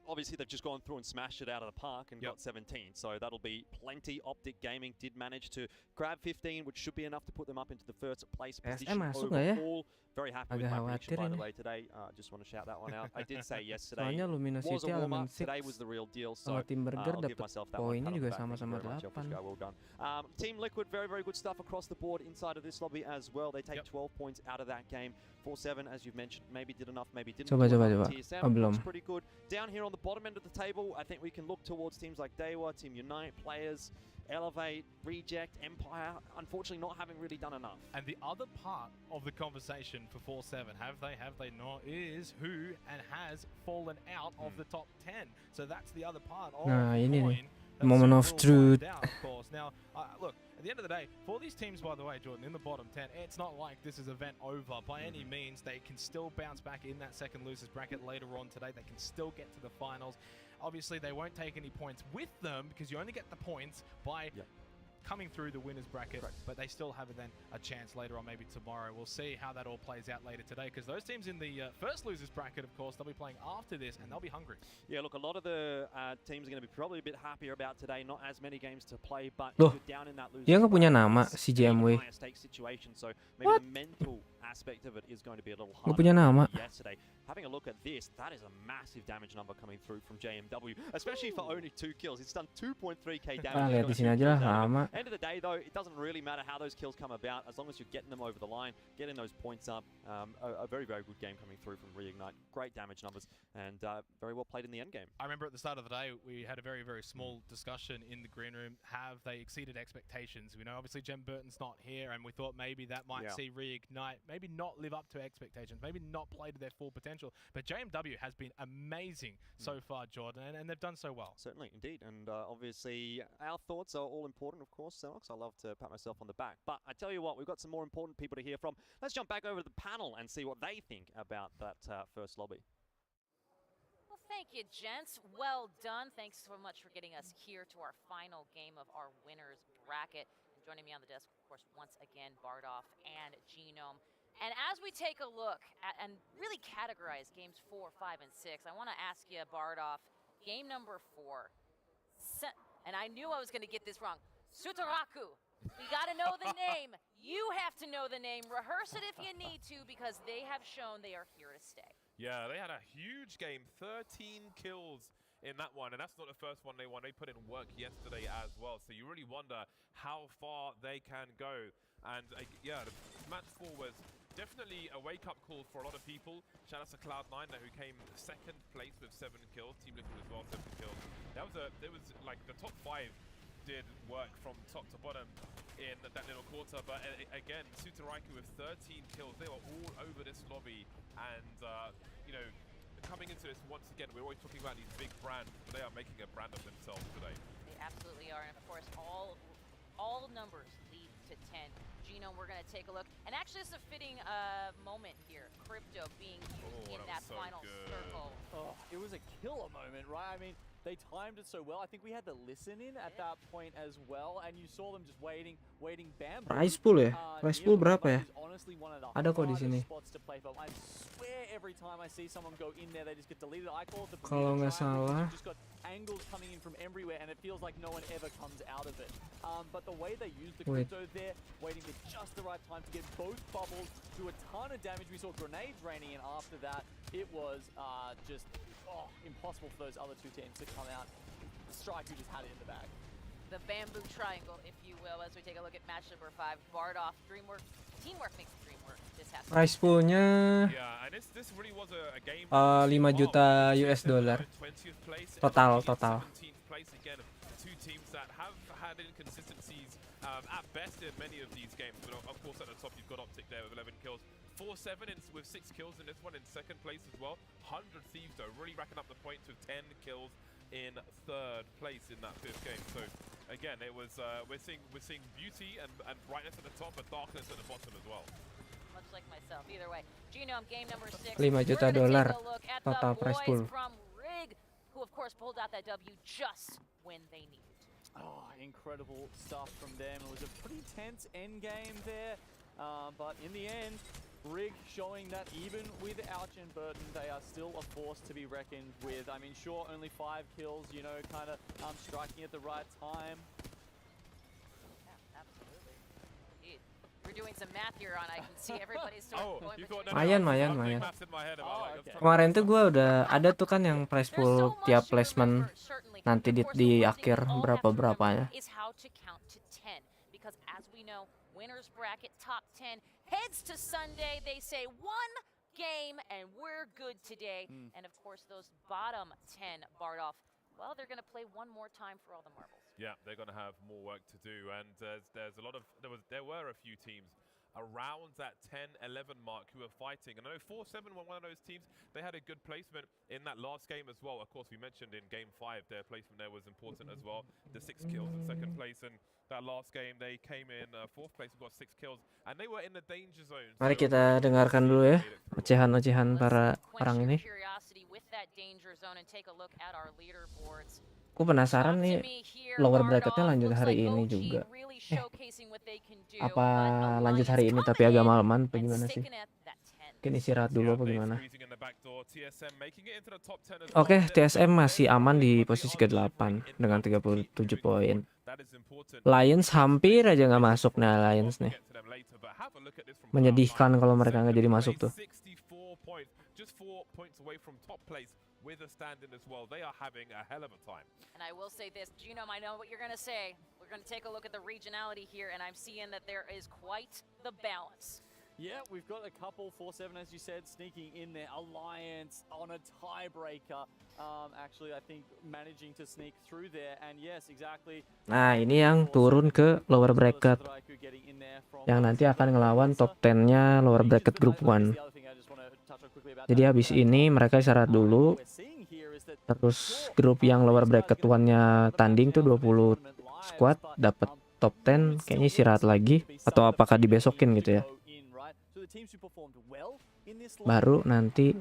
Obviously, they've just gone through and smashed it out of the park and got 17, so that'll be plenty. Optic Gaming did manage to grab 15, which should be enough to put them up into the first place position overall. Very happy with my prediction, by the way, today. Just want to shout that one out. I did say yesterday was a warm-up, today was the real deal, so I'll give myself that one. Well done. Team Liquid, very good stuff across the board inside of this lobby as well. They take 12 points out of that game. 4-7, as you've mentioned, maybe did enough, maybe didn't. TSM looks pretty good. Down here on the bottom end of the table, I think we can look towards teams like Dewa, Team Unite, Players, Elevate, Reject, Empire, unfortunately not having really done enough. And the other part of the conversation for 4-7, have they not, is who and has fallen out of the top 10. So that's the other part of the coin. Moment of truth. Of course. Now, look, at the end of the day, for these teams, by the way, Jordan, in the bottom 10, it's not like this is event over by any means. They can still bounce back in that second losers bracket later on today. They can still get to the finals. Obviously, they won't take any points with them because you only get the points by coming through the winners bracket, but they still have then a chance later on, maybe tomorrow. We'll see how that all plays out later today, because those teams in the first losers bracket, of course, they'll be playing after this, and they'll be hungry. Yeah, look, a lot of the teams are going to be probably a bit happier about today. Not as many games to play, but Loh, you're down in that losers dia nggak punya bracket, nama si JMW. stake situation, so maybe the mental aspect of it is going to be a little Nggak punya nama. harder yesterday. Having a look at this, that is a massive damage number coming through from JMW, especially for only 2 kills. It's done 2.3k damage. Lihat di sini aja lah, lama. End of the day, though, it doesn't really matter how those kills come about as long as you're getting them over the line, getting those points up. A very, very good game coming through from Reignite. Great damage numbers and very well played in the end game. I remember at the start of the day, we had a very, very small discussion in the green room. Have they exceeded expectations? We know obviously Jem Burton's not here, and we thought maybe that might see Reignite maybe not live up to expectations, maybe not play to their full potential. But JMW has been amazing so far, Jordan, and they've done so well. Certainly, indeed. And obviously, our thoughts are all important, of course, Xenox. I love to pat myself on the back. But I tell you what, we've got some more important people to hear from. Let's jump back over to the panel and see what they think about that first lobby. Well, thank you, gents. Well done. Thanks so much for getting us here to our final game of our winners bracket. And joining me on the desk, of course, once again, Bardoff and Genome. And as we take a look at and really categorize games 4, 5, and 6, I want to ask you, Bardoff, game number 4. And I knew I was going to get this wrong. Sutaraku. We got to know the name. You have to know the name. Rehearse it if you need to, because they have shown they are here to stay. Yeah, they had a huge game, 13 kills in that one, and that's not the first one they won. They put in work yesterday as well, so you really wonder how far they can go. And yeah, match 4 was definitely a wake-up call for a lot of people. Shout out to Cloud9 who came second place with 7 kills. Team Liquid as well, 7 kills. It was like the top 5 did work from top to bottom in that little quarter, but again, Sutaraku with 13 kills. They were all over this lobby, and you know, coming into this once again, we're always talking about these big brands, but they are making a brand of themselves today. They absolutely are, and of course, all numbers lead to 10. Genome, we're going to take a look, and actually, this is a fitting moment here. Crypto being used in that final circle. Oh, it was a killer moment, right? I mean, they timed it so well. I think we had the listen in at that point as well, and you saw them just waiting bamboo. Price pool ya? Price pool berapa ya? Ada kok di sini. I swear every time I see someone go in there, they just get deleted. I call it the Kalau nggak salah, just got angles coming in from everywhere, and it feels like no one ever comes out of it. But the way they used the crypto there, waiting at just the right time to get both bubbles, do a ton of damage. We saw grenades raining in after that. It was just impossible for those other two teams to come out. Strike, who just had it in the bag. The bamboo triangle, if you will, as we take a look at match number 5. Bardoff, teamwork makes the dream work. This has price poolnya Yeah, and this really was a game. 5 juta US dollar total. 17th place again, two teams that have had inconsistencies at best in many of these games. But of course, at the top you've got Optic there with 11 kills. 4-7 with 6 kills in this one, in second place as well. 100 Thieves though, really racking up the points with 10 kills in third place in that 5th game. So again, it was we're seeing beauty and brightness at the top, but darkness at the bottom as well. Much like myself, either way. Genome, game number 6. 5 juta dollar total price pool. From Rig, who of course pulled out that W just when they needed. Oh, incredible stuff from them. It was a pretty tense end game there, but in the end, Rig showing that even without Jen Burton, they are still a force to be reckoned with. I mean, sure, only 5 kills, you know, kind of striking at the right time. Yeah, absolutely. Indeed. We're doing some math here on, I can see everybody's sort of going between. Mayan. Kemarin tuh gue udah ada tuh kan yang price pool tiap placement nanti di akhir berapa-berapanya. Is how to count to 10, because as we know, winners bracket top 10 heads to Sunday. They say 1 game and we're good today. And of course, those bottom 10 Bardoff, well, they're going to play one more time for all the marbles. Yeah, they're going to have more work to do, and there's a lot of there were a few teams around that 10-11 mark who were fighting. And I know 4-7 were one of those teams. They had a good placement in that last game as well. Of course, we mentioned in game 5 their placement there was important as well. The 6 kills in second place, and that last game they came in 4th place and got 6 kills, and they were in the danger zone. Mari kita dengarkan dulu ya ocehan-ocehan para orang ini. Aku penasaran nih lower bracketnya lanjut hari ini juga. Apa lanjut hari ini tapi agak malaman apa gimana sih? Mungkin istirahat dulu apa gimana? Oke, TSM masih aman di posisi ke-8 dengan 37 poin. Lions hampir aja nggak masuk nih, Lions nih. Menyedihkan kalau mereka nggak jadi masuk tuh. with a stand-in as well. They are having a hell of a time. And I will say this, Genome, I know what you're going to say. We're going to take a look at the regionality here, and I'm seeing that there is quite the balance. Yeah, we've got a couple, 4-7 as you said, sneaking in there. Alliance on a tiebreaker. Actually, I think managing to sneak through there. And yes, exactly. Nah, ini yang turun ke lower bracket. Yang nanti akan ngelawan top 10-nya lower bracket group 1. Jadi habis ini mereka istirahat dulu. Terus grup yang lower bracket 1-nya tanding tuh 20 squad, dapat top 10, kayaknya istirahat lagi atau apakah dibesokin gitu ya. Baru nanti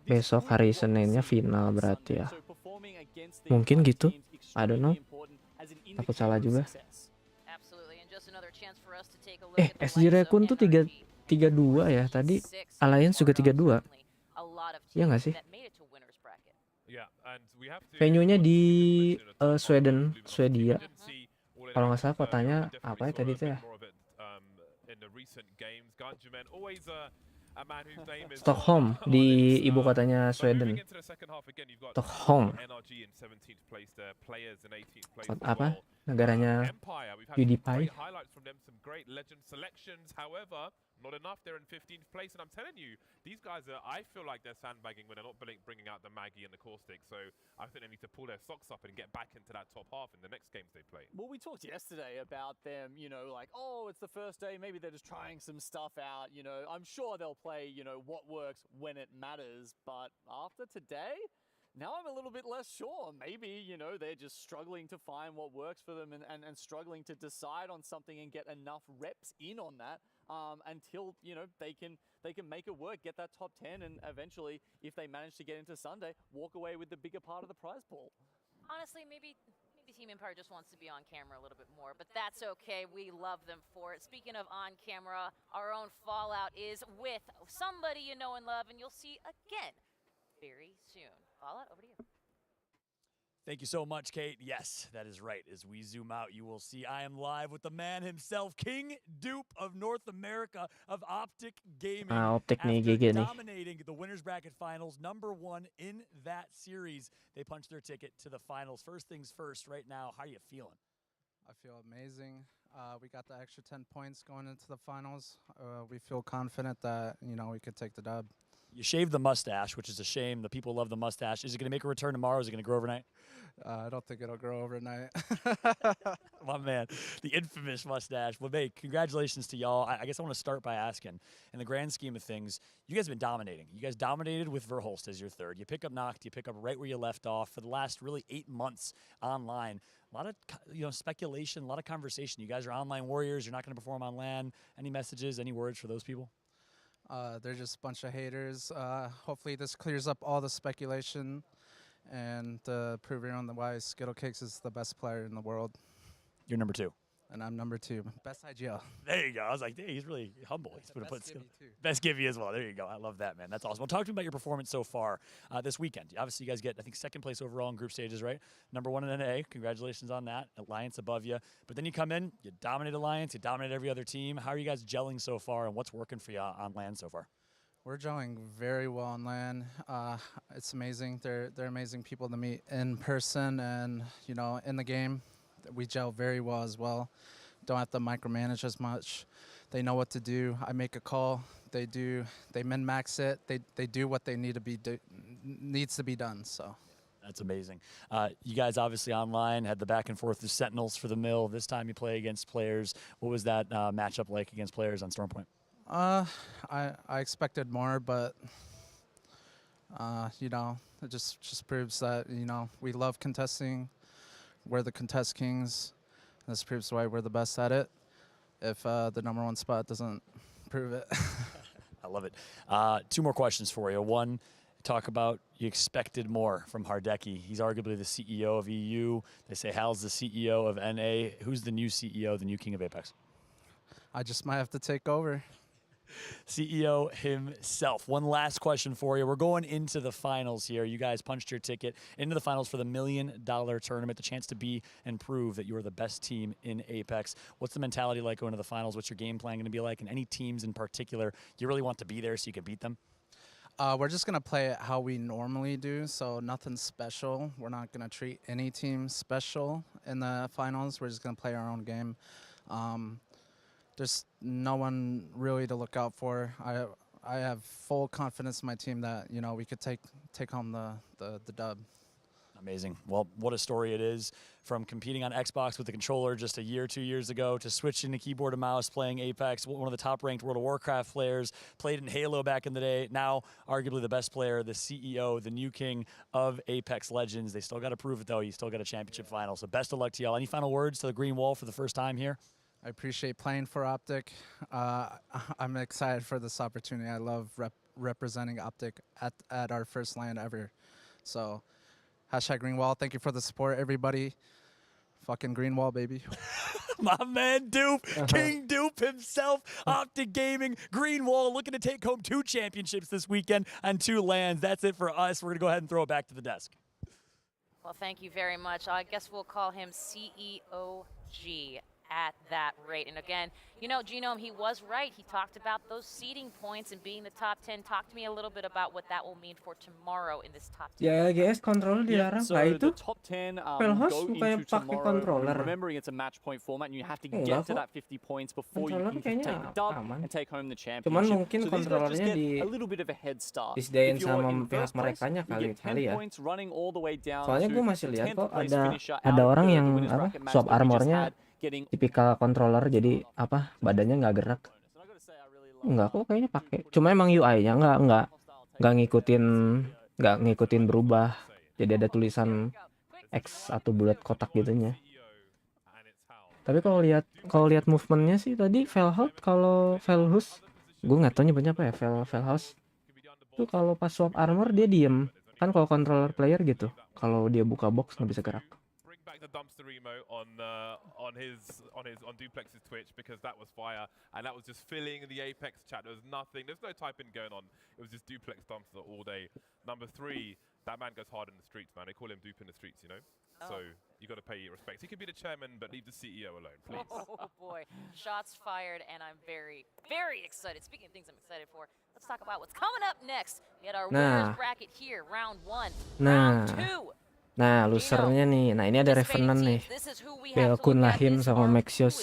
besok hari Seninnya final berarti ya. Mungkin gitu. I don't know. Takut salah juga. SG Raccoon tuh 3-2 ya. Tadi Alliance juga 3-2. Iya nggak sih? Venue-nya di Swedia. Kalau nggak salah kotanya apa ya tadi tuh ya? Stockholm, di ibu kotanya Sweden. Stockholm. Apa? Negaranya PewDiePie. Not enough, they're in 15th place, and I'm telling you, these guys are, I feel like they're sandbagging when they're not bringing out the Maggie and the Caustic, so I think they need to pull their socks up and get back into that top half in the next games they play. Well, we talked yesterday about them, you know, like, oh, it's the first day, maybe they're just trying some stuff out, you know, I'm sure they'll play, you know, what works when it matters, but after today, now I'm a little bit less sure. Maybe, you know, they're just struggling to find what works for them and struggling to decide on something and get enough reps in on that until, you know, they can make it work, get that top 10, and eventually, if they manage to get into Sunday, walk away with the bigger part of the prize pool. Honestly, maybe Team Empire just wants to be on camera a little bit more, but that's okay. We love them for it. Speaking of on camera, our own Fallout is with somebody you know and love, and you'll see again very soon. Fallout, over to you. Thank you so much, Kate. Yes, that is right. As we zoom out, you will see I am live with the man himself, King Dupe of North America of Optic Gaming. Optic nih After GG nih. dominating the Winners Bracket Finals, #1 in that series, they punched their ticket to the finals. First things first, right now, how are you feeling? I feel amazing. We got the extra 10 points going into the finals. We feel confident that, you know, we could take the dub. You shaved the mustache, which is a shame. The people love the mustache. Is it going to make a return tomorrow? Is it going to grow overnight? I don't think it'll grow overnight. My man, the infamous mustache. Well, hey, congratulations to y'all. I guess I want to start by asking, in the grand scheme of things, you guys have been dominating. You guys dominated with Verhulst as your third. You pick up Noct, you pick up right where you left off for the last really 8 months online. A lot of, you know, speculation, a lot of conversation. You guys are online warriors. You're not going to perform on LAN. Any messages, any words for those people? They're just a bunch of haters. Hopefully this clears up all the speculation and prove everyone why Skittle Cakes is the best player in the world. You're number 2. And I'm number 2. Best IGL. There you go. I was like, hey, he's really humble. He's going to put Gibby too. Best Gibby as well. There you go. I love that, man. That's awesome. Well, talk to me about your performance so far this weekend. Obviously, you guys get, I think, 2nd place overall in group stages, right? #1 in NA. Congratulations on that. Alliance above you. But then you come in, you dominate Alliance, you dominate every other team. How are you guys gelling so far, and what's working for you on LAN so far? We're gelling very well on LAN. It's amazing. They're amazing people to meet in person and, you know, in the game. We gel very well as well. Don't have to micromanage as much. They know what to do. I make a call. They do. They min-max it. They do what they need to be needs to be done. So. That's amazing. You guys obviously online had the back and forth with Sentinels for the mill. This time you play against players. What was that matchup like against players on Stormpoint? I expected more, but you know, it just proves that, you know, we love contesting. We're the contest kings. This proves why we're the best at it. If the #1 spot doesn't prove it. I love it. 2 more questions for you. One, talk about you expected more from Hardeki. He's arguably the CEO of EU. They say Hal's the CEO of NA. Who's the new CEO, the new king of Apex? I just might have to take over. CEO himself. One last question for you. We're going into the finals here. You guys punched your ticket into the finals for the $1 million tournament, the chance to be and prove that you are the best team in Apex. What's the mentality like going to the finals? What's your game plan going to be like? And any teams in particular you really want to be there so you can beat them? We're just gonna play it how we normally do, so nothing special. We're not gonna treat any team special in the finals. We're just gonna play our own game. There's no one really to look out for. I have full confidence in my team that we could take home the dub. Amazing. Well, what a story it is, from competing on Xbox with the controller just a year, 2 years ago, to switching to keyboard and mouse, playing Apex, one of the top-ranked World of Warcraft players, played in Halo back in the day, now arguably the best player, the CEO, the new king of Apex Legends. They still got to prove it, though. You still got a championship final, so best of luck to y'all. Any final words to the Green Wall for the first time here? I appreciate playing for Optic. I'm excited for this opportunity. I love representing Optic at our first LAN ever. So, #Greenwall. Thank you for the support, everybody. Fucking Greenwall, baby. My man Dupe, King Dupe himself, Optic Gaming, Greenwall, looking to take home 2 championships this weekend and 2 LANs. That's it for us. We're going to go ahead and throw it back to the desk. Well, thank you very much. I guess we'll call him CEOG at that rate. And again, Genome, he was right. He talked about those seeding points and being the top 10. Talk to me a little bit about what that will mean for tomorrow in this top 10. Ya ALGS control dilarang. So Nah itu the top 10 Felhouse go kayak into pakai tomorrow, controller. remembering it's a match point format and you have to Enggak get to kok. that 50 points before you Controller can take kayaknya the dub aman. and take home the Cuman championship. mungkin So these guys just controllernya get a little bit of a head start. disediain If you're sama in pihak first place, merekanya you get 10 kali ya. points running all the way down Soalnya to gue masih the lihat 10th kok place ada finisher out of orang the yang winners bracket match swap that we just armornya had, getting tipikal controller, jadi badannya nggak gerak. Enggak kok, kayaknya pakai. Cuma emang UI-nya nggak ngikutin berubah. Jadi ada tulisan X atau bulat kotak gitunya. Tapi kalau lihat movementnya sih tadi Felhouse, gue nggak tahu nyebutnya apa ya, Felhouse. Itu kalau pas swap armor dia diem. Kan kalau controller player gitu, kalau dia buka box nggak bisa gerak. The dumpster emo on Duplex's Twitch, because that was fire and that was just filling the Apex chat. There's no typing going on. It was just Duplex dumpster all day. Number 3, that man goes hard in the streets, man. They call him Dupe in the streets, So you got to pay your respects. He could be the chairman, but leave the CEO alone, please. Oh boy, shots fired, and I'm very, very excited. Speaking of things I'm excited for, let's talk about what's coming up next. We had our winners bracket here, round 1, round 2. Nah, losernya nih. Nah, ini ada Revenant nih. Belkun Lahim sama Maxius.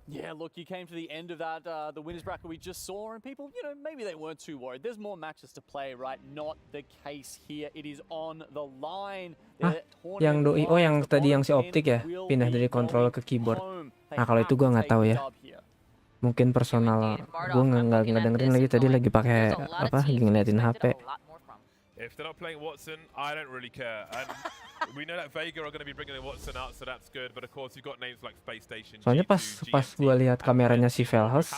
Yeah, look, you came to the end of that, the winners bracket we just saw, and people, maybe they weren't too worried. There's more matches to play, right? Not the case here. It is on the line. Yang doi, yang tadi yang si Optik ya, pindah dari controller ke keyboard. Nah, kalau itu gue nggak tahu ya. Mungkin personal, gue nggak dengerin lagi pakai lagi ngeliatin HP. If they're not playing Watson, I don't really care. And we know that Vega are going to be bringing the Watson out, so that's good. But of course, you've got names like Space Station. Soalnya pas gue lihat kameranya si Felhouse,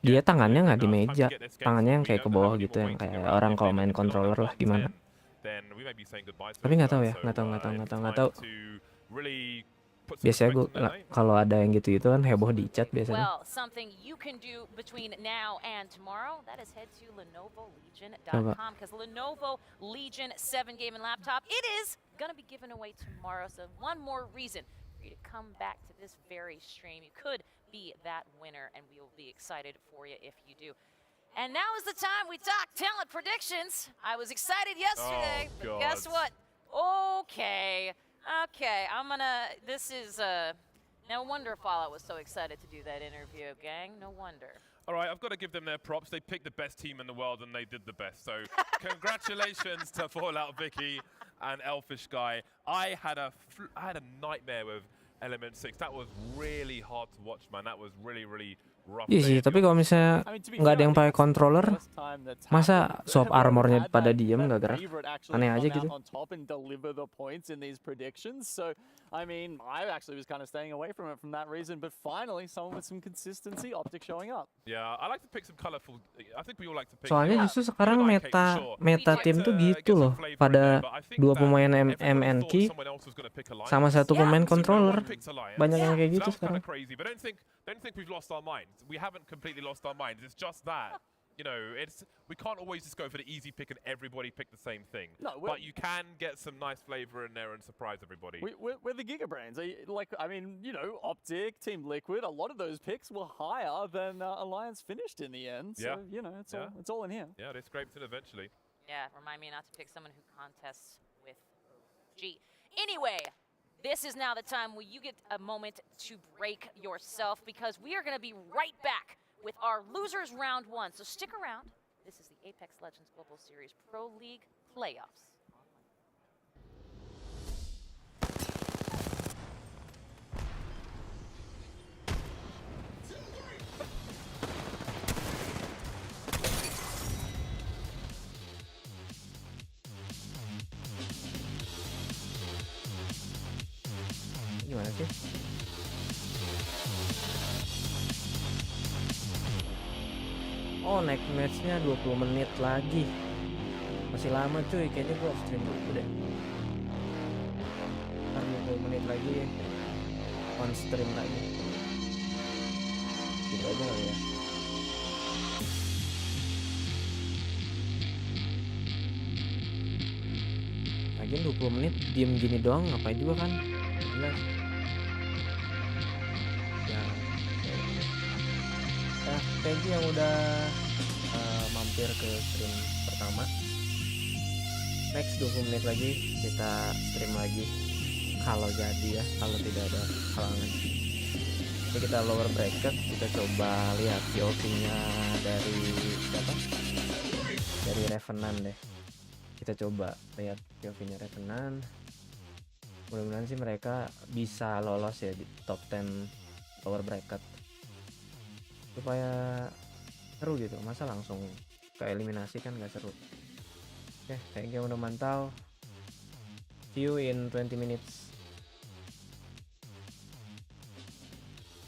dia tangannya nggak di meja, tangannya yang kayak ke bawah gitu, yang kayak orang kalau main controller lah gimana. Tapi nggak tahu ya, nggak tahu. Biasanya gue kalau ada yang gitu kan heboh di chat biasanya. Well, something you can do between now and tomorrow, that is head to LenovoLegion.com, because Lenovo Legion 7 gaming laptop, it is gonna be given away tomorrow. So one more reason for you to come back to this very stream. You could be that winner, and we will be excited for you if you do. And now is the time we talk talent predictions. I was excited yesterday, but guess what? Okay, this is, no wonder Fallout was so excited to do that interview, gang. No wonder. All right, I've got to give them their props. They picked the best team in the world and they did the best. So congratulations to Fallout Vicky and Elfish Guy. I had a nightmare with Element 6. That was really hard to watch, man. That was really rough. Iya sih, tapi kalau misalnya nggak ada yang pakai controller, masa swap armornya pada diem nggak gerak? Aneh aja gitu. I mean, I actually was kind of staying away from it from that reason, but finally, someone with some consistency, Optic showing up. Yeah, I like to pick some colorful. I think we all like to pick. Soalnya justru sekarang meta tim tuh gitu loh. Pada 2 pemain MNK sama 1 pemain controller. Banyak yang kayak gitu sekarang. Don't think we've lost our minds. We haven't completely lost our minds. It's just that you know, we can't always just go for the easy pick and everybody pick the same thing. No, but you can get some nice flavor in there and surprise everybody. We're the Giga Brains. I mean, you know, Optic, Team Liquid, a lot of those picks were higher than Alliance finished in the end. So, you know, it's all in here. Yeah, they scraped it eventually. Yeah, remind me not to pick someone who contests with OG. Anyway, this is now the time where you get a moment to break yourself, because we are going to be right back with our losers round 1. So stick around. This is the Apex Legends Global Series Pro League Playoffs. Gimana sih? Oh, next match-nya 20 menit lagi. Masih lama cuy, kayaknya gua stream dulu deh. Ntar 20 menit lagi on stream lagi. Gitu aja kali ya. Lagian 20 menit diem gini doang ngapain juga kan? Jelas. Thank you yang udah mampir ke stream pertama. Next 20 menit lagi kita stream lagi kalau jadi ya, kalau tidak ada halangan. Jadi kita lower bracket, kita coba lihat POV-nya dari siapa? Dari Revenant deh. Kita coba lihat POV-nya Revenant. Mudah-mudahan sih mereka bisa lolos ya di top 10 lower bracket, supaya seru gitu. Masa langsung ke eliminasi kan gak seru. Oke, thank you udah mantau. See you in 20 minutes.